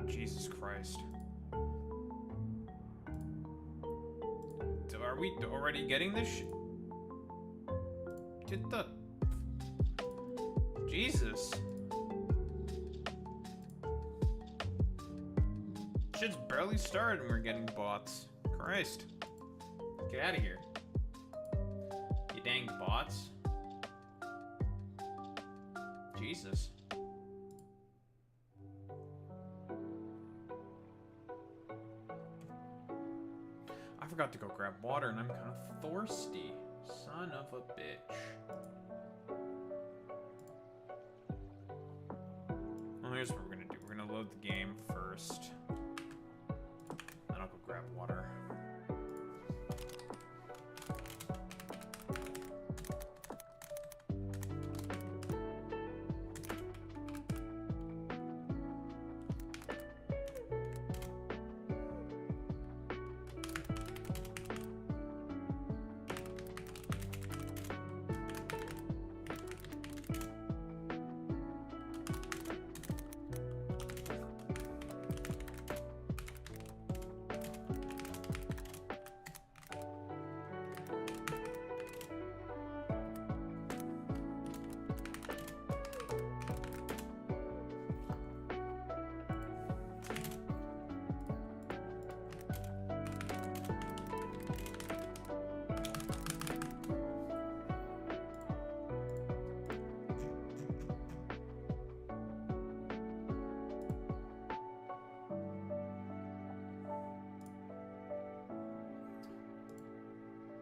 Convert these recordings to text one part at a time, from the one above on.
Jesus Christ. Are we already getting this Get the... Jesus. Shit's barely started and we're getting bots. Christ. Get out of here. You dang bots. Jesus. I forgot to go grab water and I'm kind of thirsty. Son of a bitch. Well, here's what we're gonna do. We're gonna load the game first. Then I'll go grab water.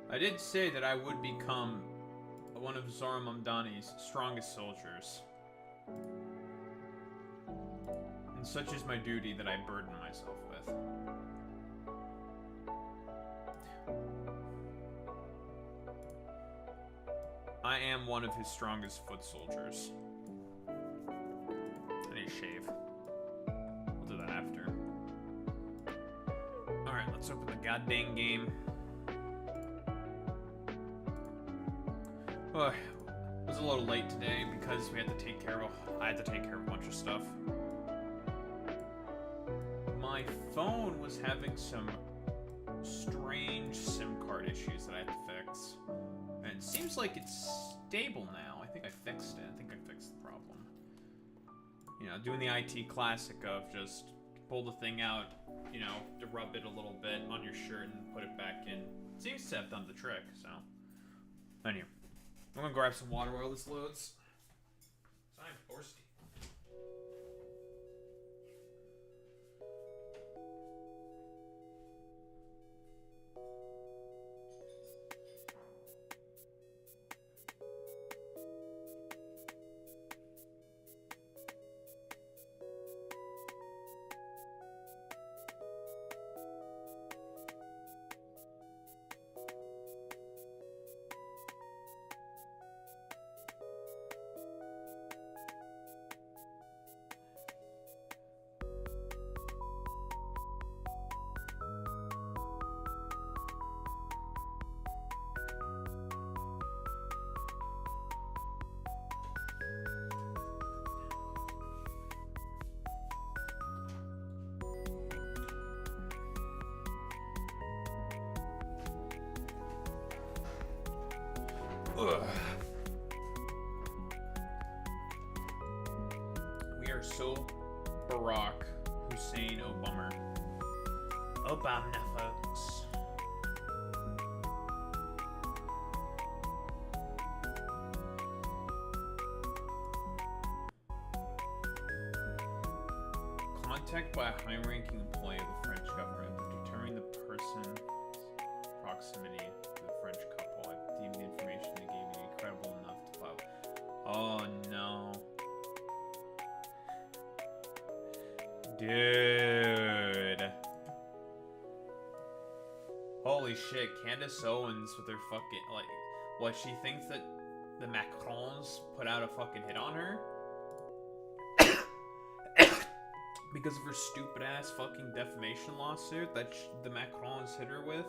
I did say that I would become one of Zohran Mamdani's strongest soldiers. And such is my duty that I burden myself with. I am one of his strongest foot soldiers. I need to shave. We'll do that after. Alright, let's open the goddamn game. It was a little late today because we had to take care of. I had to take care of a bunch of stuff. My phone was having some strange SIM card issues that I had to fix, and it seems like it's stable now. I think I fixed it. I think I fixed the problem. You know, doing the IT classic of just pull the thing out, you know, to rub it a little bit on your shirt and put it back in. It seems to have done the trick. So, anyway. I'm gonna grab some water while this loads. I'm thirsty. Ugh. We are so Barack Hussein Obama. Obama, folks. Contact by a high-ranking employee of the French government to determine the person's proximity to the French couple. I've deemed the information they gave me incredible enough to file. Oh no. Dude. Holy shit, Candace Owens with her fucking, like, what, she thinks that the Macrons put out a fucking hit on her? Because of her stupid ass fucking defamation lawsuit that the Macrons hit her with?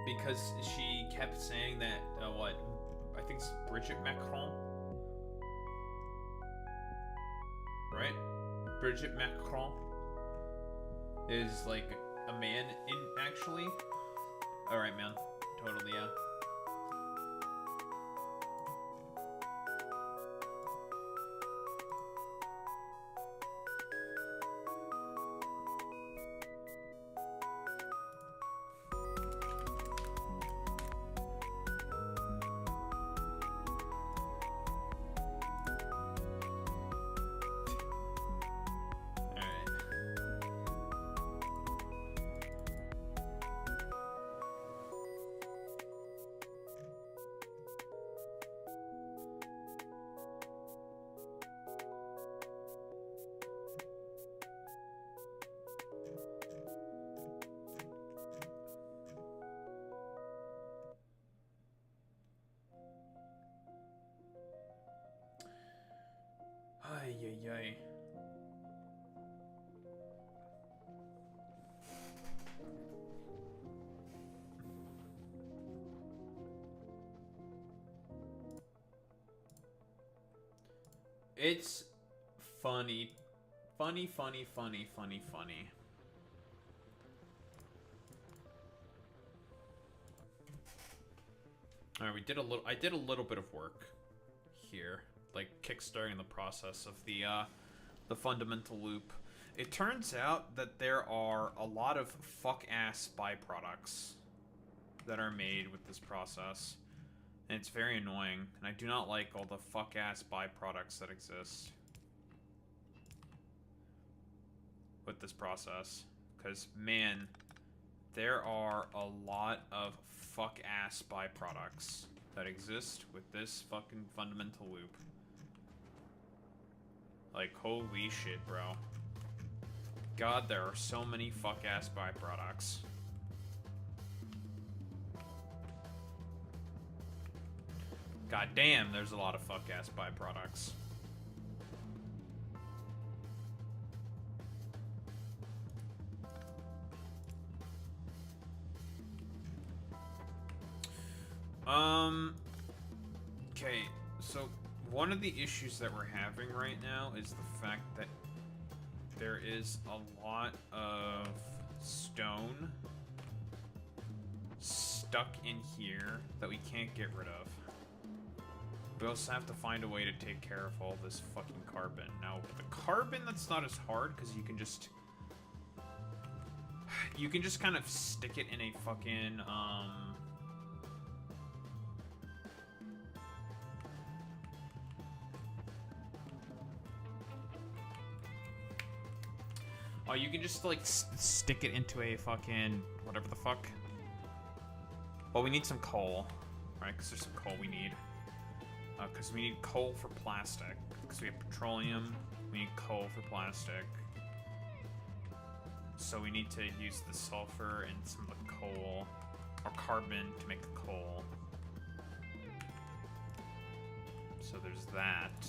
Because she kept saying that, I think it's Bridget Macron right? Brigitte Macron is like a man in actually. All right, man. Totally, yeah. Ay, ay, ay. It's funny. Funny, funny, funny, funny, funny. Alright, I did a little bit of work here. Like, kickstarting the process of the fundamental loop. It turns out that there are a lot of fuck-ass byproducts that are made with this process. And it's very annoying, and I do not like all the fuck-ass byproducts that exist with this process. Because, man, there are a lot of fuck-ass byproducts that exist with this fucking fundamental loop. Like, holy shit, bro. God, there are so many fuck-ass byproducts. God damn, there's a lot of fuck-ass byproducts. Okay, so one of the issues that we're having right now is the fact that there is a lot of stone stuck in here that we can't get rid of. We also have to find a way to take care of all this fucking carbon. Now, with the carbon, that's not as hard, because you can just kind of stick it in a fucking, oh, you can just, like, stick it into a fucking, whatever the fuck. Well, we need some coal, right? Because there's some coal we need. Because we need coal for plastic. Because we have petroleum, we need coal for plastic. So we need to use the sulfur and some of the coal, or carbon, to make the coal. So there's that.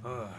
Ugh.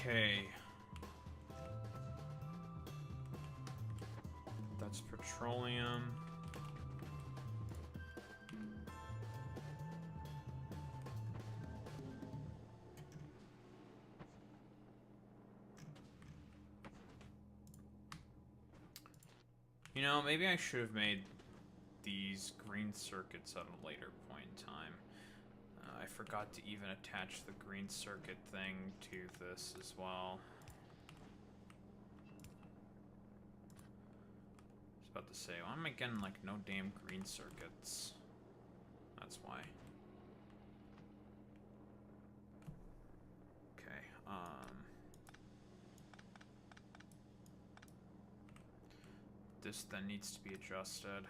Okay. That's petroleum. You know, maybe I should have made these green circuits at a later point in time. I forgot to even attach the green circuit thing to this as well. I was about to say, why am I getting, like, no damn green circuits? That's why. Okay, this then needs to be adjusted.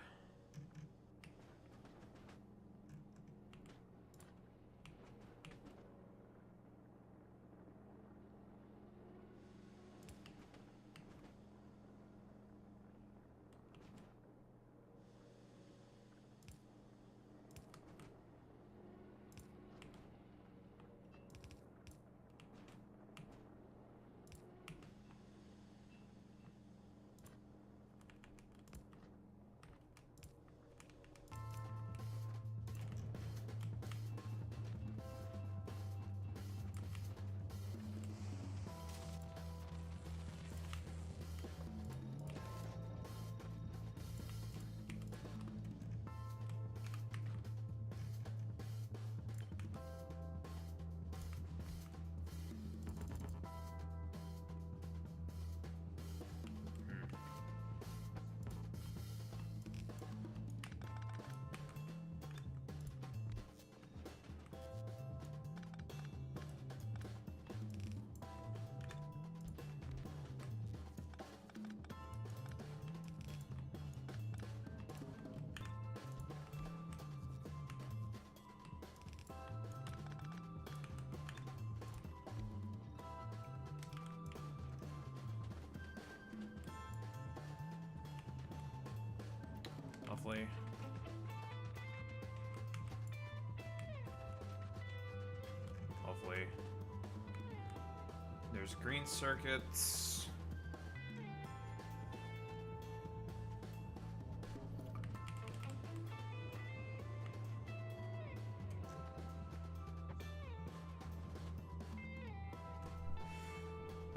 Lovely. Lovely. There's green circuits.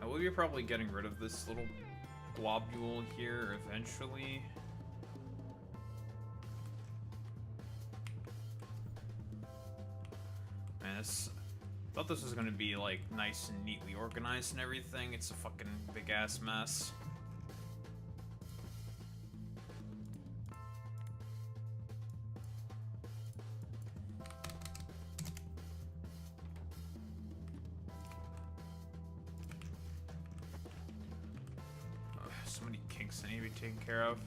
I will be probably getting rid of this little globule here eventually. Thought this was gonna be like nice and neatly organized and everything. It's a fucking big ass mess. So many kinks I need to be taken care of.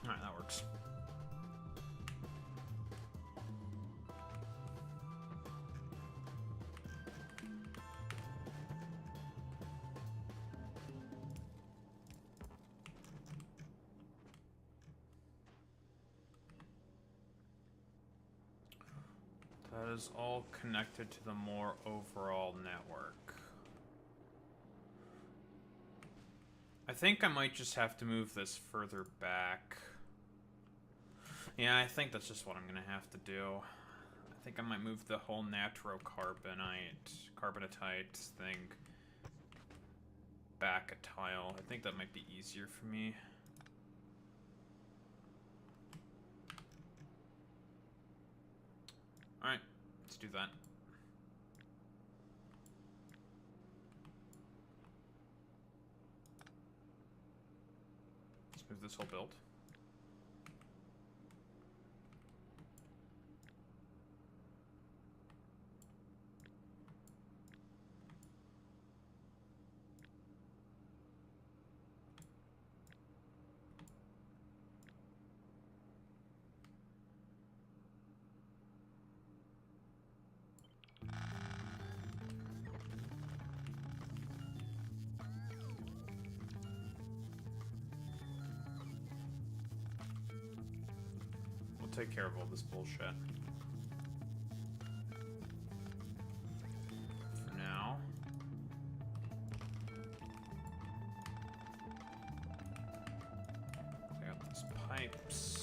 Alright, that works. That is all connected to the more overall network. I think I might just have to move this further back. Yeah, I think that's just what I'm gonna have to do. I think I might move the whole carbonatite thing back a tile. I think that might be easier for me. Alright, let's do that. Let's move this whole build. Take care of all this bullshit. For now. I got these pipes.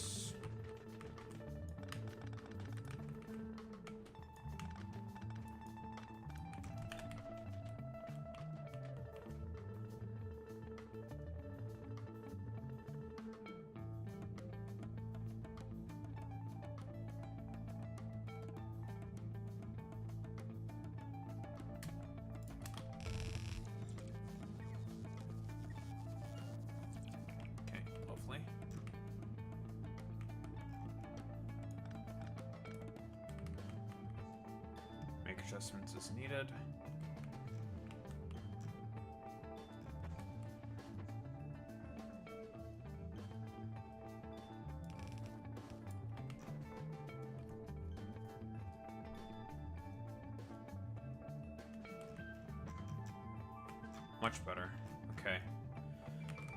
Adjustments as needed. Much better. Okay.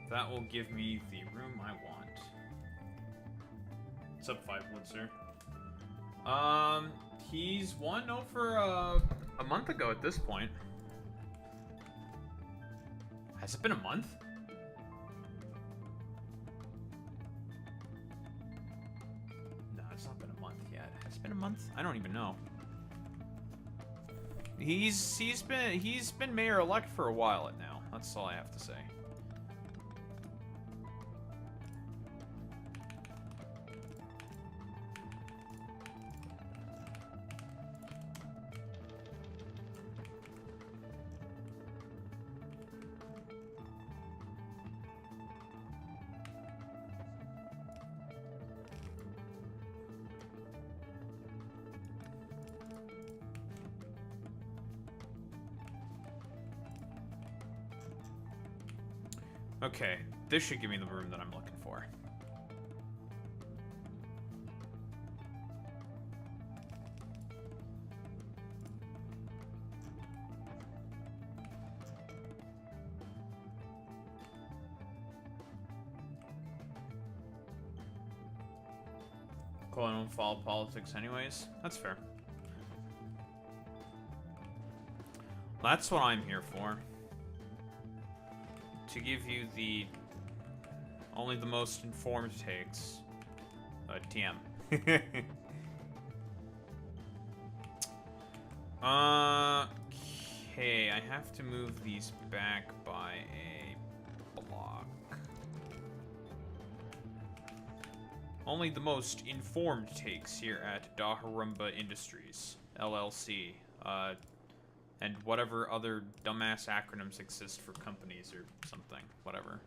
That will give me the room I want. What's up, Five Wood, sir? He's won over a month ago at this point. Has it been a month? No, it's not been a month yet. Has it been a month? I don't even know. He's been mayor-elect for a while now. That's all I have to say. Okay, this should give me the room that I'm looking for. Cool, I don't follow politics anyways. That's fair. That's what I'm here for. To give you the only the most informed takes. TM. Okay, I have to move these back by a block. Only the most informed takes here at Daharumba Industries, LLC. And whatever other dumbass acronyms exist for companies or something. Whatever.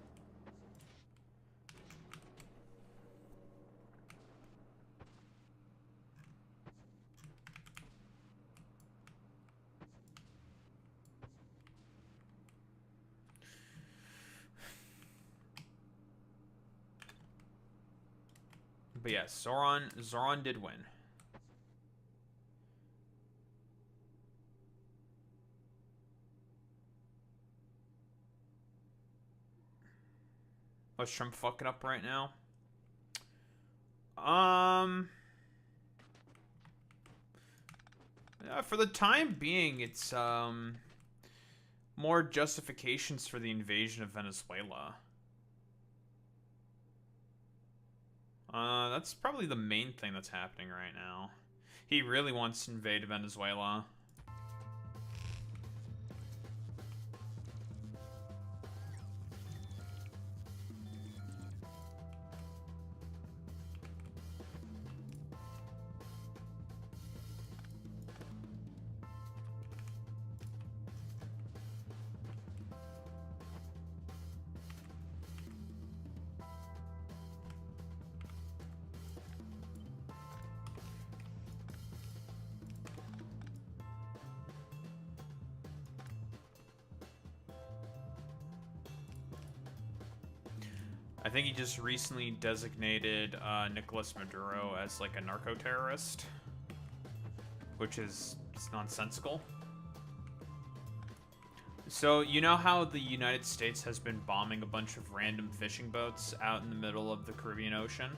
But yes, Zohran did win. Was Trump fucking up right now? For the time being, it's more justifications for the invasion of Venezuela. That's probably the main thing that's happening right now. He really wants to invade Venezuela. I think he just recently designated Nicolas Maduro as like a narco-terrorist, which is nonsensical. So, you know how the United States has been bombing a bunch of random fishing boats out in the middle of the Caribbean Ocean?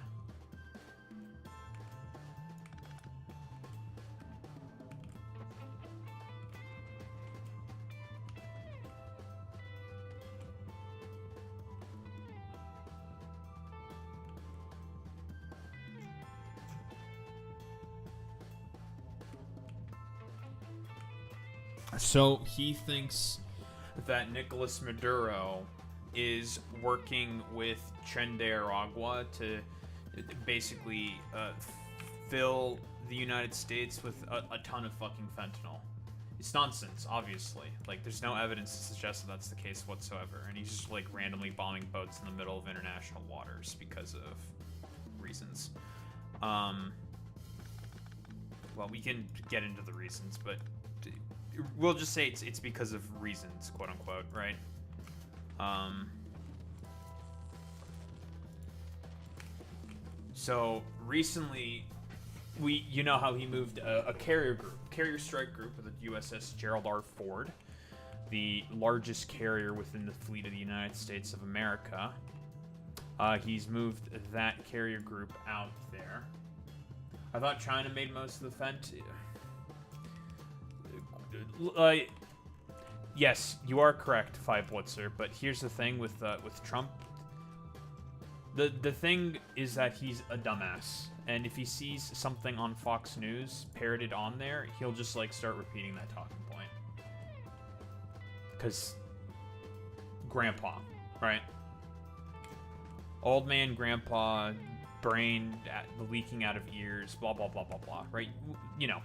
So he thinks that Nicolas Maduro is working with Agua to basically fill the United States with a ton of fucking fentanyl. It's nonsense, obviously. Like, there's no evidence to suggest that that's the case whatsoever. And he's just, like, randomly bombing boats in the middle of international waters because of reasons. Well, we can get into the reasons, but we'll just say it's because of reasons, quote unquote, right? So recently, you know how he moved a carrier strike group with the USS Gerald R. Ford, the largest carrier within the fleet of the United States of America. He's moved that carrier group out there. I thought China made most of the fent. Yes, you are correct, Five Blitzer. But here's the thing with Trump. The thing is that he's a dumbass, and if he sees something on Fox News parroted on there, he'll just like start repeating that talking point. Cause grandpa, right? Old man, grandpa, brain leaking out of ears, blah blah blah blah blah, right? You know,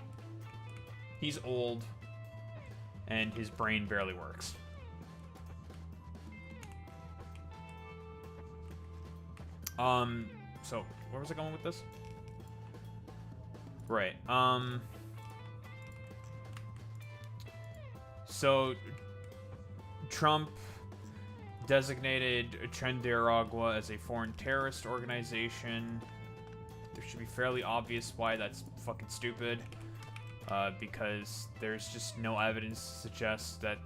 he's old. And his brain barely works. So where was I going with this? Right. So Trump designated Agua as a foreign terrorist organization. It should be fairly obvious why that's fucking stupid. Because there's just no evidence to suggest that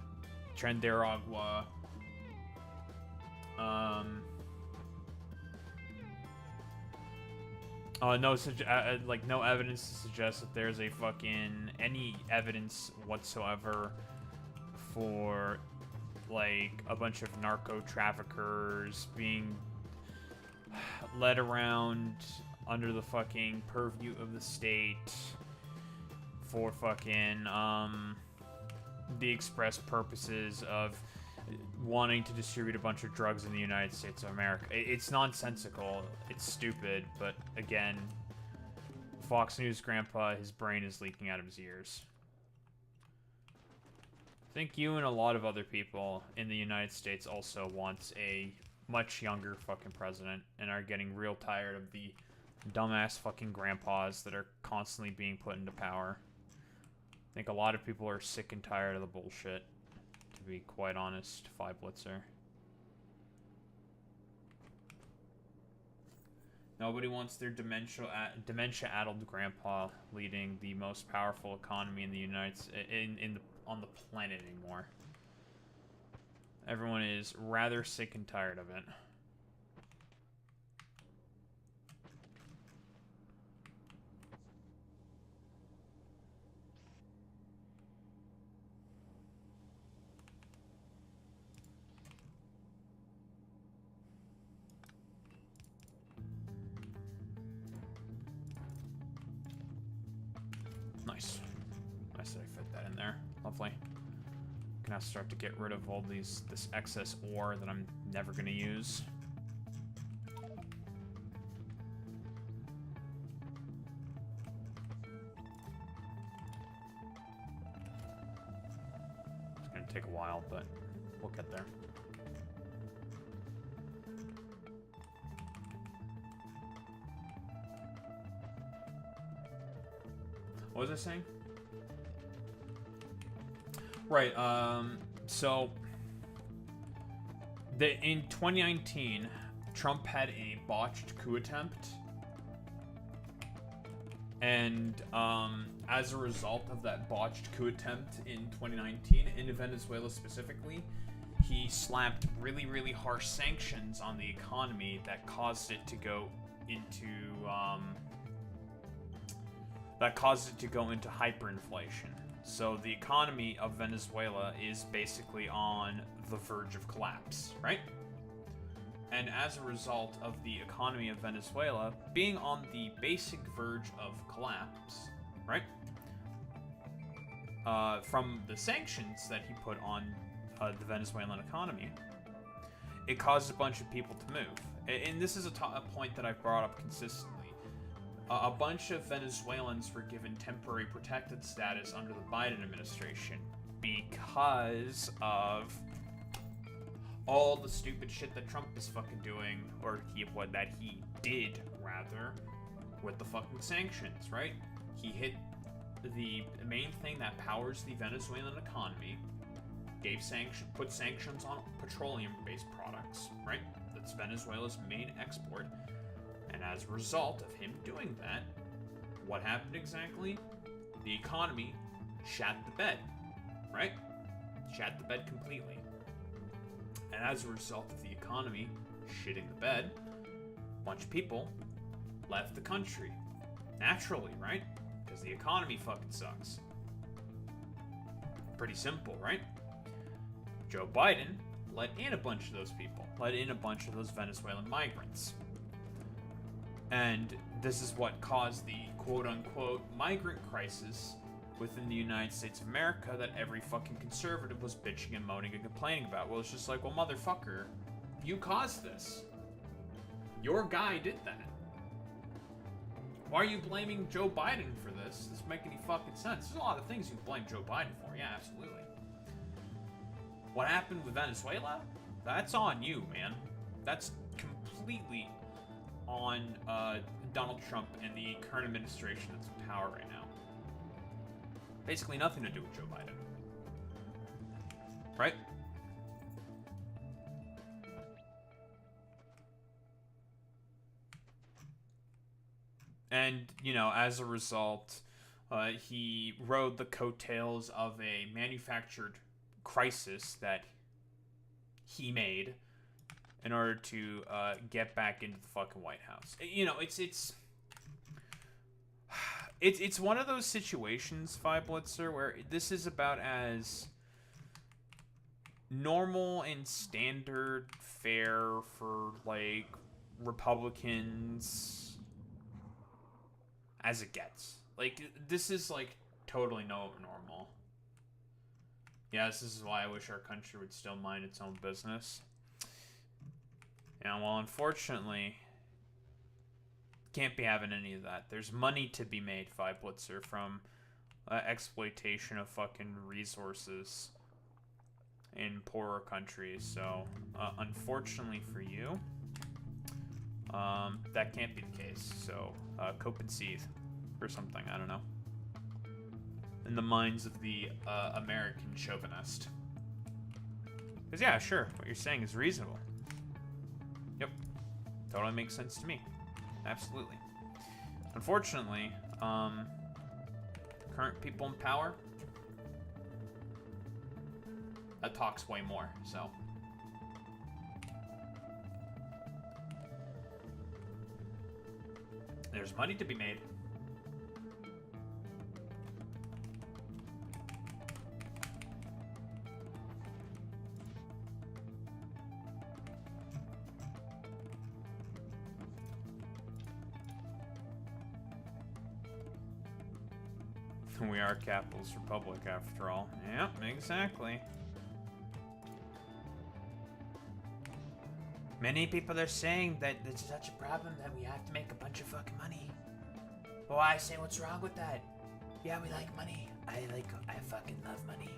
Agua no evidence to suggest that there's a fucking any evidence whatsoever for like a bunch of narco traffickers being led around under the fucking purview of the state for fucking the express purposes of wanting to distribute a bunch of drugs in the United States of America. It's nonsensical. It's stupid. But again, Fox News grandpa, his brain is leaking out of his ears. I think you and a lot of other people in the United States also want a much younger fucking president and are getting real tired of the dumbass fucking grandpas that are constantly being put into power. I think a lot of people are sick and tired of the bullshit, to be quite honest, Five Blitzer. Nobody wants their dementia-addled grandpa leading the most powerful economy in the on the planet anymore. Everyone is rather sick and tired of it. Nice. Nice that I fit that in there. Lovely. Can now start to get rid of all this excess ore that I'm never gonna use. It's gonna take a while, but we'll get there. What was I saying? Right, so in 2019, Trump had a botched coup attempt, and as a result of that botched coup attempt in 2019, in Venezuela specifically, he slapped really, really harsh sanctions on the economy that caused it to go into hyperinflation. So the economy of Venezuela is basically on the verge of collapse, right? And as a result of the economy of Venezuela being on the basic verge of collapse, right? From the sanctions that he put on the Venezuelan economy, it caused a bunch of people to move. And this is a point that I've brought up consistently. A bunch of Venezuelans were given temporary protected status under the Biden administration because of all the stupid shit that Trump is fucking doing, or that he did, rather, with the fucking sanctions, right? He hit the main thing that powers the Venezuelan economy, put sanctions on petroleum-based products, right? That's Venezuela's main export. And as a result of him doing that, what happened exactly? The economy shat the bed, right? Shat the bed completely. And as a result of the economy shitting the bed, a bunch of people left the country. Naturally, right? Because the economy fucking sucks. Pretty simple, right? Joe Biden let in a bunch of those people. Let in a bunch of those Venezuelan migrants. And this is what caused the quote-unquote migrant crisis within the United States of America that every fucking conservative was bitching and moaning and complaining about. Well, it's just like, well, motherfucker, you caused this. Your guy did that. Why are you blaming Joe Biden for this? Doesn't make any fucking sense. There's a lot of things you can blame Joe Biden for. Yeah, absolutely. What happened with Venezuela? That's on you, man. That's completely on Donald Trump and the current administration that's in power right now. Basically nothing to do with Joe Biden. Right? And, you know, as a result, he rode the coattails of a manufactured crisis that he made in order to get back into the fucking White House. You know, it's one of those situations, Five Blitzer, where this is about as normal and standard fare for, like, Republicans as it gets. Like, this is, like, totally normal. Yes, this is why I wish our country would still mind its own business. And, well, unfortunately, can't be having any of that. There's money to be made, Five Blitzer, from exploitation of fucking resources in poorer countries. So, unfortunately for you, that can't be the case. So, cope and seethe, or something, I don't know. In the minds of the American chauvinist. Because, yeah, sure, what you're saying is reasonable. Yep. Totally makes sense to me. Absolutely. Unfortunately, current people in power, that talks way more, so. There's money to be made. We are Capitalist Republic, after all. Yep, exactly. Many people are saying that it's such a problem that we have to make a bunch of fucking money. Well, I say, what's wrong with that? Yeah, we like money. I fucking love money.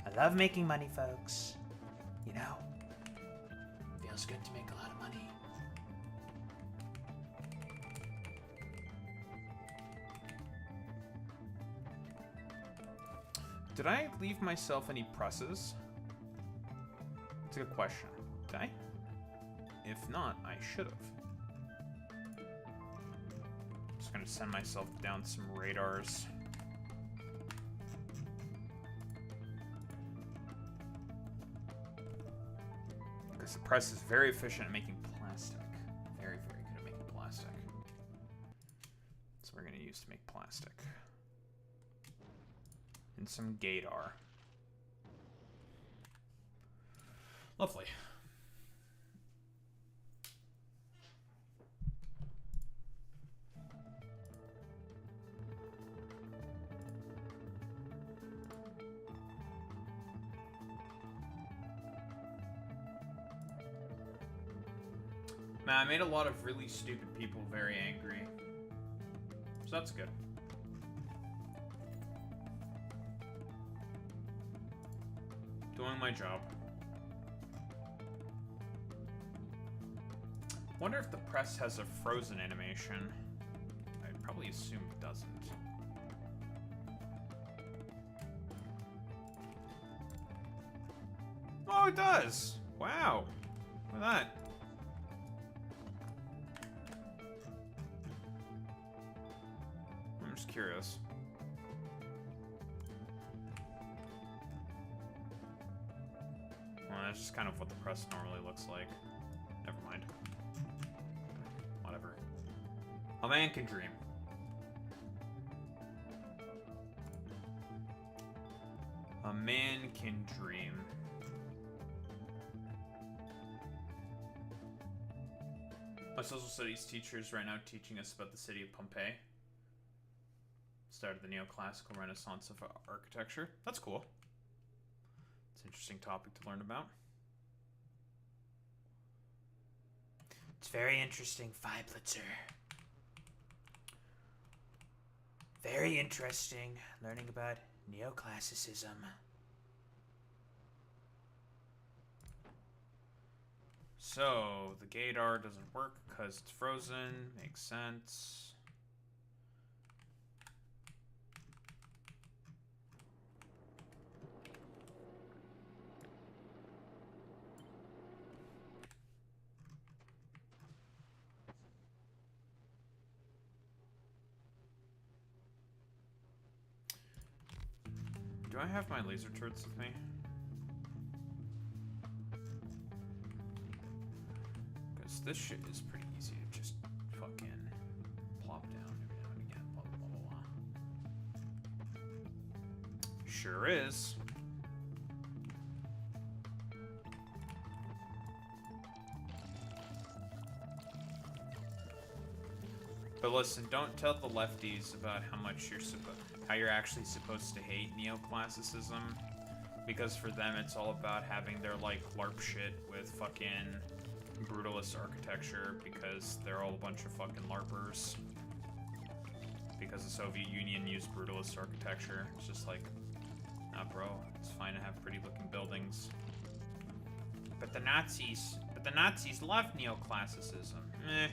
I love making money, folks. You know? Feels good to make a lot of money. Did I leave myself any presses? That's a good question. Did I? If not, I should have. Just gonna send myself down some radars. Because the press is very efficient at making plastic. Very, very good at making plastic. So we're gonna use to make plastic. And some gaydar. Lovely. Man, I made a lot of really stupid people very angry. So that's good. Doing my job. Wonder if the press has a frozen animation. I'd probably assume it doesn't. Oh, it does! Wow. Look at that. I'm just curious. Well, that's just kind of what the press normally looks like. Never mind. Whatever. A man can dream. A man can dream. My social studies teacher is right now teaching us about the city of Pompeii. Started the neoclassical renaissance of architecture. That's cool. It's an interesting topic to learn about. It's very interesting, Feibblitzer. Very interesting learning about neoclassicism. So, the gaydar doesn't work because it's frozen. Makes sense. Do I have my laser turrets with me? Because this shit is pretty easy to just fucking plop down every now and again. Blah, blah, blah, blah. Sure is. But listen, don't tell the lefties about how you're actually supposed to hate neoclassicism, because for them it's all about having their like LARP shit with fucking brutalist architecture, because they're all a bunch of fucking LARPers. Because the Soviet Union used brutalist architecture. It's just like, nah, bro, it's fine to have pretty looking buildings. But the Nazis love neoclassicism. Eh,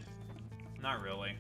not really.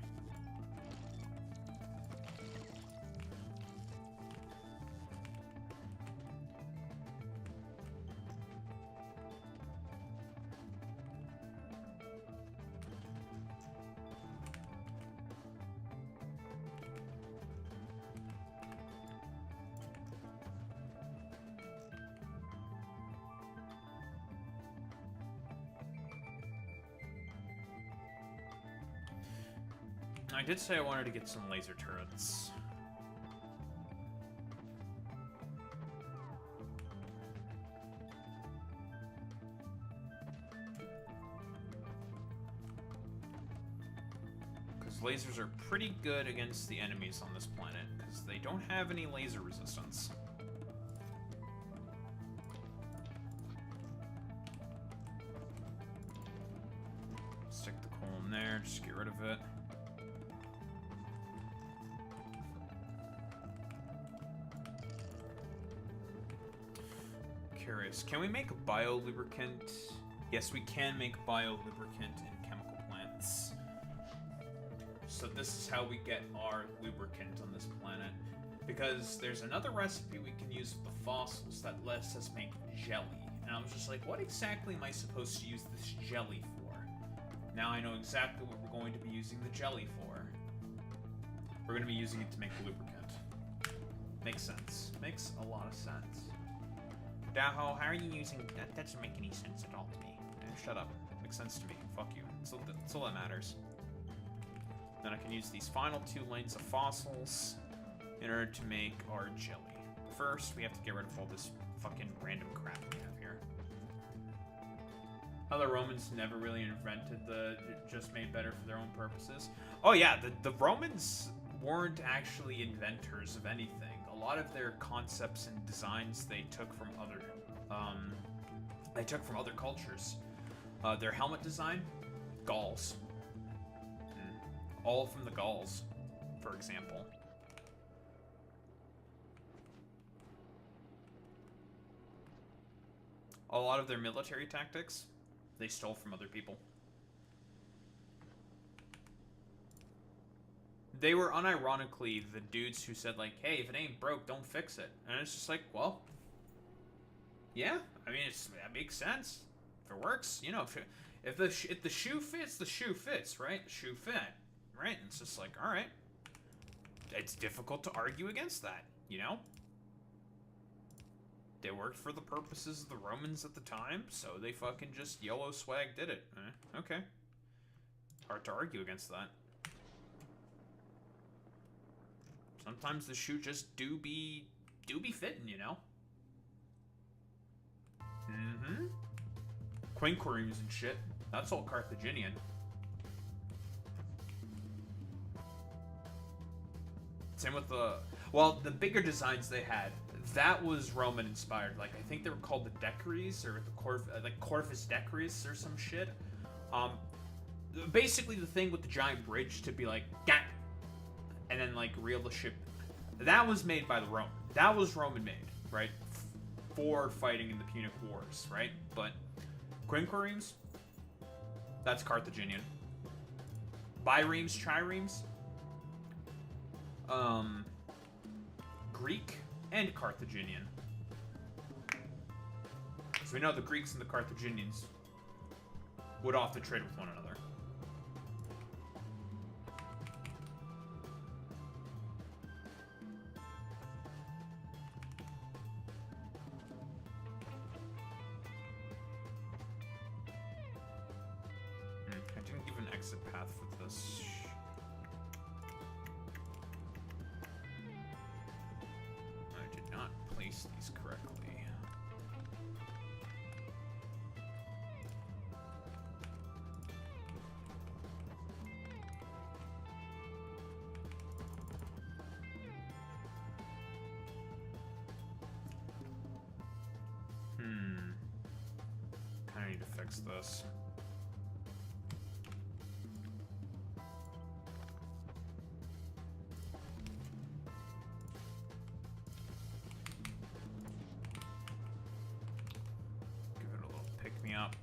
I did say I wanted to get some laser turrets. Because lasers are pretty good against the enemies on this planet, because they don't have any laser resistance. Stick the coal in there, just get rid of it. Curious, can we make a biolubricant? Yes, we can make biolubricant in chemical plants. So this is how we get our lubricant on this planet. Because there's another recipe we can use with the fossils that lets us make jelly. And I was just like, what exactly am I supposed to use this jelly for? Now I know exactly what we're going to be using the jelly for. We're going to be using it to make lubricant. Makes sense. Makes a lot of sense. Daho, how are you using... That doesn't make any sense at all to me. Shut up. Makes sense to me. Fuck you. That's all that matters. Then I can use these final 2 lanes of fossils in order to make our jelly. First, we have to get rid of all this fucking random crap we have here. How the Romans never really invented the just made better for their own purposes. Oh yeah, the Romans weren't actually inventors of anything. A lot of their concepts and designs they took from other cultures. Their helmet design, Gauls. All from the Gauls, for example. A lot of their military tactics, they stole from other people. They were unironically the dudes who said, like, hey, if it ain't broke, don't fix it. And it's just like, well, yeah, I mean, that makes sense. If it works, you know, if the shoe fits, the shoe fits, right? The shoe fit, right? And it's just like, all right. It's difficult to argue against that, you know? They worked for the purposes of the Romans at the time, so they fucking just YOLO swag did it. Okay. Hard to argue against that. Sometimes the shoe just do be fitting, you know? Mm-hmm. Quinqueremes and shit. That's all Carthaginian. Same with the... Well, the bigger designs they had, that was Roman inspired. Like, I think they were called the Decuries, or the Corvus Decuries or some shit. Basically the thing with the giant bridge to be like, gah! And then, like, reel the ship. That was made by the Roman. That was Roman made, right? For fighting in the Punic Wars, right? But quinqueremes, that's Carthaginian. Biremes, triremes, Greek and Carthaginian. So we know the Greeks and the Carthaginians would often trade with one another. I didn't give an exit path for this. I did not place these correctly. Kinda need to fix this. Give it a little pick-me-up.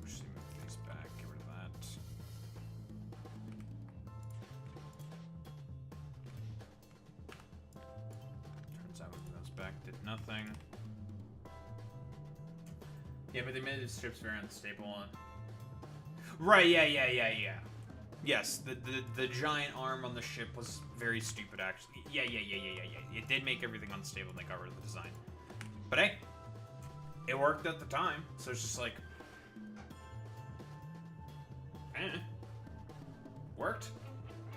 Push these back, get rid of that. Turns out moving those back did nothing. Yeah, but they made the strips very unstable. Right, yeah. Yes, the giant arm on the ship was very stupid, actually. Yeah. It did make everything unstable and they got rid of the design. But hey, It worked at the time, so it's just like, worked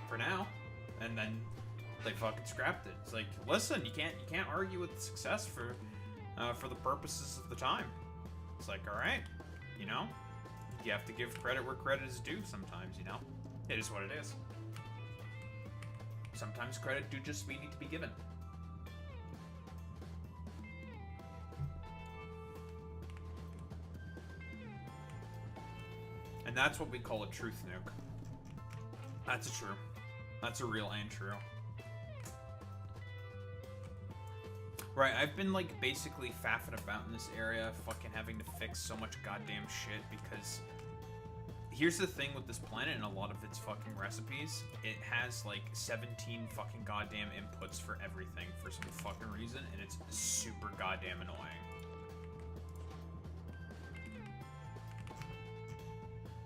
for now, and then they fucking scrapped it. It's like, listen, you can't argue with success for the purposes of the time. It's like, all right, you know, you have to give credit where credit is due sometimes, you know? It is what it is. Sometimes credit do just need to be given. And that's what we call a truth nuke. That's a true. That's a real and true. Right, I've been, like, basically faffing about in this area, fucking having to fix so much goddamn shit, because here's the thing with this planet and a lot of its fucking recipes. It has, like, 17 fucking goddamn inputs for everything for some fucking reason, and it's super goddamn annoying.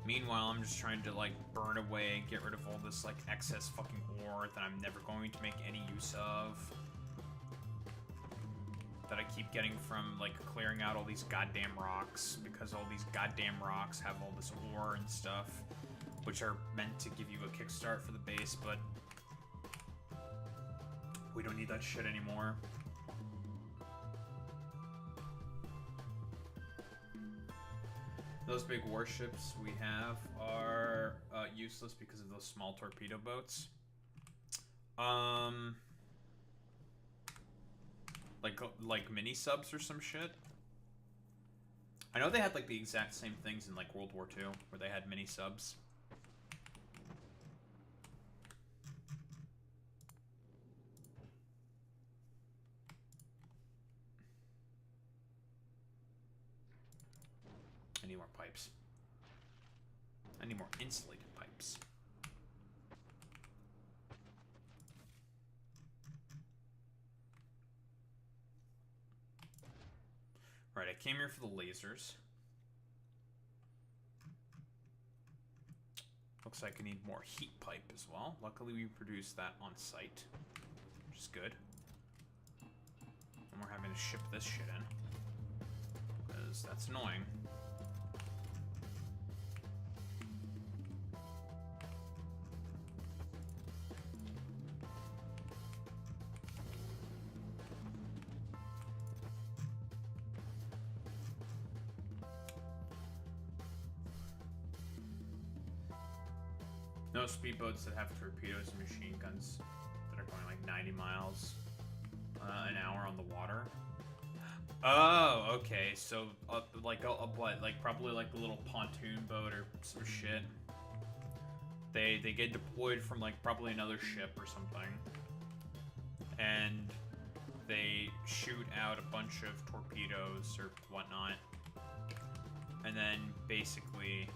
Meanwhile, I'm just trying to, like, burn away and get rid of all this, like, excess fucking ore that I'm never going to make any use of. That I keep getting from, like, clearing out all these goddamn rocks, because all these goddamn rocks have all this ore and stuff, which are meant to give you a kickstart for the base, but we don't need that shit anymore. Those big warships we have are useless because of those small torpedo boats. Like mini subs or some shit. I know they had like the exact same things in like World War II, where they had mini subs. I need more pipes. I need more insulated pipes. Right, I came here for the lasers. Looks like I need more heat pipe as well. Luckily we produced that on site, which is good. And we're having to ship this shit in, because that's annoying. No speedboats that have torpedoes and machine guns that are going like 90 miles an hour on the water. Oh, okay. So, like what? Like probably like a little pontoon boat or some shit. They get deployed from like probably another ship or something, and they shoot out a bunch of torpedoes or whatnot, and then basically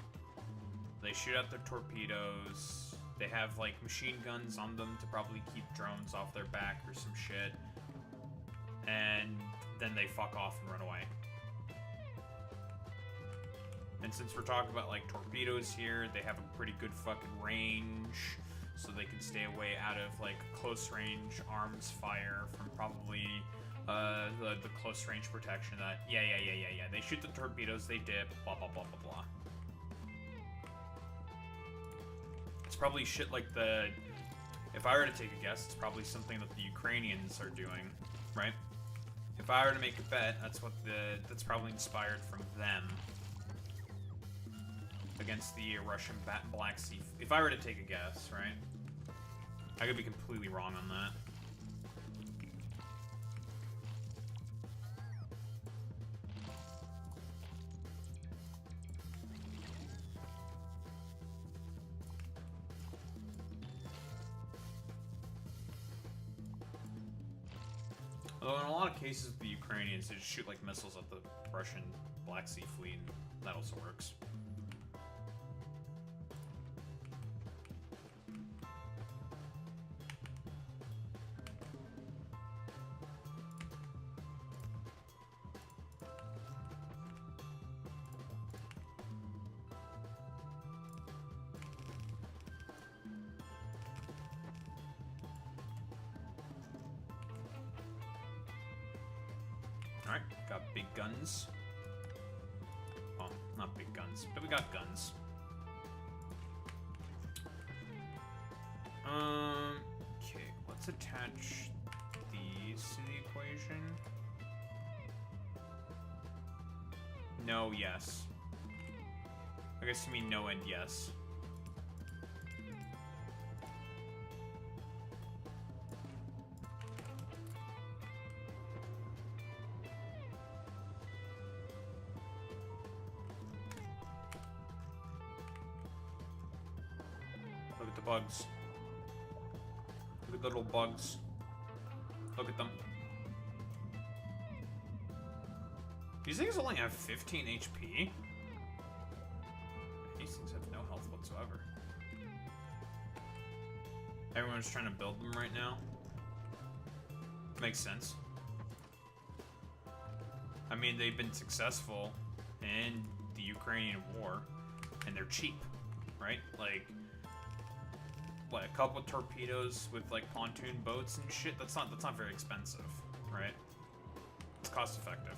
they shoot out their torpedoes. They have like machine guns on them to probably keep drones off their back or some shit, and then they fuck off and run away. And since we're talking about like torpedoes here, they have a pretty good fucking range, so they can stay away out of like close range arms fire from probably the close range protection that yeah. They shoot the torpedoes, they dip, blah blah blah blah blah. It's probably shit like the, if I were to take a guess, it's probably something that the Ukrainians are doing, right? If I were to make a bet, that's probably inspired from them against the Russian Black Sea. If I were to take a guess, right? I could be completely wrong on that. Although in a lot of cases, the Ukrainians, they just shoot like missiles at the Russian Black Sea Fleet, and that also works. Alright, got big guns. not big guns, but we got guns. Okay, let's attach these to the equation. No, yes. I guess you mean no and yes. Look at the bugs. Look at the little bugs. Look at them. These things only have 15 HP. These things have no health whatsoever. Everyone's trying to build them right now. Makes sense. I mean, they've been successful in the Ukrainian war, and they're cheap, right? Like, what, a couple of torpedoes with like pontoon boats and shit? That's not very expensive, right? It's cost effective.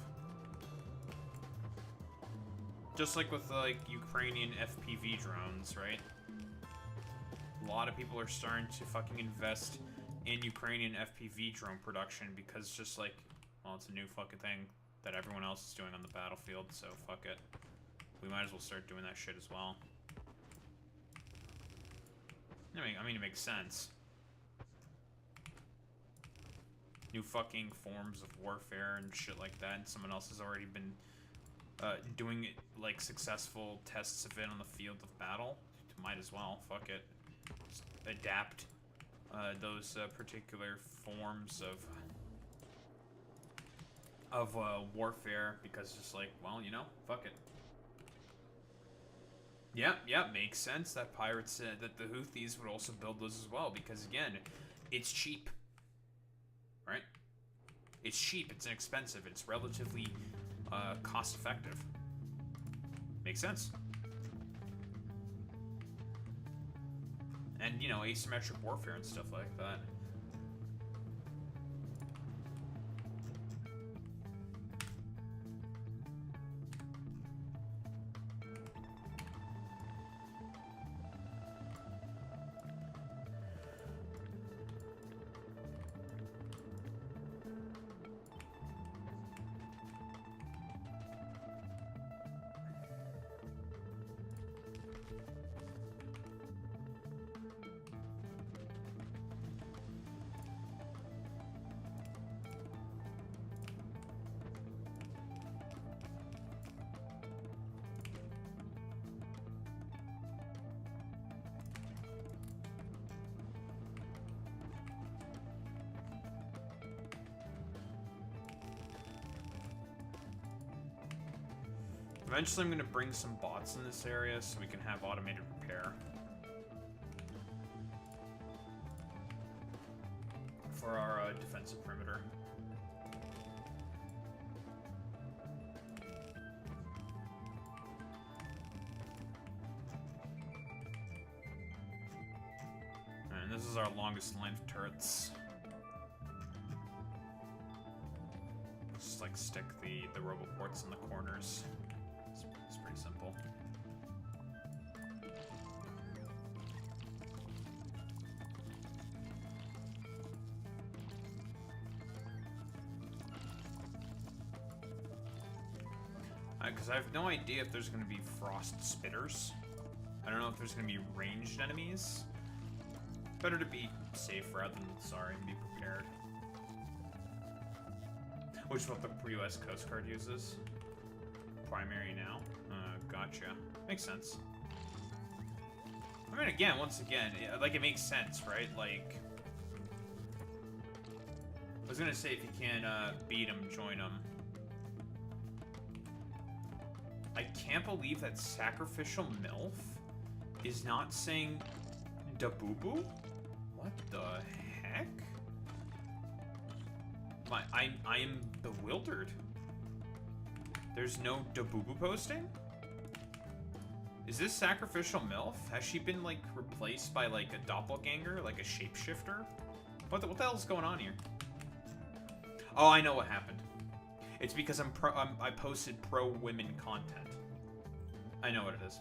Just like with like Ukrainian FPV drones, right? A lot of people are starting to fucking invest in Ukrainian FPV drone production because just like, well, it's a new fucking thing that everyone else is doing on the battlefield, so fuck it. We might as well start doing that shit as well. I mean, it makes sense. New fucking forms of warfare and shit like that, and someone else has already been doing it, like, successful tests of it on the field of battle. Might as well, fuck it. Just adapt those particular forms of warfare, because just like, well, you know, fuck it. Yeah, makes sense that pirates, that the Houthis would also build those as well, because again, it's cheap, right? It's cheap, it's inexpensive, it's relatively cost-effective. Makes sense. And, you know, asymmetric warfare and stuff like that. Eventually I'm going to bring some bots in this area so we can have automated repair. For our defensive perimeter. And this is our longest line of turrets. Just like stick the roboports in the corners. It's pretty simple. Because I have no idea if there's going to be frost spitters. I don't know if there's going to be ranged enemies. Better to be safe rather than sorry and be prepared. Which is what the US Coast Guard uses. Primary now. Gotcha. Makes sense. I mean, again, once again, like, it makes sense, right? Like, I was gonna say, if you can't beat them, join them. I can't believe that Sacrificial MILF is not saying da-boo-boo? What the heck? I am bewildered. There's no da-boo-boo posting? Is this Sacrificial MILF? Has she been, like, replaced by, like, a doppelganger? Like a shapeshifter? What the hell's going on here? Oh, I know what happened. It's because I posted pro-women content. I know what it is.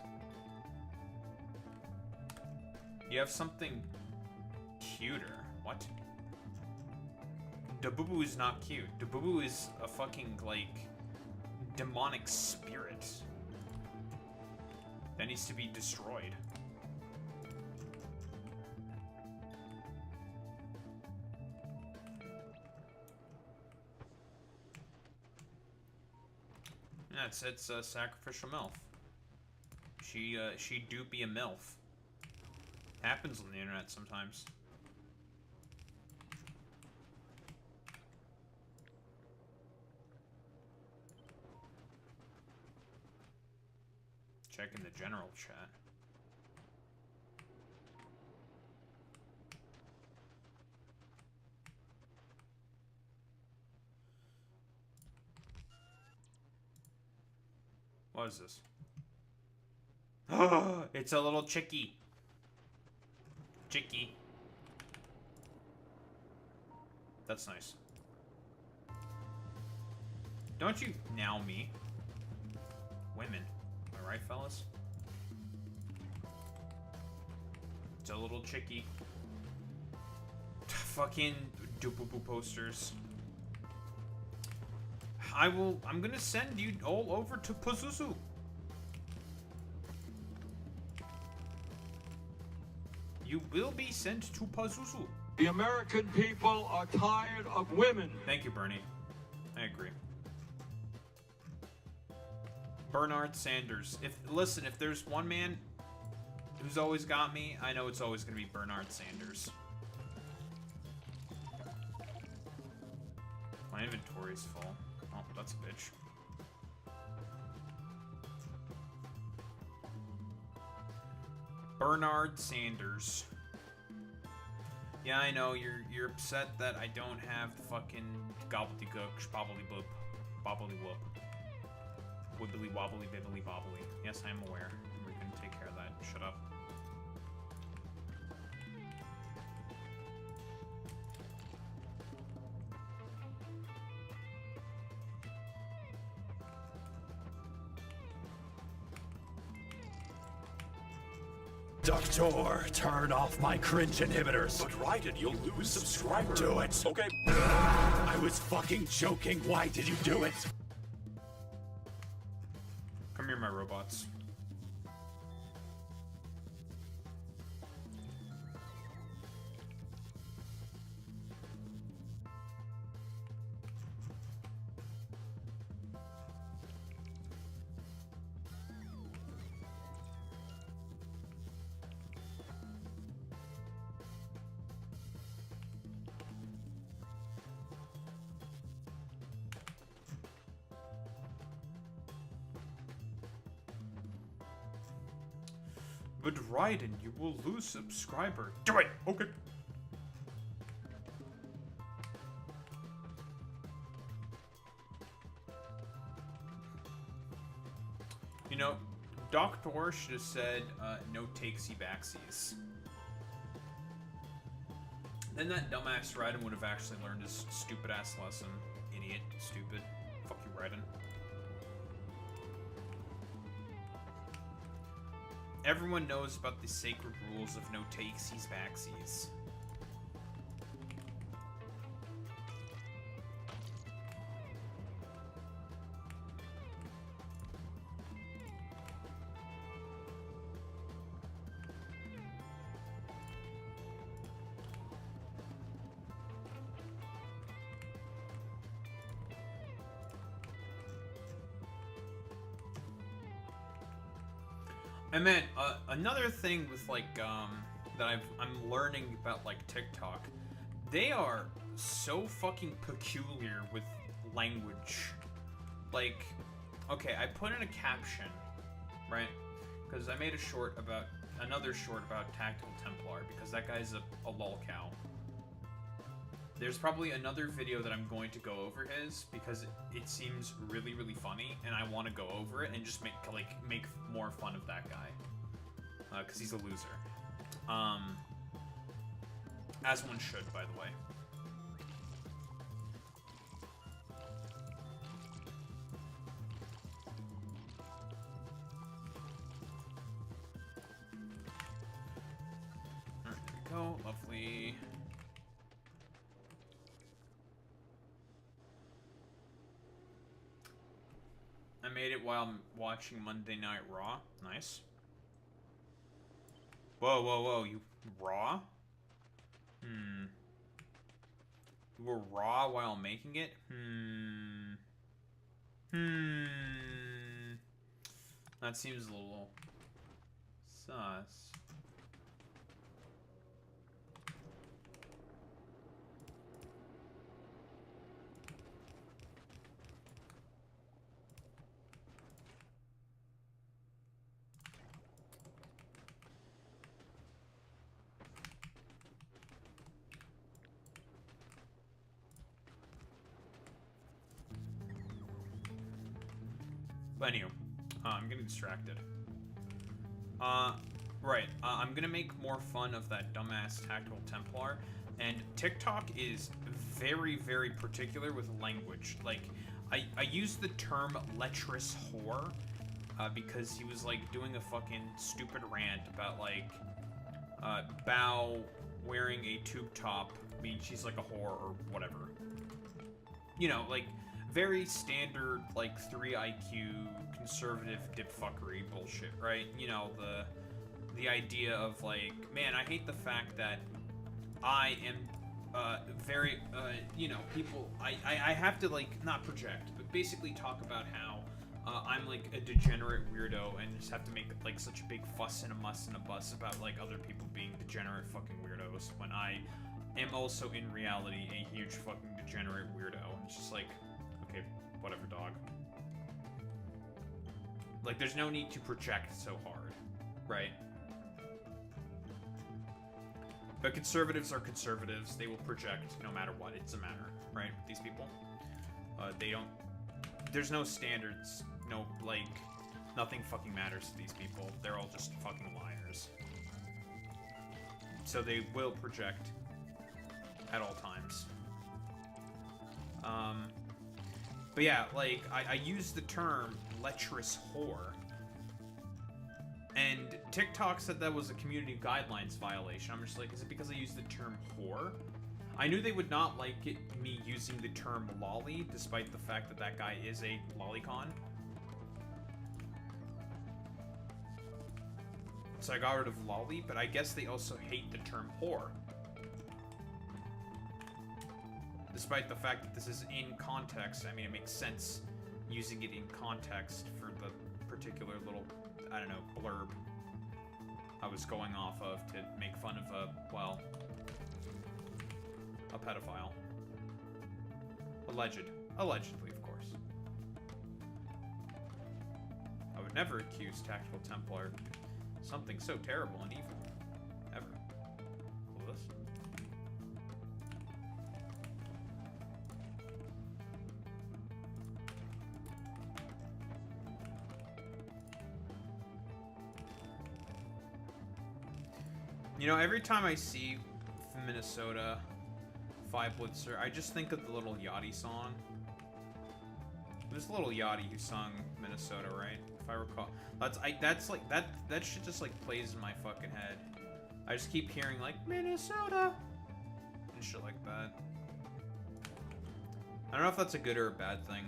You have something cuter. What? Dabubu is not cute. Dabubu is a fucking, like, demonic spirit that needs to be destroyed. Yeah, it's a sacrificial MILF. She do be a MILF. Happens on the internet sometimes. Checking the general chat. What is this? Oh, it's a little chickie. Chickie. That's nice. Don't you now me. Women. Am I right, fellas? It's a little chickie. Fucking Dupupu posters. I'm gonna send you all over to Pazuzu. You will be sent to Pazuzu. The American people are tired of women. Thank you, Bernie. I agree. Bernard Sanders. Listen, if there's one man who's always got me, I know it's always gonna be Bernard Sanders. My inventory's full. Oh, that's a bitch. Bernard Sanders. Yeah, I know, you're upset that I don't have the fucking gobbledygook, bobbly bobbly whoop. Wibbly wobbly bibbly bobbly. Yes, I am aware. We can take care of that. Shut up. Doctor, turn off my cringe inhibitors. But Raiden, you'll lose subscribers. Do it. Okay. I was fucking joking. Why did you do it? Come here, my robots. But Raiden, you will lose subscriber. Do it! Okay. You know, Doctor should have said, no takesy backsies. Then that dumbass Raiden would have actually learned his stupid ass lesson. Idiot. Stupid. Fuck you, Raiden. Everyone knows about the sacred rules of no takesies backsies. I meant another thing with like that I'm learning about like TikTok. They are so fucking peculiar with language. Like, okay, I put in a caption, right? Because I made a short about another short about Tactical Templar because that guy's a lol cow. There's probably another video that I'm going to go over his because it seems really, really funny, and I want to go over it and just make more fun of that guy, because he's a loser. As one should, by the way. go. Lovely. I made it while I'm watching Monday Night Raw. Nice. Whoa, whoa, whoa. You raw? You were raw while making it? That seems a little sus. But anyway, I'm getting distracted. Right. I'm gonna make more fun of that dumbass Tactical Templar, and TikTok is very, very particular with language. Like, I use the term lecherous whore, because he was, like, doing a fucking stupid rant about, like, Bao wearing a tube top means she's, like, a whore or whatever. You know, like, very standard, like, 3 IQ, conservative dipfuckery bullshit, right? You know, the idea of, like, man, I hate the fact that I am, very, you know, people, I have to, like, not project, but basically talk about how, I'm, like, a degenerate weirdo and just have to make, like, such a big fuss and a muss and a bus about, like, other people being degenerate fucking weirdos when I am also, in reality, a huge fucking degenerate weirdo. It's just like, okay, whatever, dog. Like, there's no need to project so hard, right? But conservatives are conservatives. They will project no matter what. It's a matter, right? These people. They don't... There's no standards. No, like, nothing fucking matters to these people. They're all just fucking liars. So they will project at all times. But yeah, like, I use the term lecherous whore. And TikTok said that was a community guidelines violation. I'm just like, is it because I used the term whore? I knew they would not like me using the term lolly, despite the fact that that guy is a lolicon. So I got rid of lolly, but I guess they also hate the term whore. Despite the fact that this is in context, I mean, it makes sense using it in context for the particular little, I don't know, blurb I was going off of to make fun of a, well, a pedophile. Allegedly, of course. I would never accuse Tactical Templar something so terrible and evil. Ever. Will this? You know, every time I see Minnesota 5 Blitzer, I just think of the Little Yachty song. It was Little Yachty who sung Minnesota, right? If I recall. That's like, that shit just like plays in my fucking head. I just keep hearing like, Minnesota! And shit like that. I don't know if that's a good or a bad thing.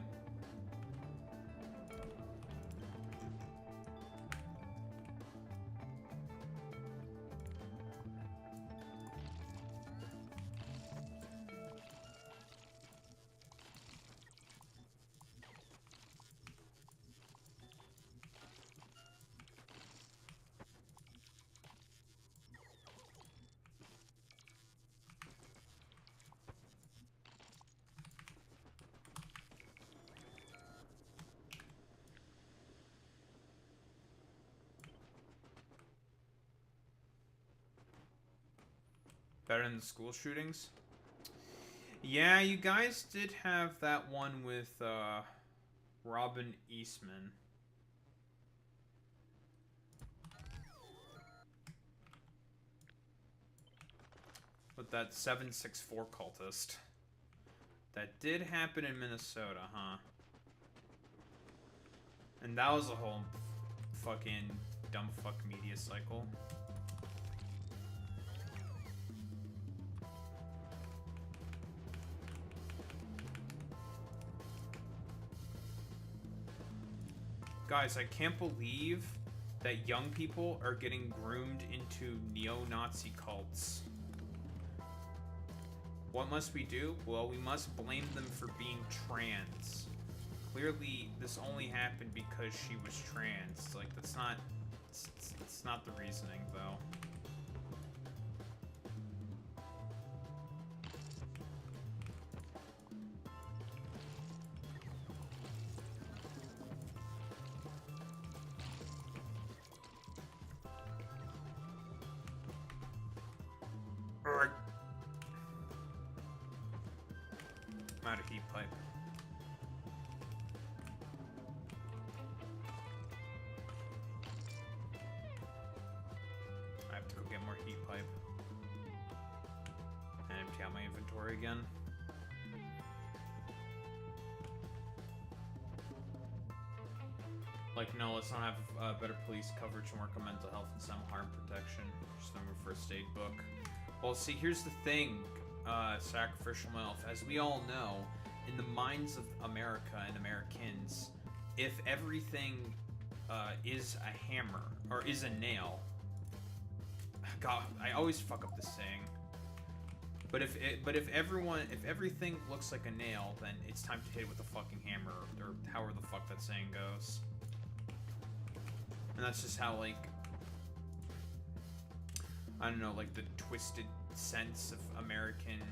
Better than the school shootings? Yeah, you guys did have that one with, Robin Eastman. With that 764 cultist. That did happen in Minnesota, huh? And that was a whole fucking dumb fuck media cycle. Guys, I can't believe that young people are getting groomed into neo-Nazi cults. What must we do? Well, we must blame them for being trans. Clearly, this only happened because she was trans. Like, that's not... It's not the reasoning, though. I'm out of heat pipe. I have to go get more heat pipe. And empty out my inventory again. Like, no, let's not have better police coverage and work on mental health and some harm protection. Just number first aid book. Well, see, here's the thing, Sacrificial MILF. As we all know, in the minds of America and Americans, if everything is a hammer, or is a nail... God, I always fuck up this saying. But if everything looks like a nail, then it's time to hit it with a fucking hammer, or however the fuck that saying goes. And that's just how, like, I don't know, like, the twisted sense of American...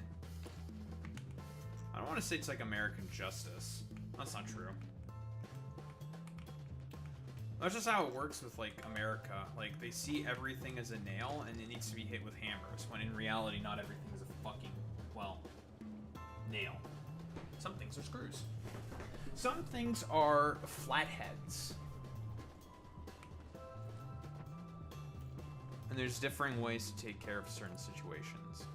I don't want to say it's like American justice. That's not true. That's just how it works with, like, America. Like, they see everything as a nail, and it needs to be hit with hammers, when in reality, not everything is a fucking, well, nail. Some things are screws. Some things are flatheads. And there's differing ways to take care of certain situations.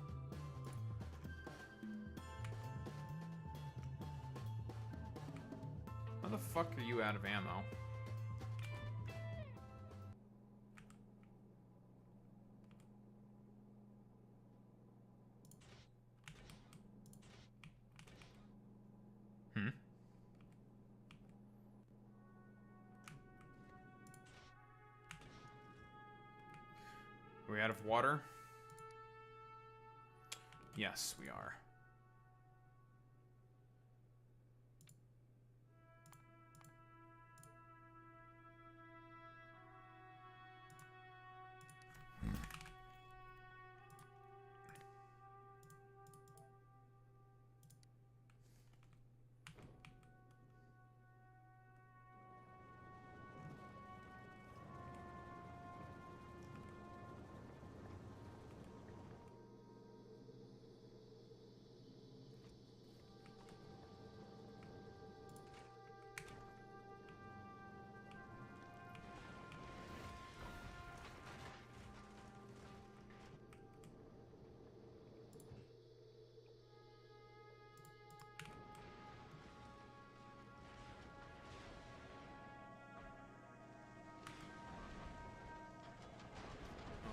How the fuck are you out of ammo? Are we out of water? Yes, we are.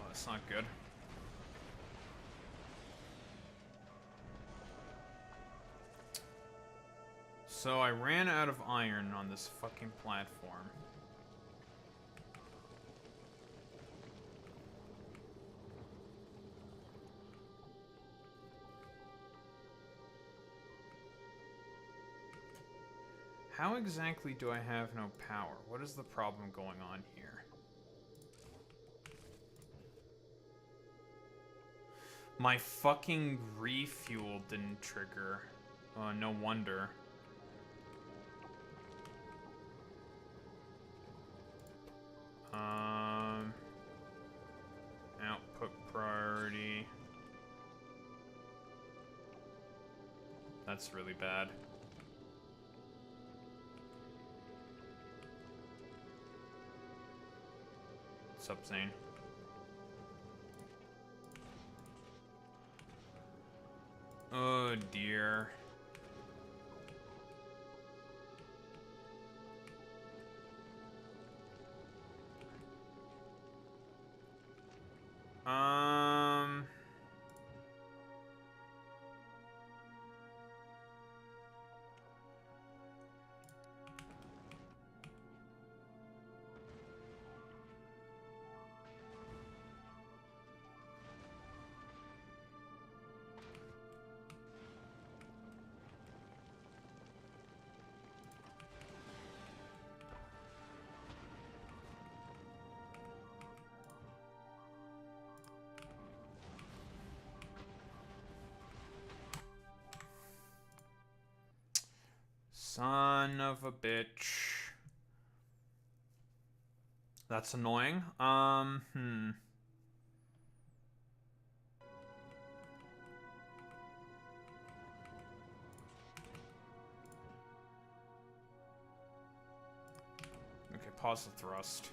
That's not good. So I ran out of iron on this fucking platform. How exactly do I have no power? What is the problem going on here? My fucking refuel didn't trigger. Oh, no wonder. Output priority. That's really bad. What's up, Zane? Oh dear. Son of a bitch. That's annoying. Okay, pause the thrust.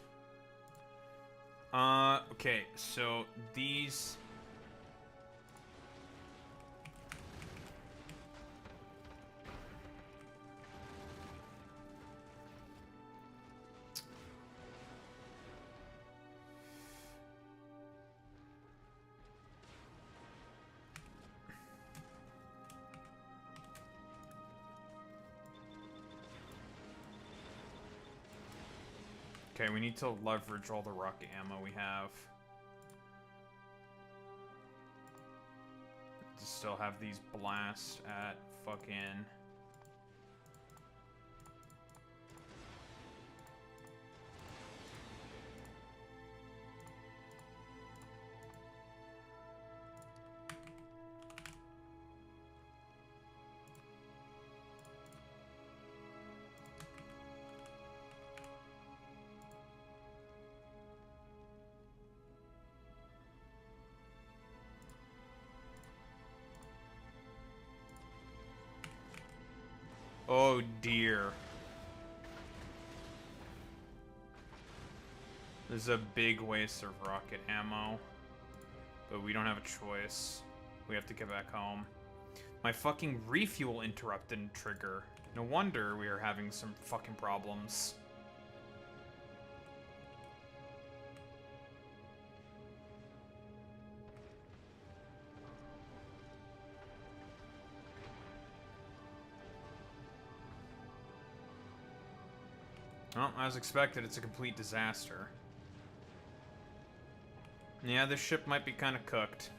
Okay, so these... Okay, we need to leverage all the rocket ammo we have. To still have these blast at fucking... Oh dear. There's a big waste of rocket ammo. But we don't have a choice. We have to get back home. My fucking refuel interrupt didn't trigger. No wonder we are having some fucking problems. Well, as expected, it's a complete disaster. Yeah, this ship might be kind of cooked.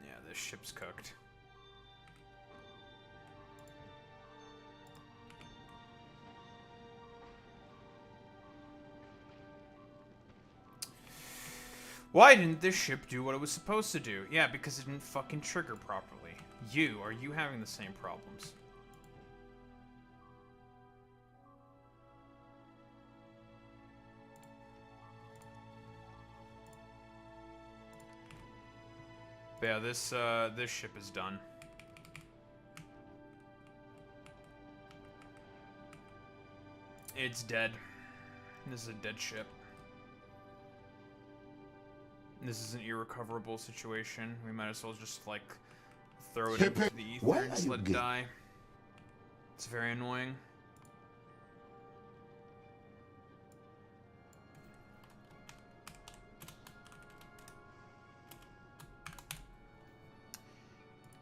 Yeah, this ship's cooked. Why didn't this ship do what it was supposed to do? Yeah, because it didn't fucking trigger properly. Are you having the same problems? But yeah, this ship is done. It's dead. This is a dead ship. This is an irrecoverable situation. We might as well just, like, throw it into the ether and just let it die. It's very annoying.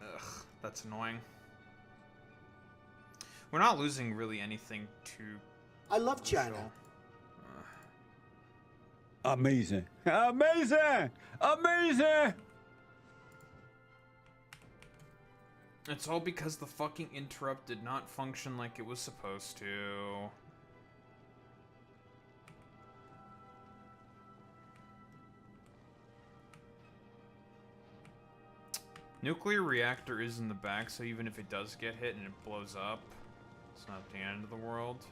Ugh, that's annoying. We're not losing really anything to... I love China. Amazing. Amazing! Amazing! It's all because the fucking interrupt did not function like it was supposed to. Nuclear reactor is in the back, so even if it does get hit and it blows up, it's not the end of the world.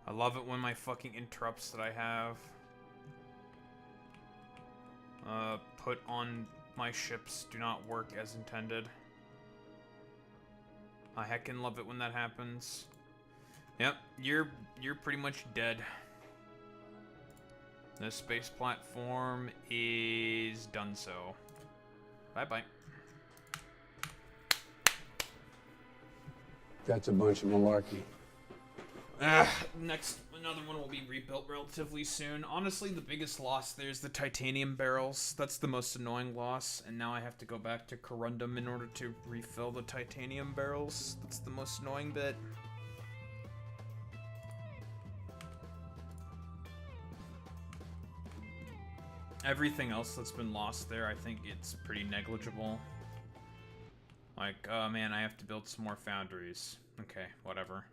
I love it when my fucking interrupts that I have put on my ships do not work as intended. I heckin' love it when that happens. Yep, you're pretty much dead. This space platform is done so. Bye-bye. That's a bunch of malarkey. Next, another one will be rebuilt relatively soon. Honestly, the biggest loss there is the titanium barrels. That's the most annoying loss, and now I have to go back to Corundum in order to refill the titanium barrels. That's the most annoying bit. Everything else that's been lost there, I think it's pretty negligible. Like, oh man, I have to build some more foundries. Okay, whatever.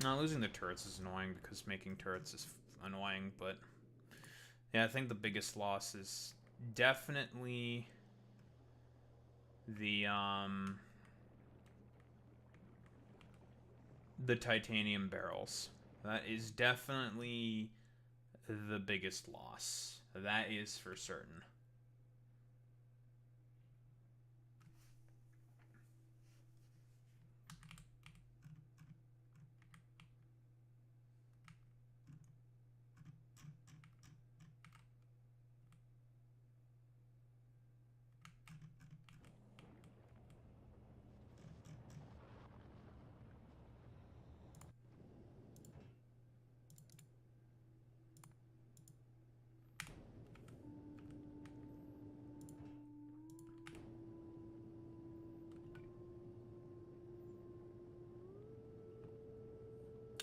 No, losing the turrets is annoying because making turrets is annoying, but yeah, I think the biggest loss is definitely the titanium barrels. That is definitely the biggest loss. That is for certain.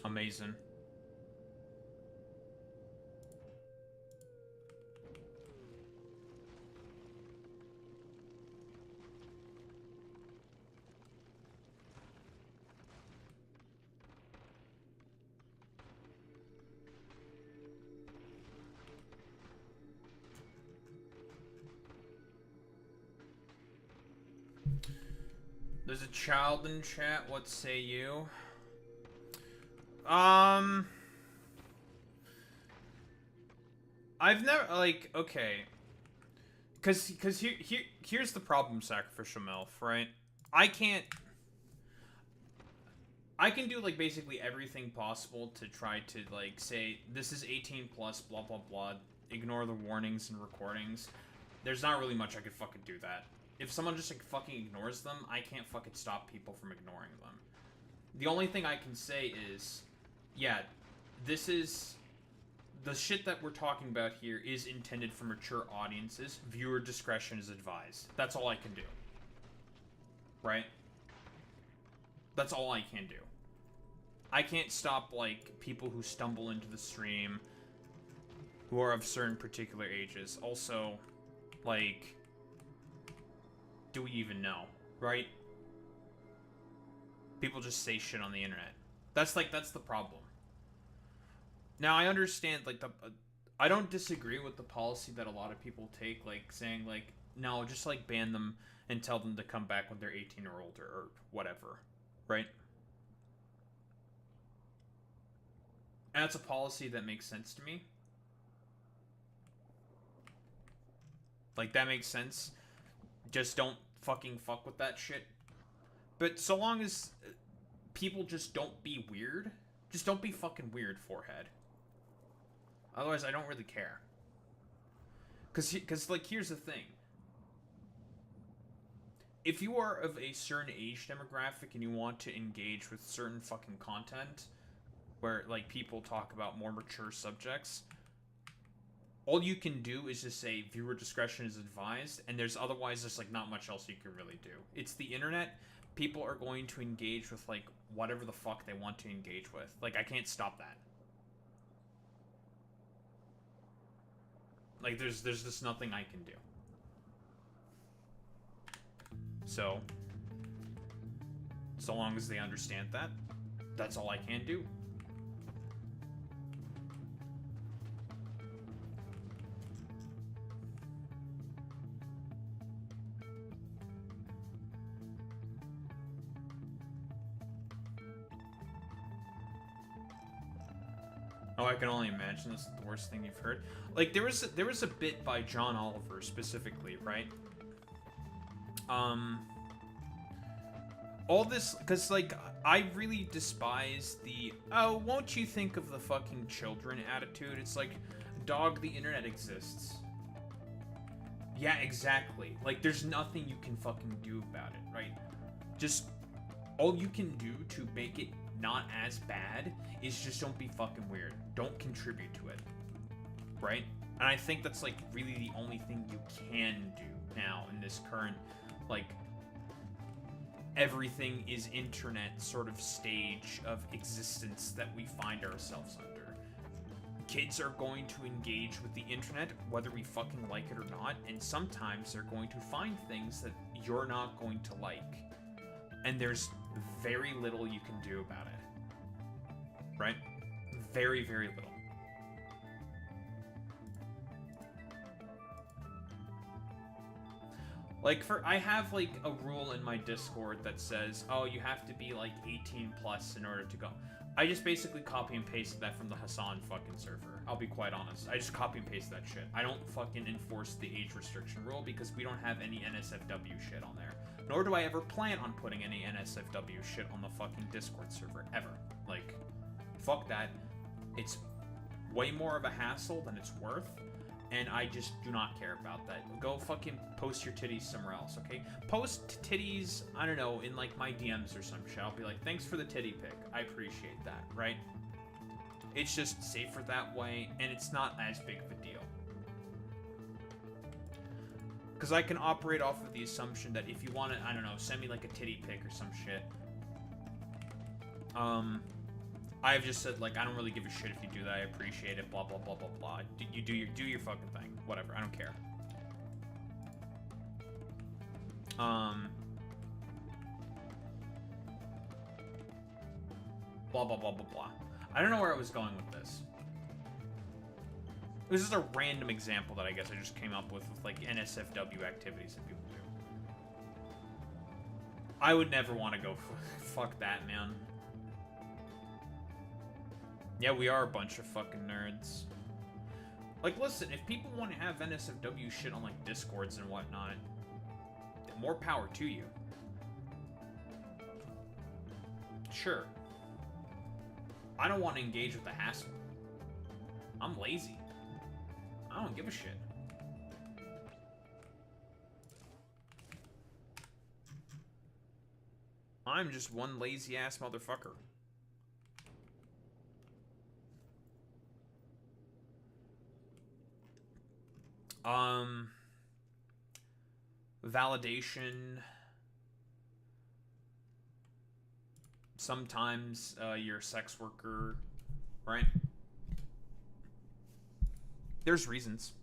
Amazing. There's a child in chat. What say you? I've never, like, okay. Cause here's the problem, Sacrificial MILF, right? I can do, like, basically everything possible to try to, like, say, this is 18 plus, blah, blah, blah, ignore the warnings and recordings. There's not really much I could fucking do that. If someone just, like, fucking ignores them, I can't fucking stop people from ignoring them. The only thing I can say is, yeah, this is... the shit that we're talking about here is intended for mature audiences. Viewer discretion is advised. That's all I can do. Right? That's all I can do. I can't stop, like, people who stumble into the stream who are of certain particular ages. Also, like, do we even know? Right? People just say shit on the internet. That's the problem. Now, I understand, like, I don't disagree with the policy that a lot of people take, like, saying, like, no, just, like, ban them and tell them to come back when they're 18 or older, or whatever, right? And that's a policy that makes sense to me. Like, that makes sense. Just don't fucking fuck with that shit. But so long as people just don't be weird, just don't be fucking weird, forehead. Otherwise, I don't really care. Because, like, here's the thing. If you are of a certain age demographic and you want to engage with certain fucking content, where, like, people talk about more mature subjects, all you can do is just say viewer discretion is advised, and there's like, not much else you can really do. It's the internet. People are going to engage with, like, whatever the fuck they want to engage with. Like, I can't stop that. Like, there's just nothing I can do. So long as they understand that, that's all I can do. Oh, I can only imagine this is the worst thing you've heard. Like, there was a bit by John Oliver specifically, right? All this, because, like, I really despise the, oh, won't you think of the fucking children attitude. It's like, dog, the internet exists. Yeah, exactly. Like, there's nothing you can fucking do about it, right? Just, all you can do to make it not as bad is just don't be fucking weird. Don't contribute to it, right? And I think that's, like, really the only thing you can do now in this current, like, everything is internet sort of stage of existence that we find ourselves under. Kids are going to engage with the internet whether we fucking like it or not, and sometimes they're going to find things that you're not going to like. And there's very little you can do about it. Right? Very, very little. Like, I have, like, a rule in my Discord that says, oh, you have to be, like, 18 plus in order to go. I just basically copy and pasted that from the Hassan fucking server. I'll be quite honest. I just copy and paste that shit. I don't fucking enforce the age restriction rule because we don't have any NSFW shit on there. Nor do I ever plan on putting any NSFW shit on the fucking Discord server, ever. Like, fuck that. It's way more of a hassle than it's worth. And I just do not care about that. Go fucking post your titties somewhere else, okay? Post titties, I don't know, in, like, my DMs or some shit. I'll be like, thanks for the titty pic. I appreciate that, right? It's just safer that way, and it's not as big of a deal. Because I can operate off of the assumption that if you want to, I don't know, send me, like, a titty pic or some shit. I've just said, like, I don't really give a shit if you do that. I appreciate it, blah, blah, blah, blah, blah. You do your fucking thing. Whatever, I don't care. Blah, blah, blah, blah, blah. I don't know where I was going with this. This is a random example that I guess I just came up with like, NSFW activities that people do. I would never want to go fuck that, man. Yeah, we are a bunch of fucking nerds. Like, listen, if people want to have NSFW shit on, like, Discords and whatnot, more power to you. Sure. I don't want to engage with the hassle. I'm lazy. I don't give a shit. I'm just one lazy-ass motherfucker. Validation. Sometimes you're a sex worker, right? There's reasons.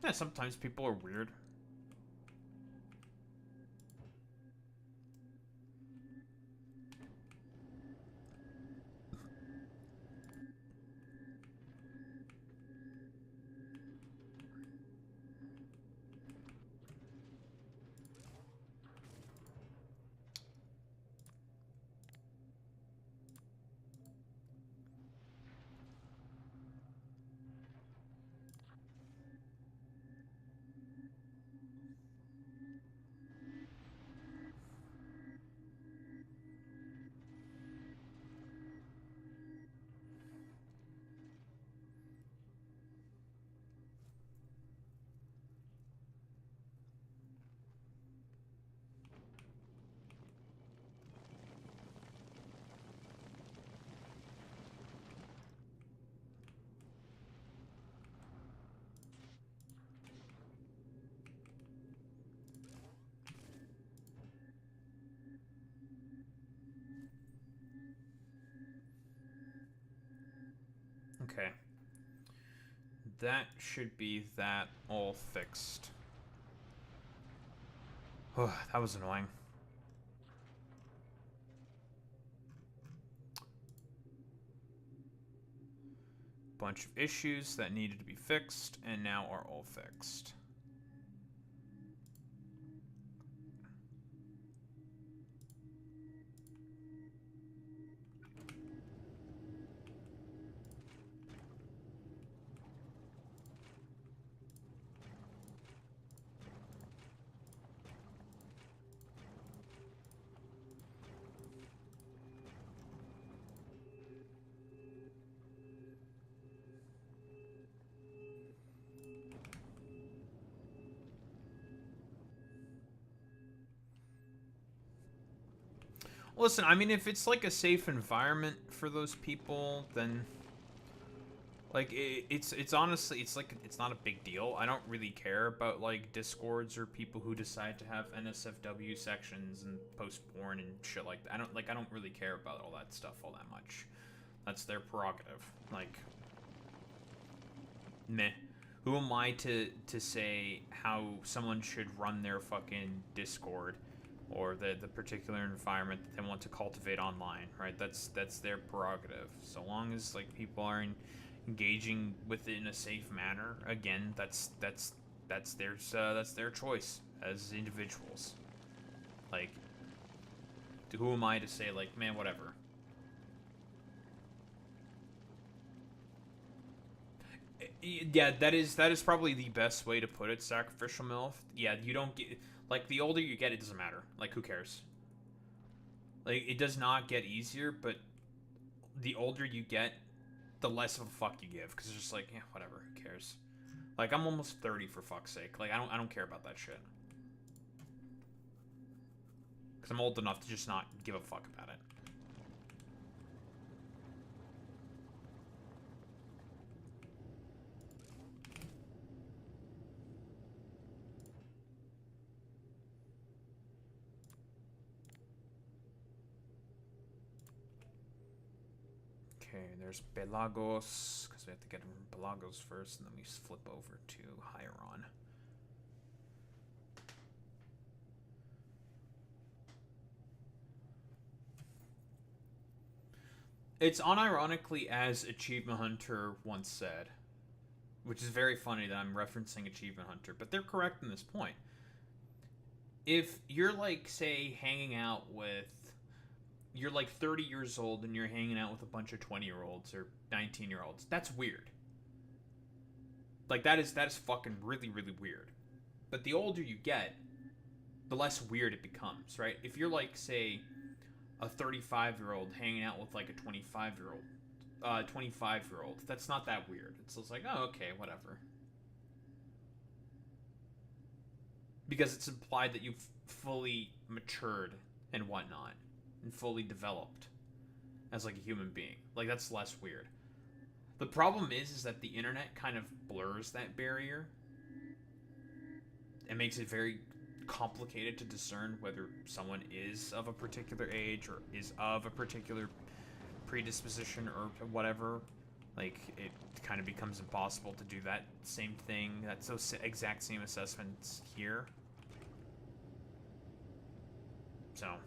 Yeah, sometimes people are weird. Okay. That should be that all fixed. Oh, that was annoying. Bunch of issues that needed to be fixed and now are all fixed. Listen, I mean, if it's like a safe environment for those people, then like it's honestly it's like it's not a big deal. I don't really care about like discords or people who decide to have NSFW sections and post porn and shit like that. I don't really care about all that stuff all that much. That's their prerogative. Like, meh. Who am I to say how someone should run their fucking Discord or the particular environment that they want to cultivate online, right? That's their prerogative. So long as like people are engaging within a safe manner, again, that's their choice as individuals. Like, who am I to say like, man, whatever. Yeah, that is probably the best way to put it, sacrificial MILF. Yeah, you don't get... Like, the older you get, it doesn't matter. Like, who cares? Like, it does not get easier, but the older you get, the less of a fuck you give. Because it's just like, yeah, whatever, who cares? Like, I'm almost 30, for fuck's sake. Like, I don't care about that shit. Because I'm old enough to just not give a fuck about it. Okay, there's Pelagos, because we have to get him from Pelagos first, and then we flip over to Hieron. It's unironically as Achievement Hunter once said, which is very funny that I'm referencing Achievement Hunter, but they're correct in this point. If you're, like, say, hanging out with... You're like 30 years old and you're hanging out with a bunch of 20-year-olds or 19-year-olds. That's weird. Like, that is fucking really, really weird. But the older you get, the less weird it becomes, right? If you're like, say, a 35-year-old hanging out with like a 25-year-old, that's not that weird. It's just like, oh, okay, whatever. Because it's implied that you've fully matured and whatnot. And fully developed as like a human being. Like, that's less weird. The problem is that the internet kind of blurs that barrier. It makes it very complicated to discern whether someone is of a particular age or is of a particular predisposition or whatever. Like, it kind of becomes impossible to do that same thing, that exact same assessments here. So...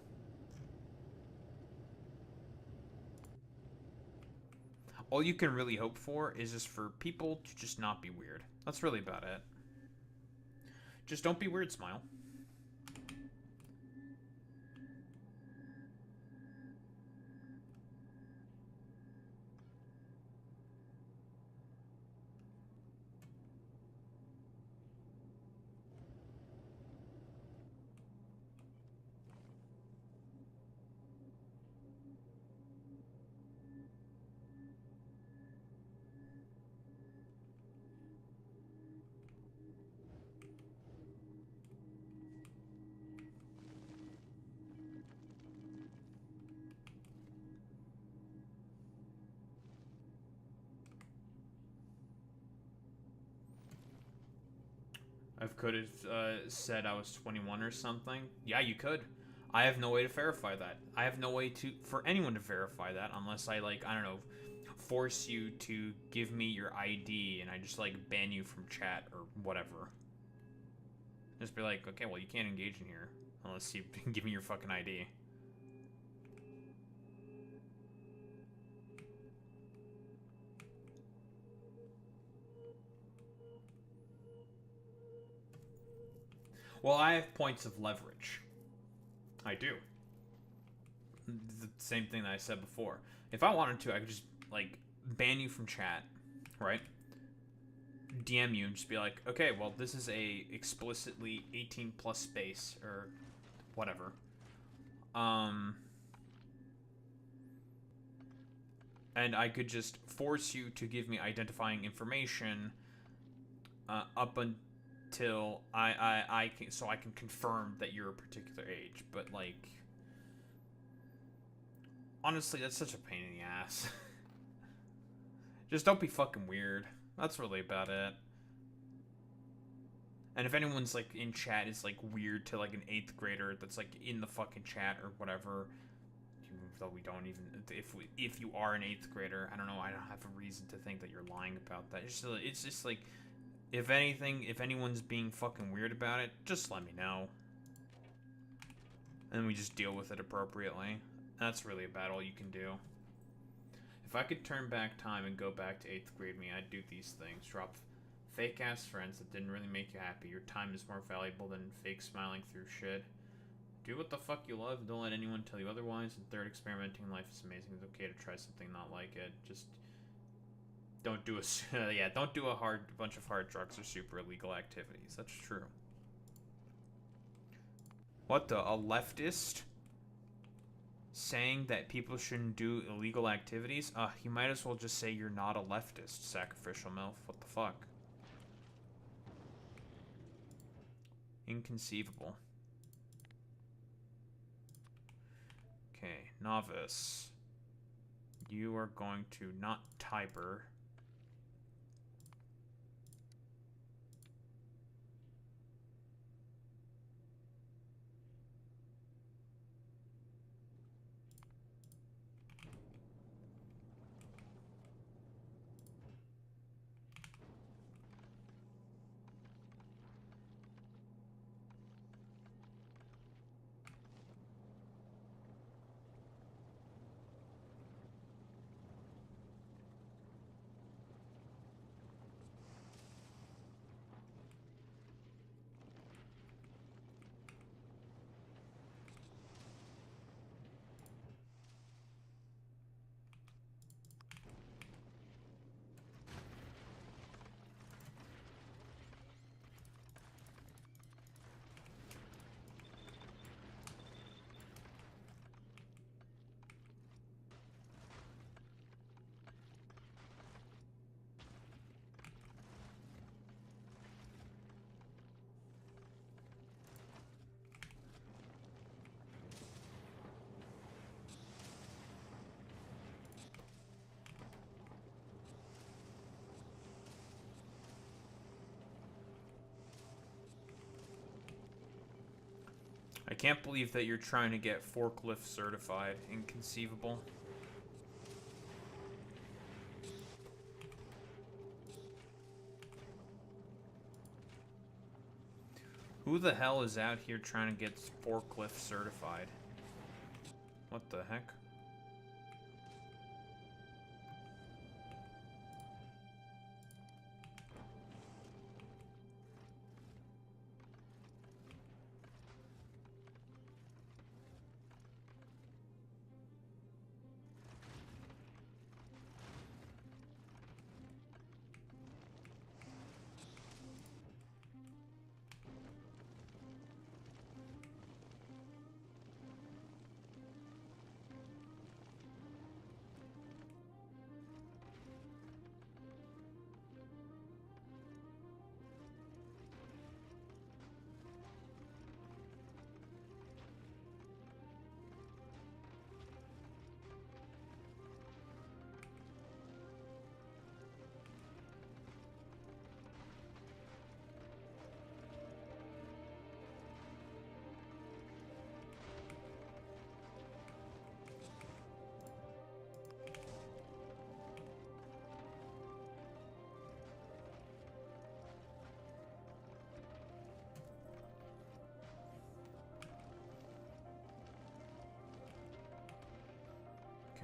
all you can really hope for is just for people to just not be weird. That's really about it. Just don't be weird, Smile. I could have said I was 21 or something. Yeah, you could. I have no way to verify that. I have no way for anyone to verify that unless I, like, I don't know, force you to give me your ID and I just, like, ban you from chat or whatever. Just be like, okay, well, you can't engage in here unless you give me your fucking ID. Well, I have points of leverage. I do. The same thing that I said before. If I wanted to, I could just, like, ban you from chat, right? DM you and just be like, okay, well, this is a explicitly 18 plus space, or whatever. And I could just force you to give me identifying information up until I can, so I can confirm that you're a particular age. But, like, honestly, that's such a pain in the ass. Just don't be fucking weird. That's really about it. And if anyone's, like, in chat is, like, weird to, like, an 8th grader that's, like, in the fucking chat or whatever, though we don't even... If you are an 8th grader, I don't know, I don't have a reason to think that you're lying about that. It's just like, if anything, if anyone's being fucking weird about it, just let me know. And we just deal with it appropriately. That's really about all you can do. If I could turn back time and go back to 8th grade me, I'd do these things. Drop fake-ass friends that didn't really make you happy. Your time is more valuable than fake smiling through shit. Do what the fuck you love and don't let anyone tell you otherwise. And third, experimenting in life is amazing. It's okay to try something not like it. Just don't do don't do a bunch of hard drugs or super illegal activities. That's true. What the? A leftist saying that people shouldn't do illegal activities? You might as well just say you're not a leftist, sacrificial MILF. What the fuck? Inconceivable. Okay, novice. You are going to not Tiber. I can't believe that you're trying to get forklift certified. Inconceivable. Who the hell is out here trying to get forklift certified? What the heck?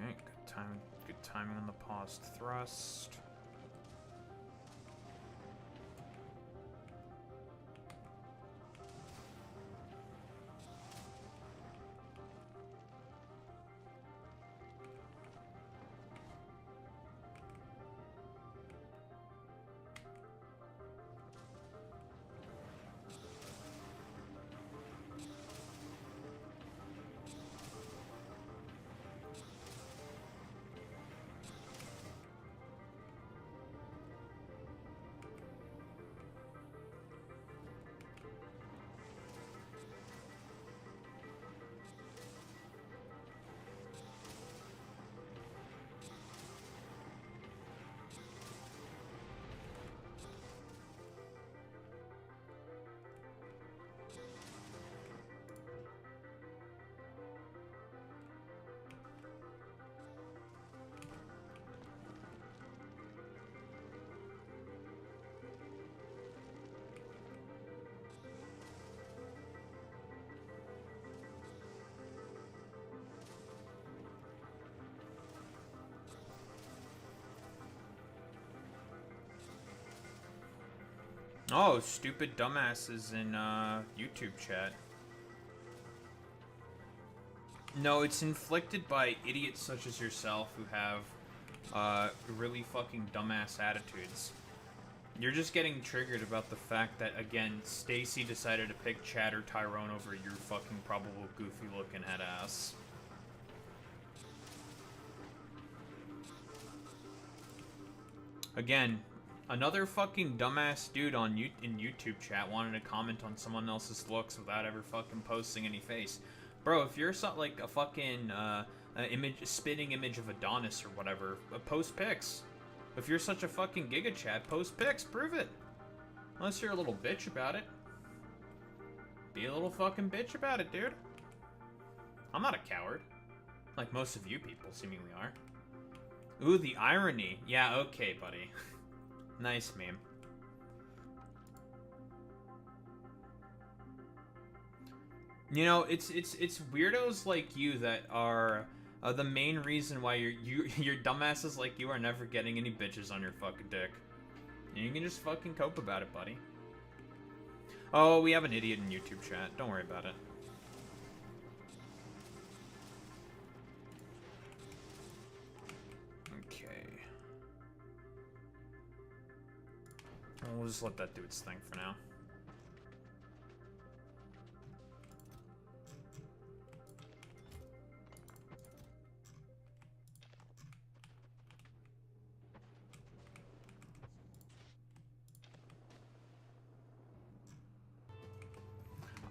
Okay, good timing on the paused thrust. Oh, stupid dumbasses in YouTube chat. No, it's inflicted by idiots such as yourself who have really fucking dumbass attitudes. You're just getting triggered about the fact that, again, Stacy decided to pick Chad or Tyrone over your fucking probable goofy-looking head ass. Again, another fucking dumbass dude in YouTube chat wanted to comment on someone else's looks without ever fucking posting any face. Bro, if you're like a fucking spitting image of Adonis or whatever, post pics. If you're such a fucking giga chat, post pics, prove it. Unless you're a little bitch about it. Be a little fucking bitch about it, dude. I'm not a coward. Like most of you people seemingly are. Ooh, the irony. Yeah, okay, buddy. Nice meme. You know, it's weirdos like you that are the main reason why your dumbasses like you are never getting any bitches on your fucking dick. And you can just fucking cope about it, buddy. Oh, we have an idiot in YouTube chat. Don't worry about it. Okay. We'll just let that do its thing for now.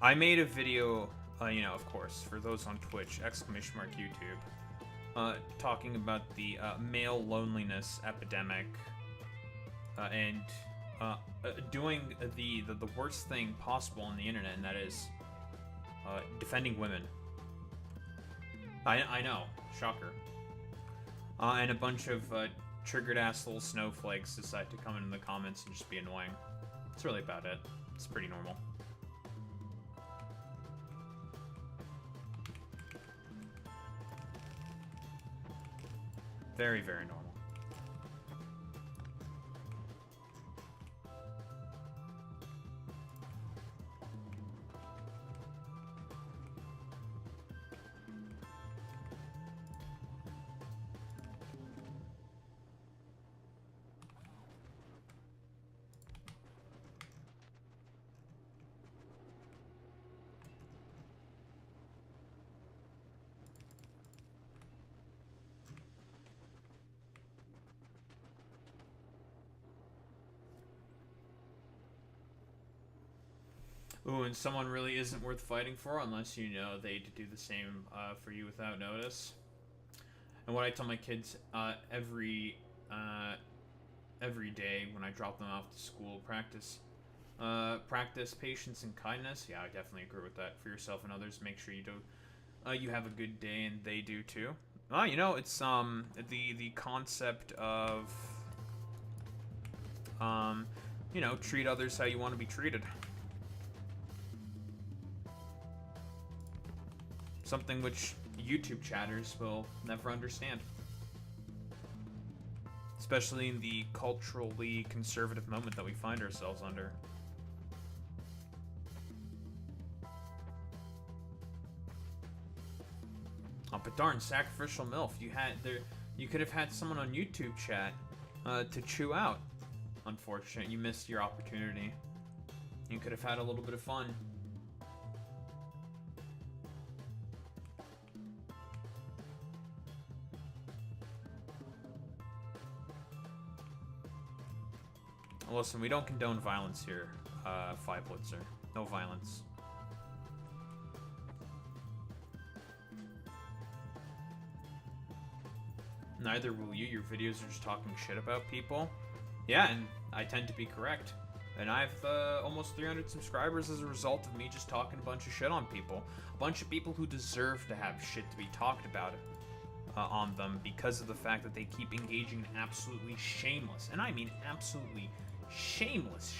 I made a video, you know, of course, for those on Twitch, !YouTube, talking about the male loneliness epidemic, and doing the worst thing possible on the internet, and that is defending women. I know, shocker. And a bunch of triggered ass little snowflakes decide to come in the comments and just be annoying. That's really about it. It's pretty normal. Very, very normal. Ooh, and someone really isn't worth fighting for unless you know they'd do the same for you without notice. And what I tell my kids every day when I drop them off to school, practice patience and kindness. Yeah, I definitely agree with that. For yourself and others, make sure you do you have a good day and they do too. You know, it's the concept of you know, treat others how you want to be treated. Something which YouTube chatters will never understand. Especially in the culturally conservative moment that we find ourselves under. Oh, but darn, sacrificial MILF. You could have had someone on YouTube chat to chew out. Unfortunate, you missed your opportunity. You could have had a little bit of fun. Listen, we don't condone violence here, Five Blitzer. No violence. Neither will you. Your videos are just talking shit about people. Yeah, and I tend to be correct. And I have almost 300 subscribers as a result of me just talking a bunch of shit on people. A bunch of people who deserve to have shit to be talked about on them because of the fact that they keep engaging in absolutely shameless, and I mean absolutely shameless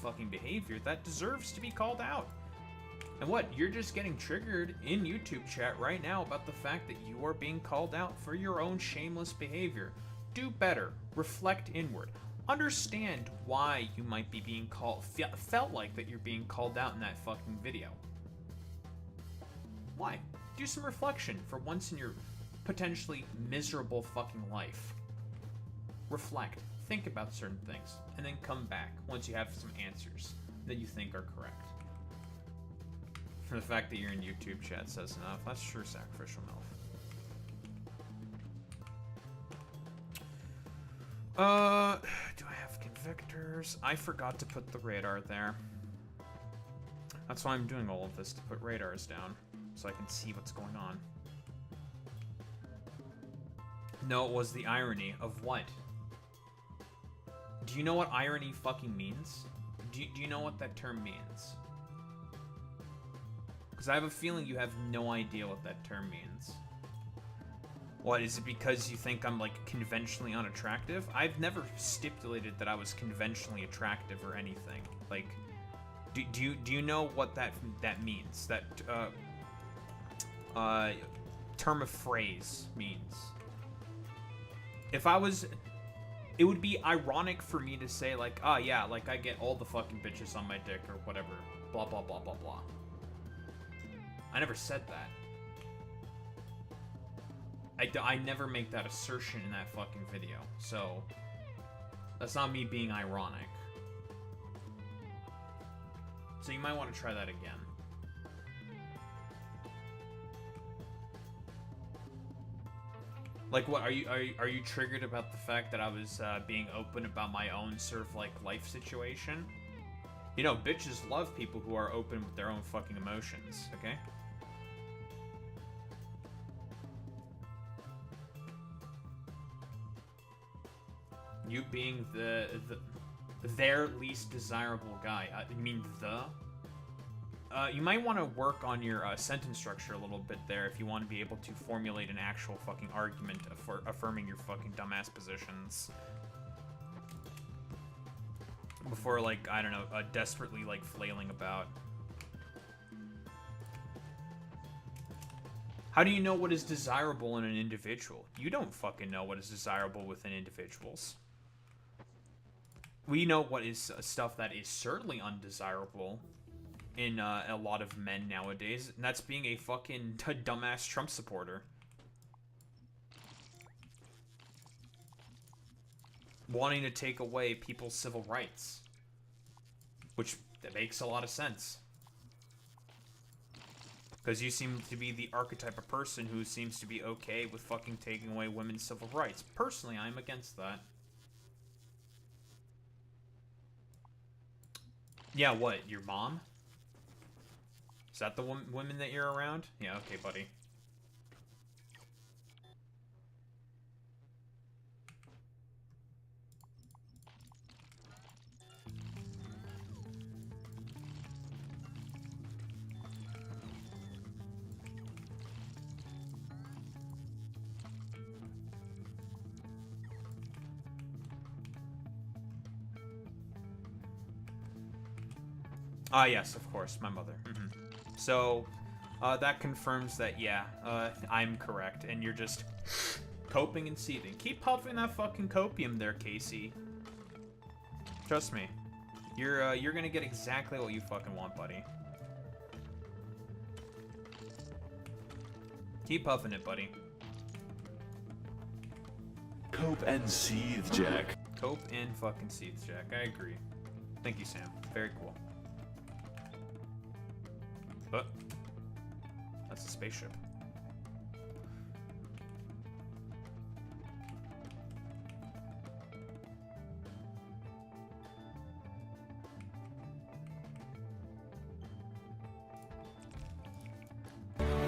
fucking behavior that deserves to be called out. And what, you're just getting triggered in YouTube chat right now about the fact that you are being called out for your own shameless behavior. Do better. Reflect inward. understand why you might be being felt like that you're being called out in that fucking video. Why? Do some reflection for once in your potentially miserable fucking life. Reflect, think about certain things, and then come back once you have some answers that you think are correct. For the fact that you're in YouTube chat says enough. That's true, sacrificial MILF. Do I have convictors? I forgot to put the radar there. That's why I'm doing all of this, to put radars down, so I can see what's going on. No, it was the irony of what? Do you know what irony fucking means? Do you know what that term means? Because I have a feeling you have no idea what that term means. What, is it because you think I'm, like, conventionally unattractive? I've never stipulated that I was conventionally attractive or anything. Like, do you know what that means? That, term of phrase means. If I was... It would be ironic for me to say, like, oh, yeah, like, I get all the fucking bitches on my dick or whatever. Blah, blah, blah, blah, blah. I never said that. I never make that assertion in that fucking video, so that's not me being ironic. So you might want to try that again. Like, what, are you triggered about the fact that I was being open about my own sort of, like, life situation? You know, bitches love people who are open with their own fucking emotions, okay? You being their least desirable guy. You mean the? You might want to work on your sentence structure a little bit there if you want to be able to formulate an actual fucking argument for affirming your fucking dumbass positions. Before, like, I don't know, desperately, like, flailing about. How do you know what is desirable in an individual? You don't fucking know what is desirable within individuals. We know what is stuff that is certainly undesirable in a lot of men nowadays, and that's being a fucking dumbass Trump supporter. Wanting to take away people's civil rights. Which, that makes a lot of sense. Because you seem to be the archetype of person who seems to be okay with fucking taking away women's civil rights. Personally, I'm against that. Yeah, what? Your mom? Is that the women that you're around? Yeah, okay, buddy. Ah, yes, of course, my mother. Mm-hmm. So, that confirms that, yeah, I'm correct, and you're just coping and seething. Keep puffing that fucking copium there, Casey. Trust me. You're gonna get exactly what you fucking want, buddy. Keep puffing it, buddy. Cope and seethe, Jack. Cope and fucking seethe, Jack. I agree. Thank you, Sam. Very cool. But that's a spaceship.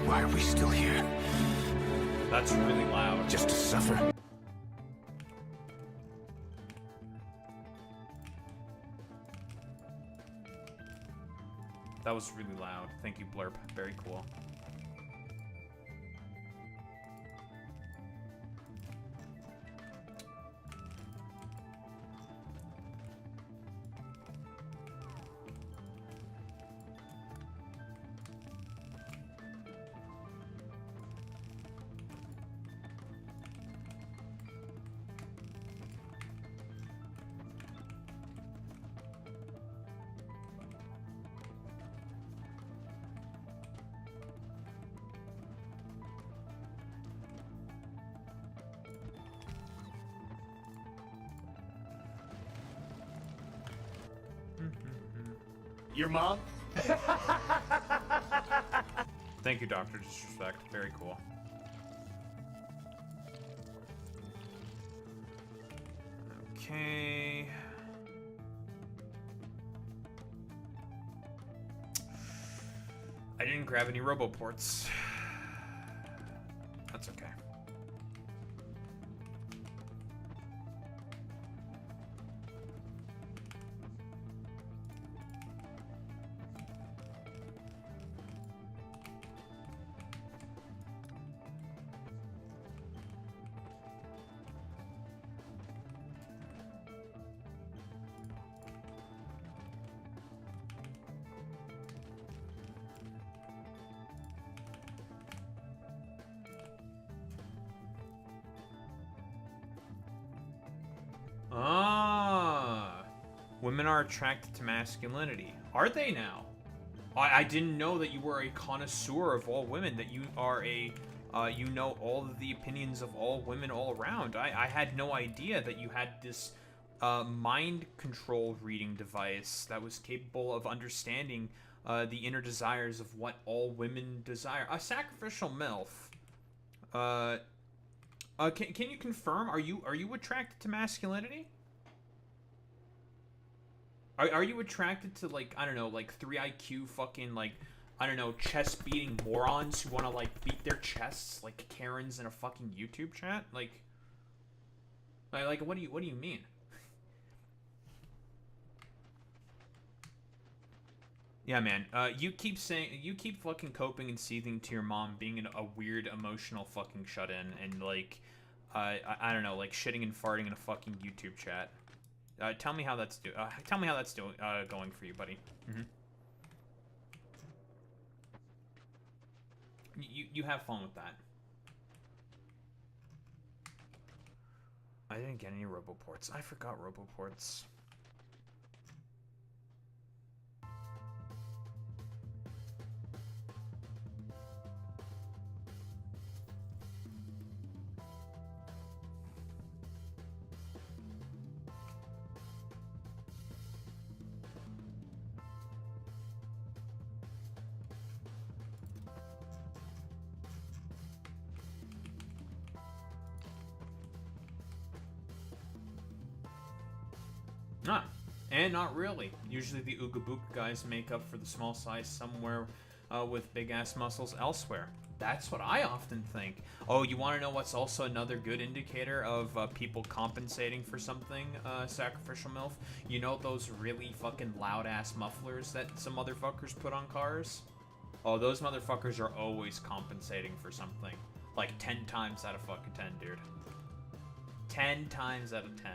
Why are we still here? That's really loud. Just to suffer? That was really loud. Thank you, Blurp. Very cool. Your mom? Thank you, Dr. Disrespect. Very cool. Okay. I didn't grab any roboports. That's okay. Ah, women are attracted to masculinity. Are they now? I didn't know that you were a connoisseur of all women, that you are a, you know all of the opinions of all women all around. I had no idea that you had this mind control reading device that was capable of understanding the inner desires of what all women desire. A sacrificial MILF. Can you confirm? Are you attracted to masculinity? Are you attracted to, like, I don't know, like 3 IQ fucking, like, I don't know, chest beating morons who want to, like, beat their chests like Karens in a fucking YouTube chat? Like what do you mean? Yeah, man. You keep fucking coping and seething to your mom being a weird emotional fucking shut-in and, like, I don't know, like shitting and farting in a fucking YouTube chat. Tell me how that's going for you, buddy. Mm-hmm. You have fun with that. I didn't get any roboports. I forgot roboports. Nah, and not really. Usually the Ooga Booga guys make up for the small size somewhere with big-ass muscles elsewhere. That's what I often think. Oh, you want to know what's also another good indicator of people compensating for something, sacrificial MILF? You know those really fucking loud-ass mufflers that some motherfuckers put on cars? Oh, those motherfuckers are always compensating for something. Like 10 times out of fucking 10, dude. 10 times out of 10.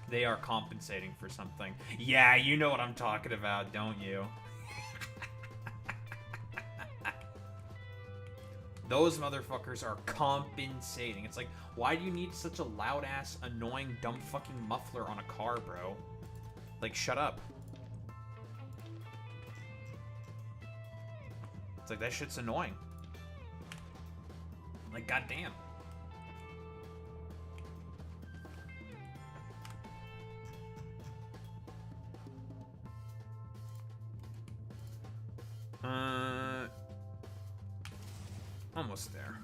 They are compensating for something. Yeah, you know what I'm talking about, don't you? Those motherfuckers are compensating. It's like, why do you need such a loud-ass, annoying, dumb fucking muffler on a car, bro? Like, shut up. It's like, that shit's annoying. Like, goddamn. Almost there.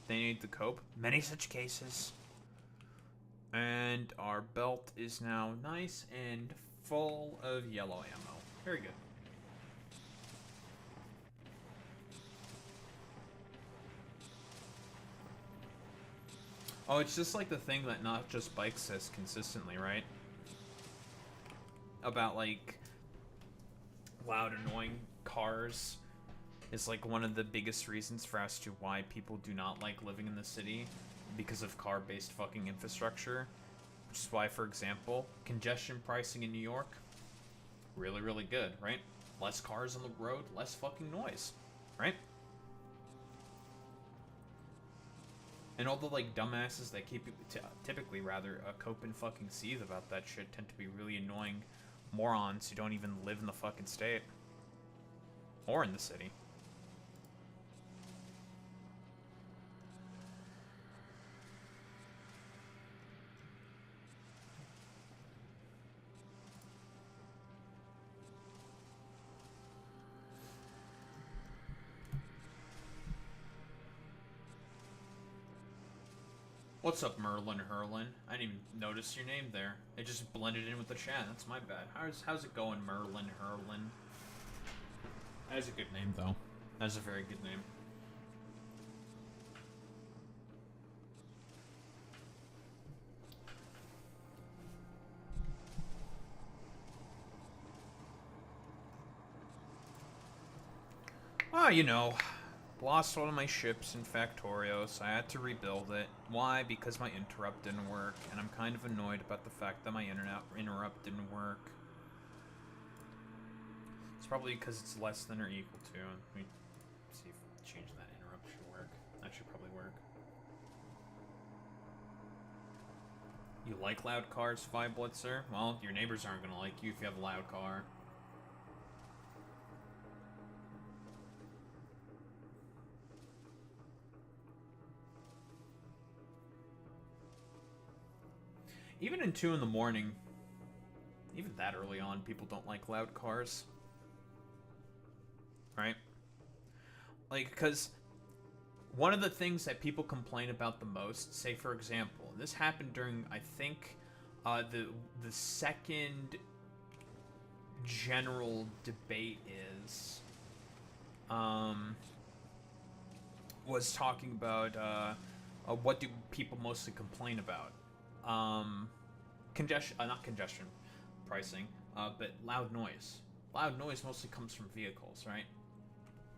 They need the cope. Many such cases. And our belt is now nice and full of yellow ammo. Very good. Oh, it's just like the thing that Not Just Bike says consistently, right? About, like, loud, annoying cars is, like, one of the biggest reasons for as to why people do not like living in the city, because of car-based fucking infrastructure. Which is why, for example, congestion pricing in New York, really, really good, right? Less cars on the road, less fucking noise, right? And all the, like, dumbasses that keep typically rather cope and fucking seethe about that shit tend to be really annoying morons who don't even live in the fucking state. Or in the city. What's up, Merlin Hurlin? I didn't even notice your name there. It just blended in with the chat. That's my bad. How's it going, Merlin Hurlin? That is a good name, though. That's a very good name. Ah, you know, lost one of my ships in Factorio, so I had to rebuild it. Why? Because my interrupt didn't work, and I'm kind of annoyed about the fact that my interrupt didn't work. It's probably because it's less than or equal to. Let me see if changing that interrupt should work. That should probably work. You like loud cars, Five Blitzer? Well, your neighbors aren't gonna like you if you have a loud car. Even in 2 in the morning, even that early on, people don't like loud cars. Right? Like, because one of the things that people complain about the most, say for example, this happened during, I think, the second general debate was talking about what do people mostly complain about. Congestion, not congestion pricing, but loud noise. Loud noise mostly comes from vehicles, right?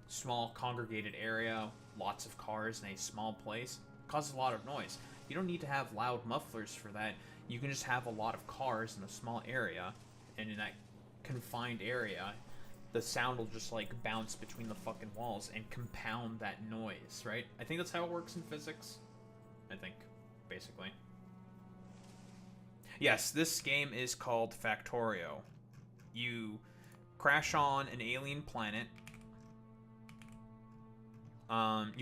Small congregated area, lots of cars in a small place, causes a lot of noise. You don't need to have loud mufflers for that. You can just have a lot of cars in a small area, and in that confined area, the sound will just like bounce between the fucking walls and compound that noise, right? I think that's how it works in physics. I think, basically. Yes, this game is called Factorio. You crash on an alien planet. And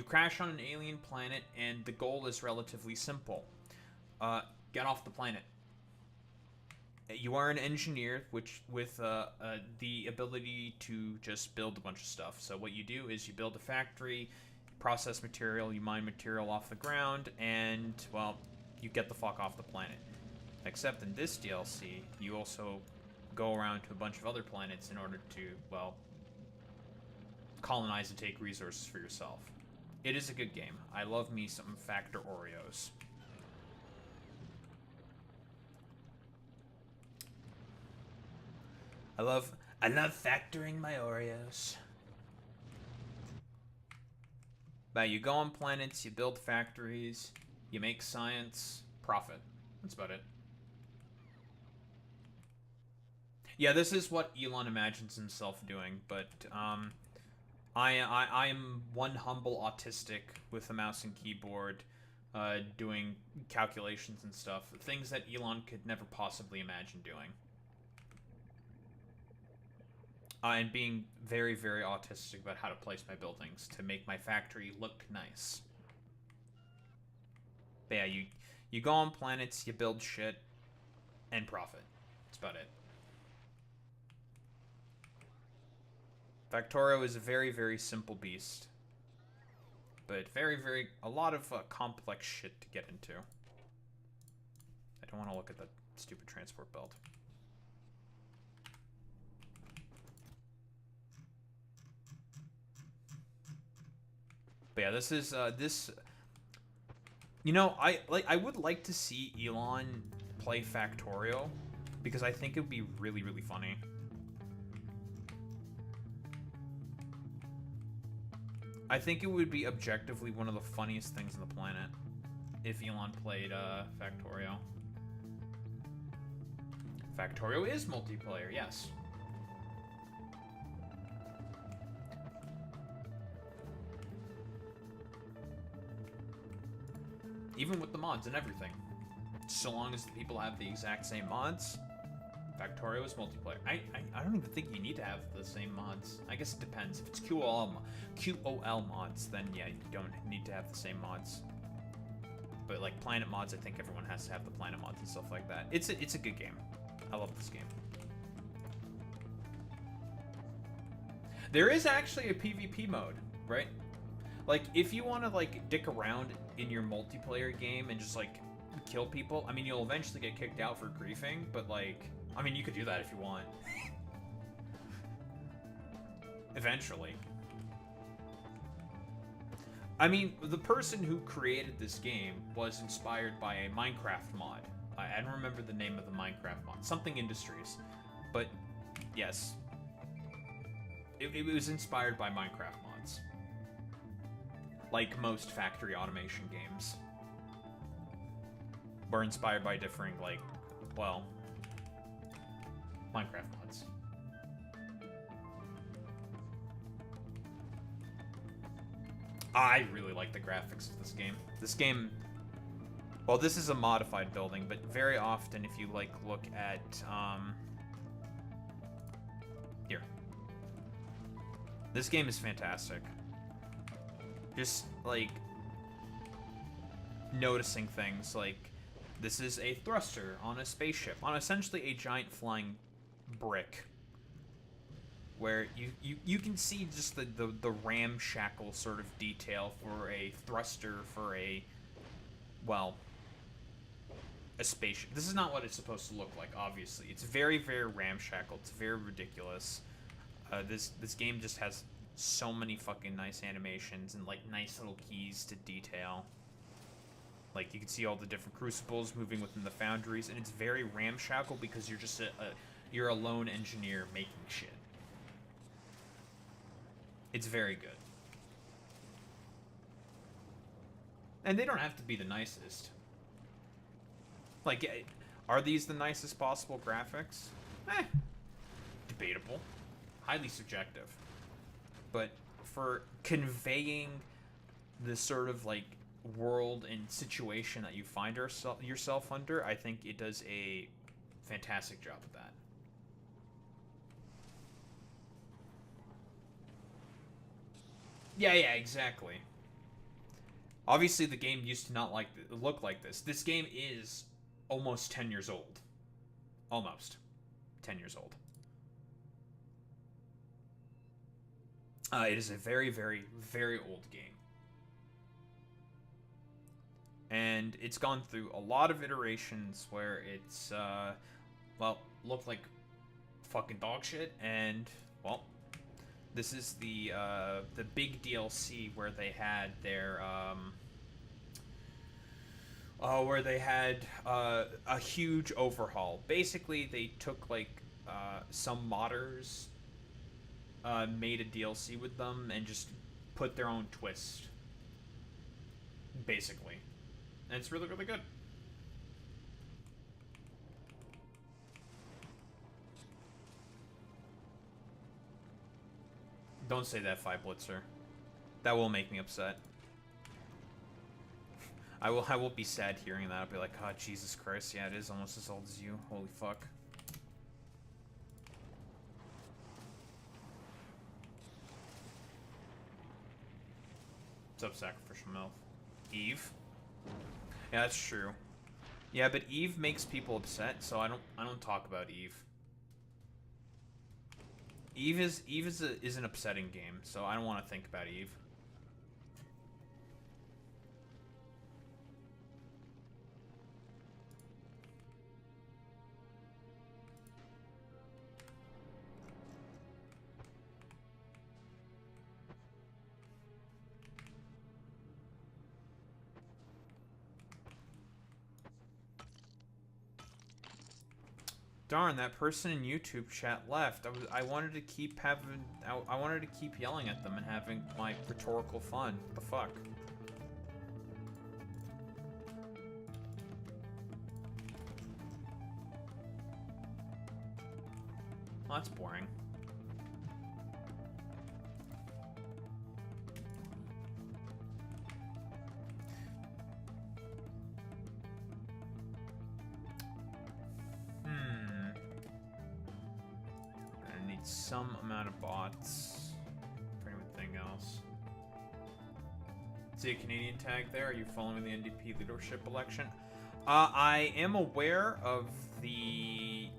the goal is relatively simple. Get off the planet. You are an engineer, with the ability to just build a bunch of stuff. So what you do is you build a factory, process material, you mine material off the ground, and, well, you get the fuck off the planet. Except in this DLC, you also go around to a bunch of other planets in order to, well, colonize and take resources for yourself. It is a good game. I love me some Factor Oreos. I love factoring my Oreos. But you go on planets, you build factories, you make science, profit. That's about it. Yeah, this is what Elon imagines himself doing, but I am one humble autistic with a mouse and keyboard, doing calculations and stuff, things that Elon could never possibly imagine doing. And being very, very autistic about how to place my buildings to make my factory look nice. But yeah, you go on planets, you build shit, and profit. That's about it. Factorio is a very, very simple beast. But a lot of complex shit to get into. I don't want to look at that stupid transport belt. But yeah, this is, you know, I would like to see Elon play Factorio, because I think it would be really, really funny. I think it would be objectively one of the funniest things on the planet if Elon played Factorio. Factorio is multiplayer, yes. Even with the mods and everything. So long as the people have the exact same mods, Factorio is multiplayer. I don't even think you need to have the same mods. I guess it depends. If it's QOL mods, then yeah, you don't need to have the same mods. But like planet mods, I think everyone has to have the planet mods and stuff like that. It's a good game. I love this game. There is actually a PvP mode, right? Like, if you want to, like, dick around in your multiplayer game and just, like, kill people, I mean, you'll eventually get kicked out for griefing, but, like, I mean, you could do that if you want. Eventually. I mean, the person who created this game was inspired by a Minecraft mod. I don't remember the name of the Minecraft mod. Something Industries. But, yes. It was inspired by Minecraft mods. Like most factory automation games. Were inspired by differing, like, well, Minecraft mods. I really like the graphics of this game. This game, well, this is a modified building, but very often if you, like, look at, here. This game is fantastic. Just, like, noticing things, like, this is a thruster on a spaceship, on essentially a giant flying brick. Where you can see just the ramshackle sort of detail for a thruster for a, well, a spaceship. This is not what it's supposed to look like, obviously. It's very, very ramshackle. It's very ridiculous. This game just has so many fucking nice animations and, like, nice little keys to detail. Like, you can see all the different crucibles moving within the foundries, and it's very ramshackle because you're just you're a lone engineer making shit. It's very good. And they don't have to be the nicest. Like, are these the nicest possible graphics? Debatable. Highly subjective. But for conveying the sort of, like, world and situation that you find yourself under, I think it does a fantastic job of that. Yeah, exactly. Obviously, the game used to not look like this. This game is almost 10 years old. Almost 10 years old. It is a very, very, very old game. And it's gone through a lot of iterations where it's, well, looked like fucking dog shit, and, well, this is the big DLC where they had their, a huge overhaul. Basically, they took, like, some modders, made a DLC with them, and just put their own twist. Basically. And it's really, really good. Don't say that, Five Blitzer. That will make me upset. I will be sad hearing that. I'll be like, oh, Jesus Christ, yeah, it is almost as old as you. Holy fuck. What's up, Sacrificial Milk? Eve? Yeah, that's true. Yeah, but Eve makes people upset, so I don't talk about Eve. Eve is an upsetting game, so I don't want to think about Eve. Darn, that person in YouTube chat left. I wanted to keep having... I wanted to keep yelling at them and having my rhetorical fun. What the fuck? Well, that's boring. Some amount of bots for anything else. See a Canadian tag there? Are you following the NDP leadership election? I am aware of the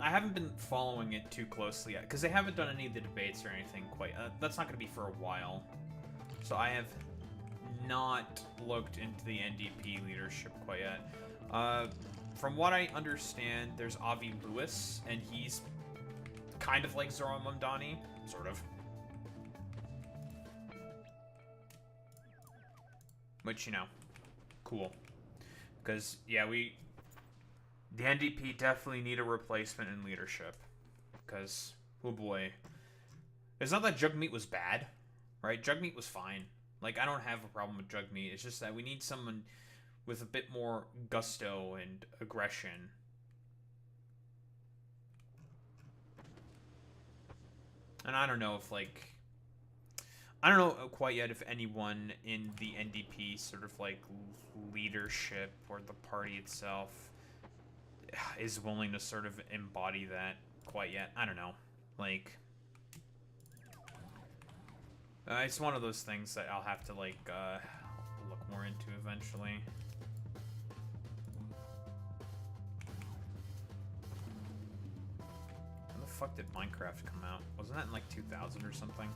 I haven't been following it too closely yet, because they haven't done any of the debates or anything quite. That's not going to be for a while. So I have not looked into the NDP leadership quite yet. From what I understand, there's Avi Lewis, and he's kind of like Zohran Mamdani, sort of. Which, you know, cool. Because, yeah, the NDP definitely need a replacement in leadership. Because, oh boy. It's not that Jagmeet was bad, right? Jagmeet was fine. Like, I don't have a problem with Jagmeet. It's just that we need someone with a bit more gusto and aggression. And I don't know if, like... I don't know quite yet if anyone in the NDP sort of, like, leadership or the party itself is willing to sort of embody that quite yet. I don't know. Like... it's one of those things that I'll have to, like, look more into eventually. When the fuck did Minecraft come out? Wasn't that in, like, 2000 or something?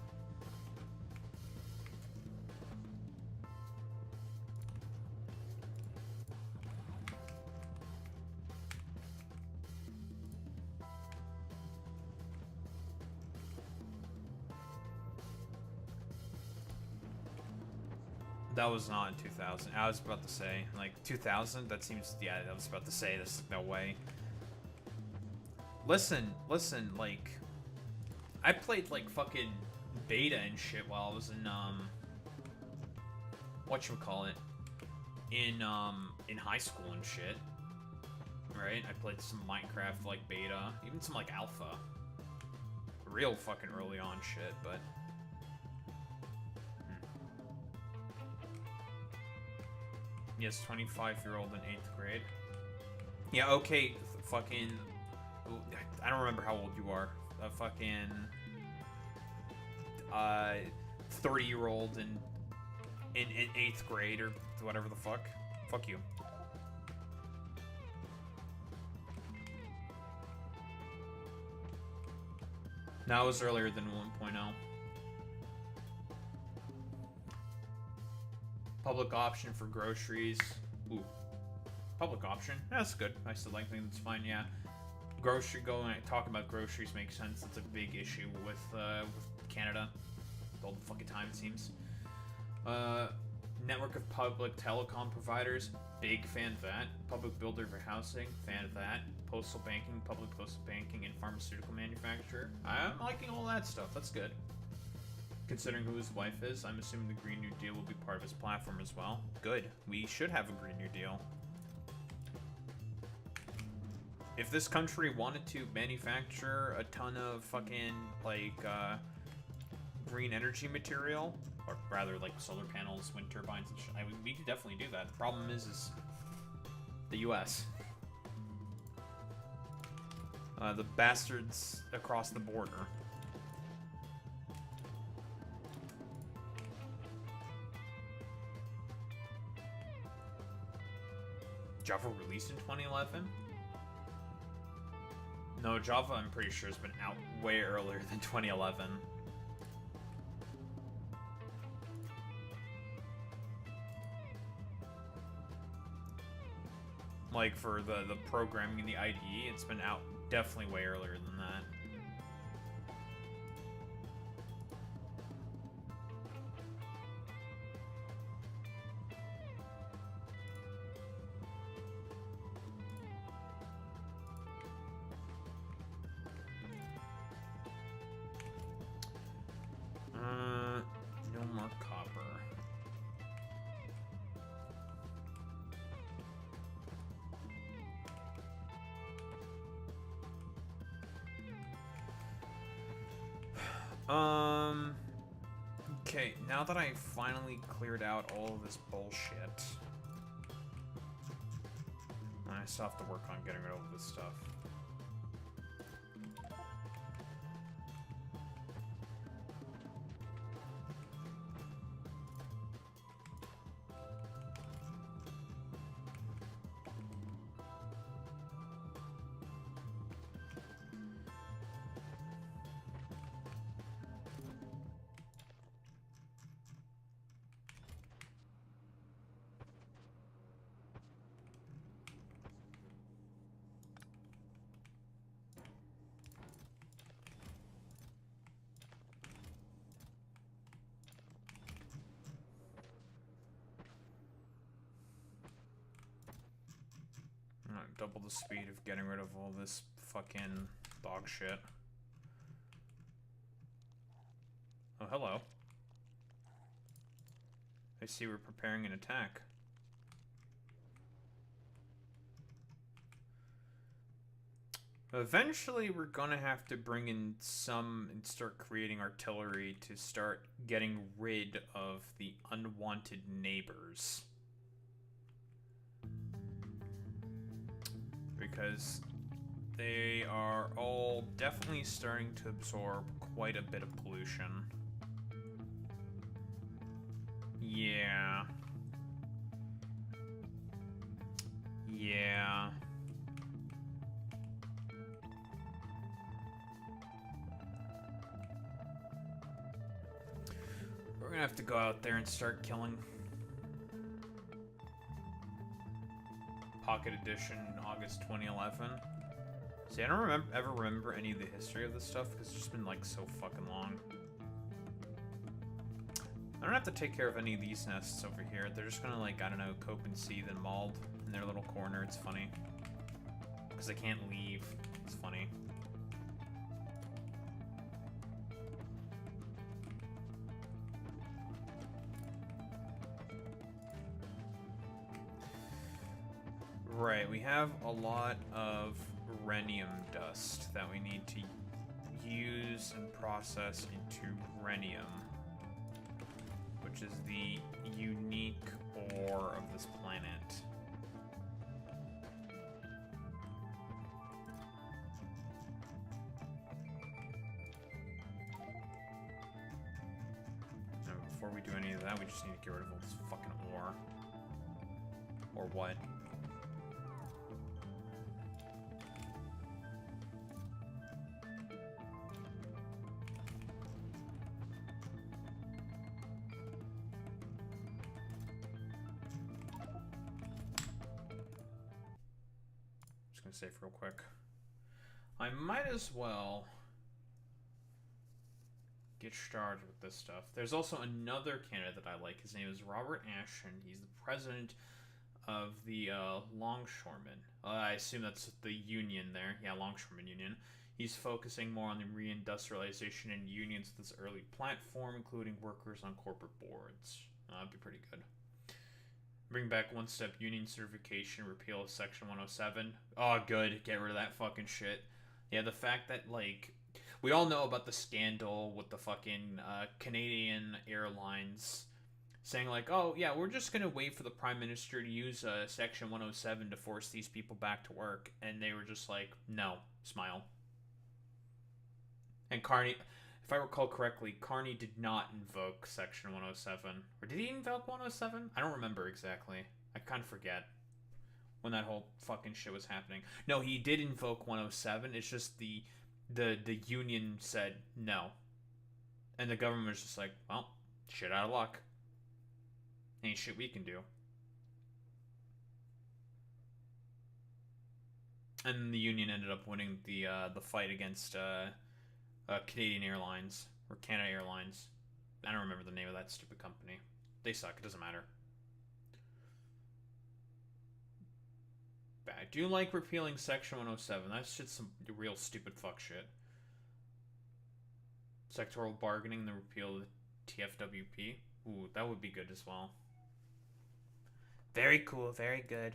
That was not in 2000. I was about to say, like, 2000? That seems, yeah, I was about to say, there's no way. Listen, like, I played, like, fucking beta and shit while I was in, whatchamacallit, in high school and shit. Right? I played some Minecraft, like, beta, even some, like, alpha. Real fucking early on shit, but... Yes, 25-year-old in 8th grade. Yeah, okay, fucking... I don't remember how old you are. Fucking... 30-year-old in 8th grade or whatever the fuck. Fuck you. No, it was earlier than 1.0. Public option for groceries. Ooh. Public option? That's good. I still like things. That's fine, yeah. Talking about groceries makes sense. It's a big issue with Canada. All the fucking time, it seems. Network of public telecom providers. Big fan of that. Public builder for housing. Fan of that. Postal banking. Public postal banking and pharmaceutical manufacturer. I'm liking all that stuff. That's good. Considering who his wife is, I'm assuming the Green New Deal will be part of his platform as well. Good. We should have a Green New Deal. If this country wanted to manufacture a ton of fucking, like, green energy material, or rather, like, solar panels, wind turbines, and shit, we could definitely do that. The problem is the U.S. The bastards across the border. Java released in 2011? No, Java, I'm pretty sure, has been out way earlier than 2011. Like, for the programming in the IDE, it's been out definitely way earlier than that. No more copper. Okay, now that I finally cleared out all of this bullshit, I still have to work on getting rid of this stuff. double the speed of getting rid of all this fucking dog shit. Oh, hello. I see we're preparing an attack. Eventually, we're gonna have to bring in some and start creating artillery to start getting rid of the unwanted neighbors. Because they are all definitely starting to absorb quite a bit of pollution. Yeah. Yeah. We're gonna have to go out there and start killing. Pocket Edition, August 2011. See, I don't ever remember any of the history of this stuff because it's just been like so fucking long. I don't have to take care of any of these nests over here. They're just gonna, like, I don't know, cope and seethe and mold in their little corner. It's funny. Because they can't leave. It's funny. Right, we have a lot of rhenium dust that we need to use and process into rhenium, which is the unique ore of this planet. Now, before we do any of that, we just need to get rid of all this fucking ore. Or what? Save real quick. I might as well get started with this stuff. There's also another candidate that I like. His name is Robert Ashton. He's the president of the Longshoremen. I assume that's the union there. Yeah, Longshoremen Union. He's focusing more on the reindustrialization and unions with his early platform, including workers on corporate boards. That'd be pretty good. Bring back one-step union certification, repeal of Section 107. Oh, good. Get rid of that fucking shit. Yeah, the fact that, like, we all know about the scandal with the fucking Canadian Airlines saying, like, oh, yeah, we're just gonna wait for the Prime Minister to use Section 107 to force these people back to work. And they were just like, no, smile. And Carney... If I recall correctly, Carney did not invoke Section 107. Or did he invoke 107? I don't remember exactly. I kind of forget when that whole fucking shit was happening. No, he did invoke 107. It's just the union said no. And the government was just like, well, shit out of luck. Ain't shit we can do. And the union ended up winning the fight against... Canadian Airlines, or Canada Airlines. I don't remember the name of that stupid company. They suck, it doesn't matter. But I do like repealing Section 107. That's just some real stupid fuck shit. Sectoral bargaining, the repeal of the TFWP. Ooh, that would be good as well. Very cool, very good.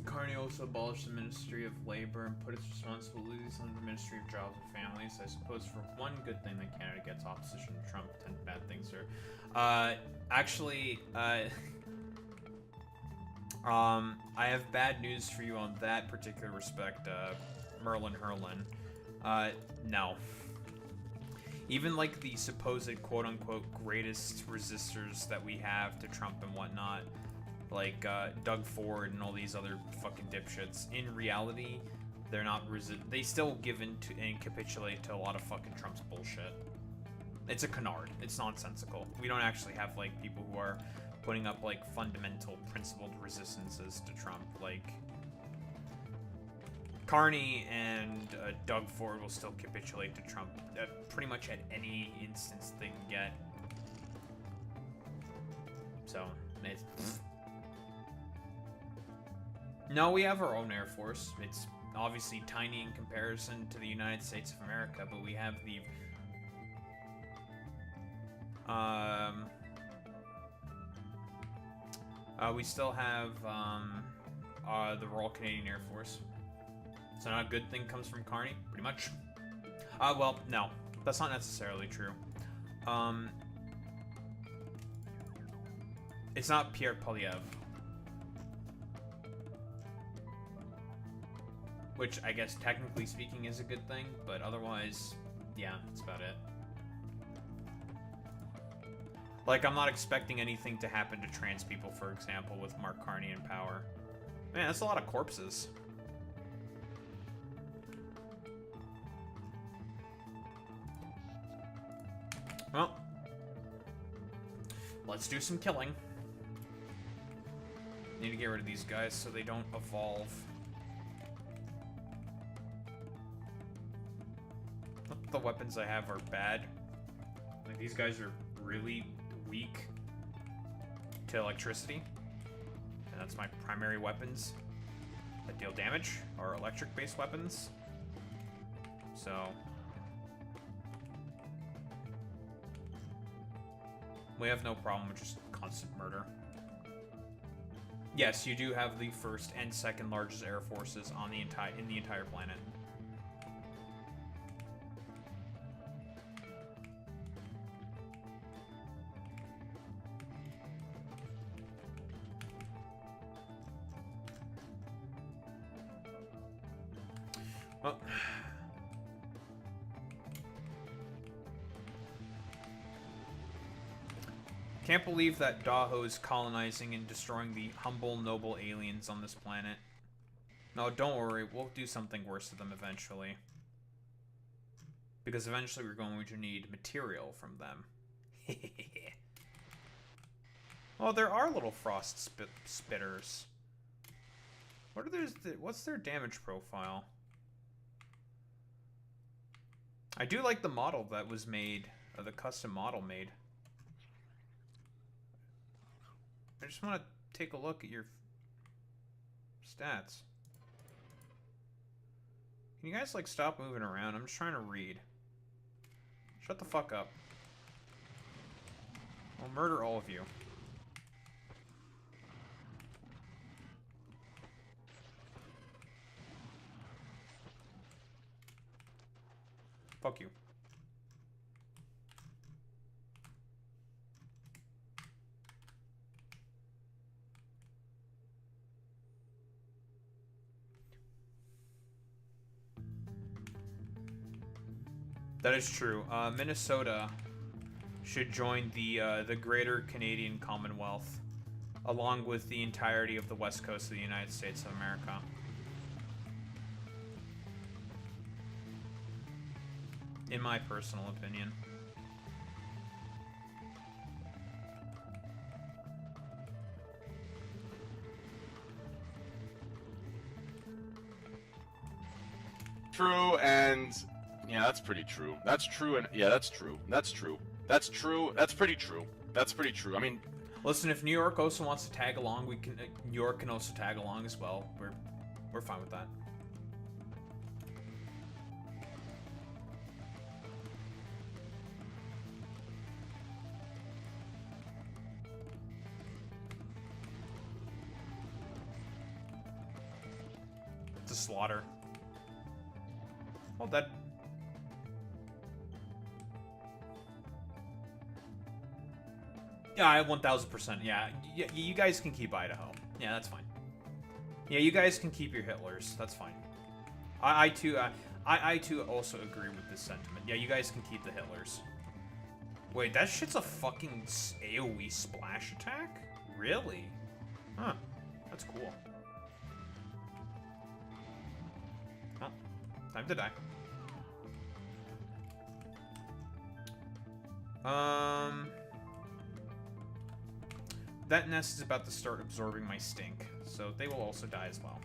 Carney also abolished the Ministry of Labor and put its responsibilities on the Ministry of Jobs and Families. I suppose for one good thing that Canada gets opposition to Trump, 10 bad things are... actually, I have bad news for you on that particular respect, Merlin Herlin. No. Even like the supposed quote-unquote greatest resistors that we have to Trump and whatnot, like Doug Ford and all these other fucking dipshits, in reality, they're not they still give in to and capitulate to a lot of fucking Trump's bullshit. It's a canard. It's nonsensical. We don't actually have like people who are putting up like fundamental principled resistances to Trump. Like Carney and Doug Ford will still capitulate to Trump pretty much at any instance they can get. So, it's... No, we have our own Air Force. It's obviously tiny in comparison to the United States of America, but we have the... we still have the Royal Canadian Air Force. So not a good thing comes from Carney, pretty much. Well, no, that's not necessarily true. It's not Pierre Polyev. Which I guess technically speaking is a good thing, but otherwise, yeah, that's about it. Like, I'm not expecting anything to happen to trans people, for example, with Mark Carney in power. Man, that's a lot of corpses. Well, let's do some killing. Need to get rid of these guys so they don't evolve. The weapons I have are bad. Like, these guys are really weak to electricity. And that's my primary weapons that deal damage, are electric-based weapons. So... we have no problem with just constant murder. Yes, you do have the first and second largest air forces on the entire planet. Well, can't believe that Daho is colonizing and destroying the humble, noble aliens on this planet. No, don't worry, we'll do something worse to them eventually. Because eventually we're going to need material from them. Oh, there are little frost spitters. What's their damage profile? I do like the model that was made, the custom model made. I just want to take a look at your stats. Can you guys, like, stop moving around? I'm just trying to read. Shut the fuck up. I'll murder all of you. Fuck you. That is true. Minnesota should join the Greater Canadian Commonwealth, along with the entirety of the west coast of the United States of America. In my personal opinion. True, and yeah, that's pretty true. That's true, and yeah, that's true. That's true. That's true. That's pretty true. That's pretty true. I mean, listen, if New York also wants to tag along, we can. New York can also tag along as well. We're fine with that. It's a slaughter. Well, that. Yeah, 1000%. Yeah, you guys can keep Idaho. Yeah, that's fine. Yeah, you guys can keep your Hitlers. That's fine. I too also agree with this sentiment. Yeah, you guys can keep the Hitlers. Wait, that shit's a fucking AoE splash attack? Really? Huh. That's cool. Well, time to die. That nest is about to start absorbing my stink, so they will also die as well.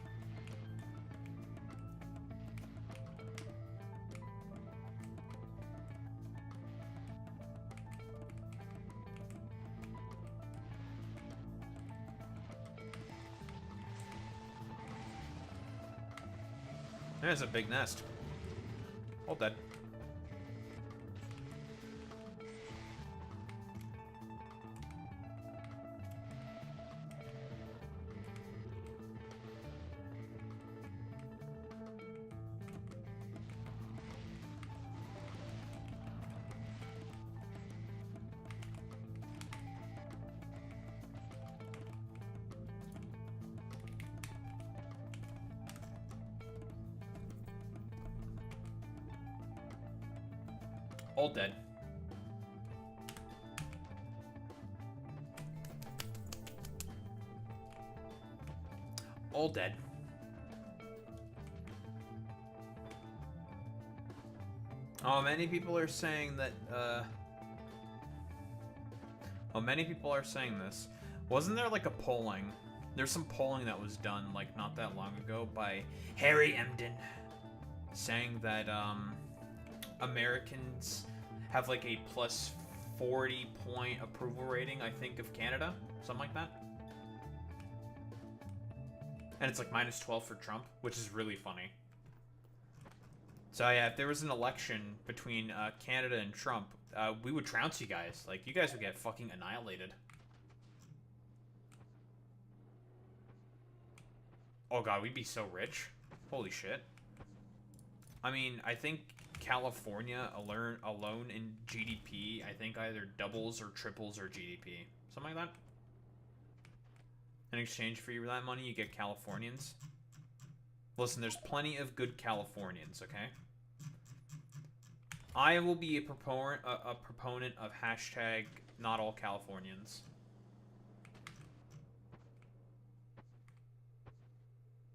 There's a big nest. All dead. All dead. All dead. Oh, many people are saying that, oh, many people are saying this. Wasn't there, like, a polling? There's some polling that was done, like, not that long ago by Harry Emden, saying that, Americans have like a plus 40 point approval rating, I think, of Canada. Something like that. And it's like minus 12 for Trump, which is really funny. So yeah, if there was an election between Canada and Trump, we would trounce you guys. Like, you guys would get fucking annihilated. Oh god, we'd be so rich. Holy shit. I mean, I think California alone in GDP, I think either doubles or triples or GDP. Something like that. In exchange for that money, you get Californians. Listen, there's plenty of good Californians, okay? I will be a proponent of hashtag not all Californians.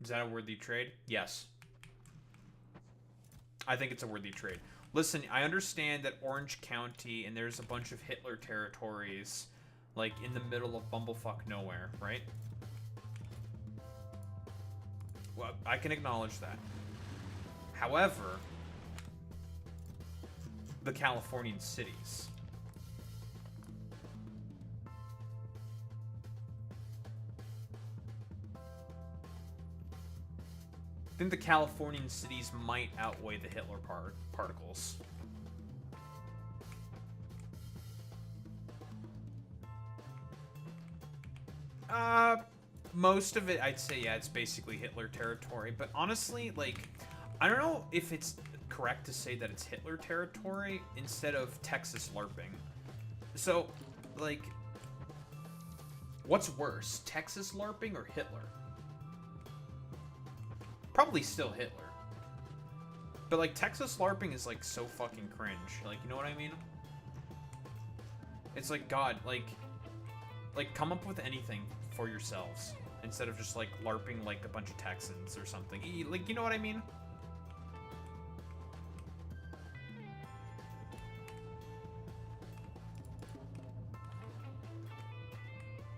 Is that a worthy trade? Yes. I think it's a worthy trade. Listen, I understand that Orange County and there's a bunch of Hitler territories, like, in the middle of bumblefuck nowhere, right? Well, I can acknowledge that. However, the Californian cities. I think the Californian cities might outweigh the Hitler particles. Most of it, I'd say, yeah, it's basically Hitler territory. But honestly, like, I don't know if it's correct to say that it's Hitler territory instead of Texas LARPing. So, like, what's worse, Texas LARPing or Hitler? Probably still Hitler. But, like, Texas LARPing is, like, so fucking cringe. Like, you know what I mean? It's like, God, like, come up with anything for yourselves. Instead of just, like, LARPing, like, a bunch of Texans or something. Like, you know what I mean?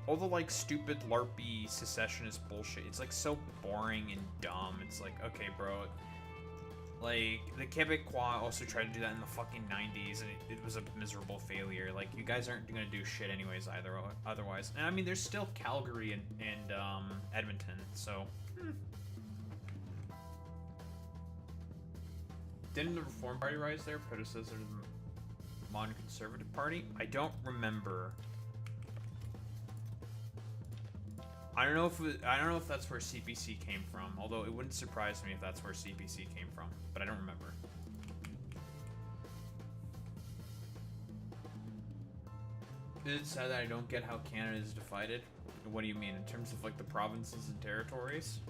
All the, like, stupid LARPy secessionist bullshit. It's, like, so boring and dumb. It's like, okay, bro. Like, the Quebecois also tried to do that in the fucking 90s, and it was a miserable failure. Like, you guys aren't gonna do shit anyways either, otherwise. And, I mean, there's still Calgary and Edmonton, so... Didn't the Reform Party rise there, predecessor to the Modern Conservative Party? I don't remember... I don't know if that's where CPC came from, although it wouldn't surprise me if that's where CPC came from, but I don't remember. Is it sad that I don't get how Canada is divided? What do you mean, in terms of, like, the provinces and territories?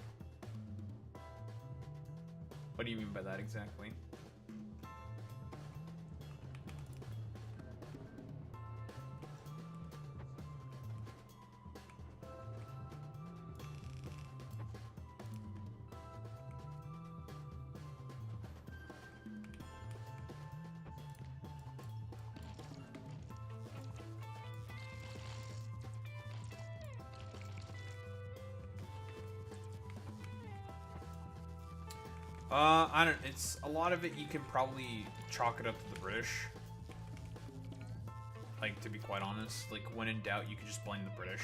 What do you mean by that exactly? I don't. It's a lot of it. You can probably chalk it up to the British. Like, to be quite honest, like when in doubt, you can just blame the British.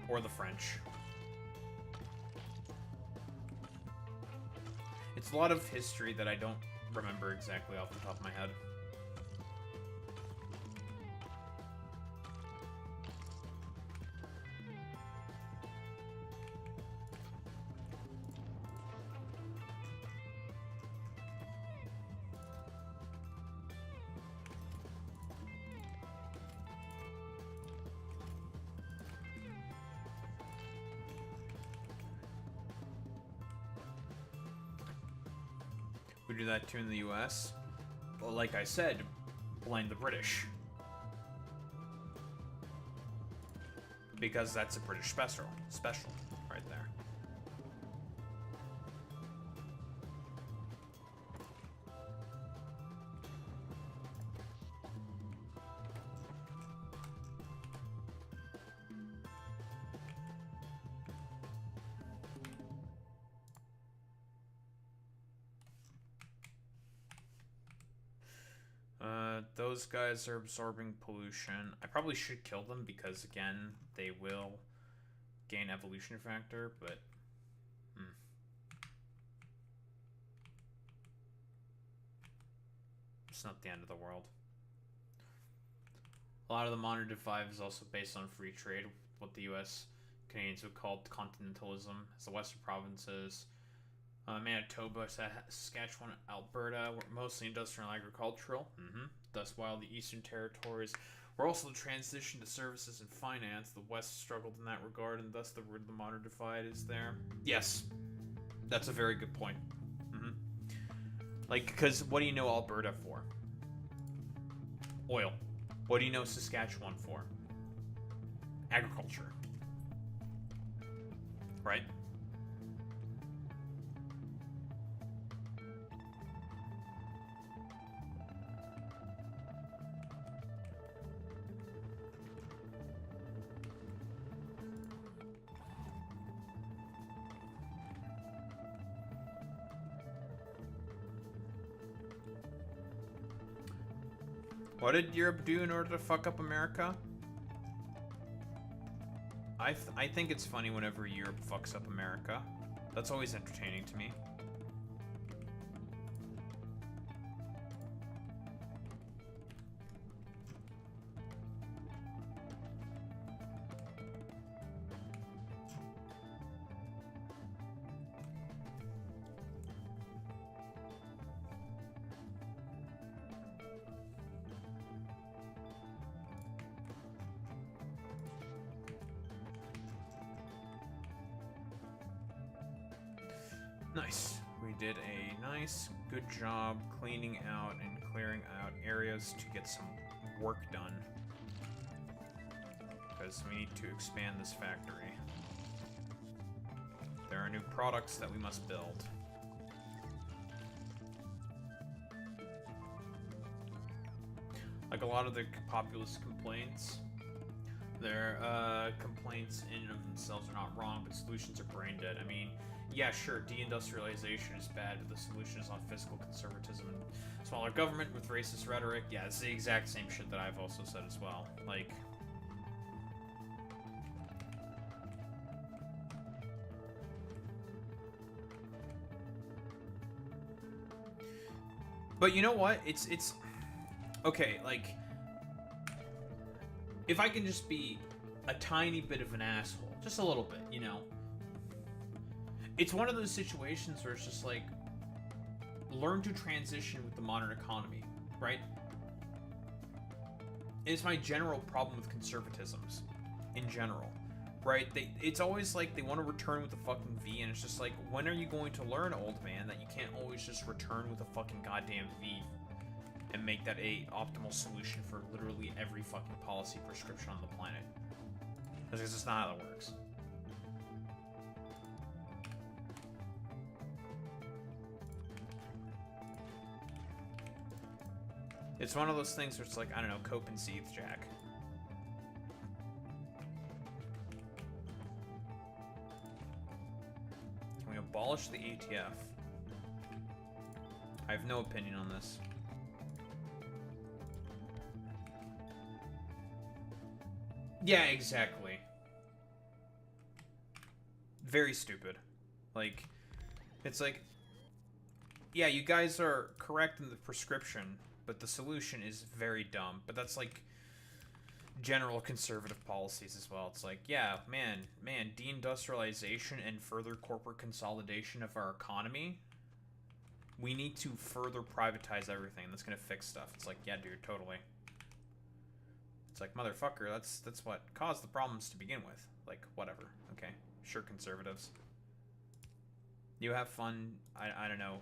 Or the French. It's a lot of history that I don't remember exactly off the top of my head. We do that too in the US. Well, like I said, blame the British. Because that's a British special right there. Those guys are absorbing pollution. I probably should kill them because, again, they will gain evolution factor, but... It's not the end of the world. A lot of the modern divide is also based on free trade, what the US Canadians would call continentalism, as the western provinces, Manitoba, Saskatchewan, Alberta were mostly industrial and agricultural. Thus, while the eastern territories were also the transition to services and finance, the West struggled in that regard, and thus the root of the modern divide is there. Yes, that's a very good point. Like, because what do you know Alberta for? Oil. What do you know Saskatchewan for? Agriculture. Right? What did Europe do in order to fuck up America? I think it's funny whenever Europe fucks up America. That's always entertaining to me. Nice. We did a nice, good job cleaning out and clearing out areas to get some work done. Because we need to expand this factory. There are new products that we must build. Like a lot of the populist complaints, their complaints in and of themselves are not wrong, but solutions are brain dead. I mean, yeah, sure, deindustrialization is bad, but the solution is not fiscal conservatism and smaller government with racist rhetoric. Yeah, it's the exact same shit that I've also said as well. Like... But you know what? It's... Okay, like... If I can just be a tiny bit of an asshole, just a little bit, you know? It's one of those situations where it's just like, learn to transition with the modern economy, right? It's my general problem with conservatisms. in general, right? It's always like they want to return with a fucking V, and it's just like, when are you going to learn, old man, that you can't always just return with a fucking goddamn V and make that a optimal solution for literally every fucking policy prescription on the planet? Because it's just not how that works. It's one of those things where it's like, I don't know, cope and seethe, Jack. Can we abolish the ATF? I have no opinion on this. Yeah, exactly. Very stupid. Like, it's like, yeah, you guys are correct in the prescription, but the solution is very dumb. But that's like general conservative policies as well. It's like, yeah, man, deindustrialization and further corporate consolidation of our economy. We need to further privatize everything. That's gonna fix stuff. It's like, yeah, dude, totally. It's like, motherfucker, that's what caused the problems to begin with. Like, whatever. Okay, sure, conservatives. You have fun, I don't know,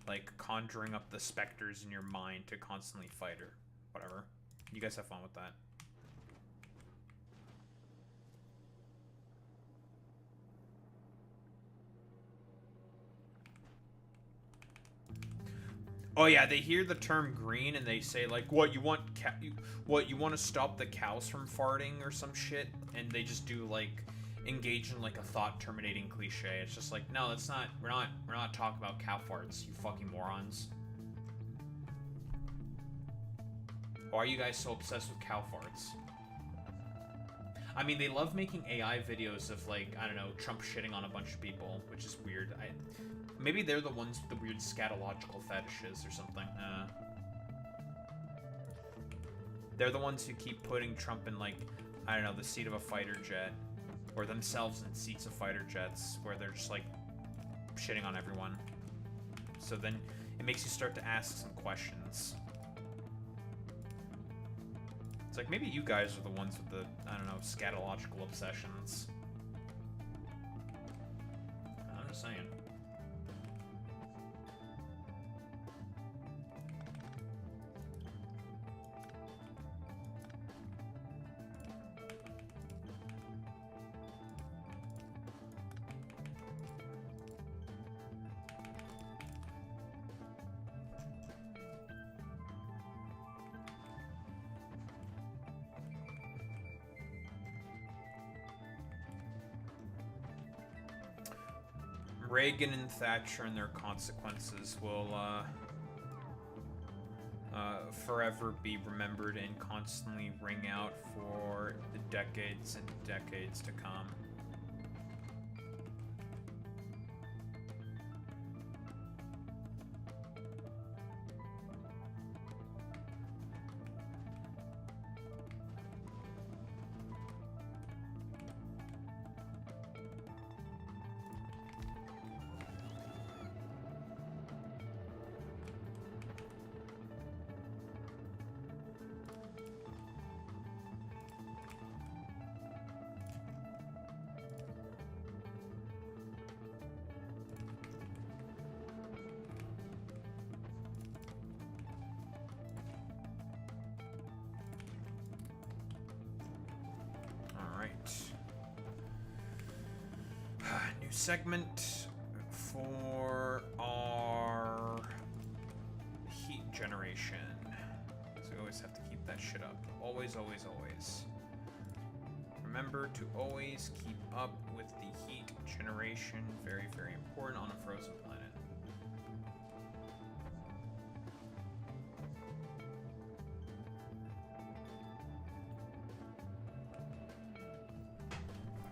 like, conjuring up the specters in your mind to constantly fight or whatever. You guys have fun with that. Oh yeah, they hear the term green and they say like, what, you want you want to stop the cows from farting or some shit, and they just do like engage in like a thought terminating cliche. It's just like, no, that's not, we're not talking about cow farts, you fucking morons. Why are you guys so obsessed with cow farts? I mean, they love making AI videos of like, I don't know, Trump shitting on a bunch of people, which is weird. Maybe they're the ones with the weird scatological fetishes or something. They're the ones who keep putting Trump in, like, I don't know, the seat of a fighter jet. Or themselves in seats of fighter jets, where they're just, like, shitting on everyone. So then it makes you start to ask some questions. It's like, maybe you guys are the ones with the, I don't know, scatological obsessions. I'm just saying. Reagan and Thatcher and their consequences will forever be remembered and constantly ring out for the decades and decades to come. Segment for our heat generation. So we always have to keep that shit up. Always, always, always. Remember to always keep up with the heat generation. Very, very important on a frozen planet.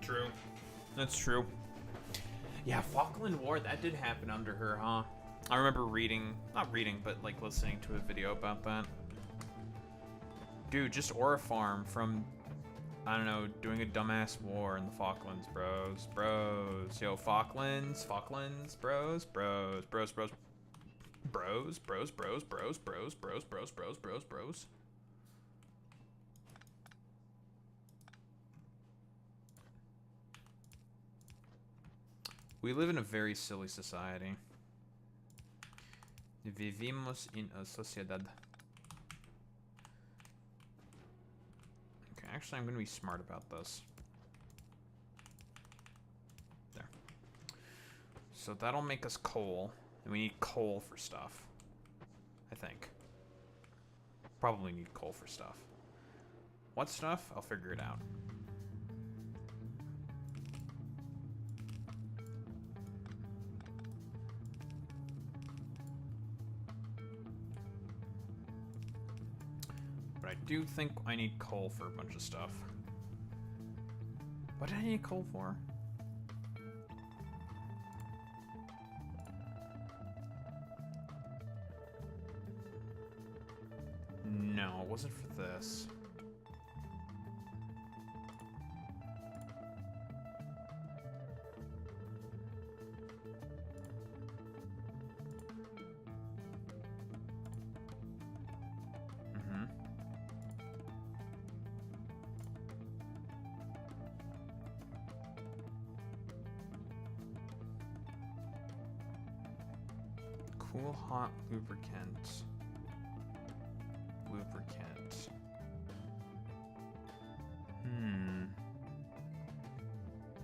True. That's true. Yeah, Falkland War, that did happen under her, huh? I remember reading, not reading, but like listening to a video about that. Dude, just Orifarm from, I don't know, doing a dumbass war in the Falklands, bros. Bros. Yo, Falklands, bros. Bros, bros, bros. Bros, bros, bros, bros, bros, bros, bros, bros, bros, bros. We live in a very silly society. Vivimos en una sociedad. Okay, actually, I'm going to be smart about this. There. So that'll make us coal. And we need coal for stuff. I think. Probably need coal for stuff. What stuff? I'll figure it out. But I do think I need coal for a bunch of stuff. What did I need coal for? No, it wasn't for this. Cool hot lubricant. Lubricant.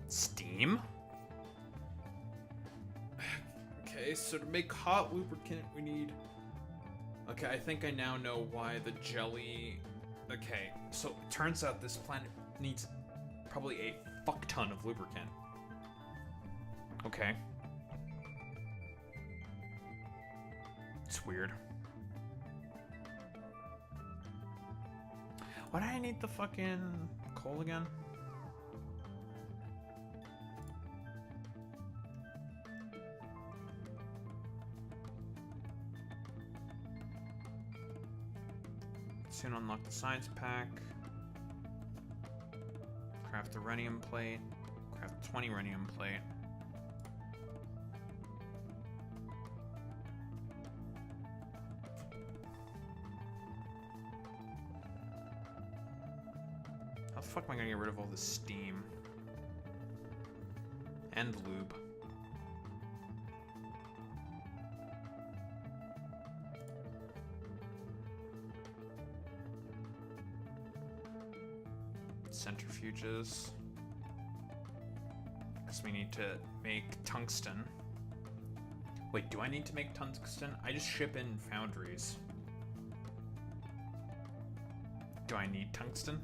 Steam? Okay, so to make hot lubricant we need... Okay, I think I now know why the jelly... Okay, so it turns out this planet needs probably a fuck ton of lubricant. Okay. It's weird. Why do I need the fucking coal again? Soon unlock the science pack. Craft the rhenium plate. Craft 20 rhenium plate. How the fuck am I gonna get rid of all this steam? And lube. Centrifuges. Because we need to make tungsten. Wait, do I need to make tungsten? I just ship in foundries. Do I need tungsten?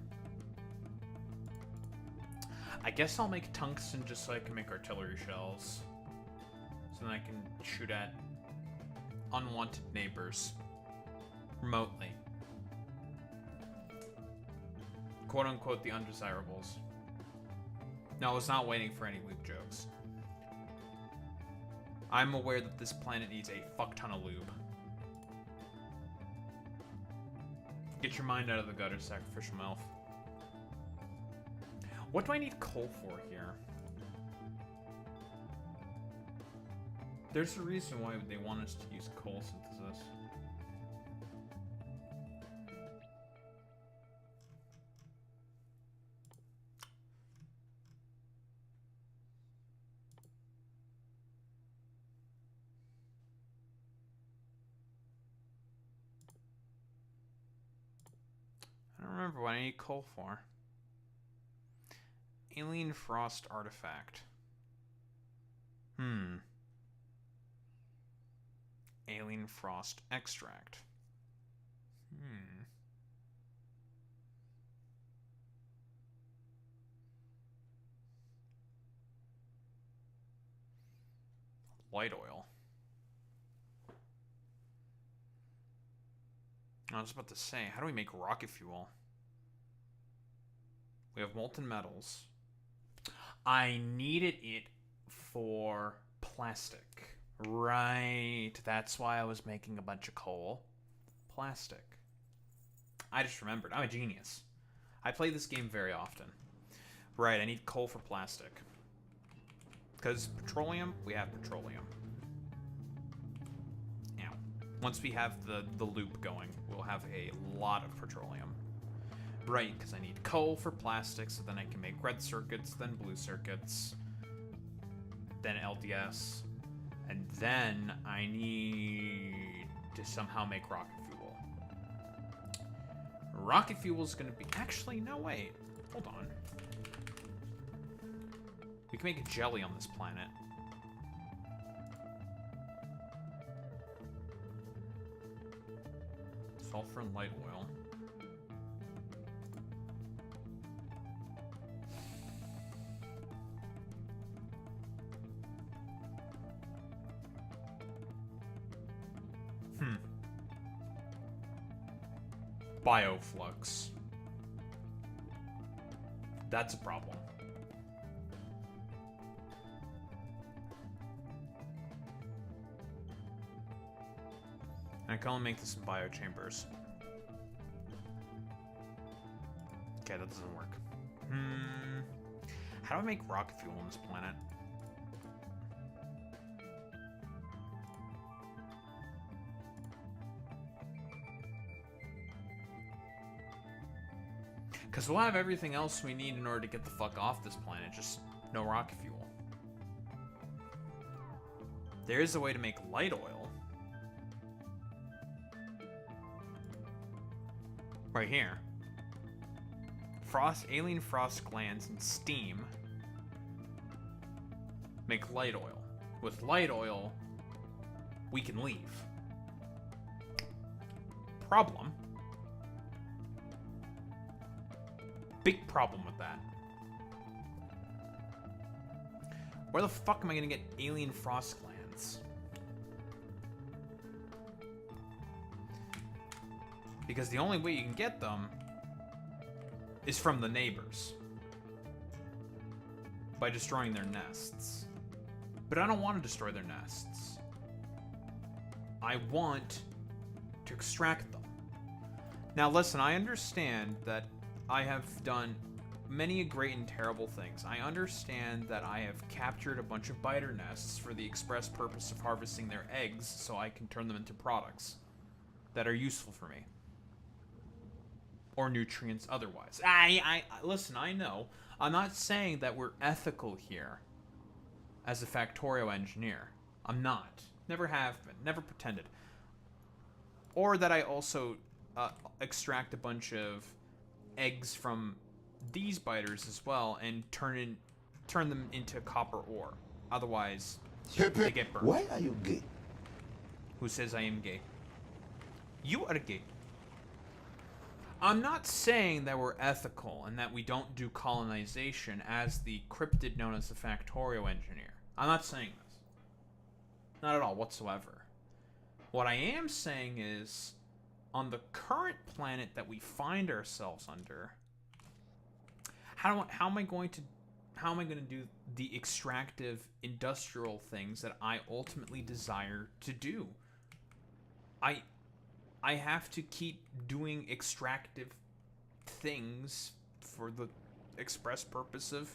I guess I'll make tungsten just so I can make artillery shells. So then I can shoot at unwanted neighbors. Remotely. Quote unquote the undesirables. No, I was not waiting for any lube jokes. I'm aware that this planet needs a fuck ton of lube. Get your mind out of the gutter, sacrificial MILF. What do I need coal for here? There's a reason why they want us to use coal synthesis. I don't remember what I need coal for. Alien frost artifact. Alien frost extract. Light oil. I was about to say, how do we make rocket fuel? We have molten metals. I needed it for plastic. Right. That's why I was making a bunch of coal. Plastic. I just remembered. I'm a genius. I play this game very often. Right, I need coal for plastic. Because petroleum, we have petroleum. Ow. Once we have the loop going, we'll have a lot of petroleum. Right, because I need coal for plastic, so then I can make red circuits, then blue circuits. then LDS, and then I need to somehow make rocket fuel. Rocket fuel is going to be... Actually, no, wait. Hold on. We can make a jelly on this planet. Sulfur and light oil. Bioflux. That's a problem. I can only make this in biochambers. Okay, that doesn't work. How do I make rocket fuel on this planet? Because we'll have everything else we need in order to get the fuck off this planet, just no rocket fuel. There is a way to make light oil. Right here. Alien frost glands and steam make light oil. With light oil, we can leave. Problem. Big problem with that. Where the fuck am I gonna get alien frost glands? Because the only way you can get them is from the neighbors. By destroying their nests. But I don't want to destroy their nests. I want to extract them. Now listen, I understand that I have done many great and terrible things. I understand that I have captured a bunch of biter nests for the express purpose of harvesting their eggs so I can turn them into products that are useful for me. Or nutrients otherwise. Listen, I know. I'm not saying that we're ethical here as a Factorio engineer. I'm not. Never have been. Never pretended. Or that I also extract a bunch of eggs from these biters as well and turn them into copper ore. Otherwise, they get burned. Why are you gay? Who says I am gay? You are gay. I'm not saying that we're ethical and that we don't do colonization as the cryptid known as the Factorio engineer. I'm not saying this. Not at all whatsoever. What I am saying is, on the current planet that we find ourselves under, how am I going to do the extractive industrial things that I ultimately desire to do? I have to keep doing extractive things for the express purpose of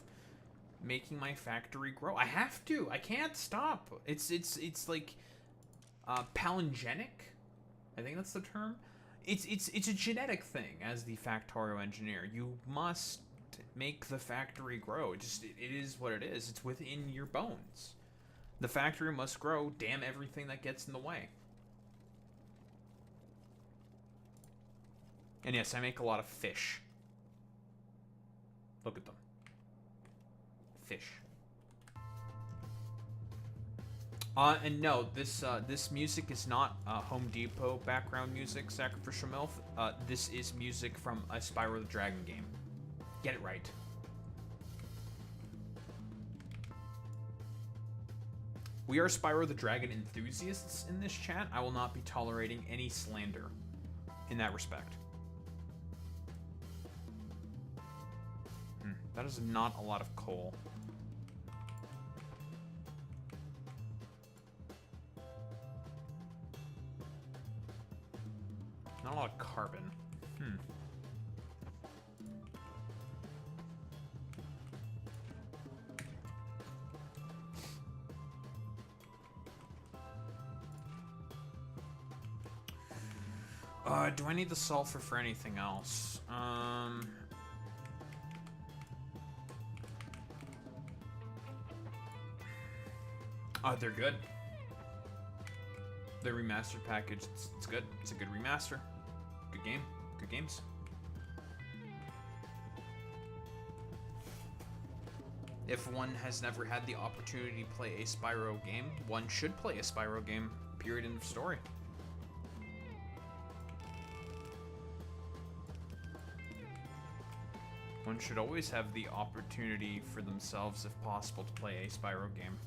making my factory grow. I have to. I can't stop. It's like palingenic. I think that's the term. It's a genetic thing as the Factorio engineer. You must make the factory grow. It is what it is. It's within your bones. The factory must grow. Damn everything that gets in the way. And yes, I make a lot of fish. Look at them. Fish. And no, this music is not Home Depot background music, Sacrificial MILF. This is music from a Spyro the Dragon game. Get it right. We are Spyro the Dragon enthusiasts in this chat. I will not be tolerating any slander in that respect. That is not a lot of coal. Not a lot of carbon. Do I need the sulfur for anything else? Oh, they're good. The remastered package, it's good. It's a good remaster. Good game. Good games. If one has never had the opportunity to play a Spyro game, one should play a Spyro game. Period. End of story. One should always have the opportunity for themselves, if possible, to play a Spyro game.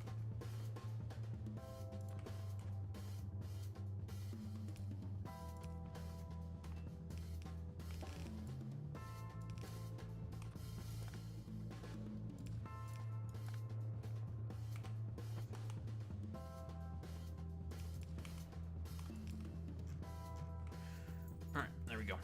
Alright, there we go.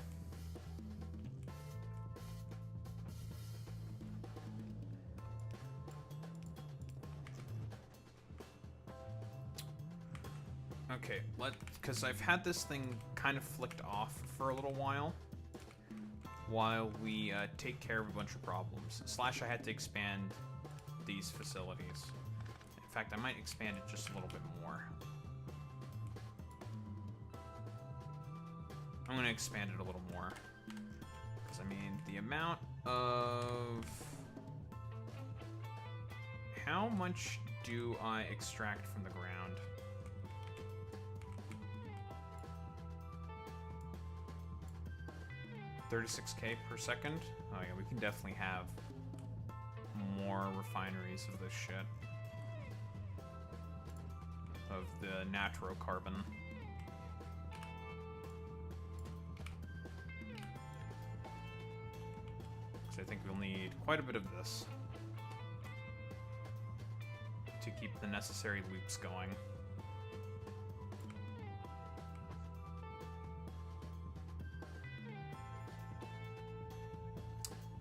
Okay, because I've had this thing kind of flicked off for a little while we take care of a bunch of problems. Slash, I had to expand these facilities. In fact, I might expand it just a little bit more. I'm going to expand it a little more. Because, I mean, the amount of... How much do I extract from the ground? 36k per second? Oh yeah, we can definitely have more refineries of this shit. Of the natrocarbon. So I think we'll need quite a bit of this to keep the necessary loops going.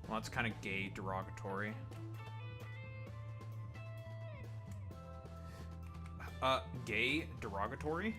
Well, that's kind of gay, derogatory. Gay, derogatory?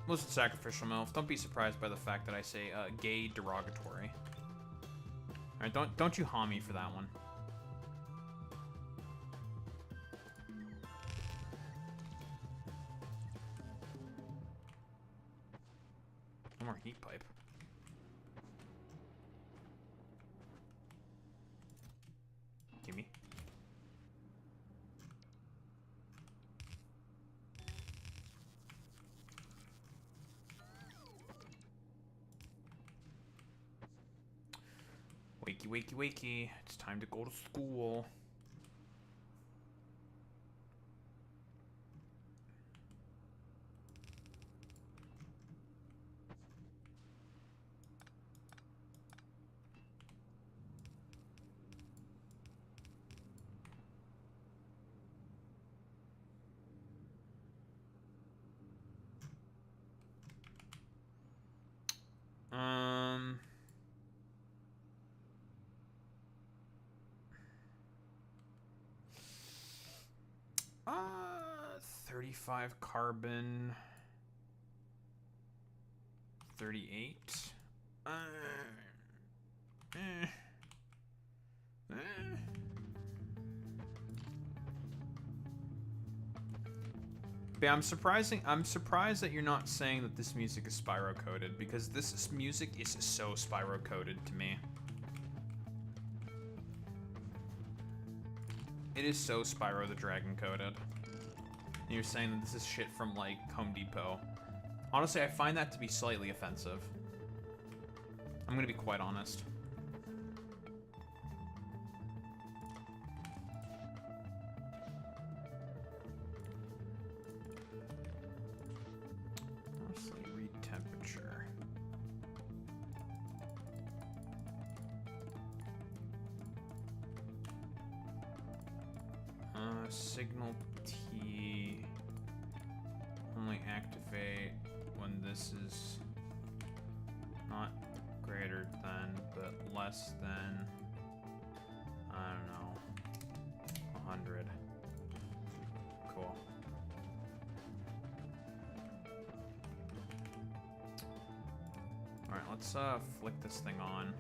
Listen, Sacrificial MILF, don't be surprised by the fact that I say gay derogatory. Alright, don't you ha me for that one. One more heat pipe. Gimme. Wakey, wakey, wakey. It's time to go to school. Uh, 35 carbon. 38. But I'm surprised that you're not saying that this music is Spyro coded, because this music is so Spyro coded to me. It is so Spyro the Dragon coded. And you're saying that this is shit from, like, Home Depot. Honestly, I find that to be slightly offensive. I'm gonna be quite honest. Honestly, read temperature. Signal T only activate when this is not greater than but less than, I don't know, 100. Cool. Alright, let's flick this thing on.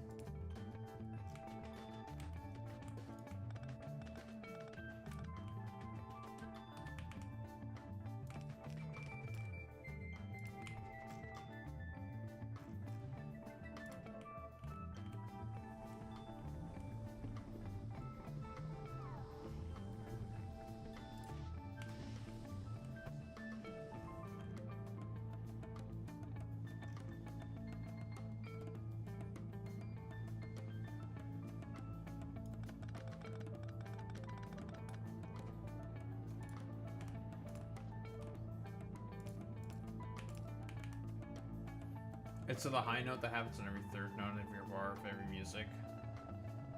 It's the high note that happens on every third note of your bar of every music.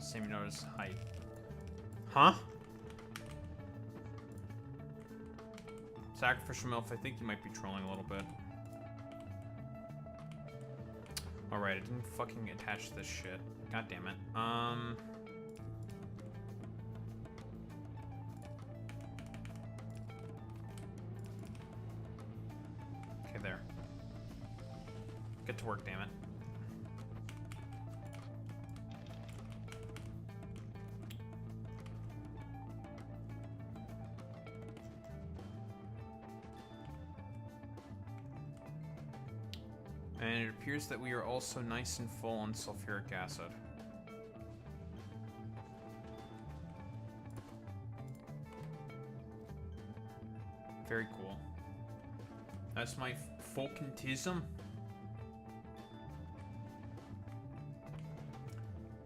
Same note as height. Huh? Sacrificial MILF, I think you might be trolling a little bit. Alright, I didn't fucking attach this shit. God damn it. Okay, there. Get to work, damn it. And it appears that we are also nice and full on sulfuric acid. Very cool. That's my Fulcantism.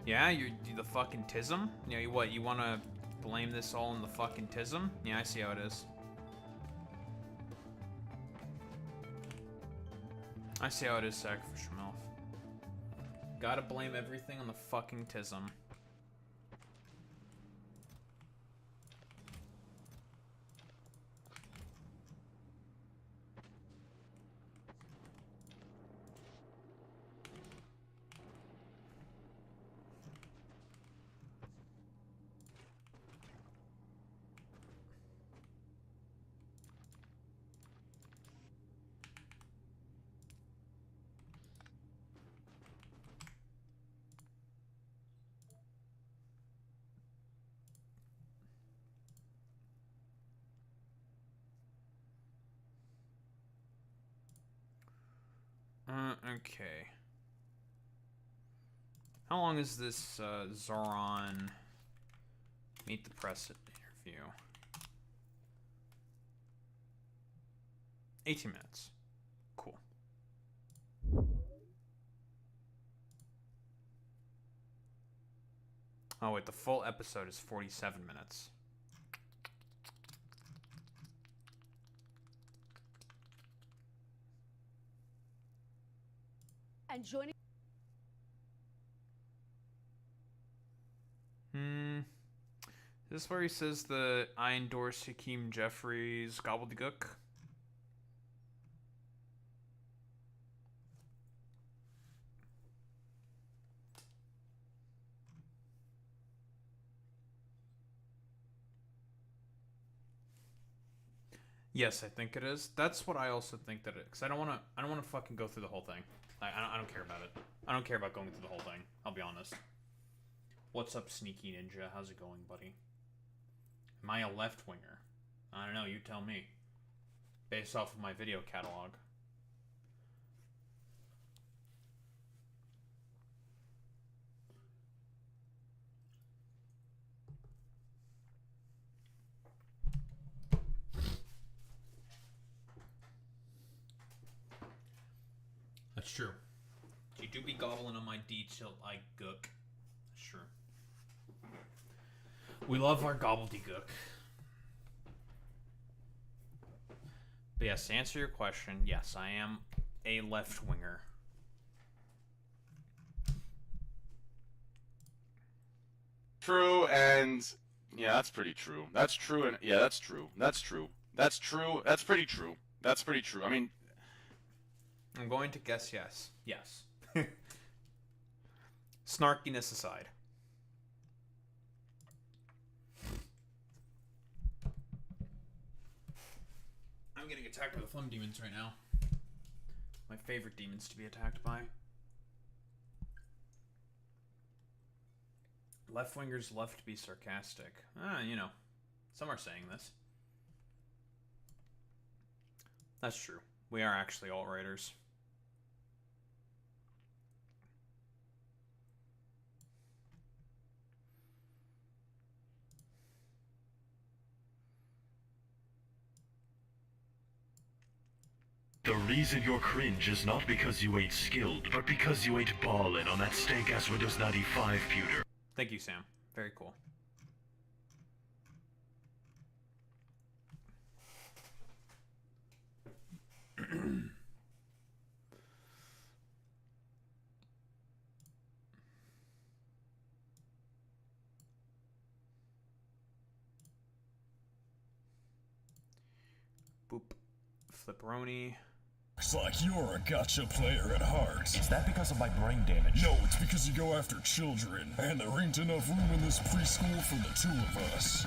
Yeah, you the fucking tism? Yeah, you what, you wanna blame this all on the fucking tism? Yeah, I see how it is. I see how it is, Sacrificial MILF. Gotta blame everything on the fucking tism. Okay. How long is this Zohran Meet the Press interview? 18 minutes. Cool. Oh wait, the full episode is 47 minutes. And joining. Is this where he says that I endorse Hakeem Jefferies gobbledygook? Yes, I think it is. That's what I also think that it. Because I don't want to fucking go through the whole thing. I don't care about it. I don't care about going through the whole thing. I'll be honest. What's up, Sneaky Ninja? How's it going, buddy? Am I a left winger? I don't know. You tell me. Based off of my video catalog. That's true. You do be gobbling on my D till I gook. That's true. We love our gobbledygook. But yes, to answer your question, yes, I am a left winger. True, and yeah, that's pretty true. That's true, and yeah, that's true. That's true. That's true. That's pretty true. That's pretty true. I mean, I'm going to guess yes. Yes. Snarkiness aside. I'm getting attacked by the Flum demons right now. My favorite demons to be attacked by. Left-wingers love to be sarcastic. You know, some are saying this. That's true. We are actually alt-righters. The reason you're cringe is not because you ain't skilled, but because you ain't ballin' on that stank-ass Windows 95 pewter. Thank you, Sam. Very cool. Boop. Flipperoni. Looks like you're a gotcha player at heart. Is that because of my brain damage? No, it's because you go after children, and there ain't enough room in this preschool for the two of us.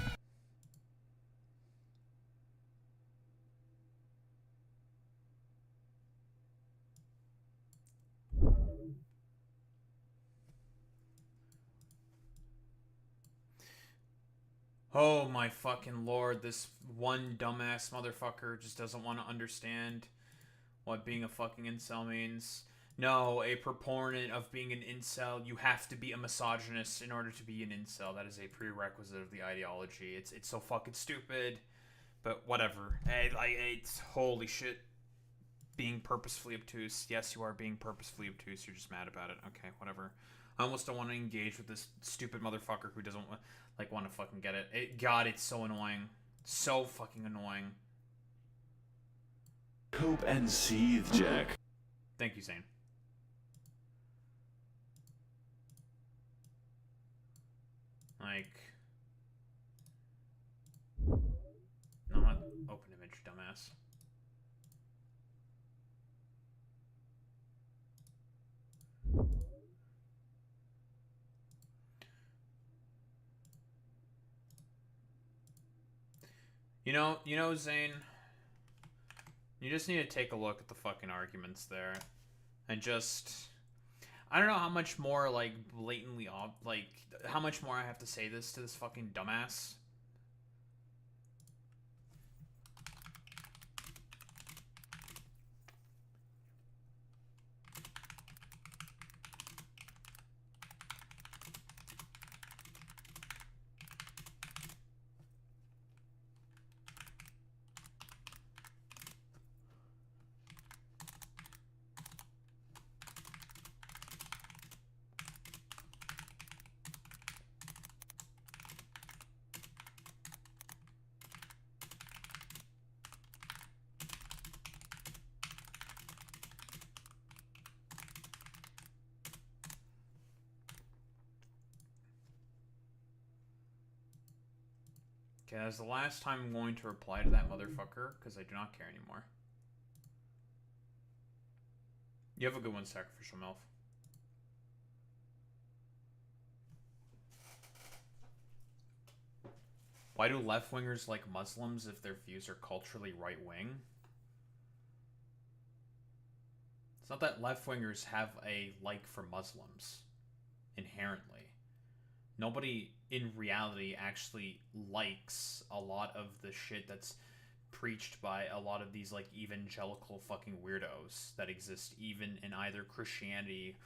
Oh my fucking lord, this one dumbass motherfucker just doesn't want to understand what being a fucking incel means. No, a proponent of being an incel, you have to be a misogynist in order to be an incel. That is a prerequisite of the ideology. It's so fucking stupid, but whatever. Hey, like, it's holy shit. Being purposefully obtuse. Yes, you are being purposefully obtuse. You're just mad about it. Okay, whatever. I almost don't want to engage with this stupid motherfucker who doesn't want to fucking get it. God, it's so annoying. So fucking annoying. Cope and seethe, Jack. Thank you, Zane. Like... No, not open image, dumbass. You know, Zane, you just need to take a look at the fucking arguments there, and just, I don't know how much more, like, blatantly, like, how much more I have to say this to this fucking dumbass. Okay, that's the last time I'm going to reply to that motherfucker, because I do not care anymore. You have a good one, Sacrificial MILF. Why do left-wingers like Muslims if their views are culturally right-wing? It's not that left-wingers have a like for Muslims, inherently. Nobody in reality actually likes a lot of the shit that's preached by a lot of these like evangelical fucking weirdos that exist even in either Christianity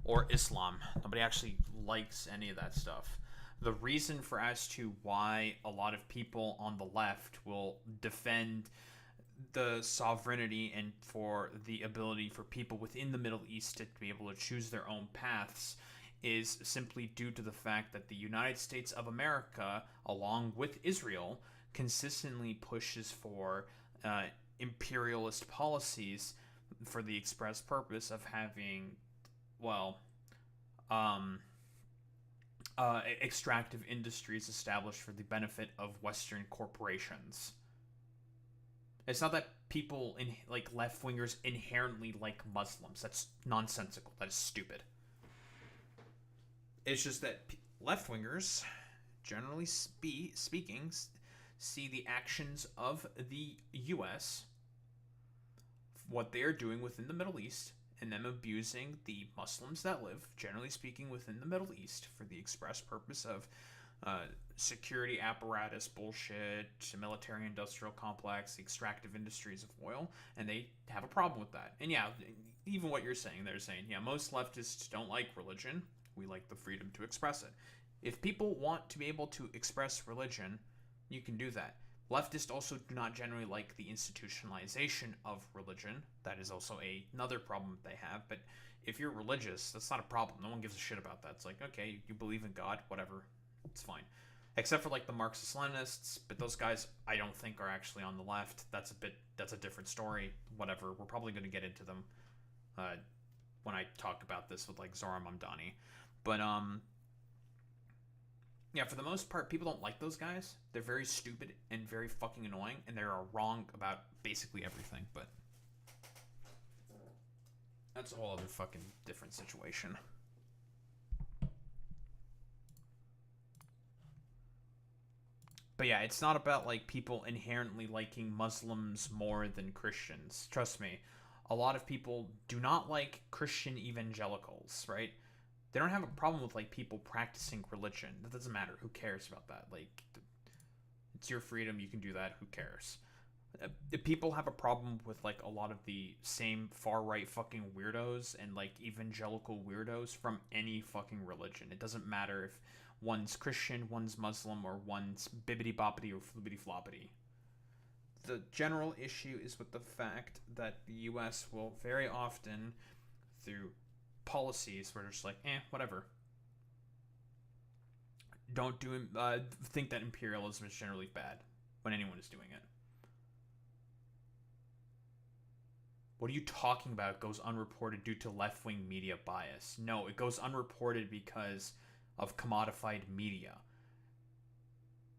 or Islam. Nobody actually likes any of that stuff. The reason for as to why a lot of people on the left will defend the sovereignty and for the ability for people within the Middle East to be able to choose their own paths is simply due to the fact that the United States of America, along with Israel, consistently pushes for imperialist policies for the express purpose of having, well, extractive industries established for the benefit of Western corporations. It's not that people, like left-wingers, inherently like Muslims. That's nonsensical. That is stupid. It's just that left-wingers, generally speaking, see the actions of the U.S., what they are doing within the Middle East, and them abusing the Muslims that live, generally speaking, within the Middle East for the express purpose of security apparatus bullshit, military-industrial complex, the extractive industries of oil, and they have a problem with that. And yeah, even what you're saying, they're saying, yeah, most leftists don't like religion. We like the freedom to express it. If people want to be able to express religion, you can do that. Leftists also do not generally like the institutionalization of religion. That is also another problem they have. But if you're religious, that's not a problem. No one gives a shit about that. It's like, okay, you believe in God, whatever. It's fine. Except for like the Marxist-Leninists, but those guys I don't think are actually on the left. That's a different story. Whatever. We're probably going to get into them when I talk about this with like Zohran Mamdani. But yeah, for the most part, people don't like those guys. They're very stupid and very fucking annoying, and they are wrong about basically everything, but that's a whole other fucking different situation. But yeah, it's not about like people inherently liking Muslims more than Christians. Trust me, a lot of people do not like Christian evangelicals, right? They don't have a problem with like people practicing religion. That doesn't matter. Who cares about that? Like, it's your freedom. You can do that. Who cares? If people have a problem with like a lot of the same far right fucking weirdos and like evangelical weirdos from any fucking religion. It doesn't matter if one's Christian, one's Muslim, or one's bibbity boppity or flibbity floppity. The general issue is with the fact that the U.S. will very often, through policies where they're just like, whatever. Don't think that imperialism is generally bad when anyone is doing it. What are you talking about? It goes unreported due to left-wing media bias. No, it goes unreported because of commodified media.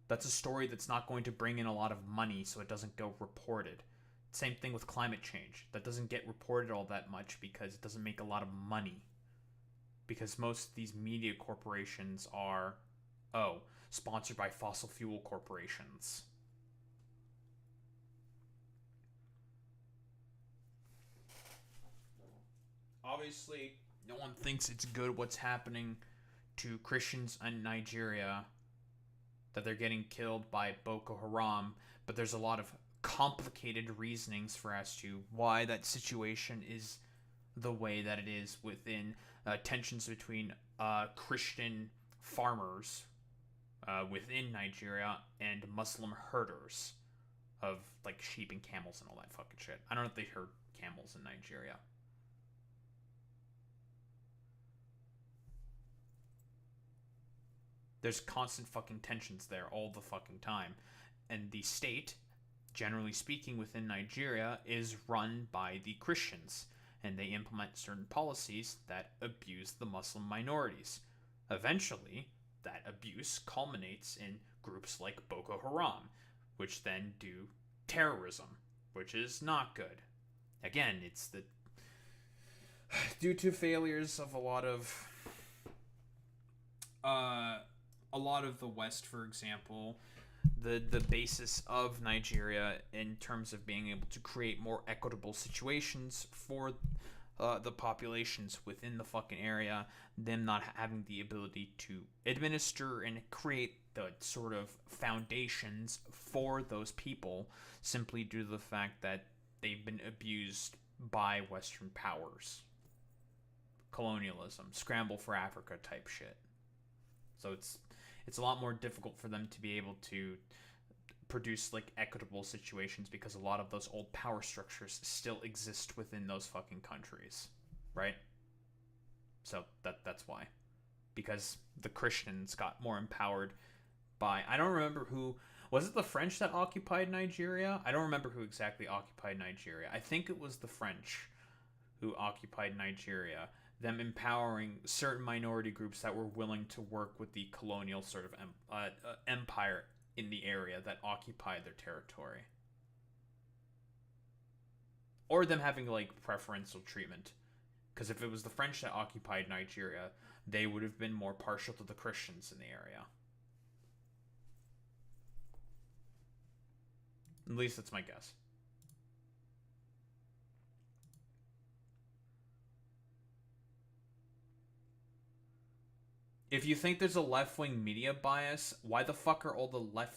That's a story that's not going to bring in a lot of money, so it doesn't go reported. Same thing with climate change. That doesn't get reported all that much because it doesn't make a lot of money. Because most of these media corporations are, sponsored by fossil fuel corporations. Obviously, no one thinks it's good what's happening to Christians in Nigeria, that they're getting killed by Boko Haram, but there's a lot of complicated reasonings for as to why that situation is the way that it is within tensions between Christian farmers within Nigeria and Muslim herders of like sheep and camels and all that fucking shit. I don't know if they herd camels in Nigeria. There's constant fucking tensions there all the fucking time. And the state, generally speaking, within Nigeria is run by the Christians, and they implement certain policies that abuse the Muslim minorities. Eventually, that abuse culminates in groups like Boko Haram, which then do terrorism, which is not good. Again, it's due to failures of a lot of the West, for example, the basis of Nigeria in terms of being able to create more equitable situations for the populations within the fucking area, them not having the ability to administer and create the sort of foundations for those people simply due to the fact that they've been abused by Western powers. Colonialism, scramble for Africa type shit. So it's a lot more difficult for them to be able to produce like equitable situations because a lot of those old power structures still exist within those fucking countries, right? So that's why. Because the Christians got more empowered by, I don't remember who, was it the French that occupied Nigeria? I don't remember who exactly occupied Nigeria. I think it was the French who occupied Nigeria, them empowering certain minority groups that were willing to work with the colonial sort of empire in the area that occupied their territory. Or them having like preferential treatment Because if it was the French that occupied Nigeria, they would have been more partial to the Christians in the area. At least that's my guess. If you think there's a left-wing media bias, why the fuck are all the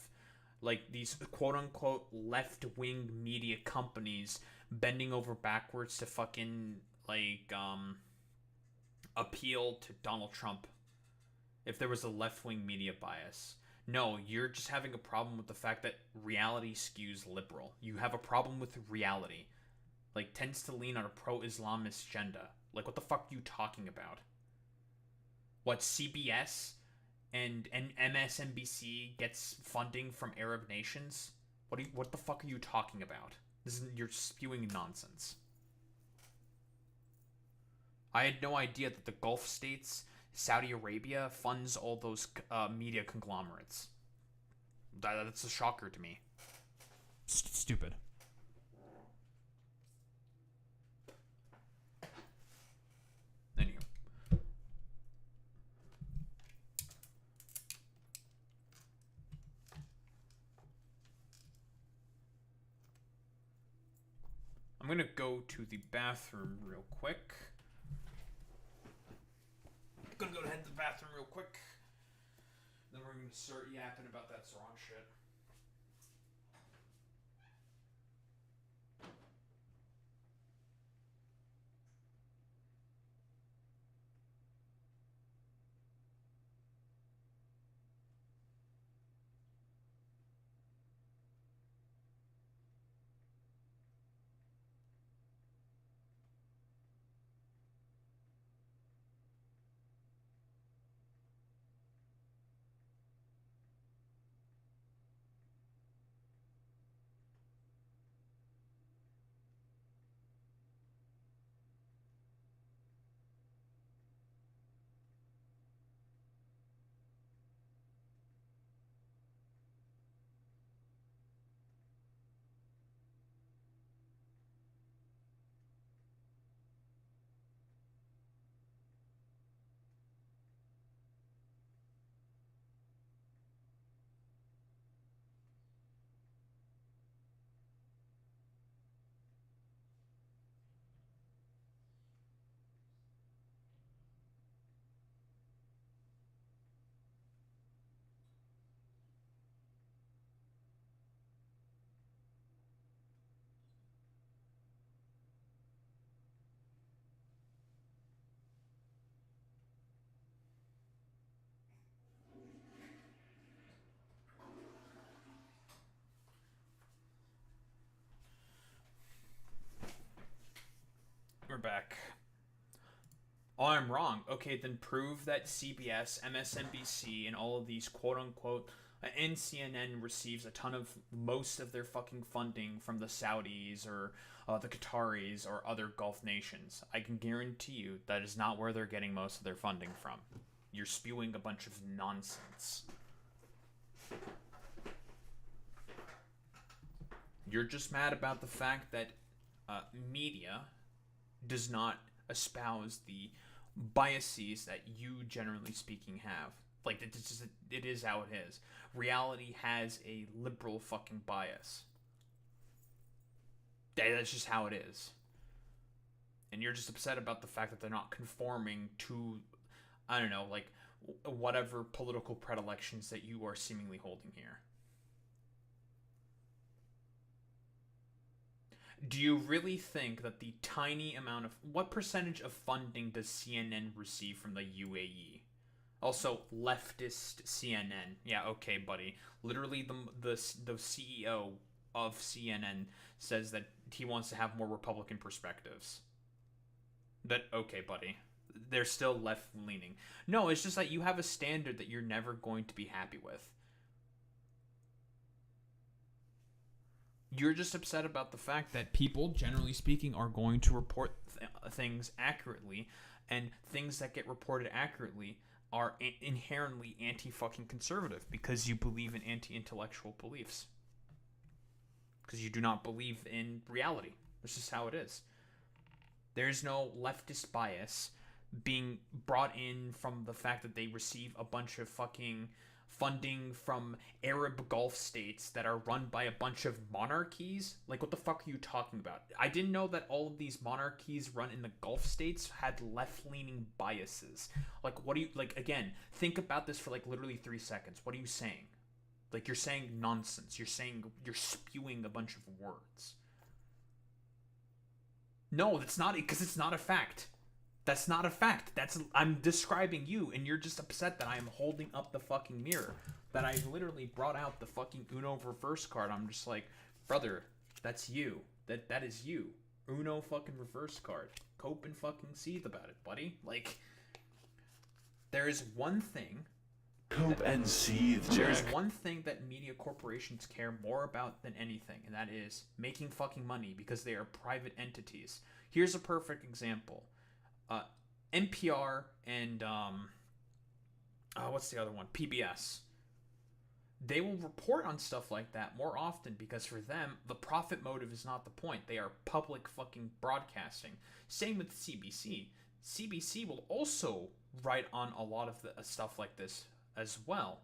these quote-unquote left-wing media companies bending over backwards to fucking, appeal to Donald Trump? If there was a left-wing media bias. No, you're just having a problem with the fact that reality skews liberal. You have a problem with reality. Tends to lean on a pro-Islamist agenda. What the fuck are you talking about? What, CBS and MSNBC gets funding from Arab nations? What the fuck are you talking about? You're spewing nonsense. I had no idea that the Gulf states, Saudi Arabia, funds all those media conglomerates. That's a shocker to me. Stupid. Anywho. I'm gonna go to the bathroom real quick. Gonna go head to the bathroom real quick. Then we're gonna start yapping about that Zohran shit. We're back. Oh, I'm wrong. Okay, then prove that CBS, MSNBC, and all of these quote-unquote, and CNN receives most of their fucking funding from the Saudis or the Qataris or other Gulf nations. I can guarantee you that is not where they're getting most of their funding from. You're spewing a bunch of nonsense. You're just mad about the fact that media does not espouse the biases that you, generally speaking, have. It is how it is. Reality has a liberal fucking bias. That's just how it is. And you're just upset about the fact that they're not conforming to, I don't know, whatever political predilections that you are seemingly holding here. Do you really think that the tiny amount of... What percentage of funding does CNN receive from the UAE? Also, leftist CNN. Yeah, okay, buddy. Literally, the CEO of CNN says that he wants to have more Republican perspectives. Okay, buddy. They're still left-leaning. No, it's just that you have a standard that you're never going to be happy with. You're just upset about the fact that people, generally speaking, are going to report things accurately, and things that get reported accurately are inherently anti-fucking conservative because you believe in anti-intellectual beliefs. Because you do not believe in reality. This is how it is. There's no leftist bias being brought in from the fact that they receive a bunch of fucking funding from Arab Gulf states that are run by a bunch of monarchies. Like, what the fuck are you talking about? I didn't know that all of these monarchies run in the Gulf states had left-leaning biases. Like, what do you, like, again, think about this for like literally 3 seconds. What are you saying? Like, you're saying nonsense. You're spewing a bunch of words. No, that's not, because it's not a fact. That's not a fact. I'm describing you, and you're just upset that I am holding up the fucking mirror. That I literally brought out the fucking Uno reverse card. I'm just like, brother, that's you. That is you. Uno fucking reverse card. Cope and fucking seethe about it, buddy. Like, there is one thing. Cope and seethe, Jack. There's one thing that media corporations care more about than anything, and that is making fucking money because they are private entities. Here's a perfect example. NPR and what's the other one? PBS. They will report on stuff like that more often because for them, the profit motive is not the point. They are public fucking broadcasting. Same with CBC. CBC will also write on a lot of the stuff like this as well.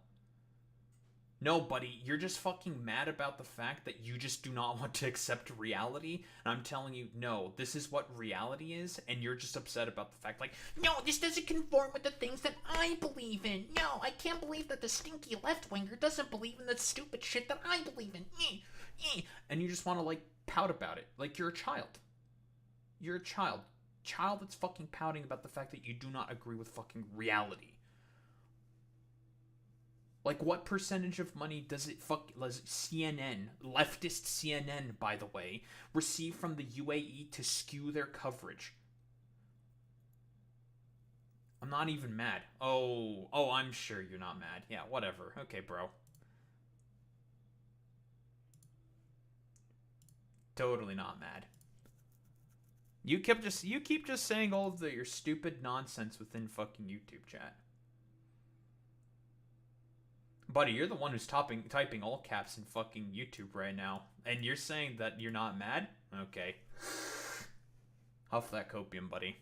No, buddy, you're just fucking mad about the fact that you just do not want to accept reality. And I'm telling you, no, this is what reality is. And you're just upset about the fact, like, no, this doesn't conform with the things that I believe in. No, I can't believe that the stinky left-winger doesn't believe in the stupid shit that I believe in. And you just want to, like, pout about it. Like you're a child. You're a child. Child that's fucking pouting about the fact that you do not agree with fucking reality. Like, what percentage of money does CNN, leftist CNN, by the way, receive from the UAE to skew their coverage? I'm not even mad. Oh, I'm sure you're not mad. Yeah, whatever. Okay, bro. Totally not mad. You keep just saying all of your stupid nonsense within fucking YouTube chat. Buddy, you're the one who's typing all caps in fucking YouTube right now. And you're saying that you're not mad? Okay. Huff that copium, buddy.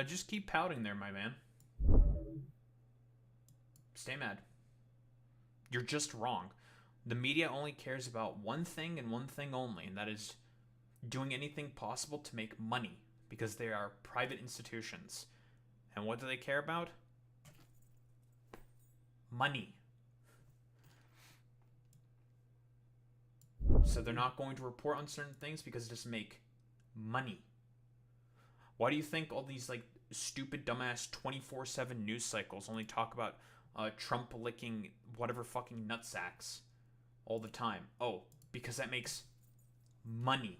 Just keep pouting there, my man. Stay mad. You're just wrong. The media only cares about one thing and one thing only, and that is doing anything possible to make money, because they are private institutions. And what do they care about? Money. So they're not going to report on certain things because it doesn't make money. Why do you think all these, like, stupid, dumbass 24/7 news cycles only talk about Trump licking whatever fucking nutsacks all the time? Oh, because that makes money.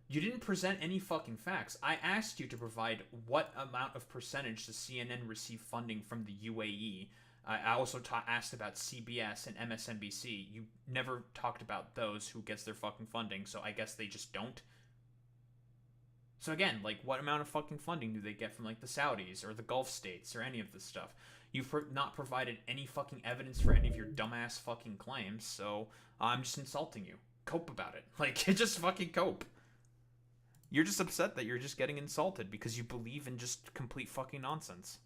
You didn't present any fucking facts. I asked you to provide what amount of percentage does CNN receive funding from the UAE. I also asked about CBS and MSNBC. You never talked about those who gets their fucking funding, so I guess they just don't. So again, like, what amount of fucking funding do they get from, like, the Saudis or the Gulf states or any of this stuff? You've not provided any fucking evidence for any of your dumbass fucking claims, so I'm just insulting you. Cope about it. Like, just fucking cope. You're just upset that you're just getting insulted because you believe in just complete fucking nonsense.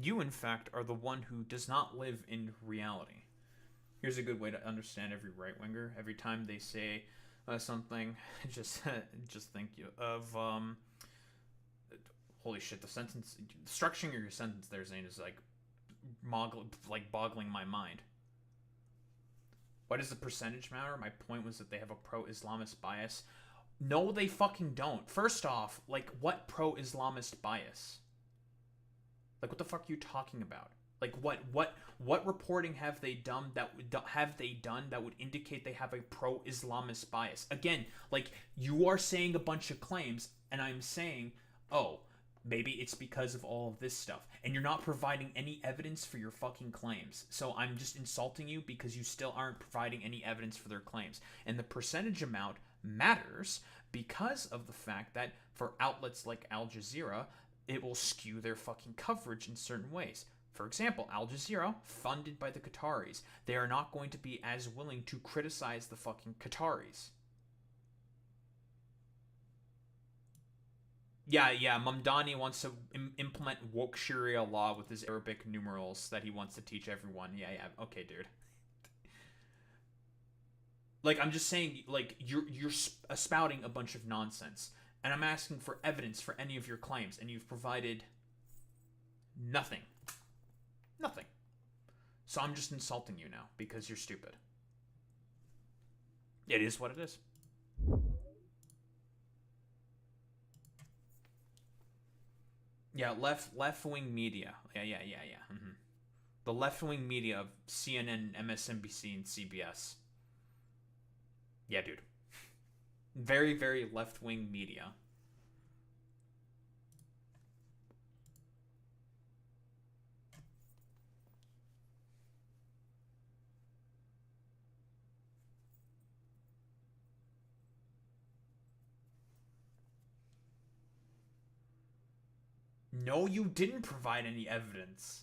You, in fact, are the one who does not live in reality. Here's a good way to understand every right-winger. Every time they say something, just think of, holy shit, the sentence, structuring your sentence there, Zane, is like boggling my mind. Why does the percentage matter? My point was that they have a pro-Islamist bias. No, they fucking don't. First off, like, what pro-Islamist bias? Like, what the fuck are you talking about? Like what reporting have they done that would indicate they have a pro-Islamist bias? Again, like, you are saying a bunch of claims, and I'm saying, oh, maybe it's because of all of this stuff, and you're not providing any evidence for your fucking claims. So I'm just insulting you because you still aren't providing any evidence for their claims. And the percentage amount matters because of the fact that for outlets like Al Jazeera, it will skew their fucking coverage in certain ways. For example, Al Jazeera, funded by the Qataris, they are not going to be as willing to criticize the fucking Qataris. Yeah, Mamdani wants to implement woke Sharia law with his Arabic numerals that he wants to teach everyone. Yeah, okay, dude. Like, I'm just saying, like, you're spouting a bunch of nonsense, and I'm asking for evidence for any of your claims, and you've provided nothing. Nothing. So I'm just insulting you now because you're stupid. It is what it is. Yeah, left-wing media. Yeah. Mm-hmm. The left-wing media of CNN, MSNBC, and CBS. Yeah, dude. Very, very left-wing media. No, you didn't provide any evidence.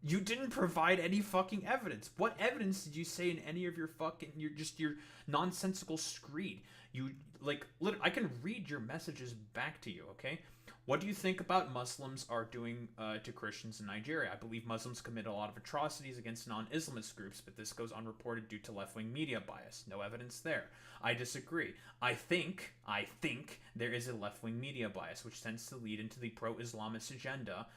You didn't provide any fucking evidence. What evidence did you say in any of your fucking your nonsensical screed? You, like, I can read your messages back to you, okay? What do you think about Muslims are doing to Christians in Nigeria? I believe Muslims commit a lot of atrocities against non-Islamist groups, but this goes unreported due to left-wing media bias. No evidence there. I disagree. I think there is a left-wing media bias, which tends to lead into the pro-Islamist agenda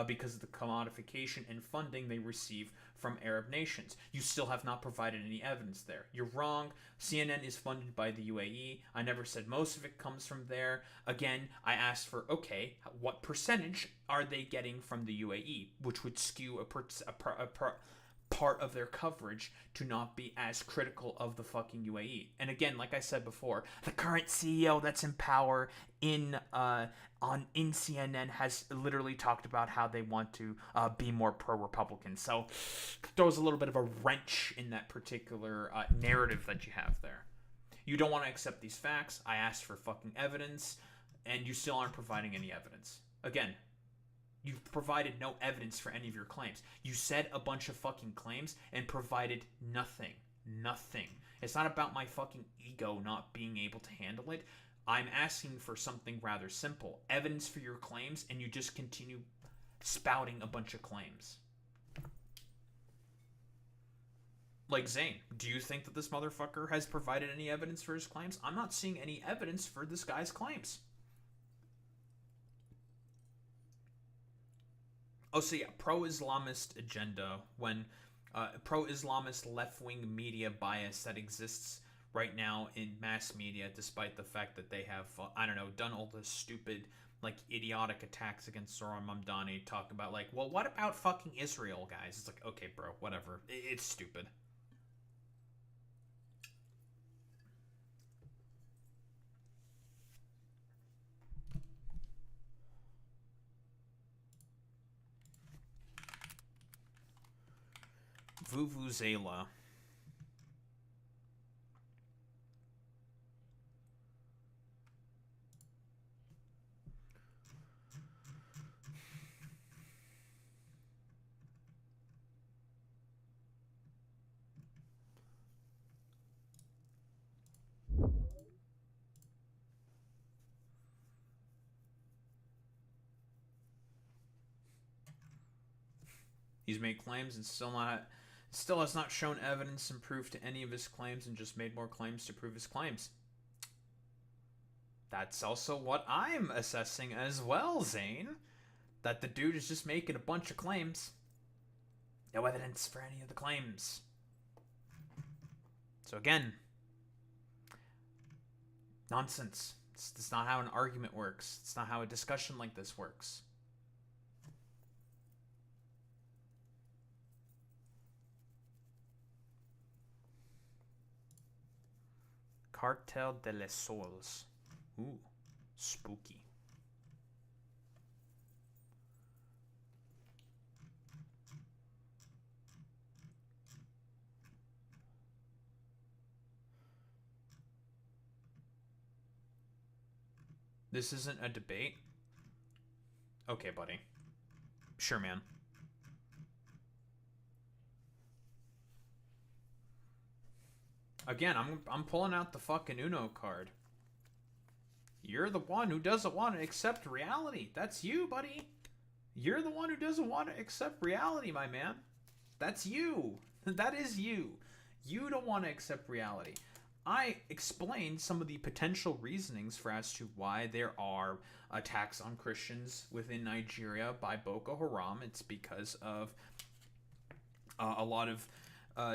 because of the commodification and funding they receive from Arab nations. You still have not provided any evidence there. You're wrong. CNN is funded by the UAE. I never said most of it comes from there. Again, I asked for, okay, what percentage are they getting from the UAE, which would skew a part of their coverage to not be as critical of the fucking UAE. And again, like I said before, the current CEO that's in power in CNN has literally talked about how they want to be more pro-Republican. So throws a little bit of a wrench in that particular narrative that you have there. You don't want to accept these facts. I asked for fucking evidence, and you still aren't providing any evidence. Again, you've provided no evidence for any of your claims. You said a bunch of fucking claims and provided nothing. Nothing. It's not about my fucking ego not being able to handle it. I'm asking for something rather simple. Evidence for your claims, and you just continue spouting a bunch of claims. Like, Zane, do you think that this motherfucker has provided any evidence for his claims? I'm not seeing any evidence for this guy's claims. Oh, so yeah, pro-Islamist agenda, when pro-Islamist left-wing media bias that exists right now in mass media, despite the fact that they have, I don't know, done all this stupid, like, idiotic attacks against Zohran Mamdani, talk about, like, well, what about fucking Israel, guys? It's like, okay, bro, whatever. It's stupid. Vuvuzela. He's made claims and still has not shown evidence and proof to any of his claims, and just made more claims to prove his claims. That's also what I'm assessing as well, Zane. That the dude is just making a bunch of claims. No evidence for any of the claims. So again, nonsense. It's not how an argument works. It's not how a discussion like this works. Cartel de les Sols. Ooh, spooky. This isn't a debate? Okay, buddy. Sure, man. Again, I'm pulling out the fucking Uno card. You're the one who doesn't want to accept reality. That's you, buddy. You're the one who doesn't want to accept reality, my man. That's you. That is you. You don't want to accept reality. I explained some of the potential reasonings for as to why there are attacks on Christians within Nigeria by Boko Haram. It's because of a lot of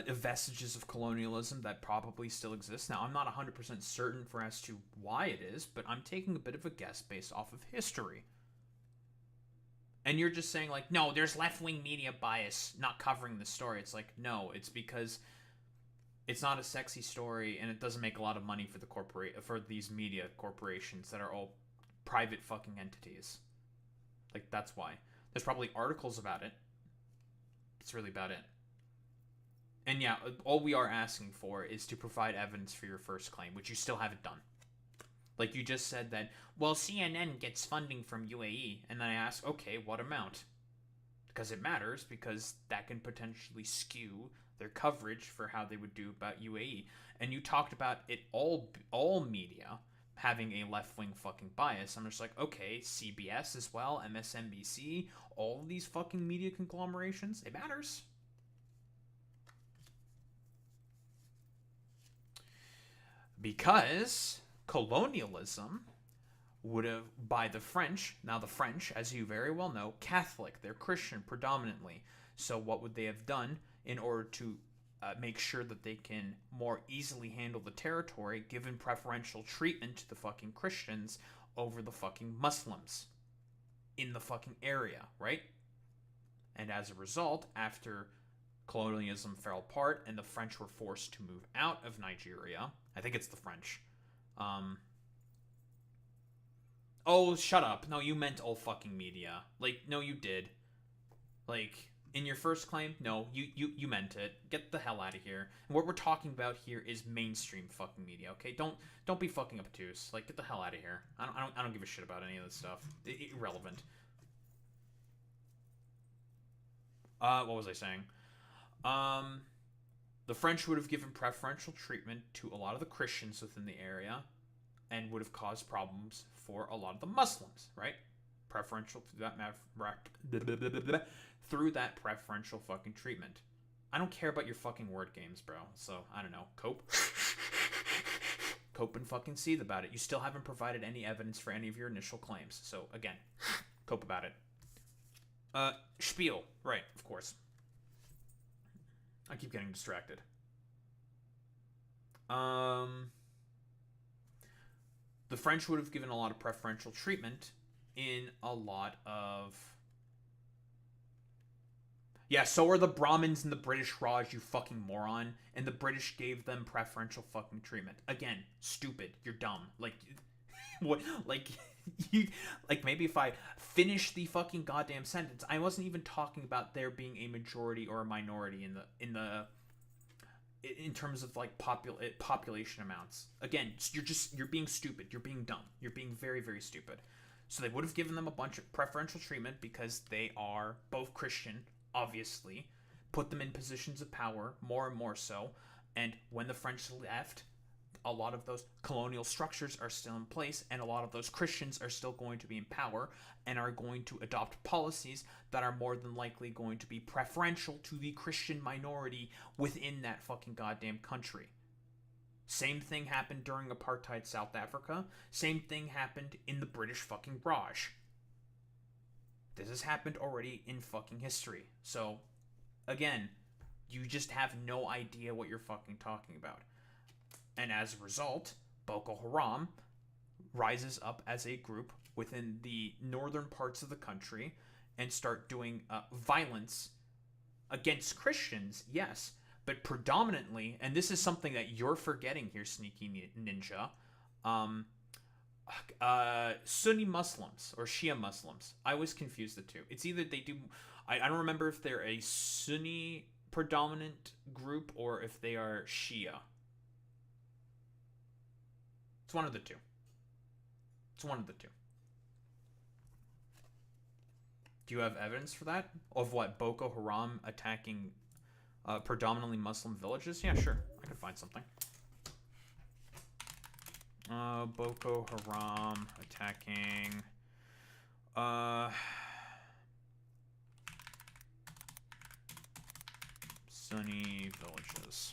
vestiges of colonialism that probably still exist. Now, I'm not 100% certain for as to why it is, but I'm taking a bit of a guess based off of history. And you're just saying, like, no, there's left-wing media bias not covering the story. It's like, no, it's because it's not a sexy story, and it doesn't make a lot of money for these media corporations that are all private fucking entities. Like, that's why. There's probably articles about it. It's really about it. And yeah, all we are asking for is to provide evidence for your first claim, which you still haven't done. Like, you just said that, well, CNN gets funding from UAE, and then I ask, okay, what amount? Because it matters, because that can potentially skew their coverage for how they would do about UAE. And you talked about it all media having a left-wing fucking bias. I'm just like, okay, CBS as well, MSNBC, all of these fucking media conglomerations, it matters. Because colonialism would have, by the French, now the French, as you very well know, Catholic, they're Christian predominantly. So what would they have done in order to make sure that they can more easily handle the territory, given preferential treatment to the fucking Christians over the fucking Muslims in the fucking area, right? And as a result, after colonialism fell apart and the French were forced to move out of Nigeria, I think it's the French. Oh, shut up. No, you meant all fucking media. Like, no, you did. Like, in your first claim, no, you meant it. Get the hell out of here. And what we're talking about here is mainstream fucking media, okay? Don't be fucking obtuse. Like, get the hell out of here. I don't give a shit about any of this stuff. Irrelevant. What was I saying? The French would have given preferential treatment to a lot of the Christians within the area and would have caused problems for a lot of the Muslims, right? Preferential through that preferential fucking treatment. I don't care about your fucking word games, bro. So, I don't know. Cope and fucking seethe about it. You still haven't provided any evidence for any of your initial claims. So, again, cope about it. Spiel. Right, of course. I keep getting distracted. The French would have given a lot of preferential treatment in a lot of... Yeah, so are the Brahmins and the British Raj, you fucking moron. And the British gave them preferential fucking treatment. Again, stupid. You're dumb. Like, what? Like, you... Like, maybe if I finish the fucking goddamn sentence, I wasn't even talking about there being a majority or a minority in terms of, like, population amounts. Again, you're being stupid. You're being dumb. You're being very, very stupid. So they would have given them a bunch of preferential treatment because they are both Christian, obviously, put them in positions of power, more and more so, and when the French left, a lot of those colonial structures are still in place, and a lot of those Christians are still going to be in power, and are going to adopt policies that are more than likely going to be preferential to the Christian minority within that fucking goddamn country. Same thing happened during apartheid South Africa, same thing happened in the British fucking Raj. This has happened already in fucking history. So, again, you just have no idea what you're fucking talking about. And as a result, Boko Haram rises up as a group within the northern parts of the country and start doing violence against Christians, yes, but predominantly, and this is something that you're forgetting here, Sneaky Ninja, Sunni Muslims or Shia Muslims. I always confuse the two. It's either they do, I don't remember if they're a Sunni predominant group or if they are Shia. It's one of the two. It's one of the two. Do you have evidence for that? Of what? Boko Haram attacking predominantly Muslim villages? Yeah, sure. I could find something. Boko Haram attacking Sunni villages.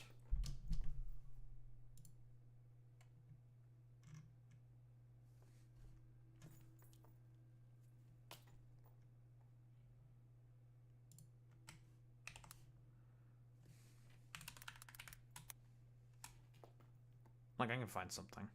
Like, I can find something.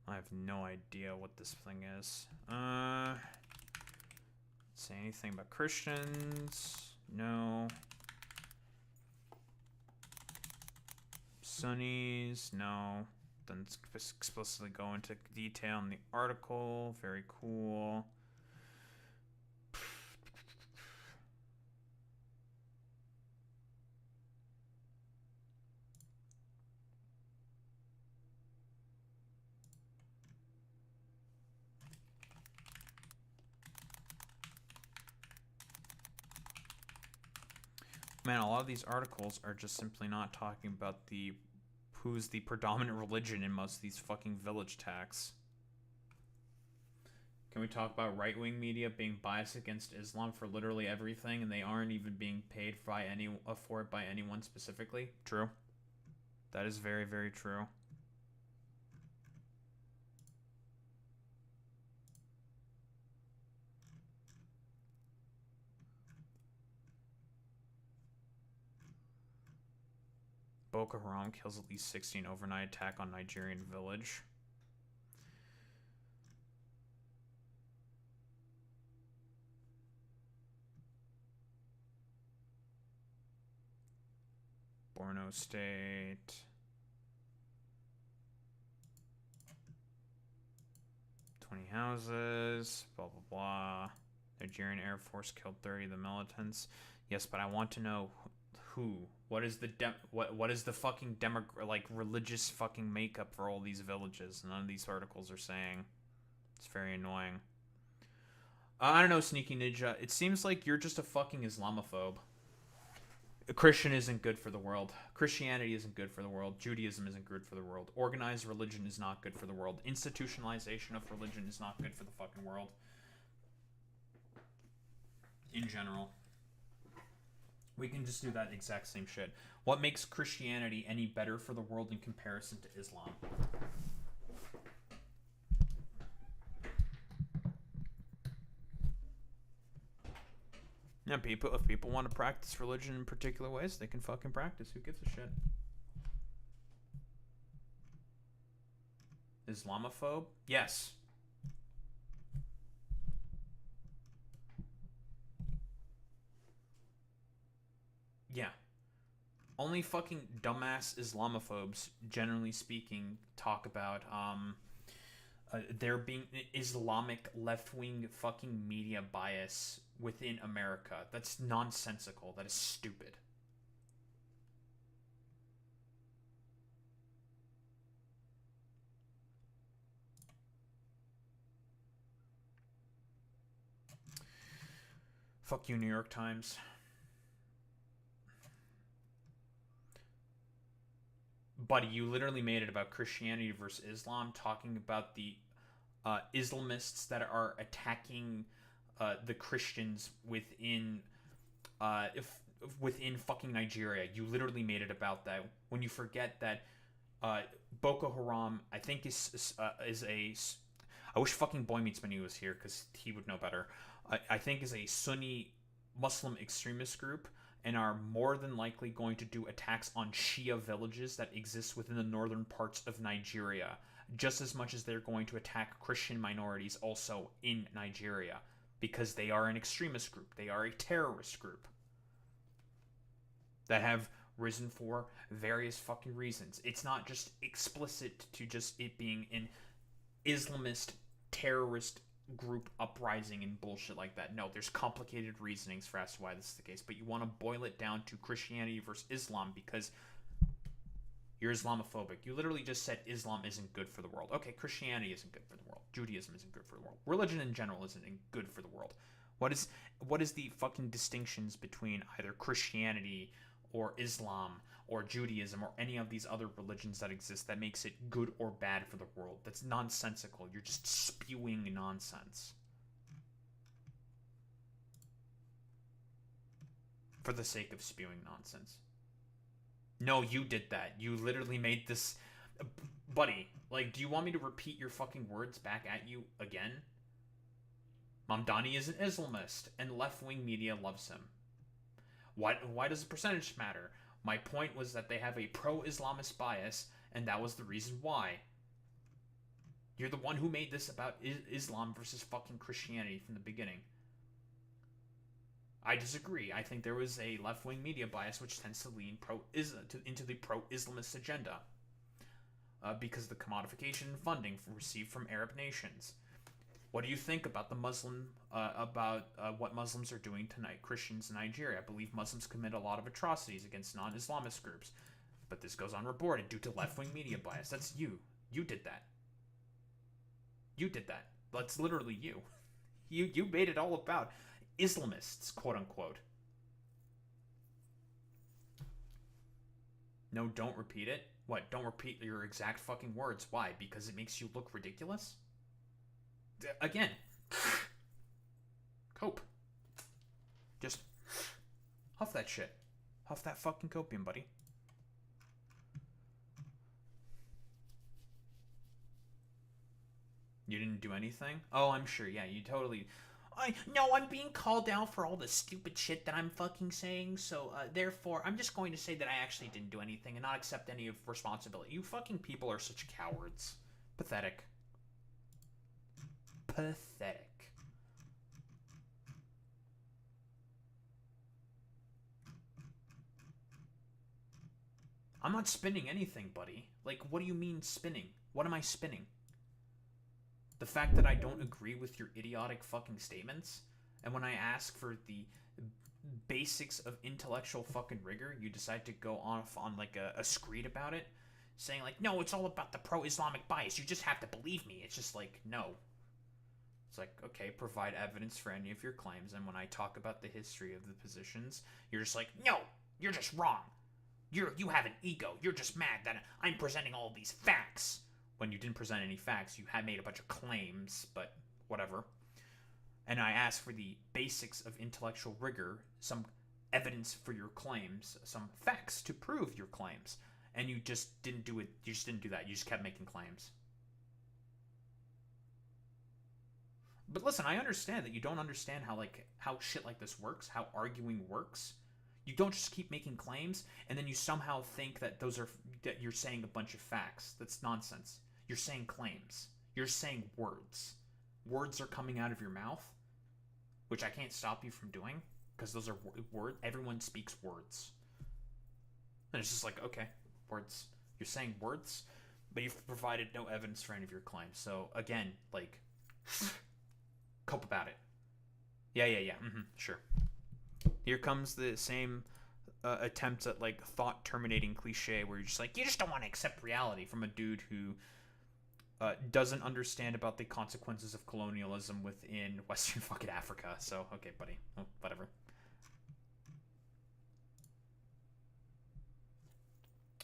I have no idea what this thing is. Say anything about Christians? No. Sunnis? No. Doesn't explicitly go into detail in the article. Very cool. Man, a lot of these articles are just simply not talking about who's the predominant religion in most of these fucking village attacks. Can we talk about right-wing media being biased against Islam for literally everything, and they aren't even being paid for it by anyone specifically? True. That is very, very true. Boko Haram kills at least 16 overnight attack on Nigerian village. Borno State. Houses, blah, blah, blah. Nigerian Air Force killed 30 of the militants. Yes, but I want to know who. What is the what is the fucking religious fucking makeup for all these villages? None of these articles are saying. It's very annoying. I don't know, Sneaky Ninja. It seems like you're just a fucking Islamophobe. Christian isn't good for the world. Christianity isn't good for the world. Judaism isn't good for the world. Organized religion is not good for the world. Institutionalization of religion is not good for the fucking world. In general. We can just do that exact same shit. What makes Christianity any better for the world in comparison to Islam? Yeah, if people want to practice religion in particular ways, they can fucking practice. Who gives a shit? Islamophobe? Yes. Yeah. Only fucking dumbass Islamophobes, generally speaking, talk about there being Islamic left-wing fucking media bias within America. That's nonsensical. That is stupid. Fuck you, New York Times. Buddy, you literally made it about Christianity versus Islam, talking about the Islamists that are attacking the Christians within within fucking Nigeria. You literally made it about that. When you forget that Boko Haram, I think is a, I wish fucking Boy Meets Menu was here, because he would know better. I think is a Sunni Muslim extremist group, and are more than likely going to do attacks on Shia villages that exist within the northern parts of Nigeria, just as much as they're going to attack Christian minorities also in Nigeria, because they are an extremist group. They are a terrorist group that have risen for various fucking reasons. It's not just explicit to just it being an Islamist terrorist group uprising and bullshit like that. No, there's complicated reasonings for as to why this is the case, but you want to boil it down to Christianity versus Islam because you're Islamophobic. You literally just said Islam isn't good for the world. Okay, Christianity isn't good for the world. Judaism isn't good for the world. Religion in general isn't good for the world. What is the fucking distinctions between either Christianity or Islam or Judaism or any of these other religions that exist that makes it good or bad for the world? That's nonsensical. You're just spewing nonsense for the sake of spewing nonsense. No, you did that. You literally made this... Buddy, like, do you want me to repeat your fucking words back at you again? Mamdani is an Islamist, and left-wing media loves him. Why does the percentage matter? My point was that they have a pro-Islamist bias, and that was the reason why. You're the one who made this about Islam versus fucking Christianity from the beginning. I disagree. I think there was a left-wing media bias which tends to lean into the pro-Islamist agenda. Because of the commodification and funding received from Arab nations. What do you think about the what Muslims are doing tonight, Christians in Nigeria? I believe Muslims commit a lot of atrocities against non-Islamist groups, but this goes unreported due to left-wing media bias. That's you. You did that. You did that. That's literally you. You made it all about Islamists, quote unquote. No, don't repeat it. What? Don't repeat your exact fucking words. Why? Because it makes you look ridiculous? Again, cope. Just huff that shit. Huff that fucking copium, buddy. You didn't do anything? Oh, I'm sure. Yeah, you totally... No, I'm being called out for all the stupid shit that I'm fucking saying, so therefore, I'm just going to say that I actually didn't do anything and not accept any of responsibility. You fucking people are such cowards. Pathetic. Pathetic. I'm not spinning anything, buddy. Like, what do you mean spinning? What am I spinning? The fact that I don't agree with your idiotic fucking statements? And when I ask for the basics of intellectual fucking rigor, you decide to go off on like a screed about it? Saying like, no, it's all about the pro-Islamic bias. You just have to believe me. It's just like, no. It's like, okay, provide evidence for any of your claims. And when I talk about the history of the positions, you're just like, no, you're just wrong. You have an ego. You're just mad that I'm presenting all of these facts. When you didn't present any facts, you had made a bunch of claims, but whatever. And I asked for the basics of intellectual rigor, some evidence for your claims, some facts to prove your claims. And you just didn't do it. You just didn't do that. You just kept making claims. But listen, I understand that you don't understand how shit like this works, how arguing works. You don't just keep making claims, and then you somehow think that that you're saying a bunch of facts. That's nonsense. You're saying claims. You're saying words. Words are coming out of your mouth, which I can't stop you from doing, because those are words. Everyone speaks words. And it's just like, okay, words. You're saying words, but you've provided no evidence for any of your claims. So, again, like, cope about it. Yeah, sure. Here comes the same attempts at, like, thought-terminating cliche where you're just like, you just don't want to accept reality from a dude who doesn't understand about the consequences of colonialism within Western fucking Africa. So, okay, buddy. Oh, whatever.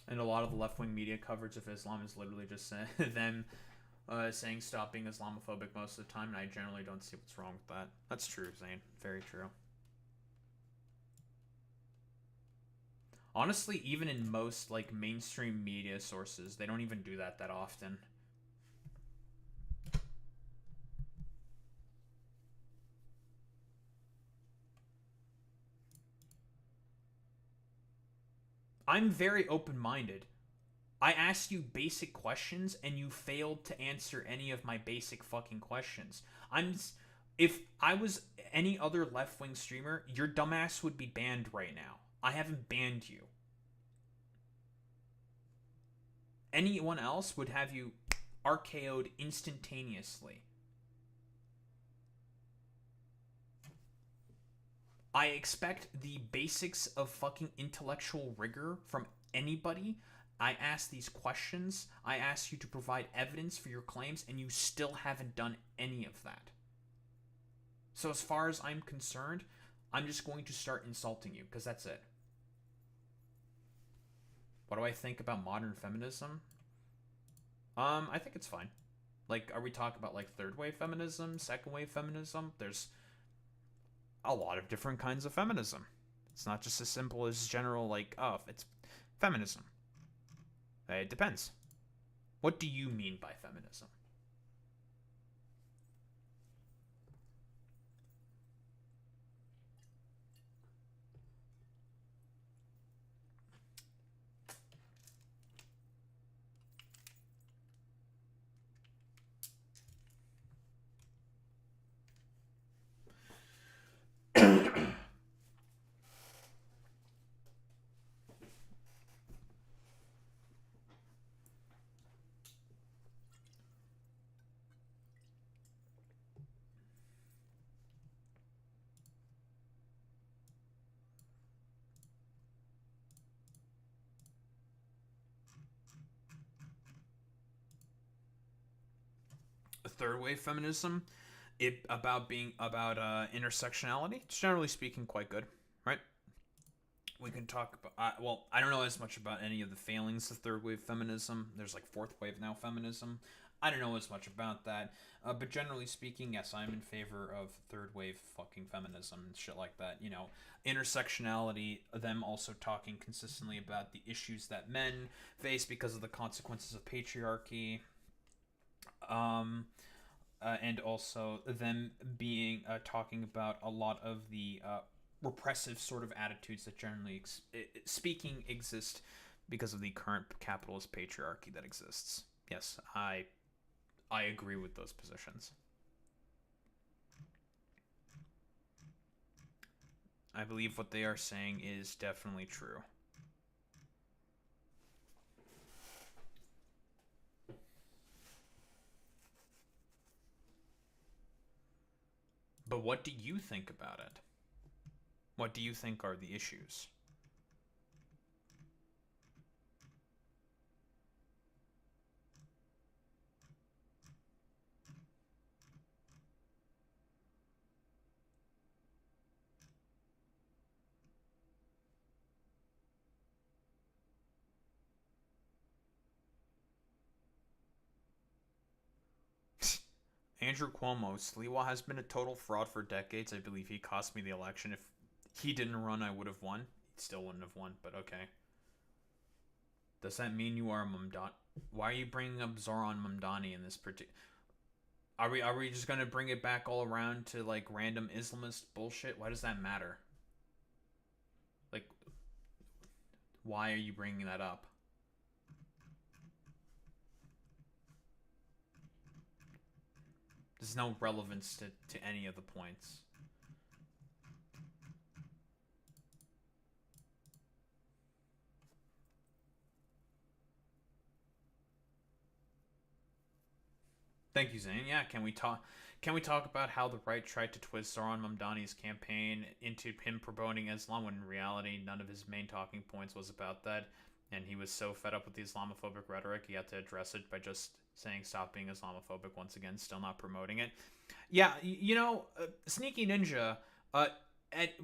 And a lot of the left-wing media coverage of Islam is literally just them saying stop being Islamophobic most of the time, and I generally don't see what's wrong with that. That's true, Zane. Very true. Honestly, even in most, like, mainstream media sources, they don't even do that often. I'm very open-minded. I asked you basic questions and you failed to answer any of my basic fucking questions. If I was any other left-wing streamer, your dumbass would be banned right now. I haven't banned you. Anyone else would have you RKO'd instantaneously. I expect the basics of fucking intellectual rigor from anybody. I ask these questions. I ask you to provide evidence for your claims, and you still haven't done any of that. So as far as I'm concerned, I'm just going to start insulting you, because that's it. What do I think about modern feminism? I think it's fine. Like, are we talking about, like, third wave feminism, second wave feminism? There's a lot of different kinds of feminism. It's not just as simple as general, like, oh, it's feminism. It depends. What do you mean by feminism? Third wave feminism, about intersectionality. It's generally speaking quite good, right? We can talk about well, I don't know as much about any of the failings of third wave feminism. There's like fourth wave now feminism. I don't know as much about that, but generally speaking, yes, I'm in favor of third wave fucking feminism and shit like that. You know, intersectionality, them also talking consistently about the issues that men face because of the consequences of patriarchy. And also them being talking about a lot of the repressive sort of attitudes that generally speaking exist because of the current capitalist patriarchy that exists. Yes, I agree with those positions. I believe what they are saying is definitely true. But what do you think about it? What do you think are the issues? Andrew Cuomo, Sliwa has been a total fraud for decades. I believe he cost me the election. If he didn't run, I would have won. He still wouldn't have won, but okay. Does that mean you are a Mamdani? Why are you bringing up Zohran Mamdani in this particular... Are we just going to bring it back all around to, like, random Islamist bullshit? Why does that matter? Like, why are you bringing that up? There's no relevance to any of the points. Thank you, Zane. Yeah, can we talk about how the right tried to twist Zohran Mamdani's campaign into him promoting Islam when in reality none of his main talking points was about that, and he was so fed up with the Islamophobic rhetoric he had to address it by just saying stop being Islamophobic once again, still not promoting it. Yeah, you know, Sneaky Ninja, at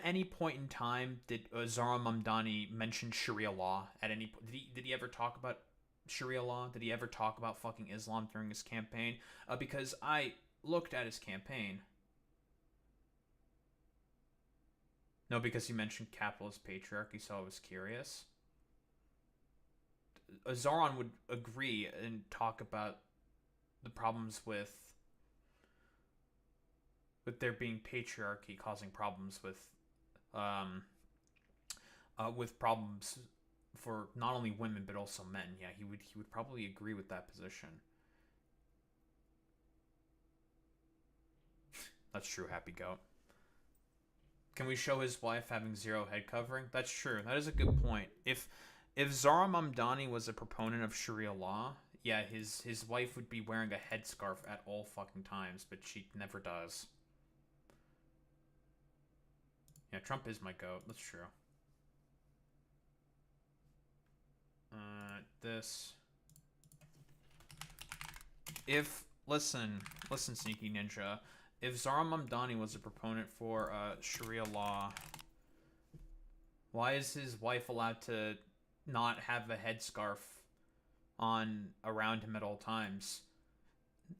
any point in time did Zohran Mamdani mention Sharia law at any point? Did he ever talk about Sharia law? Did he ever talk about fucking Islam during his campaign? Because I looked at his campaign. No, because he mentioned capitalist patriarchy, so I was curious. Zohran would agree and talk about the problems with there being patriarchy causing problems with with problems for not only women but also men. Yeah, he would probably agree with that position. That's true, Happy Goat. Can we show his wife having zero head covering? That's true. That is a good point. If Zohran Mamdani was a proponent of Sharia law, yeah, his wife would be wearing a headscarf at all fucking times, but she never does. Yeah, Trump is my goat. That's true. This. If listen, Sneaky Ninja. If Zohran Mamdani was a proponent for Sharia law, why is his wife allowed to not have a headscarf on around him at all times?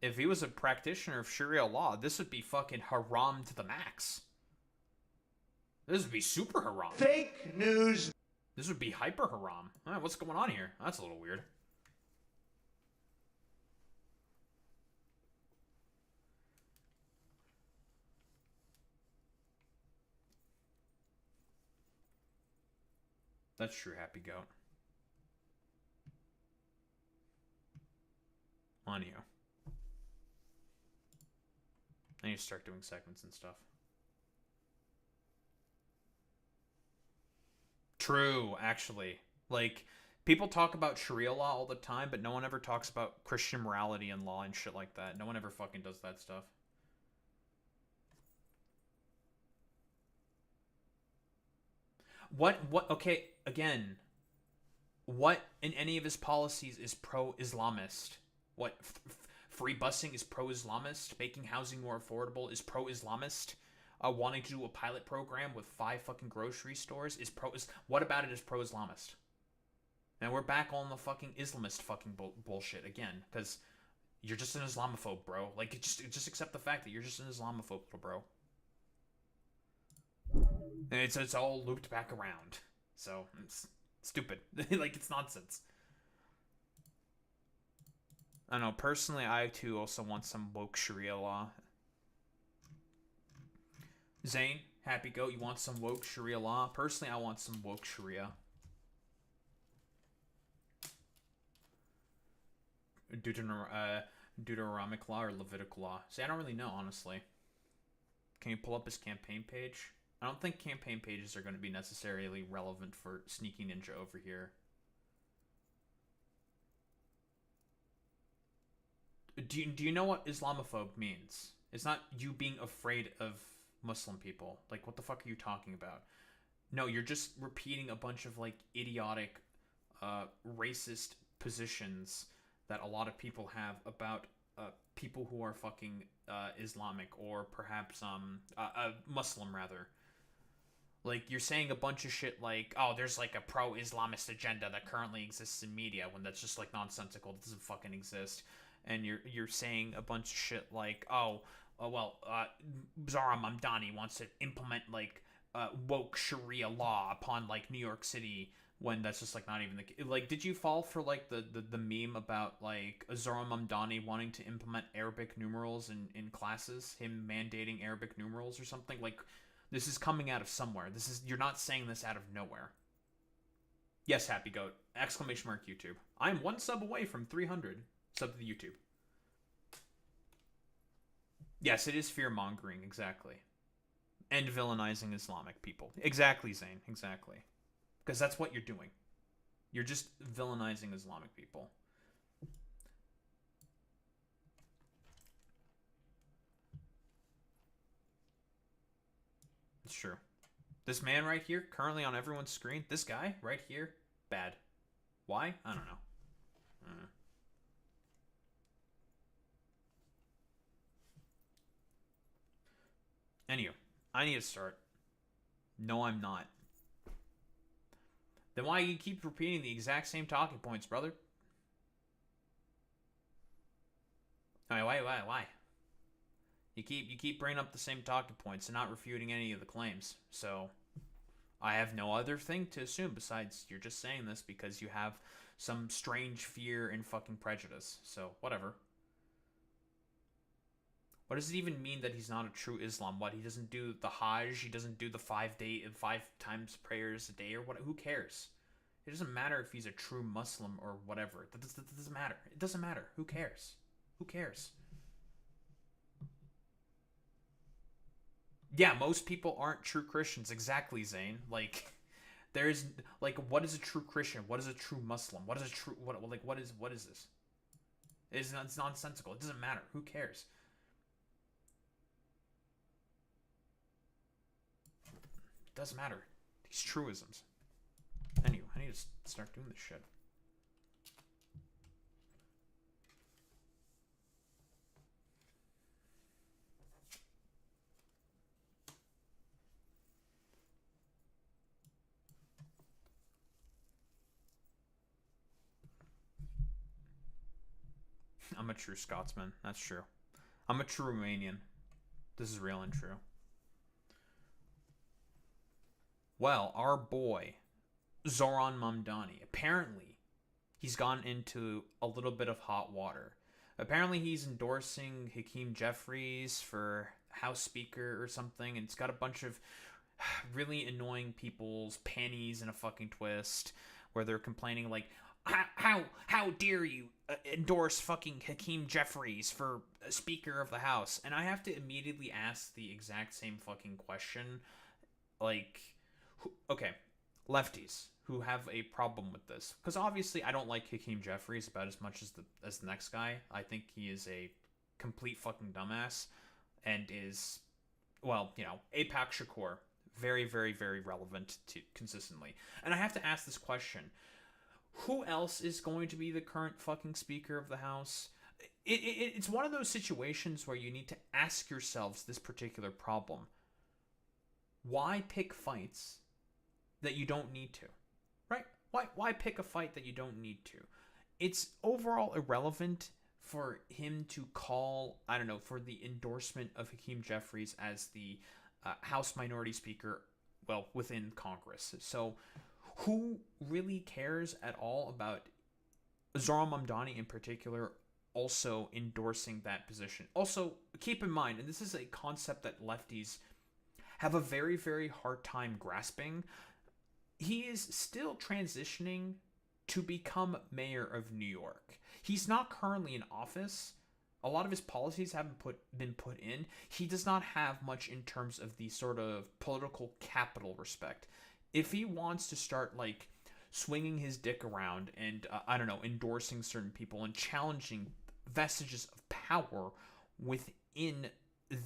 If he was a practitioner of Sharia law, this would be fucking haram to the max. This would be super haram. Fake news. This would be hyper haram. What's going on here? That's a little weird. That's true, Happy Goat. On you. I need to start doing segments and stuff. True, actually. Like, people talk about Sharia law all the time, but no one ever talks about Christian morality and law and shit like that. No one ever fucking does that stuff. Okay, again, what in any of his policies is pro-Islamist? What, free busing is pro-Islamist? Making housing more affordable is pro-Islamist? Wanting to do a pilot program with 5 fucking grocery stores is what about it is pro-Islamist? And we're back on the fucking Islamist fucking bullshit again, because you're just an Islamophobe, bro. Like, just accept the fact that you're just an Islamophobe, little bro. And it's all looped back around. So, it's stupid. Like, it's nonsense. I don't know, personally, I too also want some woke Sharia law. Zane, Happy Goat, you want some woke Sharia law? Personally, I want some woke Sharia. Deuteronomic law or Levitical law? See, I don't really know, honestly. Can you pull up his campaign page? I don't think campaign pages are going to be necessarily relevant for Sneaky Ninja over here. Do you know what Islamophobe means? It's not you being afraid of Muslim people. Like, what the fuck are you talking about? No, you're just repeating a bunch of, like, idiotic, racist positions that a lot of people have about people who are fucking Islamic or perhaps Muslim, rather. Like, you're saying a bunch of shit like, oh, there's, like, a pro-Islamist agenda that currently exists in media, when that's just, like, nonsensical. It doesn't fucking exist. And you're saying a bunch of shit like, Zohran Mamdani wants to implement, like, woke Sharia law upon, like, New York City, when that's just, like, not even the... Like, did you fall for, like, the meme about, like, Zohran Mamdani wanting to implement Arabic numerals in classes? Him mandating Arabic numerals or something? Like, this is coming out of somewhere. You're not saying this out of nowhere. Yes, Happy Goat. ! YouTube. I'm 1 sub away from 300. Sub to the YouTube. Yes, it is fear-mongering, exactly. And villainizing Islamic people. Exactly, Zane, exactly. Because that's what you're doing. You're just villainizing Islamic people. It's true. This man right here, currently on everyone's screen, this guy right here, bad. Why? I don't know. Anywho, I need to start. No, I'm not. Then why you keep repeating the exact same talking points, brother? Why? You keep bringing up the same talking points and not refuting any of the claims. So, I have no other thing to assume besides you're just saying this because you have some strange fear and fucking prejudice. So, whatever. What does it even mean that he's not a true Islam? What, he doesn't do the Hajj? He doesn't do the 5 times prayers a day or what? Who cares? It doesn't matter if he's a true Muslim or whatever. That doesn't matter. It doesn't matter. Who cares? Who cares? Yeah, most people aren't true Christians. Exactly, Zane. Like, there's like, what is a true Christian? What is a true Muslim? What is a true what is this? It's nonsensical. It doesn't matter. Who cares? It doesn't matter. These truisms. Anyway, I need to start doing this shit. I'm a true Scotsman. That's true. I'm a true Romanian. This is real and true. Well, our boy, Zohran Mamdani, apparently he's gone into a little bit of hot water. Apparently he's endorsing Hakeem Jefferies for House Speaker or something, and it's got a bunch of really annoying people's panties in a fucking twist, where they're complaining like, how dare you endorse fucking Hakeem Jefferies for Speaker of the House? And I have to immediately ask the exact same fucking question. Like, okay, lefties who have a problem with this, because obviously I don't like Hakeem Jefferies about as much as the next guy. I think he is a complete fucking dumbass and is, well, you know, Apex Shakur, very, very, very relevant to consistently. And I have to ask this question. Who else is going to be the current fucking Speaker of the House? It's one of those situations where you need to ask yourselves this particular problem. Why pick fights that you don't need to? Right? Why pick a fight that you don't need to? It's overall irrelevant for him to call, I don't know, for the endorsement of Hakeem Jefferies as the House Minority Speaker, well, within Congress. So who really cares at all about Zohran Mamdani in particular also endorsing that position? Also, keep in mind, and this is a concept that lefties have a very, very hard time grasping, he is still transitioning to become mayor of New York. He's not currently in office. A lot of his policies haven't been put in. He does not have much in terms of the sort of political capital respect. If he wants to start, like, swinging his dick around and, I don't know, endorsing certain people and challenging vestiges of power within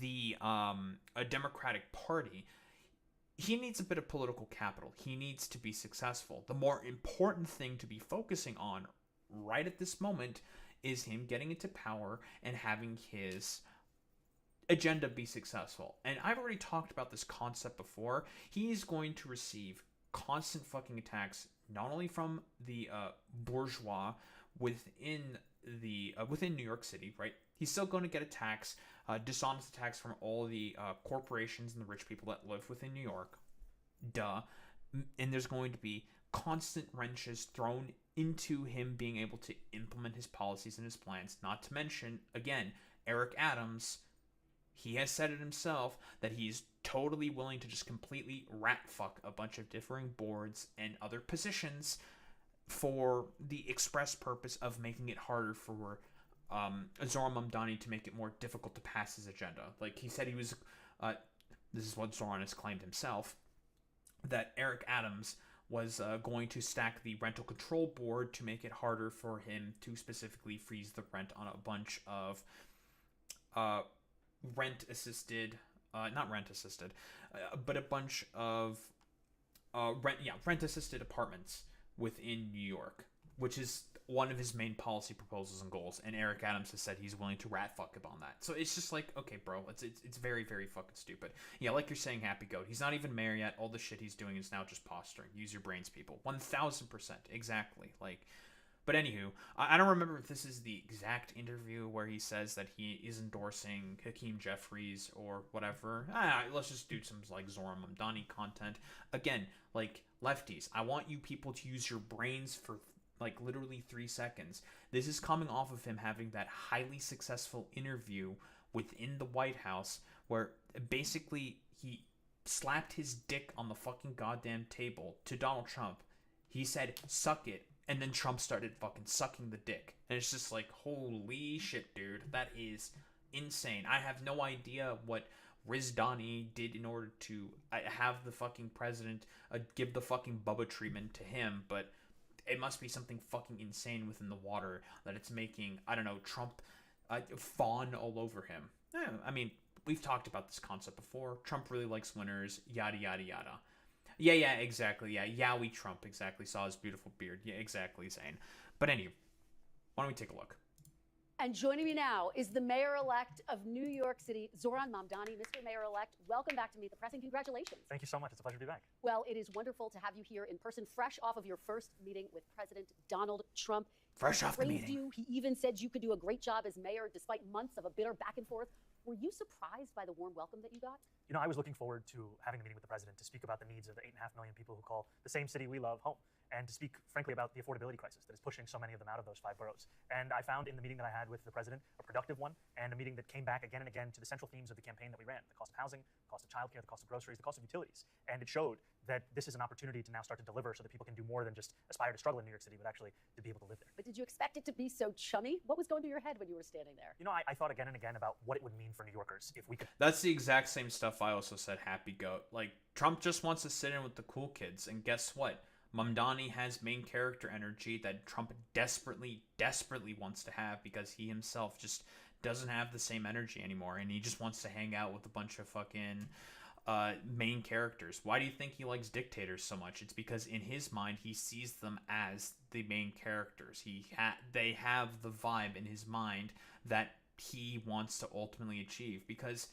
the a Democratic Party, he needs a bit of political capital. He needs to be successful. The more important thing to be focusing on right at this moment is him getting into power and having his agenda be successful. And I've already talked about this concept before. He is going to receive constant fucking attacks, not only from the bourgeois within New York City, right? He's still going to get attacks, dishonest attacks from all the corporations and the rich people that live within New York. Duh. And there's going to be constant wrenches thrown into him being able to implement his policies and his plans. Not to mention, again, Eric Adams, he has said it himself that he's totally willing to just completely rat fuck a bunch of differing boards and other positions for the express purpose of making it harder for Zohran Mamdani to make it more difficult to pass his agenda. Like, he said he was, this is what Zohran has claimed himself, that Eric Adams was going to stack the rental control board to make it harder for him to specifically freeze the rent on a bunch of rent-assisted, but a bunch of rent-assisted apartments within New York, which is one of his main policy proposals and goals. And Eric Adams has said he's willing to rat fuck up on that. So it's just like, okay, bro, it's very, very fucking stupid. Yeah, like you're saying, Happy Goat, he's not even mayor yet. All the shit he's doing is now just posturing. Use your brains, people. 1000%, exactly. Like, but anywho, I don't remember if this is the exact interview where he says that he is endorsing Hakeem Jefferies or whatever. Let's just do some like Zohran Mamdani content. Again, like, lefties, I want you people to use your brains for like literally 3 seconds. This is coming off of him having that highly successful interview within the White House where basically he slapped his dick on the fucking goddamn table to Donald Trump. He said, "Suck it." And then Trump started fucking sucking the dick. And it's just like, holy shit, dude. That is insane. I have no idea what Rizdani did in order to have the fucking president give the fucking Bubba treatment to him, but it must be something fucking insane within the water that it's making, I don't know, Trump fawn all over him. I mean, we've talked about this concept before. Trump really likes winners, yada, yada, yada. Yeah, exactly. Yeah, Yowie Trump, exactly. Saw his beautiful beard. Yeah, exactly, Zane. But anyway, why don't we take a look? And joining me now is the mayor-elect of New York City, Zohran Mamdani. Mr. Mayor-elect, welcome back to Meet the Press, and congratulations. Thank you so much. It's a pleasure to be back. Well, it is wonderful to have you here in person, fresh off of your first meeting with President Donald Trump. Fresh off the meeting. You. He even said you could do a great job as mayor despite months of a bitter back and forth. Were you surprised by the warm welcome that you got? You know, I was looking forward to having a meeting with the president to speak about the needs of the 8.5 million people who call the same city we love home, and to speak, frankly, about the affordability crisis that is pushing so many of them out of those 5 boroughs. And I found in the meeting that I had with the president a productive one, and a meeting that came back again and again to the central themes of the campaign that we ran: the cost of housing, the cost of childcare, the cost of groceries, the cost of utilities. And it showed that this is an opportunity to now start to deliver so that people can do more than just aspire to struggle in New York City, but actually to be able to live there. But did you expect it to be so chummy? What was going through your head when you were standing there? You know, I thought again and again about what it would mean for New Yorkers if we could. That's the exact same stuff I also said, Happy Goat. Like, Trump just wants to sit in with the cool kids, and guess what? Mamdani has main character energy that Trump desperately wants to have, because he himself just doesn't have the same energy anymore, and he just wants to hang out with a bunch of fucking main characters. Why do you think he likes dictators so much? It's because in his mind he sees them as the main characters. They have the vibe in his mind that he wants to ultimately achieve. Because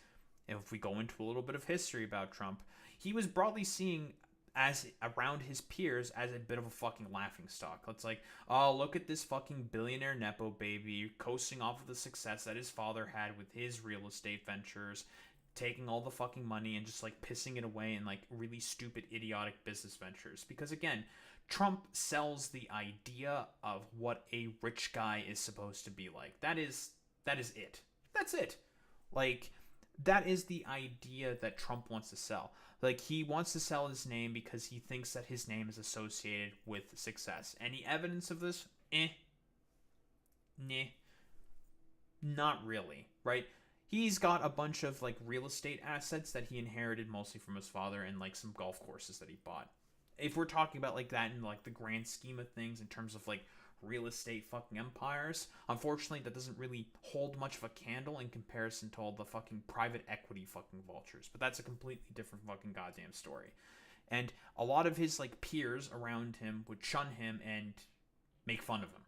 if we go into a little bit of history about Trump, he was broadly seen as around his peers as a bit of a fucking laughingstock. It's like, oh, look at this fucking billionaire nepo baby coasting off of the success that his father had with his real estate ventures, taking all the fucking money and just like pissing it away in like really stupid, idiotic business ventures. Because again, Trump sells the idea of what a rich guy is supposed to be like. That is it. That's it. Like, that is the idea that Trump wants to sell. Like, he wants to sell his name because he thinks that his name is associated with success. Any evidence of this? Not really, right? He's got a bunch of like real estate assets that he inherited mostly from his father, and like some golf courses that he bought. If we're talking about like that in like the grand scheme of things in terms of like real estate fucking empires, unfortunately that doesn't really hold much of a candle in comparison to all the fucking private equity fucking vultures. But that's a completely different fucking goddamn story. And a lot of his like peers around him would shun him and make fun of him.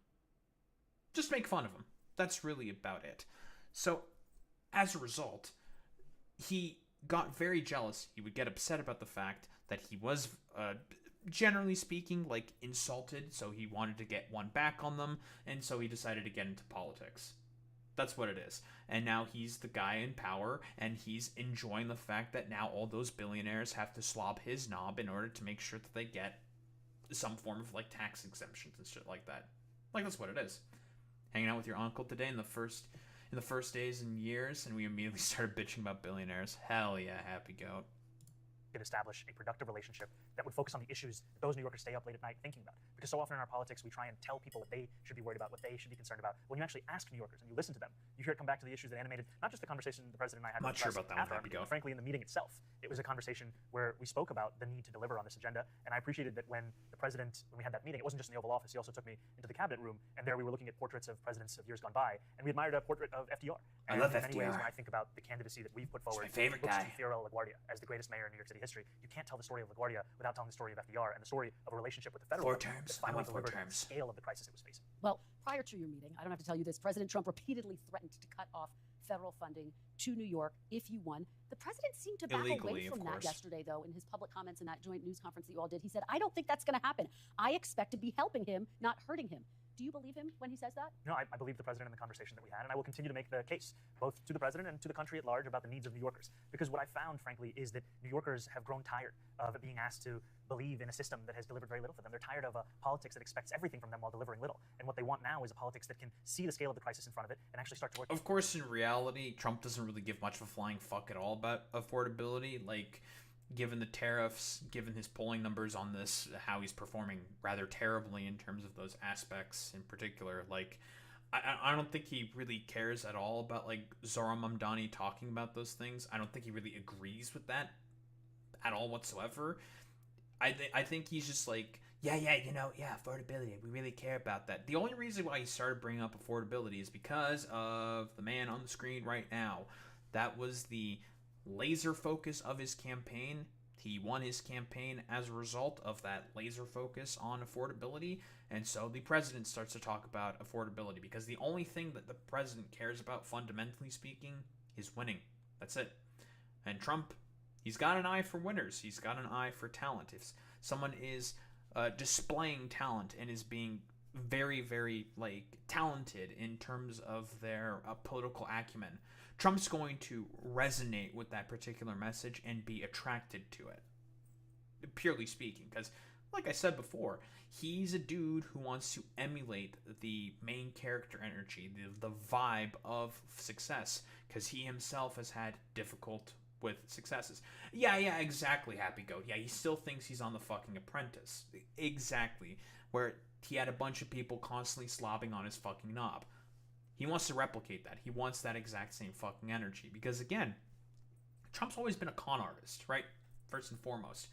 Just make fun of him. That's really about it. So as a result, he got very jealous. He would get upset about the fact that he was, generally speaking, like insulted. So he wanted to get one back on them, and so he decided to get into politics. That's what it is. And now he's the guy in power, and he's enjoying the fact that now all those billionaires have to slob his knob in order to make sure that they get some form of like tax exemptions and shit like that. Like, that's what it is. Hanging out with your uncle today in the first days and years, and we immediately started bitching about billionaires. Hell yeah, Happy Goat. Could establish a productive relationship that would focus on the issues that those New Yorkers stay up late at night thinking about. Because so often in our politics, we try and tell people what they should be worried about, what they should be concerned about. When you actually ask New Yorkers and you listen to them, you hear it come back to the issues that animated not just the conversation the president and I had I'm not sure about that one, Happy Goat. Frankly, in the meeting itself, it was a conversation where we spoke about the need to deliver on this agenda. And I appreciated that when we had that meeting, it wasn't just in the Oval Office. He also took me into the cabinet room, and there we were looking at portraits of presidents of years gone by, and we admired a portrait of FDR. And I love in FDR. many ways, when I think about the candidacy that we've put forward, my favorite looks guy. to Fiorello LaGuardia as the greatest mayor in New York City history. You can't tell the story of LaGuardia without telling the story of FDR and the story of a relationship with the federal government that finally delivered on the scale of the crisis it was facing. Well, prior to your meeting, I don't have to tell you this, President Trump repeatedly threatened to cut off federal funding to New York if you won. The president seemed to back away from that yesterday, though, in his public comments in that joint news conference that you all did. He said, I don't think that's going to happen. I expect to be helping him, not hurting him. Do you believe him when he says that? No, I believe the president in the conversation that we had, and I will continue to make the case, both to the president and to the country at large, about the needs of New Yorkers. Because what I found, frankly, is that New Yorkers have grown tired of being asked to believe in a system that has delivered very little for them. They're tired of a politics that expects everything from them while delivering little. And what they want now is a politics that can see the scale of the crisis in front of it and actually start to work. Of course, in reality, Trump doesn't really give much of a flying fuck at all about affordability. Like, given the tariffs, given his polling numbers on this, how he's performing rather terribly in terms of those aspects in particular. Like, I don't think he really cares at all about, like, Zohran Mamdani talking about those things. I don't think he really agrees with that at all whatsoever. I think he's just like, yeah, affordability. We really care about that. The only reason why he started bringing up affordability is because of the man on the screen right now. That was the laser focus of his campaign. He won his campaign as a result of that laser focus on affordability. And so the president starts to talk about affordability because the only thing that the president cares about, fundamentally speaking, is winning. That's it. And Trump, he's got an eye for winners. He's got an eye for talent. If someone is displaying talent and is being very, very, like, talented in terms of their political acumen, Trump's going to resonate with that particular message and be attracted to it, purely speaking. Because, like I said before, he's a dude who wants to emulate the main character energy, the vibe of success, because he himself has had difficult with successes. Yeah, exactly, Happy Goat. Yeah, he still thinks he's on The fucking Apprentice. Exactly. Where he had a bunch of people constantly slobbing on his fucking knob. He wants to replicate that. He wants that exact same fucking energy. Because, again, Trump's always been a con artist, right? First and foremost.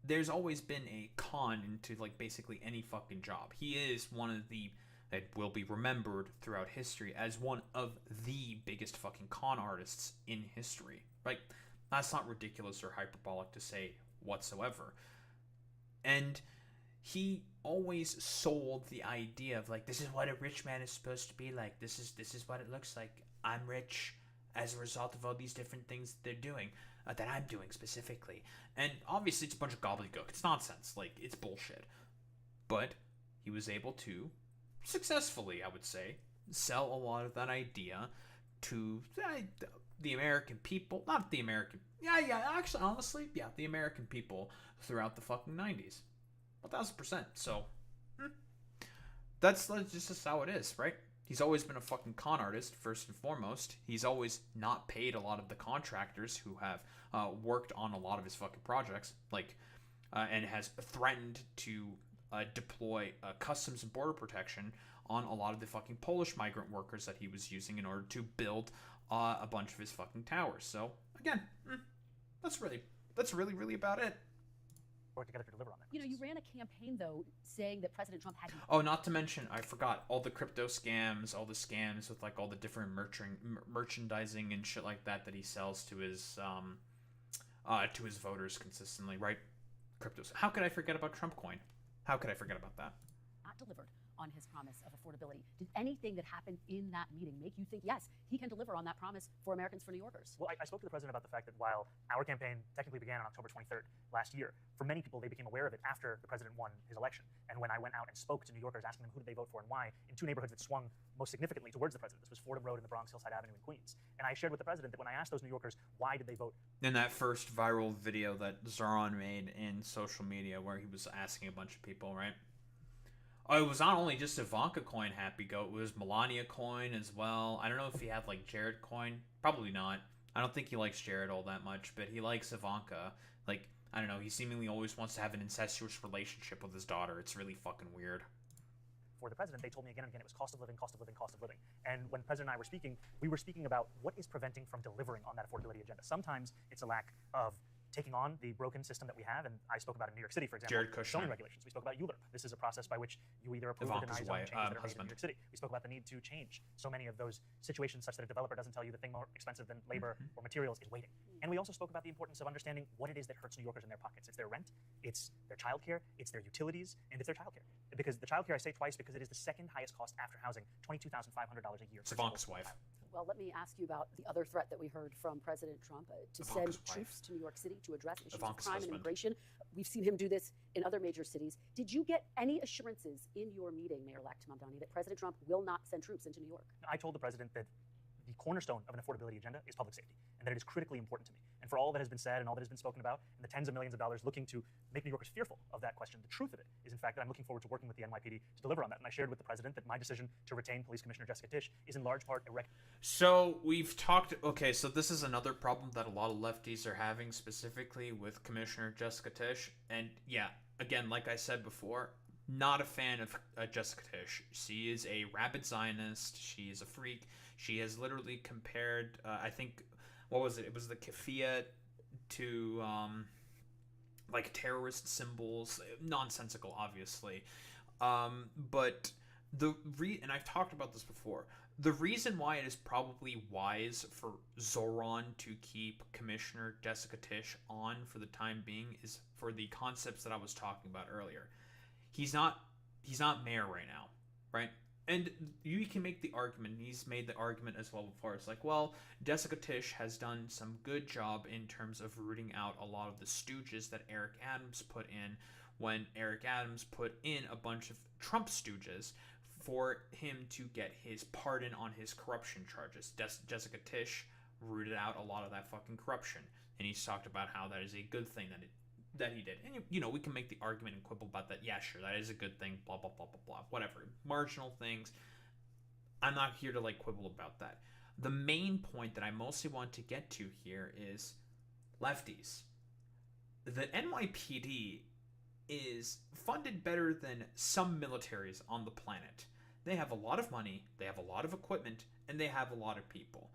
There's always been a con into, like, basically any fucking job. He is one of the, that will be remembered throughout history as one of the biggest fucking con artists in history, right? That's not ridiculous or hyperbolic to say whatsoever. And he always sold the idea of, like, this is what a rich man is supposed to be like. This is what it looks like. I'm rich as a result of all these different things they're doing, that I'm doing specifically. And obviously it's a bunch of gobbledygook. It's nonsense. Like, it's bullshit. But he was able to successfully, I would say, sell a lot of that idea to the American people. Not the American... actually, honestly, the American people throughout the fucking 90s. 1,000%. So, that's just how it is, right? He's always been a fucking con artist, first and foremost. He's always not paid a lot of the contractors who have worked on a lot of his fucking projects, like, and has threatened to deploy customs and border protection on a lot of the fucking Polish migrant workers that he was using in order to build a bunch of his fucking towers. So, again, that's really, really about it. Work together to deliver on that. You know, you ran a campaign, though, saying that President Trump had... Oh, not to mention, I forgot, all the crypto scams, all the scams with, like, all the different merchandising and shit like that he sells to his voters consistently, right? Cryptos. How could I forget about Trump coin? How could I forget about that? Not delivered on his promise of affordability. Did anything that happened in that meeting make you think, yes, he can deliver on that promise for Americans, for New Yorkers? Well, I spoke to the president about the fact that while our campaign technically began on October 23rd last year, for many people, they became aware of it after the president won his election. And when I went out and spoke to New Yorkers, asking them who did they vote for and why, in two neighborhoods that swung most significantly towards the president. This was Fordham Road and the Bronx Hillside Avenue in Queens. And I shared with the president that when I asked those New Yorkers, why did they vote? In that first viral video that Zohran made in social media where he was asking a bunch of people, right? Oh, it was not only just Ivanka coin, Happy Goat. It was Melania coin as well. I don't know if he had, like, Jared coin. Probably not. I don't think he likes Jared all that much, but he likes Ivanka. Like, I don't know. He seemingly always wants to have an incestuous relationship with his daughter. It's really fucking weird. For the president, they told me again and again it was cost of living, cost of living, cost of living. And when the president and I were speaking, we were speaking about what is preventing from delivering on that affordability agenda. Sometimes it's a lack of taking on the broken system that we have, and I spoke about in New York City, for example, Jared Kushner. zoning regulations. We spoke about ULURP. This is a process by which you either approve or deny zoning changes that are made in New York City. We spoke about the need to change so many of those situations such that a developer doesn't tell you the thing more expensive than labor or materials is waiting. And we also spoke about the importance of understanding what it is that hurts New Yorkers in their pockets. It's their rent, it's their childcare, it's their utilities, and it's their childcare. Because the childcare, I say twice, because it is the second highest cost after housing, $22,500 a year. It's Ivanka's wife. Well, let me ask you about the other threat that we heard from President Trump to send troops to New York City to address issues of crime and immigration. We've seen him do this in other major cities. Did you get any assurances in your meeting, Mayor-elect Mamdani, that President Trump will not send troops into New York? I told the president that the cornerstone of an affordability agenda is public safety, and that it is critically important to me. And for all that has been said and all that has been spoken about, and the tens of millions of dollars looking to make New Yorkers fearful of that question, the truth of it is, in fact, that I'm looking forward to working with the NYPD to deliver on that. And I shared with the president that my decision to retain Police Commissioner Jessica Tisch is in large part a So we've talked. Okay, so this is another problem that a lot of lefties are having, specifically with Commissioner Jessica Tisch. And yeah, again, like I said before, not a fan of Jessica Tisch. She is a rabid Zionist. She is a freak. She has literally compared, I think, what was it? It was the keffiyeh to like terrorist symbols. Nonsensical, obviously. But and I've talked about this before. The reason why it is probably wise for Zohran to keep Commissioner Jessica Tisch on for the time being is for the concepts that I was talking about earlier. He's not mayor right now, right? And you can make the argument, and he's made the argument as well before. It's like, well, Jessica Tisch has done some good job in terms of rooting out a lot of the stooges that Eric Adams put in when Eric Adams put in a bunch of Trump stooges for him to get his pardon on his corruption charges. Jessica Tisch rooted out a lot of that fucking corruption, and he's talked about how that is a good thing that he did. And, you know, we can make the argument and quibble about that. Yeah, sure, that is a good thing, blah, blah, blah, blah, blah, whatever. Marginal things. I'm not here to, like, quibble about that. The main point that I mostly want to get to here is lefties. The NYPD is funded better than some militaries on the planet. They have a lot of money, they have a lot of equipment, and they have a lot of people.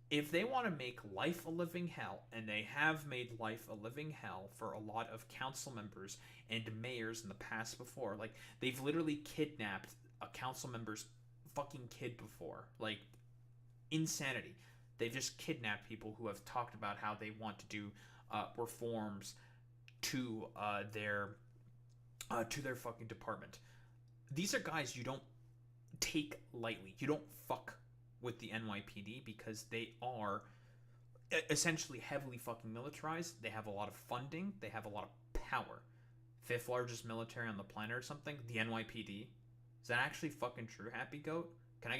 If they want to make life a living hell, and they have made life a living hell for a lot of council members and mayors in the past before, like, they've literally kidnapped a council member's fucking kid before. Like, insanity. They've just kidnapped people who have talked about how they want to do reforms to their fucking department. These are guys you don't take lightly. You don't fuck with the NYPD because they are essentially heavily fucking militarized. They have a lot of funding. They have a lot of power. Fifth largest military on the planet or something. The NYPD. Is that actually fucking true, Happy Goat? Can I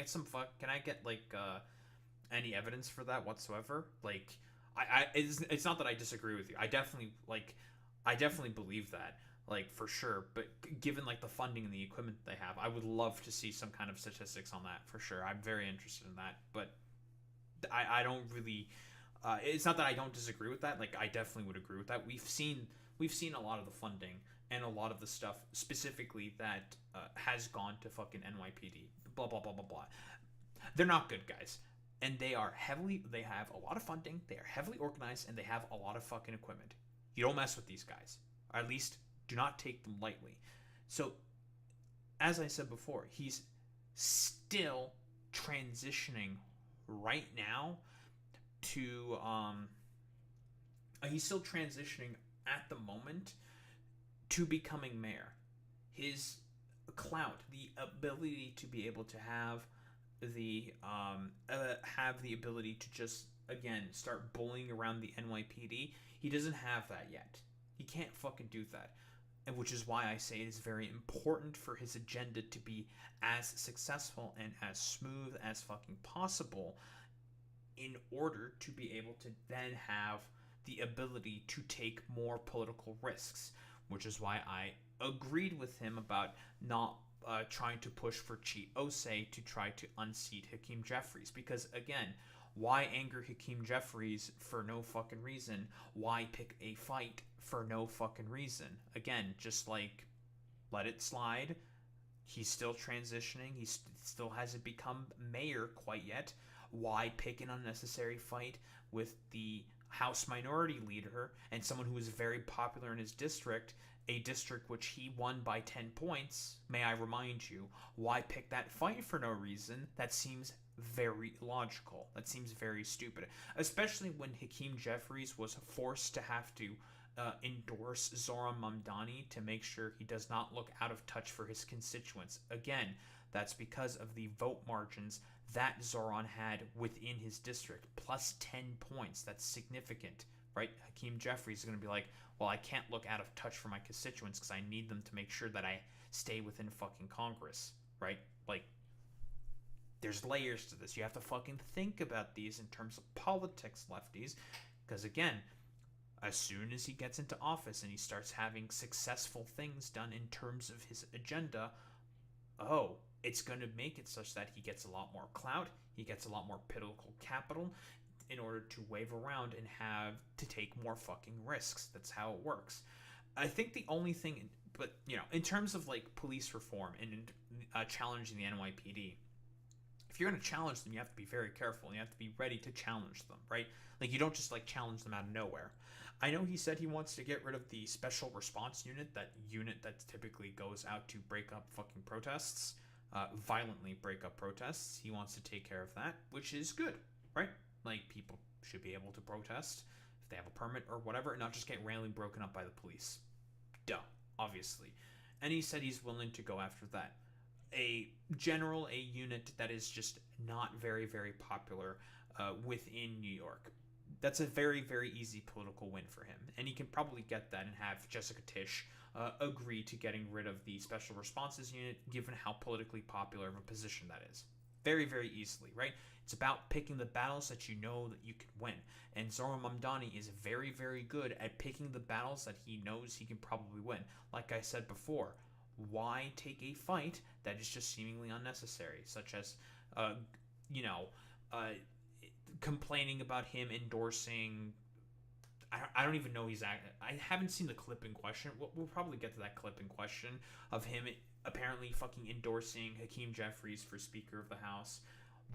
get like any evidence for that whatsoever? Like, it's not that I disagree with you. I definitely believe that, like, for sure. But given, like, the funding and the equipment they have, I would love to see some kind of statistics on that, for sure. I'm very interested in that. But I don't really... it's not that I don't disagree with that. Like, I definitely would agree with that. We've seen a lot of the funding and a lot of the stuff specifically that has gone to fucking NYPD. Blah, blah, blah, blah, blah. They're not good guys. And they have a lot of funding, they are heavily organized, and they have a lot of fucking equipment. You don't mess with these guys. Or at least, do not take them lightly. So, as I said before, he's still transitioning right now to, he's still transitioning at the moment to becoming mayor. His clout, the ability to be able to have the ability to just, again, start bullying around the NYPD, he doesn't have that yet. He can't fucking do that. And which is why I say it is very important for his agenda to be as successful and as smooth as fucking possible in order to be able to then have the ability to take more political risks, which is why I agreed with him about not trying to push for Chi Osei to try to unseat Hakeem Jefferies. Because, again, why anger Hakeem Jefferies for no fucking reason? Why pick a fight for no fucking reason? Again, just, like, let it slide. He's still transitioning. He still hasn't become mayor quite yet. Why pick an unnecessary fight with the House Minority Leader and someone who is very popular in his district, a district which he won by 10 points, may I remind you? Why pick that fight for no reason? That seems very illogical. That seems very stupid. Especially when Hakeem Jefferies was forced to have to endorse Zohran Mamdani to make sure he does not look out of touch for his constituents. Again, that's because of the vote margins that Zohran had within his district. Plus 10 points. That's significant, right? Hakeem Jefferies is going to be like, well, I can't look out of touch for my constituents because I need them to make sure that I stay within fucking Congress, right? Like, there's layers to this. You have to fucking think about these in terms of politics, lefties. Because again, as soon as he gets into office and he starts having successful things done in terms of his agenda, it's going to make it such that he gets a lot more clout, he gets a lot more political capital in order to wave around and have to take more fucking risks. That's how it works. I think the only thing, but in terms of like police reform and challenging the NYPD, if you're going to challenge them, you have to be very careful and you have to be ready to challenge them, right? Like, you don't just like challenge them out of nowhere. I know he said he wants to get rid of the special response unit, that unit that typically goes out to break up fucking protests, violently break up protests. He wants to take care of that, which is good, right? Like, people should be able to protest if they have a permit or whatever, and not just get randomly broken up by the police. Duh, obviously. And he said he's willing to go after that. A unit that is just not very, very popular within New York. That's a very, very easy political win for him. And he can probably get that and have Jessica Tisch agree to getting rid of the Special Responses Unit, given how politically popular of a position that is. Very, very easily, right? It's about picking the battles that you know that you can win. And Zohran Mamdani is very, very good at picking the battles that he knows he can probably win. Like I said before, why take a fight that is just seemingly unnecessary, such as, complaining about him endorsing. I don't even know I haven't seen the clip in question. We'll probably get to that clip in question of him apparently fucking endorsing Hakeem Jefferies for Speaker of the House.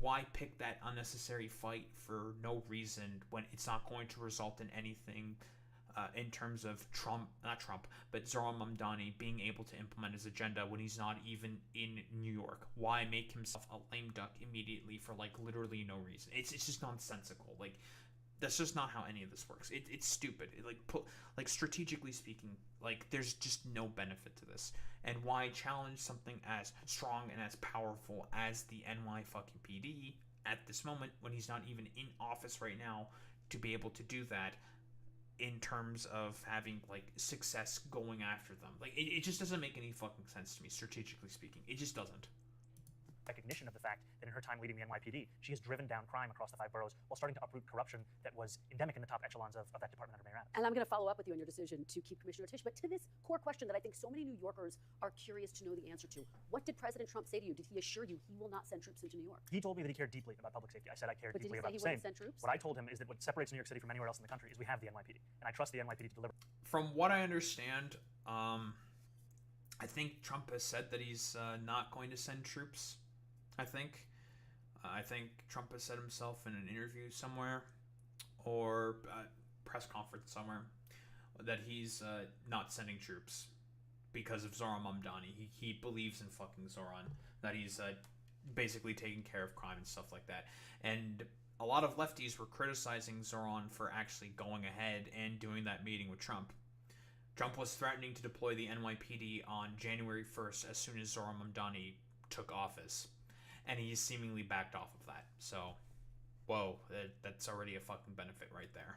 Why pick that unnecessary fight for no reason when it's not going to result in anything in terms of Zohran Mamdani being able to implement his agenda when he's not even in New York? Why make himself a lame duck immediately for like literally no reason? It's just nonsensical. Like, that's just not how any of this works. It's stupid. Like strategically speaking, like there's just no benefit to this. And why challenge something as strong and as powerful as the NY fucking PD at this moment when he's not even in office right now to be able to do that? In terms of having like success going after them, like it just doesn't make any fucking sense to me, strategically speaking. It just doesn't. Recognition of the fact that in her time leading the NYPD, she has driven down crime across the 5 boroughs while starting to uproot corruption that was endemic in the top echelons of that department under Mayor Adams. And I'm going to follow up with you on your decision to keep Commissioner Tisch. But to this core question that I think so many New Yorkers are curious to know the answer to, what did President Trump say to you? Did he assure you he will not send troops into New York? He told me that he cared deeply about public safety. I said I cared but deeply did about he the say he same. wouldn't send troops? What I told him is that what separates New York City from anywhere else in the country is we have the NYPD, and I trust the NYPD to deliver. From what I understand, I think Trump has said that he's not going to send troops. I think Trump has said himself in an interview somewhere or a press conference somewhere that he's not sending troops because of Zohran Mamdani. He believes in fucking Zohran, that he's basically taking care of crime and stuff like that. And a lot of lefties were criticizing Zohran for actually going ahead and doing that meeting with Trump. Trump was threatening to deploy the NYPD on January 1st as soon as Zohran Mamdani took office. And he's seemingly backed off of that. So, whoa, that's already a fucking benefit right there.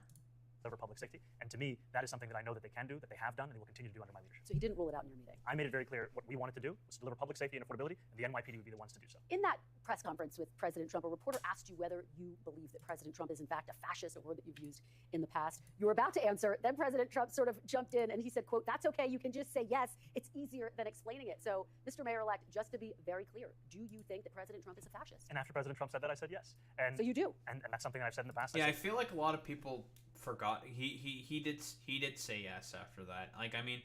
Deliver public safety. And to me, that is something that I know that they can do, that they have done, and they will continue to do under my leadership. So he didn't rule it out in your meeting? I made it very clear what we wanted to do was to deliver public safety and affordability, and the NYPD would be the ones to do so. In that press conference with President Trump, a reporter asked you whether you believe that President Trump is in fact a fascist, a word that you've used in the past. You were about to answer, then President Trump sort of jumped in and he said, quote, "That's okay, you can just say yes. It's easier than explaining it." So, Mr. Mayor-elect, just to be very clear, do you think that President Trump is a fascist? And after President Trump said that, I said yes. And so you do? And that's something I've said in the past. Yeah, I feel like a lot of people forgot. He did say yes after that. Like, I mean,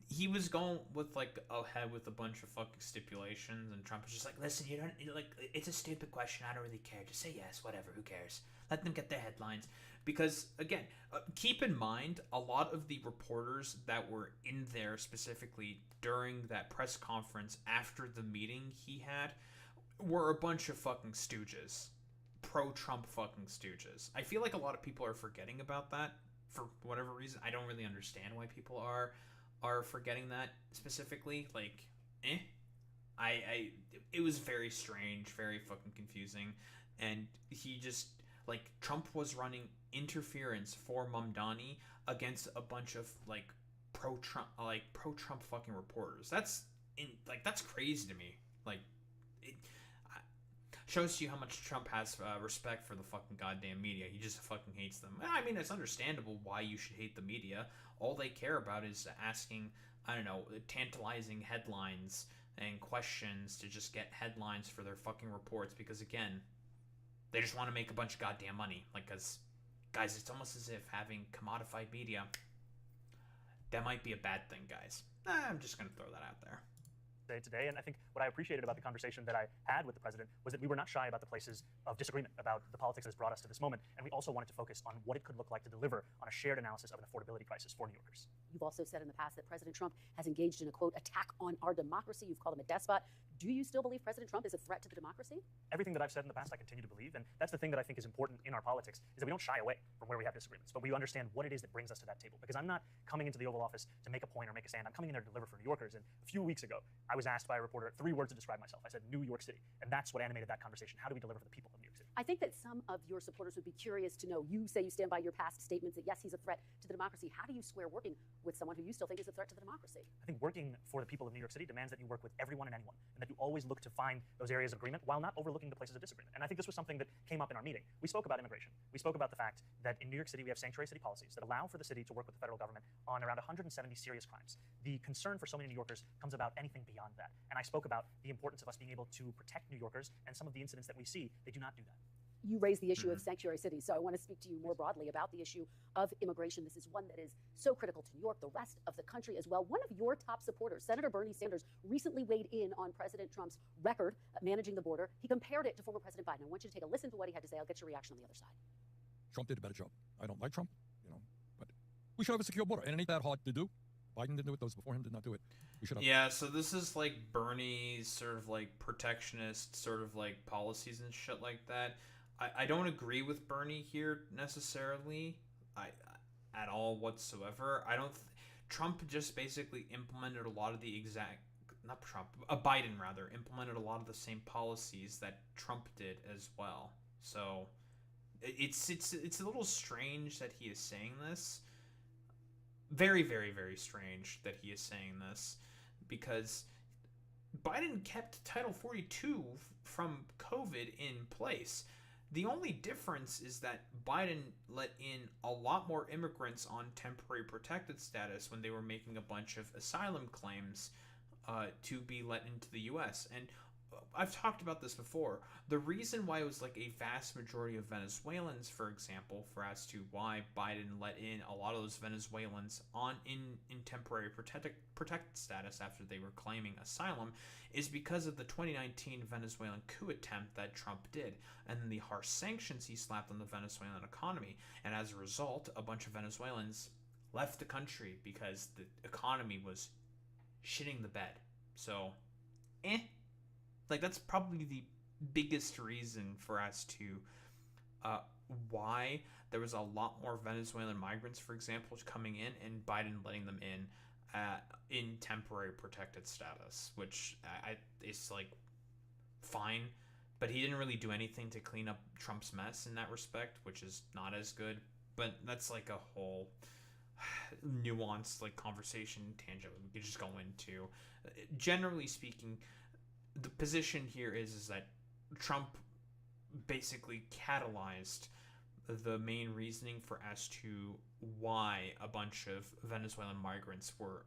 he was going with like ahead with a bunch of fucking stipulations, and Trump was just like, "Listen, you don't like. It's a stupid question. I don't really care. Just say yes. Whatever. Who cares? Let them get their headlines." Because again, keep in mind, a lot of the reporters that were in there specifically during that press conference after the meeting he had were a bunch of fucking stooges. Pro-Trump fucking stooges. I feel like a lot of people are forgetting about that for whatever reason. I don't really understand why people are forgetting that specifically. Like, it was very strange, very fucking confusing, and he just, like, Trump was running interference for Mamdani against a bunch of like pro-Trump fucking reporters. That's crazy to me. Like, shows you how much Trump has respect for the fucking goddamn media. He just fucking hates them. I mean, it's understandable why you should hate the media. All they care about is asking, I don't know, tantalizing headlines and questions to just get headlines for their fucking reports, because again, they just want to make a bunch of goddamn money. Like, cause guys, it's almost as if having commodified media, that might be a bad thing, guys. I'm just gonna throw that out there. Today, and I think what I appreciated about the conversation that I had with the president was that we were not shy about the places of disagreement about the politics that has brought us to this moment, and we also wanted to focus on what it could look like to deliver on a shared analysis of an affordability crisis for New Yorkers. You've also said in the past that President Trump has engaged in a, quote, attack on our democracy. You've called him a despot. Do you still believe President Trump is a threat to the democracy? Everything that I've said in the past, I continue to believe, and that's the thing that I think is important in our politics, is that we don't shy away from where we have disagreements, but we understand what it is that brings us to that table. Because I'm not coming into the Oval Office to make a point or make a stand. I'm coming in there to deliver for New Yorkers. And a few weeks ago, I was asked by a reporter 3 words to describe myself. I said New York City, and that's what animated that conversation. How do we deliver for the people of New York City? I think that some of your supporters would be curious to know, you say you stand by your past statements that yes, he's a threat to the democracy. How do you square working with someone who you still think is a threat to the democracy? I think working for the people of New York City demands that you work with everyone and anyone, and that you always look to find those areas of agreement while not overlooking the places of disagreement. And I think this was something that came up in our meeting. We spoke about immigration. We spoke about the fact that in New York City we have sanctuary city policies that allow for the city to work with the federal government on around 170 serious crimes. The concern for so many New Yorkers comes about anything beyond that. And I spoke about the importance of us being able to protect New Yorkers, and some of the incidents that we see, they do not do that. You raised the issue of sanctuary cities, so I want to speak to you more broadly about the issue of immigration. This is one that is so critical to New York, the rest of the country as well. One of your top supporters, Senator Bernie Sanders, recently weighed in on President Trump's record managing the border. He compared it to former President Biden. I want you to take a listen to what he had to say. I'll get your reaction on the other side. Trump did a better job. I don't like Trump, but we should have a secure border, and it ain't that hard to do. Biden didn't do it. Those before him did not do it. We should have. Yeah, so this is like Bernie's sort of like protectionist sort of like policies and shit like that. I don't agree with Bernie here necessarily, at all whatsoever. Trump just basically implemented a lot of the Biden rather implemented a lot of the same policies that Trump did as well. So it's a little strange that he is saying this. Very, very, very strange that he is saying this, because Biden kept Title 42 from COVID in place. The only difference is that Biden let in a lot more immigrants on temporary protected status when they were making a bunch of asylum claims to be let into the U.S. And I've talked about this before. The reason why it was like a vast majority of Venezuelans, for example, for as to why Biden let in a lot of those Venezuelans in temporary protected status after they were claiming asylum, is because of the 2019 Venezuelan coup attempt that Trump did, and then the harsh sanctions he slapped on the Venezuelan economy. And as a result, a bunch of Venezuelans left the country because the economy was shitting the bed. So, like, that's probably the biggest reason for us to why there was a lot more Venezuelan migrants, for example, coming in, and Biden letting them in temporary protected status, which is like fine, but he didn't really do anything to clean up Trump's mess in that respect, which is not as good. But that's like a whole nuanced like conversation tangent we could just go into. Generally speaking, the position here is that Trump basically catalyzed the main reasoning for as to why a bunch of Venezuelan migrants were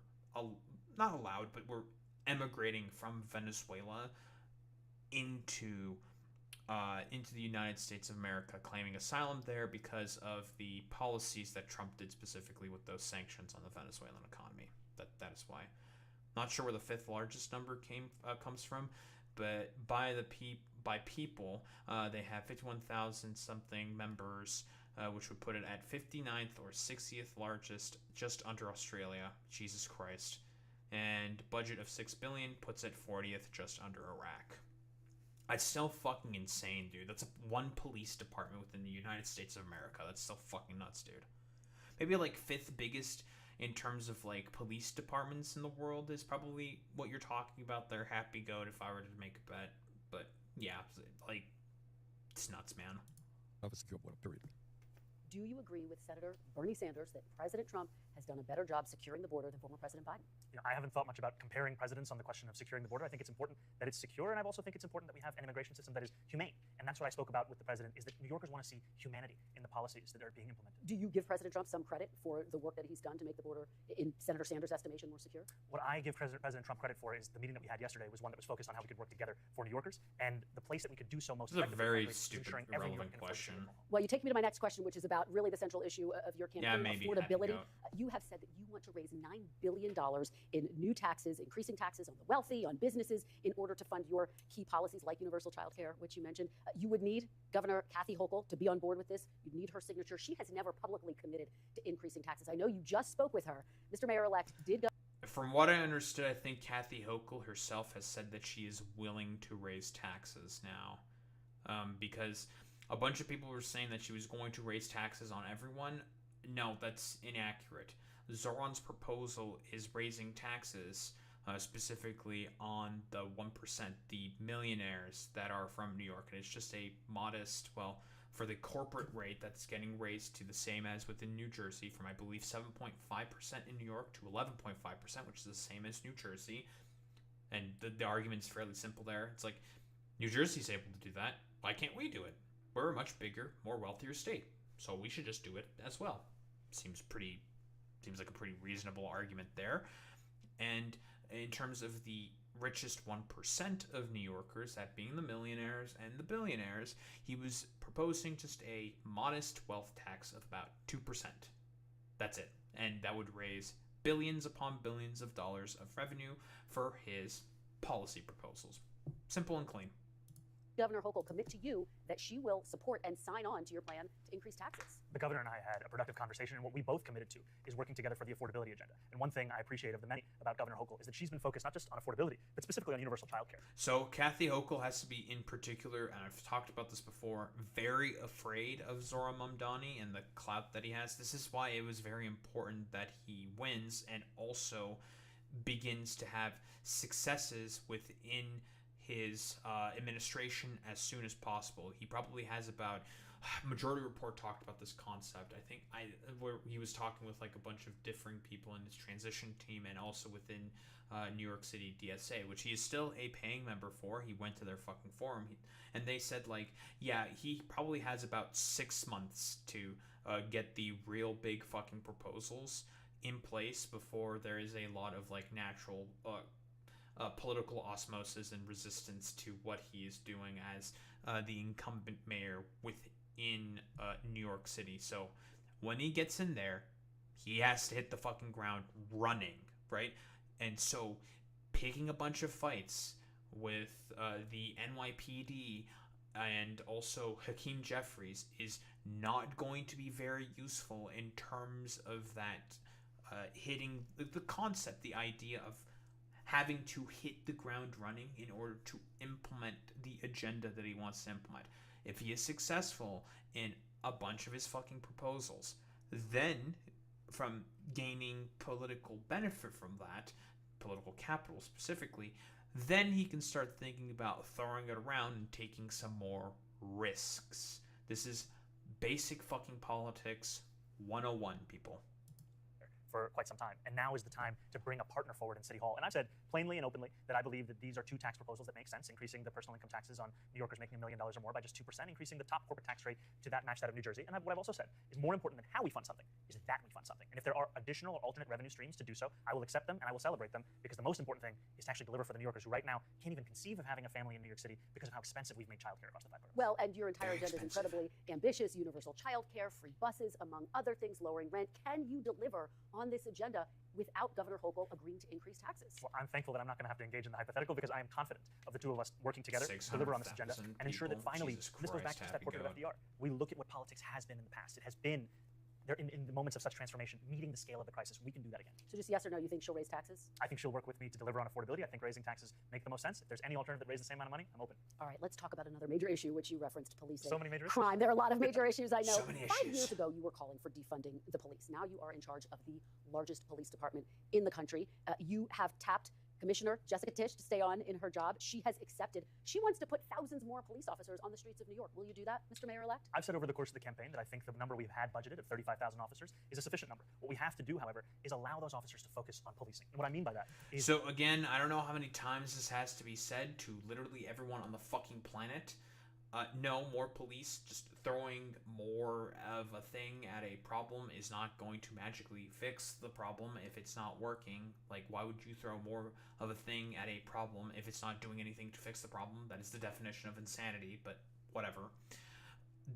not allowed, but were emigrating from Venezuela into the United States of America, claiming asylum there because of the policies that Trump did specifically with those sanctions on the Venezuelan economy. That is why. Not sure where the 5th largest number comes from, but by people, they have 51,000 something members, which would put it at 59th or 60th largest, just under Australia. Jesus Christ. And budget of $6 billion puts it 40th, just under Iraq. It's so fucking insane, dude. That's one police department within the United States of America. That's so fucking nuts, dude. Maybe like 5th biggest in terms of like police departments in the world is probably what you're talking about there. Happy goat if I were to make a bet. But yeah, like, it's nuts, man. That was a good one, period. Do you agree with Senator Bernie Sanders that President Trump has done a better job securing the border than former President Biden. You know, I haven't thought much about comparing presidents on the question of securing the border. I think it's important that it's secure, and I also think it's important that we have an immigration system that is humane. And that's what I spoke about with the president, is that New Yorkers want to see humanity in the policies that are being implemented. Do you give President Trump some credit for the work that he's done to make the border, in Senator Sanders' estimation, more secure? What I give President Trump credit for is the meeting that we had yesterday was one that was focused on how we could work together for New Yorkers, and the place that we could do so most effectively. This is a very is stupid, ensuring every New irrelevant Yorker question. Well, you take me to my next question, which is about really the central issue of your campaign, affordability. You have said that you want to raise $9 billion in new taxes, increasing taxes on the wealthy, on businesses, in order to fund your key policies like universal child care, which you mentioned. You would need Governor Kathy Hochul to be on board with this. You'd need her signature. She has never publicly committed to increasing taxes. I know you just spoke with her. Mr. Mayor-elect, From what I understood, I think Kathy Hochul herself has said that she is willing to raise taxes now. Because a bunch of people were saying that she was going to raise taxes on everyone. No, that's inaccurate. Zohran's proposal is raising taxes specifically on the 1%, the millionaires that are from New York. And it's just a modest, well, for the corporate rate that's getting raised to the same as within New Jersey, from I believe 7.5% in New York to 11.5%, which is the same as New Jersey. And the argument's fairly simple there. It's like, New Jersey's able to do that. Why can't we do it? We're a much bigger, more wealthier state, so we should just do it as well. Seems like a pretty reasonable argument there. And in terms of the richest 1% of New Yorkers, that being the millionaires and the billionaires, he was proposing just a modest wealth tax of about 2%. That's it. And that would raise billions upon billions of dollars of revenue for his policy proposals. Simple and clean. Governor Hochul commit to you that she will support and sign on to your plan to increase taxes? The governor and I had a productive conversation, and what we both committed to is working together for the affordability agenda. And one thing I appreciate of the many about Governor Hochul is that she's been focused not just on affordability, but specifically on universal child care. So Kathy Hochul has to be, in particular, and I've talked about this before, very afraid of Zohran Mamdani and the clout that he has. This is why it was very important that he wins and also begins to have successes within his administration as soon as possible. He probably has about, Majority Report talked about this concept. I think where he was talking with like a bunch of different people in his transition team and also within New York City DSA, which he is still a paying member for. He went to their fucking forum and they said like, yeah, he probably has about 6 months to get the real big fucking proposals in place before there is a lot of like natural political osmosis and resistance to what he is doing as the incumbent mayor within New York City. So when he gets in there, he has to hit the fucking ground running, right? And so picking a bunch of fights with the NYPD and also Hakeem Jefferies is not going to be very useful in terms of that hitting the concept, the idea of having to hit the ground running in order to implement the agenda that he wants to implement. If he is successful in a bunch of his fucking proposals, then from gaining political benefit from that, political capital specifically, then he can start thinking about throwing it around and taking some more risks. This is basic fucking politics 101, people. For quite some time. And now is the time to bring a partner forward in City Hall. And I've said plainly and openly that I believe that these are two tax proposals that make sense, increasing the personal income taxes on New Yorkers making $1 million or more by just 2%, increasing the top corporate tax rate to match that of New Jersey. And what I've also said is more important than how we fund something is that we fund something. And if there are additional or alternate revenue streams to do so, I will accept them and I will celebrate them, because the most important thing is to actually deliver for the New Yorkers who right now can't even conceive of having a family in New York City because of how expensive we've made childcare across the five boroughs. Well, and your entire agenda is incredibly ambitious: universal childcare, free buses, among other things, lowering rent. Can you deliver on this agenda without Governor Hochul agreeing to increase taxes? Well, I'm thankful that I'm not going to have to engage in the hypothetical, because I am confident of the two of us working together to deliver on this agenda and ensure that finally, this goes back to just that portrait of FDR. We look at what politics has been in the past. It has been there in the moments of such transformation, meeting the scale of the crisis. We can do that again. So just yes or no, you think she'll raise taxes? I think she'll work with me to deliver on affordability. I think raising taxes make the most sense. If there's any alternative that raises the same amount of money, I'm open. All right, let's talk about another major issue, which you referenced: policing. So many major crime. issues. There are a lot of major issues, I know. So many 5 issues. years ago, you were calling for defunding the police. Now you are in charge of the largest police department in the country. You have tapped Commissioner Jessica Tisch to stay on in her job. She has accepted. She wants to put thousands more police officers on the streets of New York. Will you do that, Mr. Mayor-elect? I've said over the course of the campaign that I think the number we've had budgeted of 35,000 officers is a sufficient number. What we have to do, however, is allow those officers to focus on policing. And what I mean by that is... So again, I don't know how many times this has to be said to literally everyone on the fucking planet. No, more police, just throwing more of a thing at a problem is not going to magically fix the problem if it's not working. Like, why would you throw more of a thing at a problem if it's not doing anything to fix the problem? That is the definition of insanity, but whatever.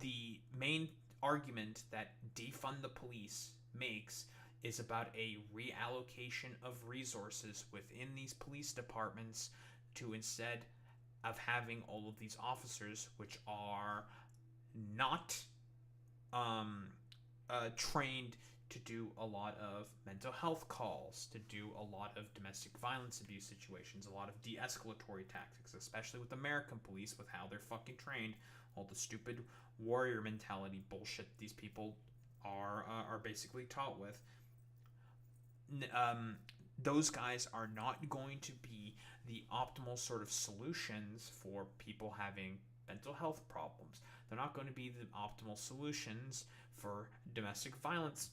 The main argument that defund the police makes is about a reallocation of resources within these police departments to instead of having all of these officers, which are not trained to do a lot of mental health calls, to do a lot of domestic violence abuse situations, a lot of de-escalatory tactics, especially with American police, with how they're fucking trained, all the stupid warrior mentality bullshit these people are basically taught with. Those guys are not going to be the optimal sort of solutions for people having mental health problems. They're not going to be the optimal solutions for domestic violence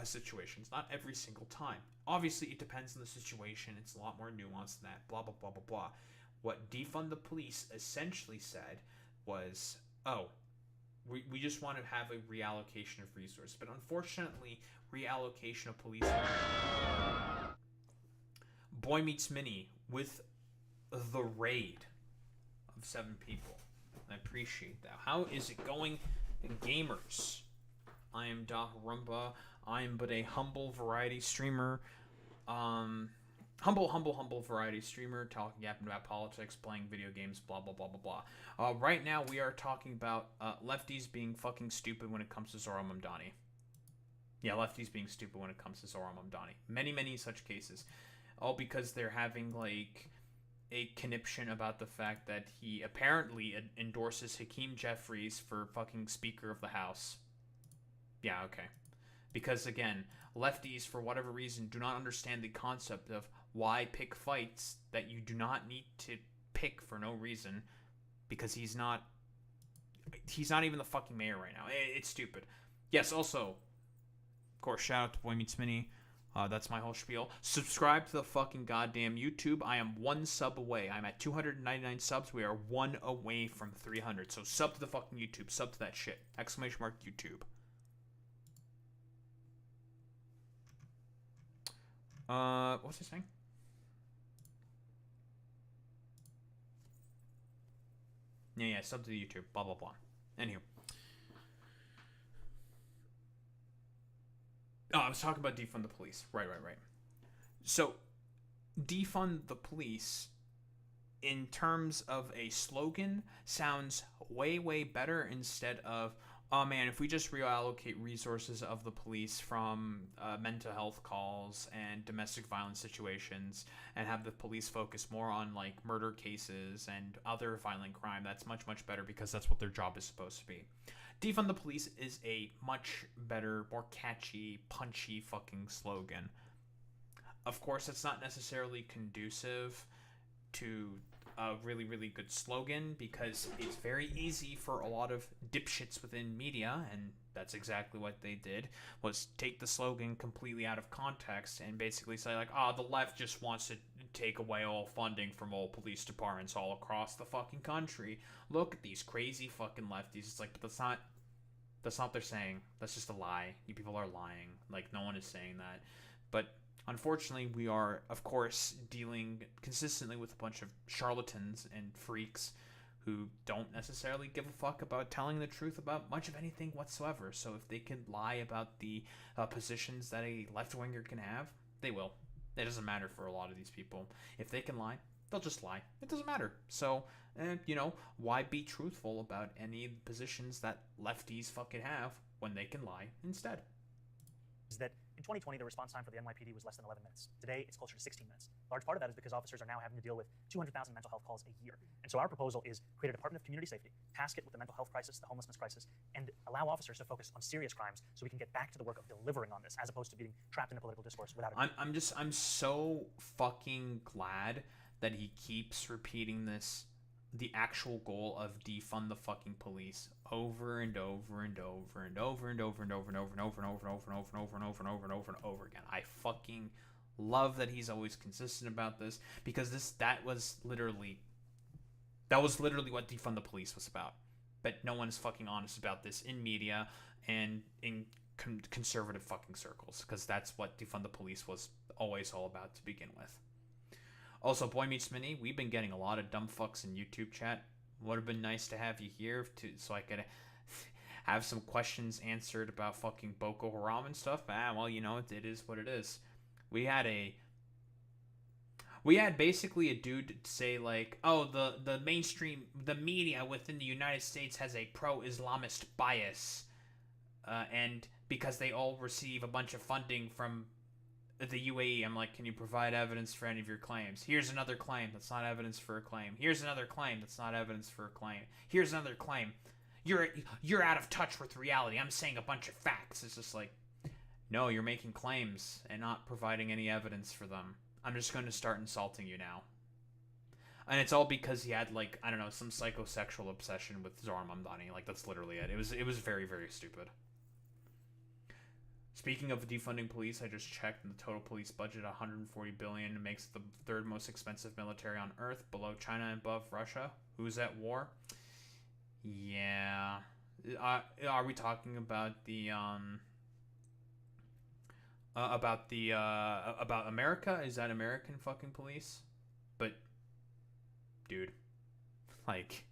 situations. Not every single time. Obviously, it depends on the situation. It's a lot more nuanced than that. Blah, blah, blah, blah, blah. What defund the police essentially said was, oh, we just want to have a reallocation of resources. But unfortunately, reallocation of police... Boy Meets Mini with the raid of 7 people. I appreciate that. How is it going, gamers? I am Rumba. I am but a humble variety streamer. Humble variety streamer, yapping about politics, playing video games, blah, blah, blah, blah, blah. Right now, we are talking about lefties being fucking stupid when it comes to Zohran Mamdani. Yeah, lefties being stupid when it comes to Zohran Mamdani. Many such cases. All because they're having, like, a conniption about the fact that he apparently endorses Hakeem Jefferies for fucking Speaker of the House. Yeah, okay. Because, again, lefties, for whatever reason, do not understand the concept of why pick fights that you do not need to pick for no reason, because he's not even the fucking mayor right now. It's stupid. Yes, also, of course, shout out to Boy Meets Mini. That's my whole spiel. Subscribe to the fucking goddamn YouTube. I am 1 sub away. I'm at 299 subs. We are 1 away from 300. So sub to the fucking YouTube. Sub to that shit. ! YouTube. What was I saying? Yeah, sub to the YouTube. Blah, blah, blah. Anywho. Oh, I was talking about defund the police. Right. So, defund the police, in terms of a slogan, sounds way better instead of, oh man, if we just reallocate resources of the police from mental health calls and domestic violence situations and have the police focus more on, like, murder cases and other violent crime, that's much better because that's what their job is supposed to be. Defund the police is a much better, more catchy, punchy fucking slogan. Of course, it's not necessarily conducive to a really good slogan, because it's very easy for a lot of dipshits within media, and that's exactly what they did, was take the slogan completely out of context and basically say, like, the left just wants to take away all funding from all police departments all across the fucking country. Look at these crazy fucking lefties. It's like, but that's not what they're saying. That's just a lie. You people are lying. Like, no one is saying that. But unfortunately, we are, of course, dealing consistently with a bunch of charlatans and freaks who don't necessarily give a fuck about telling the truth about much of anything whatsoever. So if they can lie about the positions that a left-winger can have, they will. It doesn't matter for a lot of these people. If they can lie, they'll just lie. It doesn't matter. So, why be truthful about any positions that lefties fucking have when they can lie instead? Is that In 2020, the response time for the NYPD was less than 11 minutes. Today, it's closer to 16 minutes. A large part of that is because officers are now having to deal with 200,000 mental health calls a year. And so our proposal is create a Department of Community Safety, task it with the mental health crisis, the homelessness crisis, and allow officers to focus on serious crimes so we can get back to the work of delivering on this, as opposed to being trapped in a political discourse without it. I'm so fucking glad that he keeps repeating this, the actual goal of defund the fucking police over and over and over and over and over and over and over and over and over and over and over and over and over and over and over and over again. I fucking love that he's always consistent about this, because that was literally what defund the police was about. But no one is fucking honest about this in media and in conservative fucking circles, because that's what defund the police was always all about to begin with. Also, Boy Meets Mini, we've been getting a lot of dumb fucks in YouTube chat. Would have been nice to have you here so I could have some questions answered about fucking Boko Haram and stuff. Well, you know, it is what it is. We had basically a dude say, like, oh, the mainstream, the media within the United States has a pro-Islamist bias, and because they all receive a bunch of funding from the UAE. I'm like, can you provide evidence for any of your claims? Here's another claim that's not evidence for a claim. Here's another claim that's not evidence for a claim. Here's another claim. You're out of touch with reality. I'm saying a bunch of facts. It's just like, no, you're making claims and not providing any evidence for them. I'm just going to start insulting you now. And it's all because he had, like, I don't know, some psychosexual obsession with Zohran Mamdani. Like, that's literally it. It was very, very stupid. Speaking of defunding police, I just checked, and the total police budget, $140 billion, makes it the third most expensive military on Earth, below China and above Russia. Who's at war? Yeah. Are we talking about about America? Is that American fucking police? But, dude, like,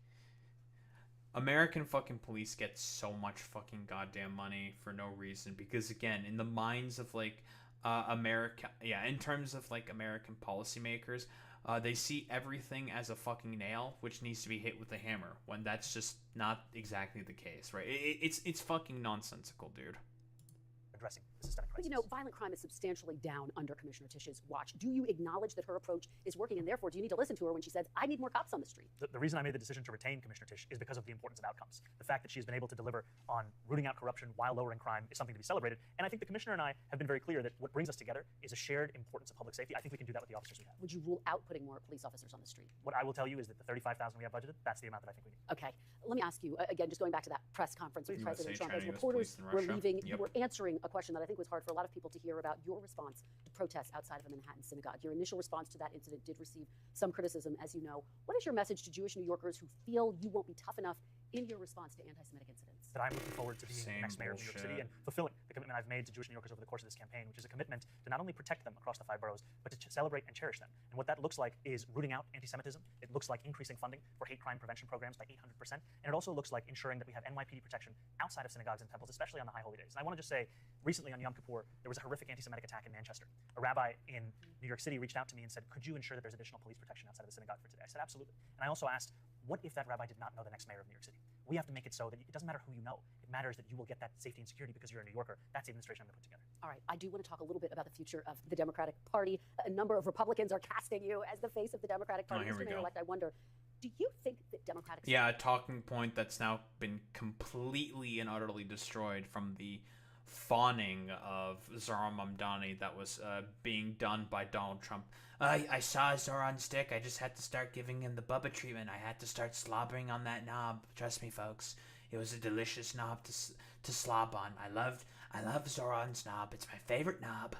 American fucking police get so much fucking goddamn money for no reason, because, again, in the minds of, like, America, yeah, in terms of, like, American policymakers, they see everything as a fucking nail, which needs to be hit with a hammer, when that's just not exactly the case, right? It's fucking nonsensical, dude. Addressing the systemic crisis. But, you know, violent crime is substantially down under Commissioner Tisch's watch. Do you acknowledge that her approach is working, and therefore do you need to listen to her when she says, I need more cops on the street? The reason I made the decision to retain Commissioner Tisch is because of the importance of outcomes. The fact that she has been able to deliver on rooting out corruption while lowering crime is something to be celebrated. And I think the Commissioner and I have been very clear that what brings us together is a shared importance of public safety. I think we can do that with the officers we have. Would you rule out putting more police officers on the street? What I will tell you is that the $35,000 we have budgeted, that's the amount that I think we need. Okay. Let me ask you, again, just going back to that press conference with President Trump, as China, reporters were leaving, Yep. you were answering a question that I think was hard for a lot of people to hear about your response to protests outside of a Manhattan synagogue. Your initial response to that incident did receive some criticism, as you know. What is your message to Jewish New Yorkers who feel you won't be tough enough in your response to anti-Semitic incidents? That I'm looking forward to being the next mayor of New York City bullshit. and fulfilling the commitment I've made to Jewish New Yorkers over the course of this campaign, which is a commitment to not only protect them across the 5 boroughs, but to celebrate and cherish them. And what that looks like is rooting out anti-Semitism. It looks like increasing funding for hate crime prevention programs by 800%. And it also looks like ensuring that we have NYPD protection outside of synagogues and temples, especially on the high holy days. And I want to just say, recently on Yom Kippur, there was a horrific anti-Semitic attack in Manchester. A rabbi in New York City reached out to me and said, could you ensure that there's additional police protection outside of the synagogue for today? I said, absolutely. And I also asked, what if that rabbi did not know the next mayor of New York City? We have to make it so that it doesn't matter who you know. It matters that you will get that safety and security because you're a New Yorker. That's the administration I'm going to put together. All right, I do want to talk a little bit about the future of the Democratic Party. A number of Republicans are casting you as the face of the Democratic Party. Here we Mr. Mayor-elect, I wonder, do you think that Democratic... Yeah, a talking point that's now been completely and utterly destroyed from the fawning of Zohran Mamdani that was being done by Donald Trump. I saw Zohran's dick. I just had to start giving him the Bubba treatment. I had to start slobbering on that knob. Trust me, folks. It was a delicious knob to slob on. I love Zohran's knob. It's my favorite knob.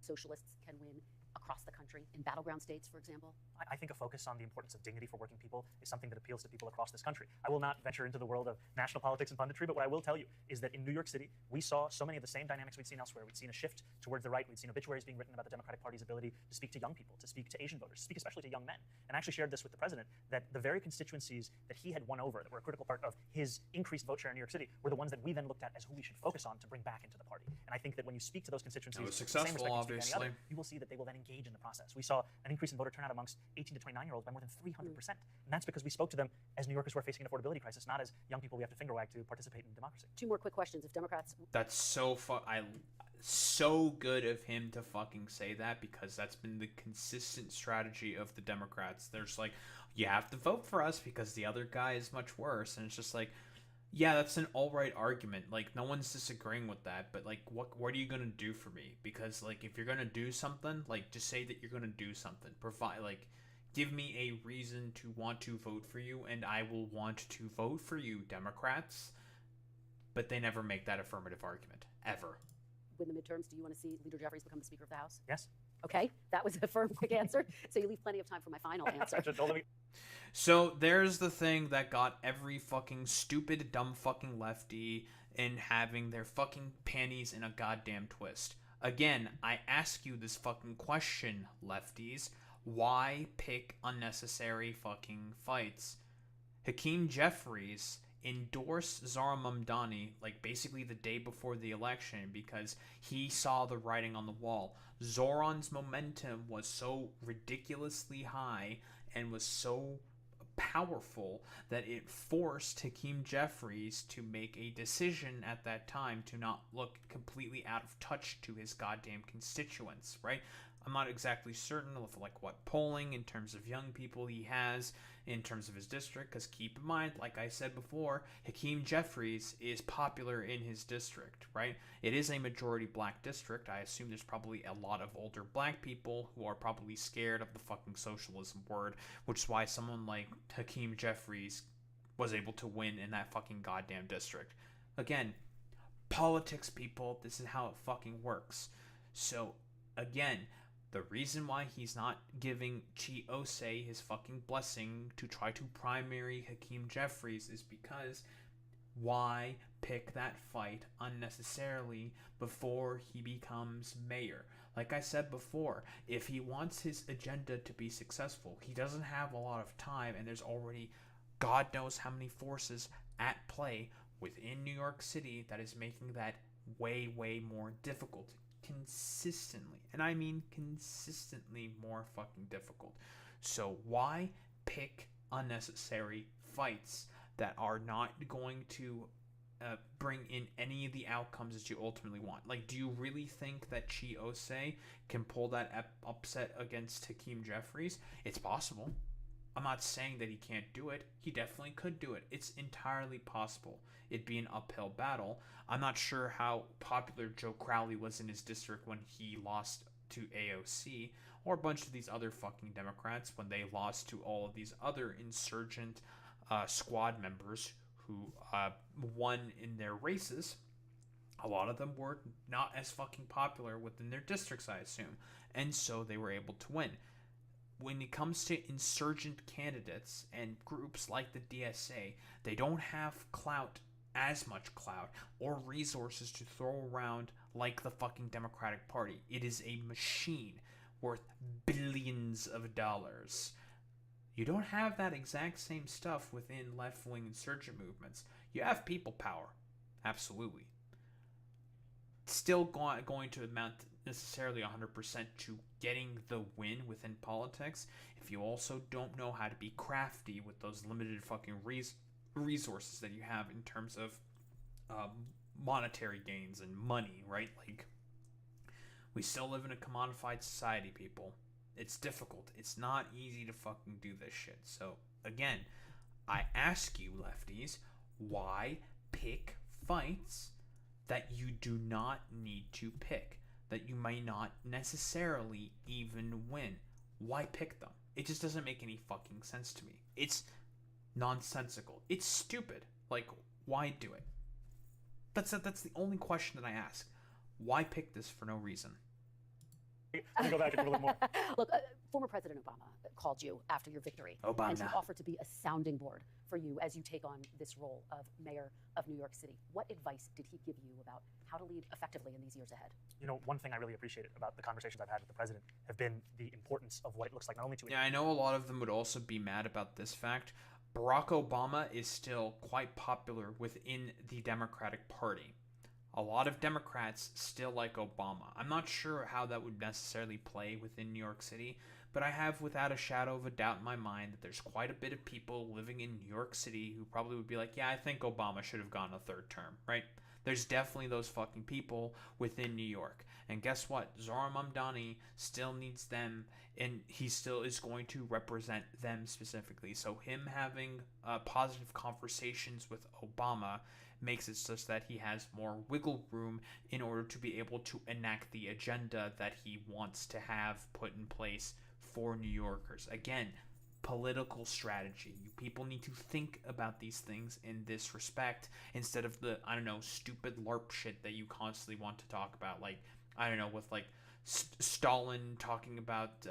Socialists can win across the country, in battleground states, for example? I think a focus on the importance of dignity for working people is something that appeals to people across this country. I will not venture into the world of national politics and punditry, but what I will tell you is that in New York City, we saw so many of the same dynamics we'd seen elsewhere. We'd seen a shift towards the right. We'd seen obituaries being written about the Democratic Party's ability to speak to young people, to speak to Asian voters, to speak especially to young men. And I actually shared this with the president, that the very constituencies that he had won over, that were a critical part of his increased vote share in New York City, were the ones that we then looked at as who we should focus on to bring back into the party. And I think that when you speak to those constituencies, It was with the same successful, respect you speak to any obviously. other, you will see that they will then engage in the process. We saw an increase in voter turnout amongst 18 to 29-year-olds by more than 300%. And that's because we spoke to them as New Yorkers who are facing an affordability crisis, not as young people we have to finger wag to participate in democracy. 2 more quick questions. If Democrats... That's so so good of him to fucking say that, because that's been the consistent strategy of the Democrats. There's like, you have to vote for us because the other guy is much worse. And it's just like, yeah, that's an alright argument. Like, no one's disagreeing with that. But like, what are you gonna do for me? Because like, if you're gonna do something, like, just say that you're gonna do something. Provide, like, give me a reason to want to vote for you, and I will want to vote for you, Democrats. But they never make that affirmative argument ever. Win the midterms, do you want to see Leader Jefferies become the Speaker of the House? Yes. Okay, that was a firm, quick answer. So you leave plenty of time for my final answer. So there's the thing that got every fucking stupid, dumb fucking lefty in having their fucking panties in a goddamn twist. Again, I ask you this fucking question, lefties. Why pick unnecessary fucking fights? Hakeem Jefferies endorsed Zohran Mamdani like basically the day before the election because he saw the writing on the wall. Zohran's momentum was so ridiculously high and was so powerful that it forced Hakeem Jefferies to make a decision at that time to not look completely out of touch to his goddamn constituents, right? I'm not exactly certain of like what polling in terms of young people he has in terms of his district, because keep in mind, like I said before, Hakeem Jefferies is popular in his district, right? It is a majority black district. I assume there's probably a lot of older black people who are probably scared of the fucking socialism word, which is why someone like Hakeem Jefferies was able to win in that fucking goddamn district. Again, politics, people, this is how it fucking works. So, again, the reason why he's not giving Chiose his fucking blessing to try to primary Hakeem Jefferies is because why pick that fight unnecessarily before he becomes mayor? Like I said before, if he wants his agenda to be successful, he doesn't have a lot of time, and there's already God knows how many forces at play within New York City that is making that way, way more difficult. Consistently, and I mean consistently more fucking difficult. So why pick unnecessary fights that are not going to bring in any of the outcomes that you ultimately want? Like, do you really think that Chiose can pull that upset against Hakeem Jefferies? It's possible. I'm not saying that he can't do it. He definitely could do it. It's entirely possible. It'd be an uphill battle. I'm not sure how popular Joe Crowley was in his district when he lost to AOC, or a bunch of these other fucking Democrats when they lost to all of these other insurgent squad members who won in their races. A lot of them were not as fucking popular within their districts, I assume, and so they were able to win. When it comes to insurgent candidates and groups like the DSA, they don't have clout, as much clout, or resources to throw around like the fucking Democratic Party. It is a machine worth billions of dollars. You don't have that exact same stuff within left-wing insurgent movements. You have people power, absolutely. Still going to amount necessarily 100% to getting the win within politics if you also don't know how to be crafty with those limited fucking resources that you have in terms of monetary gains and money, right? Like, we still live in a commodified society, people. It's difficult. It's not easy to fucking do this shit. So, again, I ask you, lefties, why pick fights that you do not need to pick, that you may not necessarily even win? Why pick them? It just doesn't make any fucking sense to me. It's nonsensical. It's stupid. Like, why do it? That's the only question that I ask. Why pick this for no reason? Let me go back a little more. Look, former President Obama called you after your victory. Obama. And he offered to be a sounding board for you as you take on this role of mayor of New York City. What advice did he give you about how to lead effectively in these years ahead? You know, one thing I really appreciated about the conversations I've had with the president have been the importance of what it looks like not only to... Yeah, I know a lot of them would also be mad about this fact. Barack Obama is still quite popular within the Democratic Party. A lot of Democrats still like Obama. I'm not sure how that would necessarily play within New York City, but I have without a shadow of a doubt in my mind that there's quite a bit of people living in New York City who probably would be like, yeah, I think Obama should have gone a third term, right? There's definitely those fucking people within New York. And guess what? Zohran Mamdani still needs them, and he still is going to represent them specifically. So him having positive conversations with Obama makes it such that he has more wiggle room in order to be able to enact the agenda that he wants to have put in place for New Yorkers. Again, political strategy. You people need to think about these things in this respect instead of the, I don't know, stupid LARP shit that you constantly want to talk about. Like, I don't know, with like Stalin talking about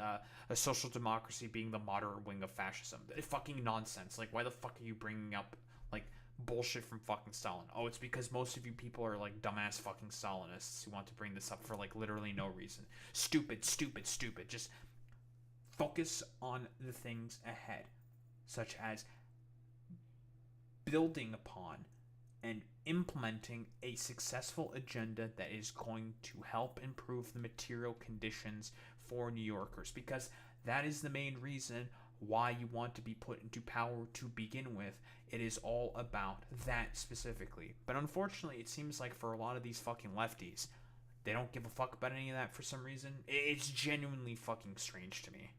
a social democracy being the moderate wing of fascism. It's fucking nonsense. Like, why the fuck are you bringing up like bullshit from fucking Stalin? Oh, it's because most of you people are like dumbass fucking Stalinists who want to bring this up for like literally no reason. Stupid. Just focus on the things ahead, such as building upon and implementing a successful agenda that is going to help improve the material conditions for New Yorkers, because that is the main reason why you want to be put into power to begin with. It is all about that specifically. But unfortunately, it seems like for a lot of these fucking lefties, they don't give a fuck about any of that for some reason. It's genuinely fucking strange to me.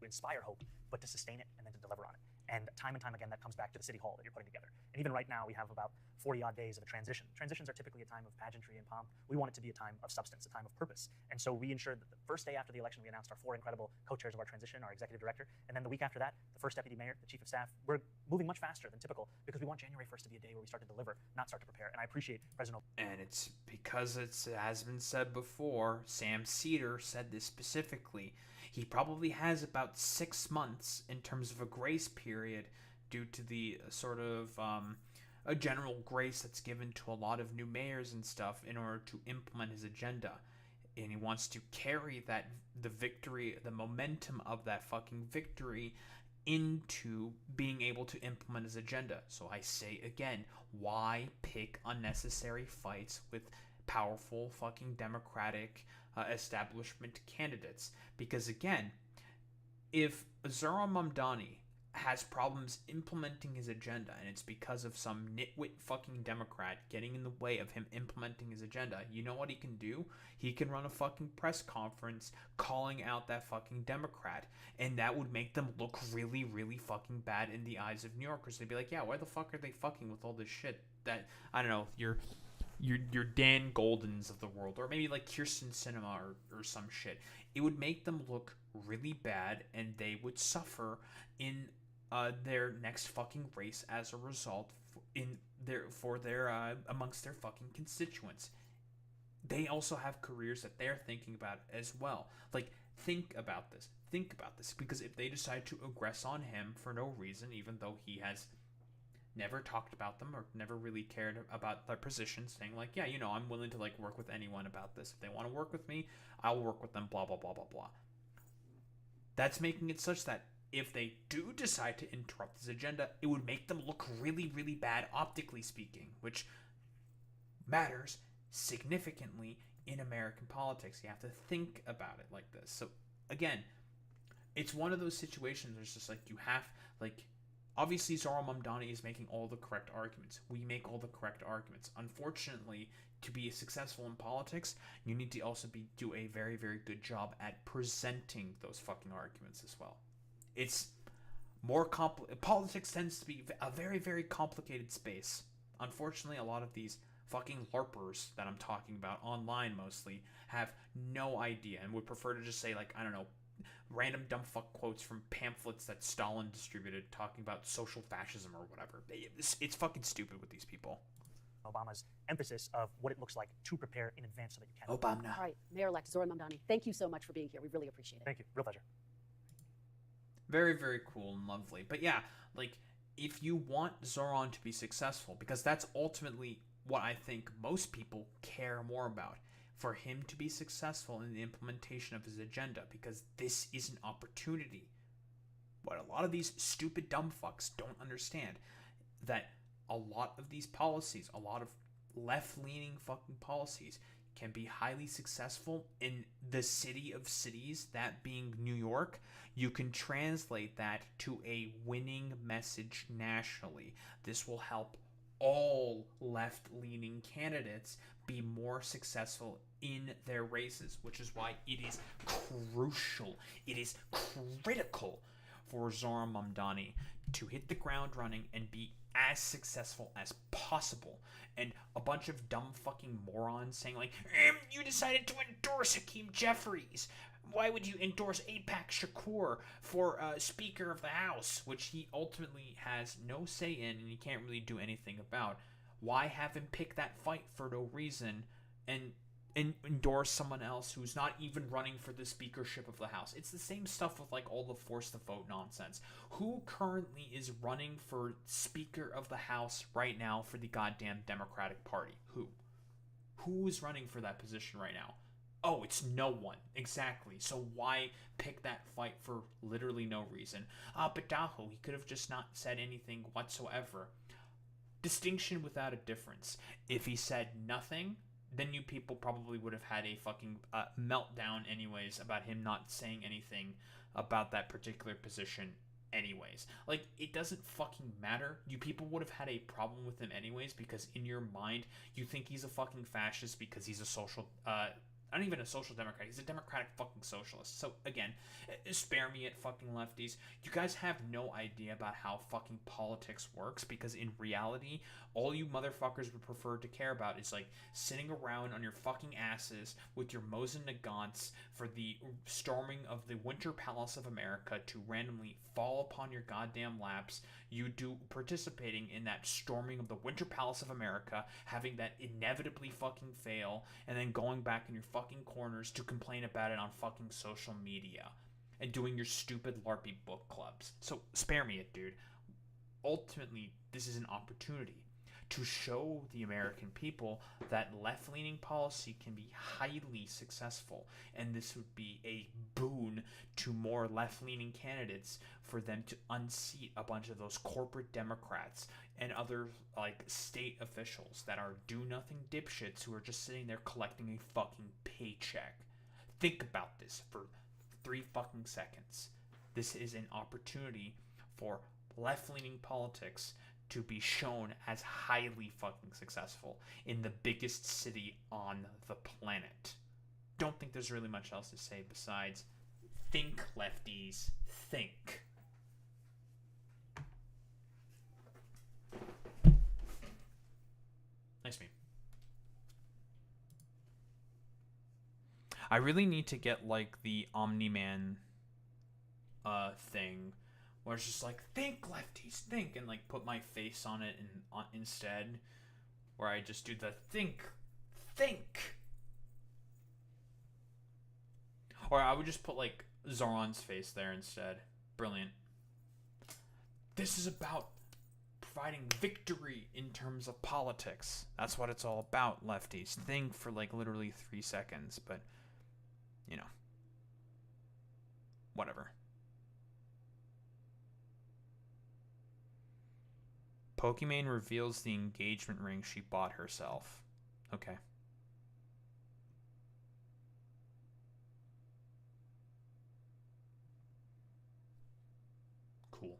To inspire hope, but to sustain it and then to deliver on it. And time again, that comes back to the city hall that you're putting together. And even right now, we have about 40-odd days of a transition. Transitions are typically a time of pageantry and pomp. We want it to be a time of substance, a time of purpose. And so we ensured that the first day after the election, we announced our 4 incredible co-chairs of our transition, our executive director. And then the week after that, the first deputy mayor, the chief of staff. We're moving much faster than typical because we want January 1st to be a day where we start to deliver, not start to prepare. And I appreciate President Obama. And it's because it has been said before, Sam Cedar said this specifically. He probably has about 6 months in terms of a grace period due to the sort of a general grace that's given to a lot of new mayors and stuff in order to implement his agenda. And he wants to carry the victory, the momentum of that fucking victory into being able to implement his agenda. So I say again, why pick unnecessary fights with powerful fucking Democratic establishment candidates? Because again, if Zohran Mamdani has problems implementing his agenda, and it's because of some nitwit fucking Democrat getting in the way of him implementing his agenda, you know what he can do? He can run a fucking press conference calling out that fucking Democrat, and that would make them look really, really fucking bad in the eyes of New Yorkers. They'd be like, yeah, why the fuck are they fucking with all this shit that, I don't know, your Dan Goldens of the world, or maybe like Kirsten Sinema or some shit. It would make them look really bad, and they would suffer in their next fucking race as a result amongst their fucking constituents. They also have careers that they're thinking about as well. Like, think about this, because if they decide to aggress on him for no reason, even though he has never talked about them or never really cared about their positions, saying like, yeah, I'm willing to like work with anyone about this. If they want to work with me, I'll work with them, blah, blah, blah, blah, blah. That's making it such that if they do decide to interrupt this agenda, it would make them look really, really bad, optically speaking, which matters significantly in American politics. You have to think about it like this. So, again, it's one of those situations where it's just like you have, like, obviously Zohran Mamdani is making all the correct arguments. We make all the correct arguments. Unfortunately, to be successful in politics, you need to also do a very, very good job at presenting those fucking arguments as well. It's more politics tends to be a very, very complicated space. Unfortunately, a lot of these fucking LARPers that I'm talking about, online mostly, have no idea and would prefer to just say, like, I don't know, random dumb fuck quotes from pamphlets that Stalin distributed talking about social fascism or whatever. It's fucking stupid with these people. Obama's emphasis of what it looks like to prepare in advance so that you can. Obama. All right, Mayor-elect Zohran Mamdani, thank you so much for being here. We really appreciate it. Thank you. Real pleasure. Very, very cool and lovely. But yeah, like, if you want Zohran to be successful, because that's ultimately what I think most people care more about, for him to be successful in the implementation of his agenda, because this is an opportunity. What a lot of these stupid dumb fucks don't understand, that a lot of these policies, a lot of left-leaning fucking policies, can be highly successful in the city of cities, that being New York, you can translate that to a winning message nationally. This will help all left-leaning candidates be more successful in their races, which is why it is crucial, it is critical for Zohran Mamdani to hit the ground running and be as successful as possible. And a bunch of dumb fucking morons saying like, you decided to endorse Hakeem Jefferies. Why would you endorse Apex Shakur for Speaker of the House, which he ultimately has no say in and he can't really do anything about? Why have him pick that fight for no reason and endorse someone else who's not even running for the speakership of the House? It's the same stuff with like all the force the vote nonsense. Who currently is running for Speaker of the House right now for the goddamn Democratic Party? Who is running for that position right now? Oh, it's no one. Exactly. So why pick that fight for literally no reason? But Daho, he could have just not said anything whatsoever. Distinction without a difference. If he said nothing, then you people probably would have had a fucking meltdown anyways about him not saying anything about that particular position anyways. Like, it doesn't fucking matter. You people would have had a problem with him anyways because in your mind, you think he's a fucking fascist because he's a social... not even a social democrat. He's a democratic fucking socialist. So, again, spare me it, fucking lefties. You guys have no idea about how fucking politics works because in reality, all you motherfuckers would prefer to care about is, like, sitting around on your fucking asses with your Mosin Nagants for the storming of the Winter Palace of America to randomly fall upon your goddamn laps. You do participating in that storming of the Winter Palace of America, having that inevitably fucking fail, and then going back in your fucking corners to complain about it on fucking social media and doing your stupid LARPy book clubs. So spare me it, dude. Ultimately, this is an opportunity to show the American people that left-leaning policy can be highly successful, and this would be a boon to more left-leaning candidates for them to unseat a bunch of those corporate Democrats and other like state officials that are do-nothing dipshits who are just sitting there collecting a fucking paycheck. Think about this for 3 fucking seconds. This is an opportunity for left-leaning politics to be shown as highly fucking successful in the biggest city on the planet. Don't think there's really much else to say besides think, lefties, think. Nice meme. I really need to get like the Omni-Man thing where it's just like, think, lefties, think, and like put my face on it and instead, where I just do the think. Or I would just put like Zoran's face there instead. Brilliant. This is about providing victory in terms of politics. That's what it's all about, lefties. Think for like literally 3 seconds, but you know, whatever. Pokimane reveals the engagement ring she bought herself. Okay. Cool.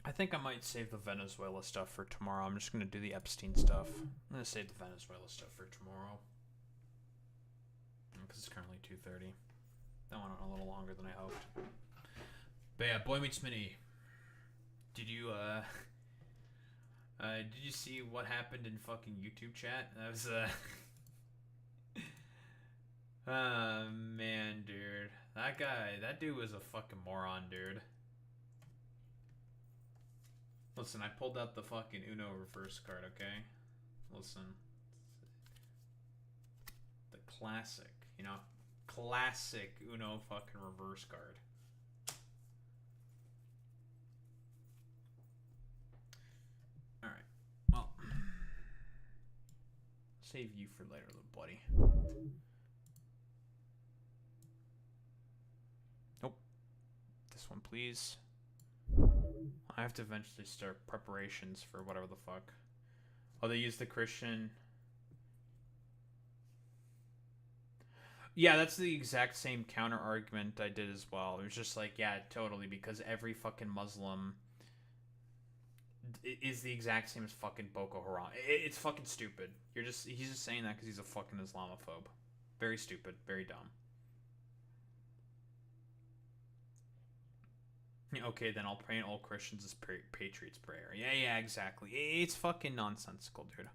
I think I might save the Venezuela stuff for tomorrow. I'm just going to do the Epstein stuff. I'm going to save the Venezuela stuff for tomorrow. Because it's currently 2:30. That went on a little longer than I hoped. But yeah, Boy Meets Mini. Did you, Did you see what happened in fucking YouTube chat? That was, oh, man, dude. That dude was a fucking moron, dude. Listen, I pulled out the fucking Uno reverse card, okay? Listen. The classic, you know? Classic Uno fucking reverse card. Alright. Well. Save you for later, little buddy. Nope. This one, please. I have to eventually start preparations for whatever the fuck. Oh, they use the Christian. Yeah, that's the exact same counter argument I did as well. It was just like, yeah, totally, because every fucking Muslim is the exact same as fucking Boko Haram. It's fucking stupid. He's just saying that because he's a fucking Islamophobe. Very stupid. Very dumb. Okay, then I'll pray in all Christians as Patriots prayer. Yeah, exactly. It's fucking nonsensical, dude.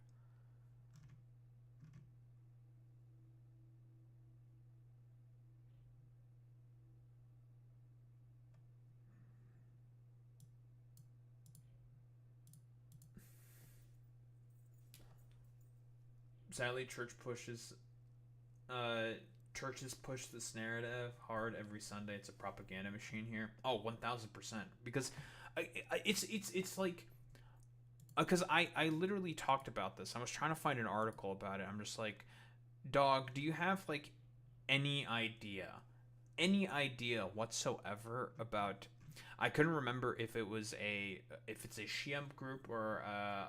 Sadly, churches push this narrative hard every Sunday. It's a propaganda machine here. Oh, 1000%. Because it's like, because I literally talked about this. I was trying to find an article about it. I'm just like, dog, do you have like any idea whatsoever about? I couldn't remember if it's a Shia group or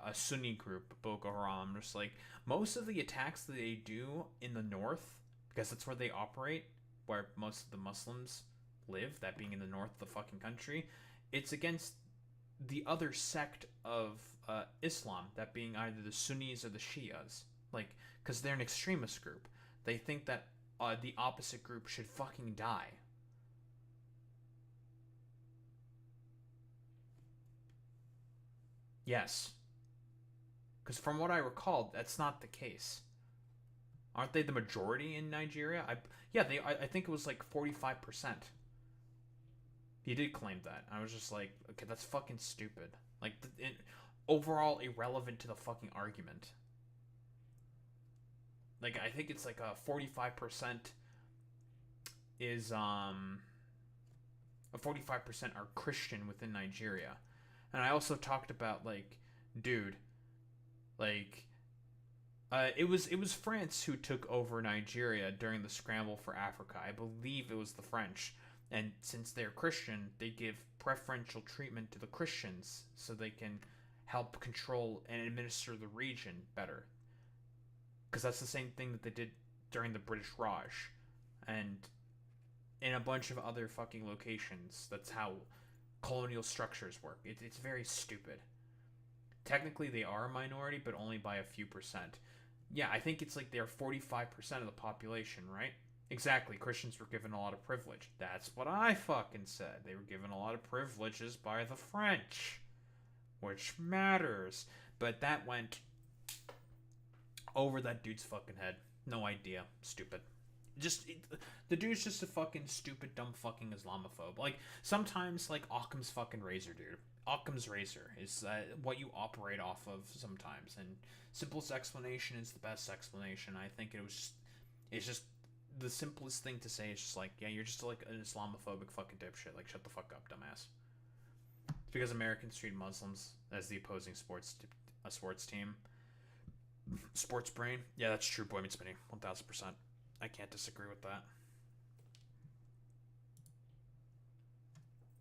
a Sunni group, Boko Haram. I'm just like, most of the attacks that they do in the north, because that's where they operate, where most of the Muslims live, that being in the north of the fucking country, it's against the other sect of Islam, that being either the Sunnis or the Shias, like, because they're an extremist group. They think that the opposite group should fucking die. Yes. Because from what I recall, that's not the case. Aren't they the majority in Nigeria? I think it was like 45%. He did claim that. I was just like, okay, that's fucking stupid. Like, overall irrelevant to the fucking argument. Like, I think it's like 45% is, 45% are Christian within Nigeria. And I also talked about, like, dude, like, it was France who took over Nigeria during the scramble for Africa. I believe it was the French. And since they're Christian, they give preferential treatment to the Christians so they can help control and administer the region better. Because that's the same thing that they did during the British Raj. And in a bunch of other fucking locations. That's how colonial structures work. It's very stupid. Technically, they are a minority, but only by a few percent. Yeah, I think it's like they're 45% of the population, right? Exactly, Christians were given a lot of privilege. That's what I fucking said. They were given a lot of privileges by the French. Which matters. But that went over that dude's fucking head. No idea. Stupid. The dude's just a fucking stupid, dumb fucking Islamophobe. Like, sometimes, like, Occam's fucking razor, dude. Occam's razor is what you operate off of sometimes, and simplest explanation is the best explanation. I think it's just the simplest thing to say is just like, yeah, you're just like an Islamophobic fucking dipshit. Like, shut the fuck up, dumbass. It's because Americans treat Muslims as the opposing sports team. Sports brain. Yeah, that's true, Boy Meets Spinny. 1000%. I can't disagree with that.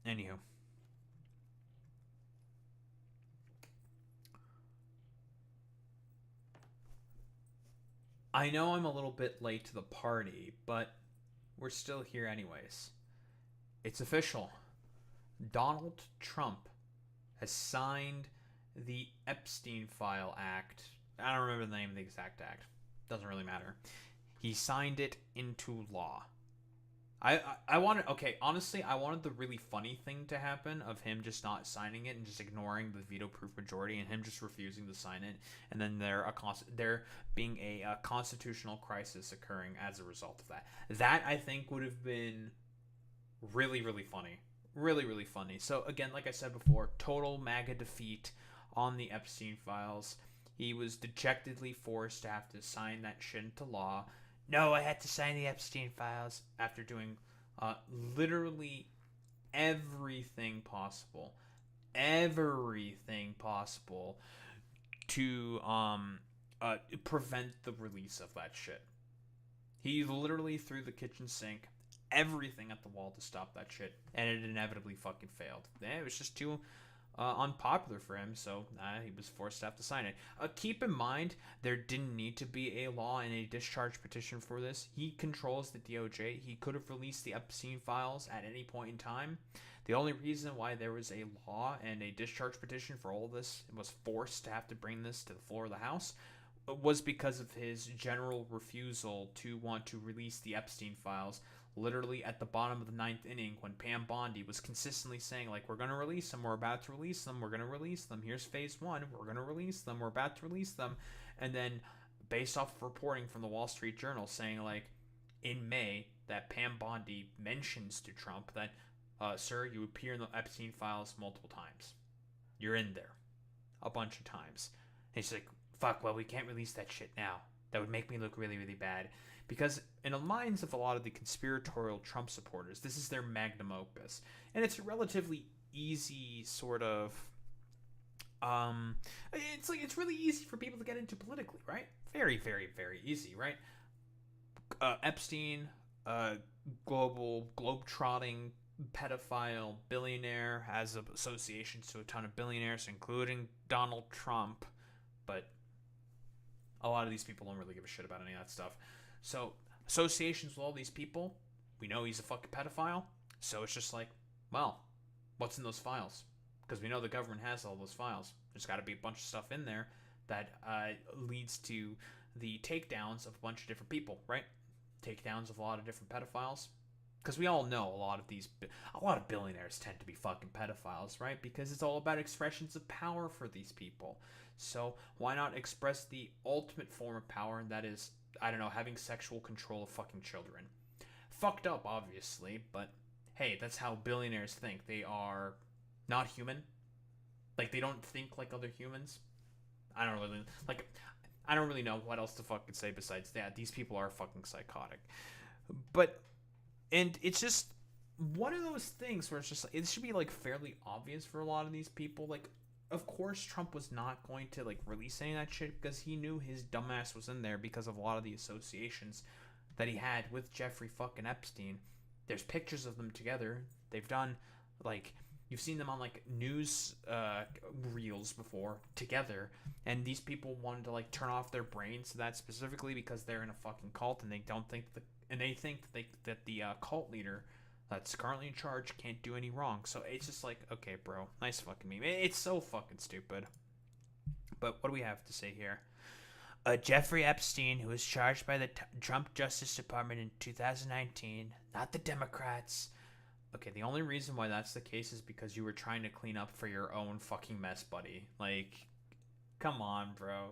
Anywho. I know I'm a little bit late to the party, but we're still here anyways. It's official. Donald Trump has signed the Epstein File Act. I don't remember the name of the exact act. Doesn't really matter. He signed it into law. I wanted, okay, honestly, I wanted the really funny thing to happen of him just not signing it and just ignoring the veto-proof majority and him just refusing to sign it, and then there being a constitutional crisis occurring as a result of that. That, I think, would have been really, really funny. Really, really funny. So, again, like I said before, total MAGA defeat on the Epstein files. He was dejectedly forced to have to sign that shit into law. No, I had to sign the Epstein files after doing literally everything possible to prevent the release of that shit. He literally threw the kitchen sink, everything at the wall to stop that shit, and it inevitably fucking failed. It was just too unpopular for him, so he was forced to have to sign it. Keep in mind, there didn't need to be a law and a discharge petition for this. He controls the DOJ. He could have released the Epstein files at any point in time. The only reason why there was a law and a discharge petition for all this and was forced to have to bring this to the floor of the House was because of his general refusal to want to release the Epstein files literally at the bottom of the 9th inning when Pam Bondi was consistently saying, like, we're going to release them, we're about to release them, we're going to release them, here's phase 1, we're going to release them, we're about to release them. And then based off of reporting from the Wall Street Journal saying, like, in May, that Pam Bondi mentions to Trump that, sir, you appear in the Epstein files multiple times. You're in there a bunch of times. And he's like, fuck, well, we can't release that shit now. That would make me look really, really bad. Because in the minds of a lot of the conspiratorial Trump supporters, this is their magnum opus. And it's a relatively easy sort of... it's really easy for people to get into politically, right? Very, very, very easy, right? Epstein, globe-trotting pedophile billionaire, has associations to a ton of billionaires, including Donald Trump. But a lot of these people don't really give a shit about any of that stuff. So, associations with all these people, we know he's a fucking pedophile, so it's just like, well, what's in those files? Because we know the government has all those files. There's got to be a bunch of stuff in there that leads to the takedowns of a bunch of different people, right? Takedowns of a lot of different pedophiles. Because we all know a lot of billionaires tend to be fucking pedophiles, right? Because it's all about expressions of power for these people. So why not express the ultimate form of power, and that is, I don't know, having sexual control of fucking children. Fucked up, obviously, but hey, that's how billionaires think. They are not human. Like, they don't think like other humans. I don't really know what else to fucking say besides that. These people are fucking psychotic. And it's just one of those things where it's just like, it should be like fairly obvious for a lot of these people. Like, of course Trump was not going to like release any of that shit because he knew his dumbass was in there because of a lot of the associations that he had with Jeffrey fucking Epstein. There's pictures of them together. They've done, like, you've seen them on like news reels before together, and these people wanted to like turn off their brains to that specifically because they're in a fucking cult and they think that the cult leader that's currently in charge can't do any wrong. So it's just like, okay, bro, nice fucking meme. It's so fucking stupid. But what do we have to say here? Jeffrey Epstein, who was charged by the Trump Justice Department in 2019, not the Democrats. Okay, the only reason why that's the case is because you were trying to clean up for your own fucking mess, buddy. Like, come on, bro.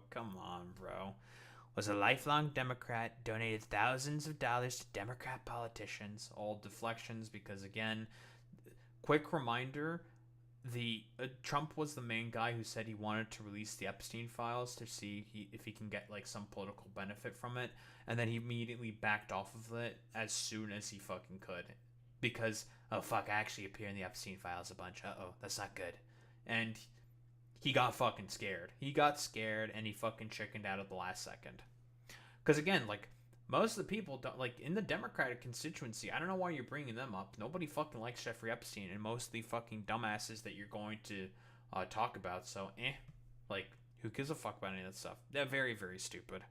Was a lifelong Democrat, donated thousands of dollars to Democrat politicians, all deflections because, again, quick reminder, Trump was the main guy who said he wanted to release the Epstein files to see if he can get like some political benefit from it, and then he immediately backed off of it as soon as he fucking could because, oh fuck, I actually appear in the Epstein files a bunch. Uh-oh, that's not good. And he got fucking scared. He got scared and he fucking chickened out at the last second. Because again, like, most of the people don't, like, in the Democratic constituency, I don't know why you're bringing them up. Nobody fucking likes Jeffrey Epstein and most of the fucking dumbasses that you're going to talk about. So, like, who gives a fuck about any of that stuff? They're very, very stupid.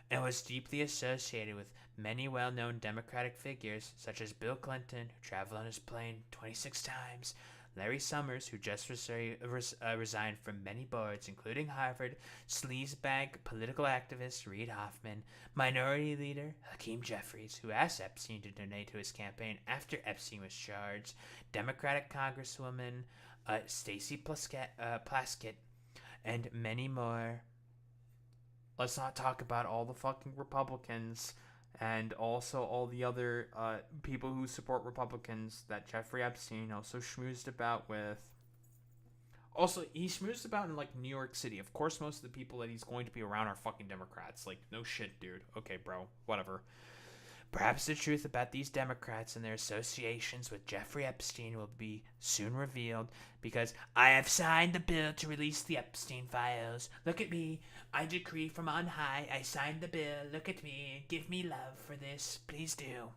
And was deeply associated with many well-known Democratic figures, such as Bill Clinton, who traveled on his plane 26 times, Larry Summers, who just resigned from many boards, including Harvard, sleazebag political activist Reid Hoffman, Minority Leader Hakeem Jefferies, who asked Epstein to donate to his campaign after Epstein was charged, Democratic Congresswoman Stacey Plaskett, and many more. Let's not talk about all the fucking Republicans and also all the other people who support Republicans that Jeffrey Epstein also schmoozed about with. Also, he schmoozed about in, like, New York City. Of course, most of the people that he's going to be around are fucking Democrats. Like, no shit, dude. Okay, bro. Whatever. Perhaps the truth about these Democrats and their associations with Jeffrey Epstein will be soon revealed, because I have signed the bill to release the Epstein files. Look at me. I decree from on high. I signed the bill. Look at me. Give me love for this. Please do.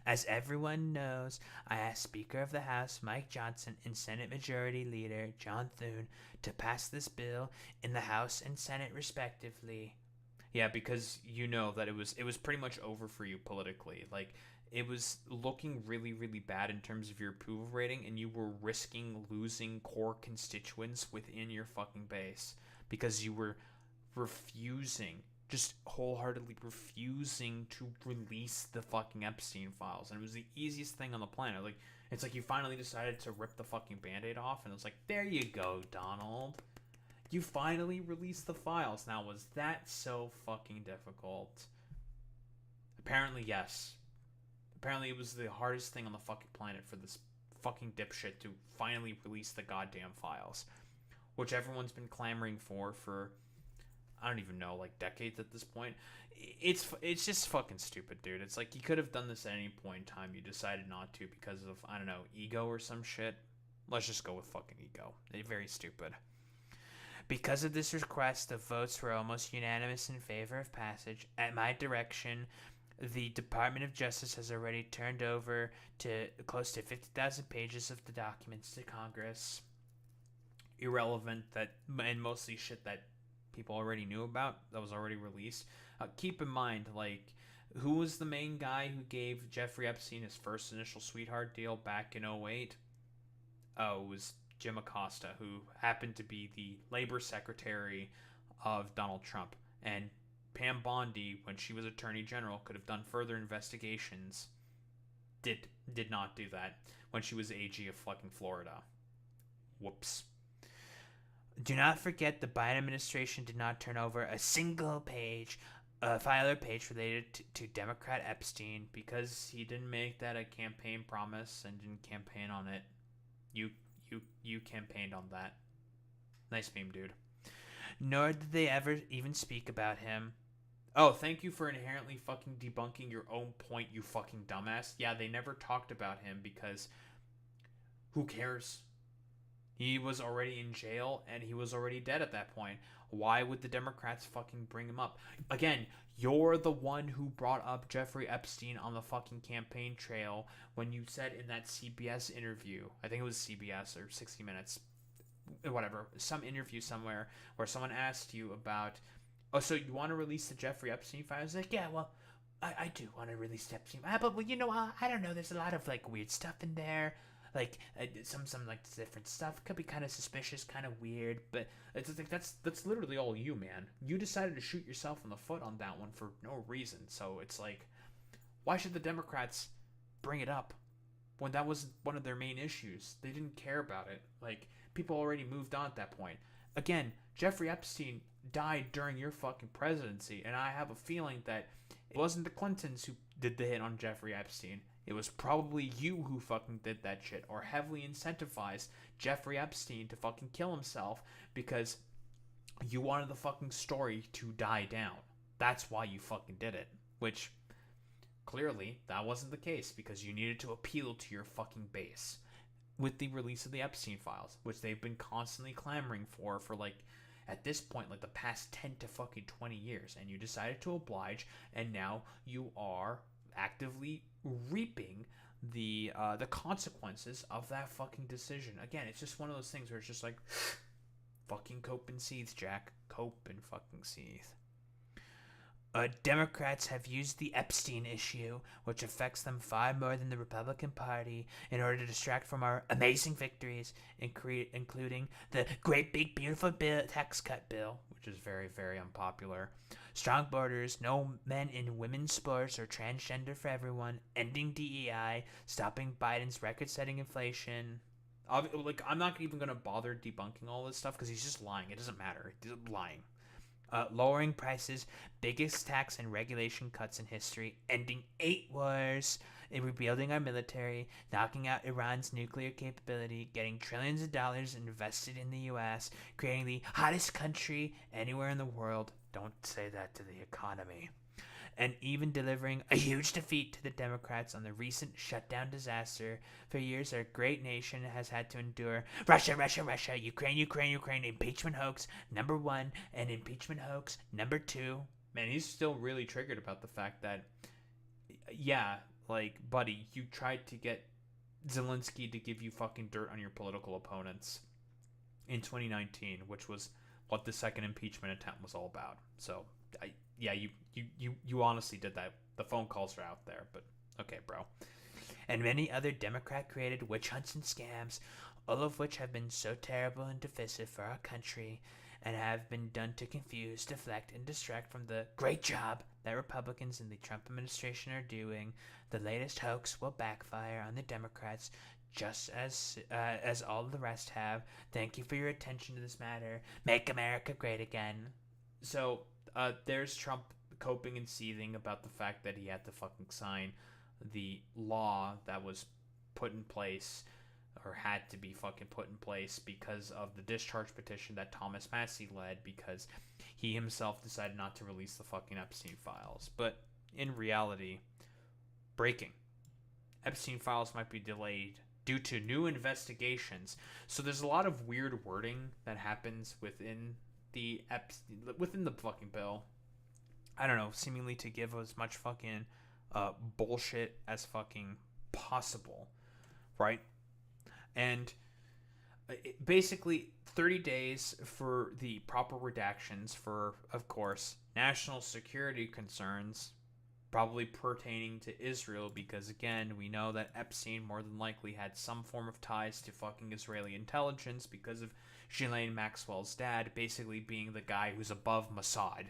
As everyone knows, I asked Speaker of the House Mike Johnson and Senate Majority Leader John Thune to pass this bill in the House and Senate respectively. Yeah, because you know that it was pretty much over for you politically. Like, it was looking really, really bad in terms of your approval rating, and you were risking losing core constituents within your fucking base because you were refusing, just wholeheartedly refusing to release the fucking Epstein files. And it was the easiest thing on the planet. Like, it's like you finally decided to rip the fucking Band-Aid off, and it was like, there you go, Donald. You finally released the files. Now, was that so fucking difficult? Apparently, yes. Apparently, it was the hardest thing on the fucking planet for this fucking dipshit to finally release the goddamn files. Which everyone's been clamoring for, I don't even know, like, decades at this point. It's just fucking stupid, dude. It's like, you could have done this at any point in time. You decided not to because of, I don't know, ego or some shit. Let's just go with fucking ego. It's very stupid. Because of this request, the votes were almost unanimous in favor of passage. At my direction, the Department of Justice has already turned over to close to 50,000 pages of the documents to Congress. Irrelevant, and mostly shit that people already knew about, that was already released. Keep in mind, like, who was the main guy who gave Jeffrey Epstein his first initial sweetheart deal back in 2008? Oh, it was Jim Acosta, who happened to be the labor secretary of Donald Trump. And Pam Bondi, when she was attorney general, could have done further investigations. Did not do that when she was AG of fucking Florida. Whoops. Do not forget the Biden administration did not turn over a single page, file or page related to Democrat Epstein because he didn't make that a campaign promise and didn't campaign on it. You campaigned on that. Nice meme, dude. Nor did they ever even speak about him. Oh, thank you for inherently fucking debunking your own point, you fucking dumbass. Yeah, they never talked about him because who cares? He was already in jail and he was already dead at that point. Why would the Democrats fucking bring him up? Again, you're the one who brought up Jeffrey Epstein on the fucking campaign trail when you said in that CBS interview, I think it was CBS or 60 Minutes, whatever, some interview somewhere where someone asked you about, oh, so you want to release the Jeffrey Epstein file? I was like, yeah, well, I do want to release the Epstein file, but, well, you know, I don't know, there's a lot of, like, weird stuff in there. Like, some like different stuff could be kind of suspicious, kind of weird, but it's like that's literally all you, man. You decided to shoot yourself in the foot on that one for no reason. So it's like, why should the Democrats bring it up when that was one of their main issues? They didn't care about it. Like, people already moved on at that point. Again, Jeffrey Epstein died during your fucking presidency, and I have a feeling that it wasn't the Clintons who did the hit on Jeffrey Epstein. It was probably you who fucking did that shit or heavily incentivized Jeffrey Epstein to fucking kill himself because you wanted the fucking story to die down. That's why you fucking did it. Which, clearly, that wasn't the case because you needed to appeal to your fucking base with the release of the Epstein files, which they've been constantly clamoring for like, at this point, like the past 10 to fucking 20 years. And you decided to oblige, and now you are actively reaping the consequences of that fucking decision. Again, it's just one of those things where it's just like, fucking cope and seethe, Jack. Cope and fucking seethe. Democrats have used the Epstein issue, which affects them far more than the Republican Party, in order to distract from our amazing victories, including the great big beautiful tax cut bill, which is very, very unpopular. Strong borders, no men in women's sports or transgender for everyone, ending DEI, stopping Biden's record-setting inflation. Like, I'm not even going to bother debunking all this stuff because he's just lying. It doesn't matter. He's lying. Lowering prices, biggest tax and regulation cuts in history, ending 8 wars, rebuilding our military, knocking out Iran's nuclear capability, getting trillions of dollars invested in the U.S., creating the hottest country anywhere in the world. Don't say that to the economy. And even delivering a huge defeat to the Democrats on the recent shutdown disaster. For years, our great nation has had to endure Russia, Ukraine, impeachment hoax #1, and impeachment hoax #2. Man, he's still really triggered about the fact that, yeah, like, buddy, you tried to get Zelensky to give you fucking dirt on your political opponents in 2019, which was what the second impeachment attempt was all about. So, you honestly did that. The phone calls are out there, but okay, bro. And many other Democrat-created witch hunts and scams, all of which have been so terrible and divisive for our country, and have been done to confuse, deflect, and distract from the great job that Republicans in the Trump administration are doing. The latest hoax will backfire on the Democrats, just as all the rest have. Thank you for your attention to this matter. Make America great again. So, there's Trump coping and seething about the fact that he had to fucking sign the law that was put in place, or had to be fucking put in place, because of the discharge petition that Thomas Massie led, because he himself decided not to release the fucking Epstein files. But in reality, breaking. Epstein files might be delayed due to new investigations. So there's a lot of weird wording that happens within the fucking bill. I don't know, seemingly to give as much fucking bullshit as fucking possible, right? And basically 30 days for the proper redactions for, of course, national security concerns, probably pertaining to Israel, because again, we know that Epstein more than likely had some form of ties to fucking Israeli intelligence because of Ghislaine Maxwell's dad basically being the guy who's above Mossad.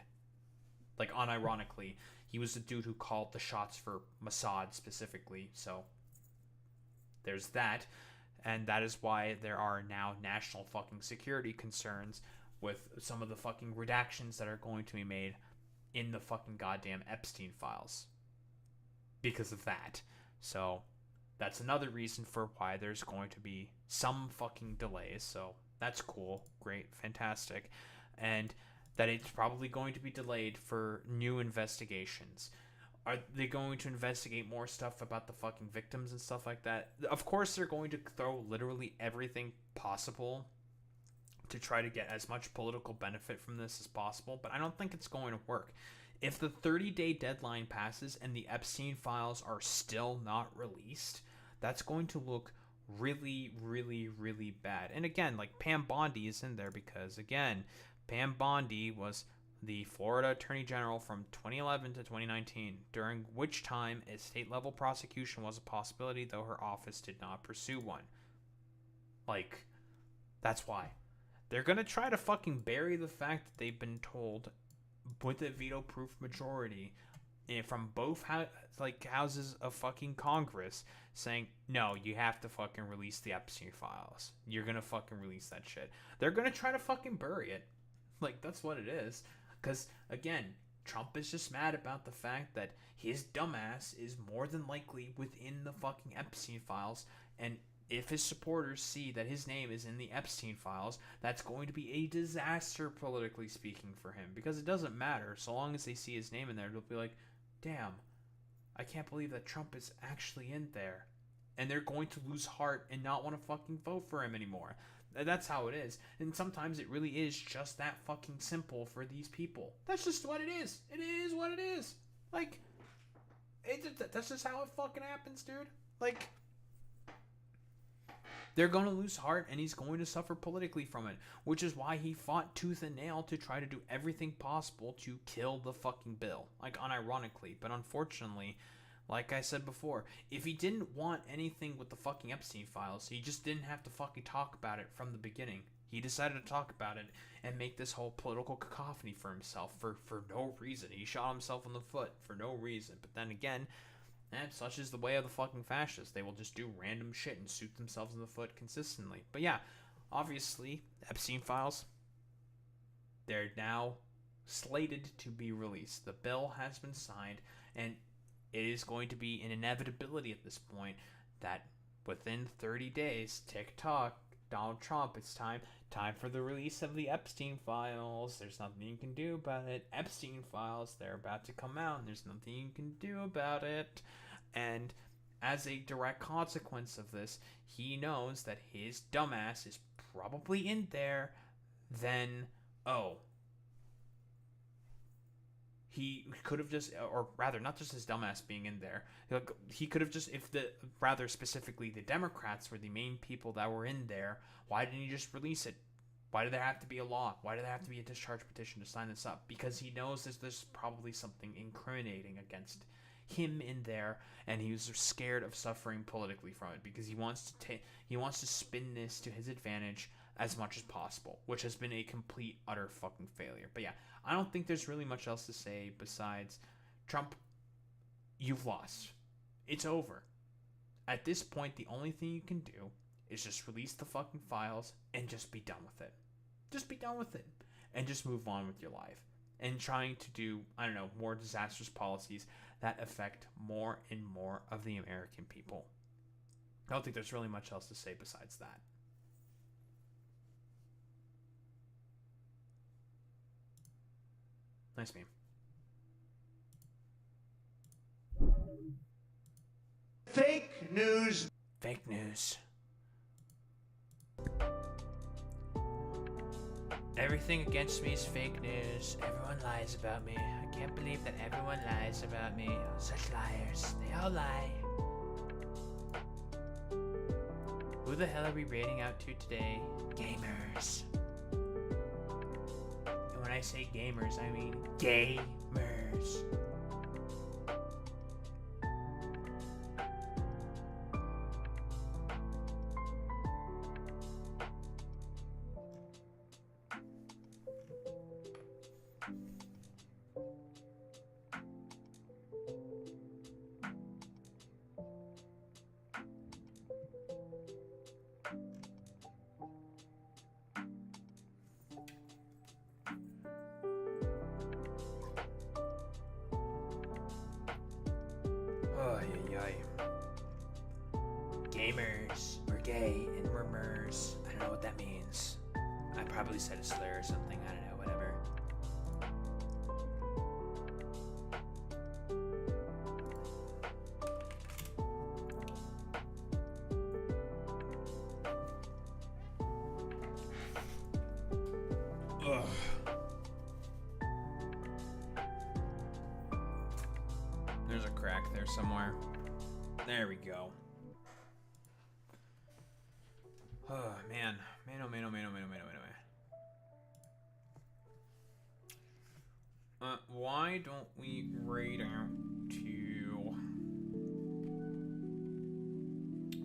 Like, unironically, he was the dude who called the shots for Mossad specifically, so there's that. And that is why there are now national fucking security concerns with some of the fucking redactions that are going to be made in the fucking goddamn Epstein files. Because of that. So, that's another reason for why there's going to be some fucking delays. So, that's cool. Great. Fantastic. And that it's probably going to be delayed for new investigations. Are they going to investigate more stuff about the fucking victims and stuff like that? Of course they're going to throw literally everything possible to try to get as much political benefit from this as possible, but I don't think it's going to work. If the 30-day deadline passes and the Epstein files are still not released, that's going to look really, really, really bad. And again, like, Pam Bondi is in there because, again, Pam Bondi was the Florida Attorney General from 2011 to 2019, during which time a state-level prosecution was a possibility, though her office did not pursue one. Like, that's why. They're gonna try to fucking bury the fact that they've been told, with a veto-proof majority from both houses of fucking Congress, saying, no, you have to fucking release the Epstein files. You're gonna fucking release that shit. They're gonna try to fucking bury it. Like, that's what it is. Because, again, Trump is just mad about the fact that his dumbass is more than likely within the fucking Epstein files, and if his supporters see that his name is in the Epstein files, that's going to be a disaster, politically speaking, for him. Because it doesn't matter. So long as they see his name in there, they'll be like, damn, I can't believe that Trump is actually in there. And they're going to lose heart and not want to fucking vote for him anymore. That's how it is. And sometimes it really is just that fucking simple for these people. That's just what it is. It is what it is. Like, that's just how it fucking happens, dude. Like, They're going to lose heart, and he's going to suffer politically from it, which is why he fought tooth and nail to try to do everything possible to kill the fucking bill. Like, unironically. But unfortunately, like I said before, if he didn't want anything with the fucking Epstein files, he just didn't have to fucking talk about it from the beginning. He decided to talk about it and make this whole political cacophony for himself for no reason. He shot himself in the foot for no reason. But then again, such is the way of the fucking fascists. They will just do random shit and shoot themselves in the foot consistently. But yeah, obviously, Epstein files, they're now slated to be released. The bill has been signed, and it is going to be an inevitability at this point that within 30 days, TikTok, Donald Trump, it's time for the release of the Epstein files. There's nothing you can do about it. Epstein files, they're about to come out, and there's nothing you can do about it. And as a direct consequence of this, he knows that his dumbass is probably in there. Then, he could have just, or rather, not just his dumbass being in there. He could have just, rather specifically, the Democrats were the main people that were in there. Why didn't he just release it? Why did there have to be a law? Why did there have to be a discharge petition to sign this up? Because he knows there's probably something incriminating against him in there, and he was scared of suffering politically from it because he wants to spin this to his advantage as much as possible, which has been a complete, utter fucking failure. But yeah, I don't think there's really much else to say besides, Trump, you've lost. It's over. At this point, the only thing you can do is just release the fucking files and just be done with it. Just be done with it. And just move on with your life. And trying to do, I don't know, more disastrous policies that affect more and more of the American people. I don't think there's really much else to say besides that. Nice meme. Fake news. Fake news. Everything against me is fake news. Everyone lies about me. I can't believe that everyone lies about me. Such liars. They all lie. Who the hell are we raiding out to today? Gamers. And when I say gamers, I mean gamers. Gamers. We're gay and we're mers. I don't know what that means. I probably said a slur or something. I don't know, whatever. Ugh. There's a crack there somewhere. There we go. Oh, man. Man, oh, man, oh, man, oh, man, oh, man, oh, man, oh, man. Why don't we raid out to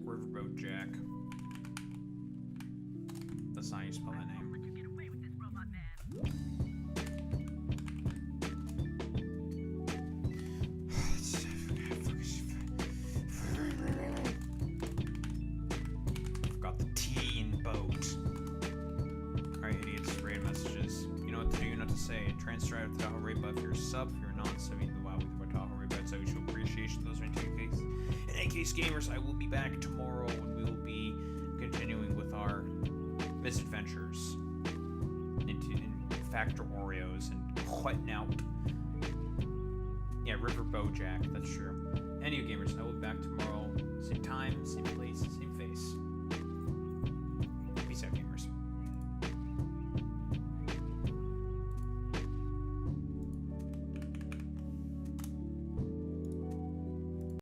Riverboat Jack? That's not how you spell that name. Forgot the T in boat. Alright, idiots, raid messages. You know what to do, you know what to say. Transfer out the Tahoe raid buff. If you're a sub, if you're not subbing the WoW with your Tahoe raid buff, so we show appreciation. Those are in case. In any case, gamers, I will be back tomorrow when we will be continuing with our misadventures in Factorios and whatnot. Yeah, Riverboat Jack, that's true. Anyway, gamers, I will be back tomorrow. Same time, same place, same face.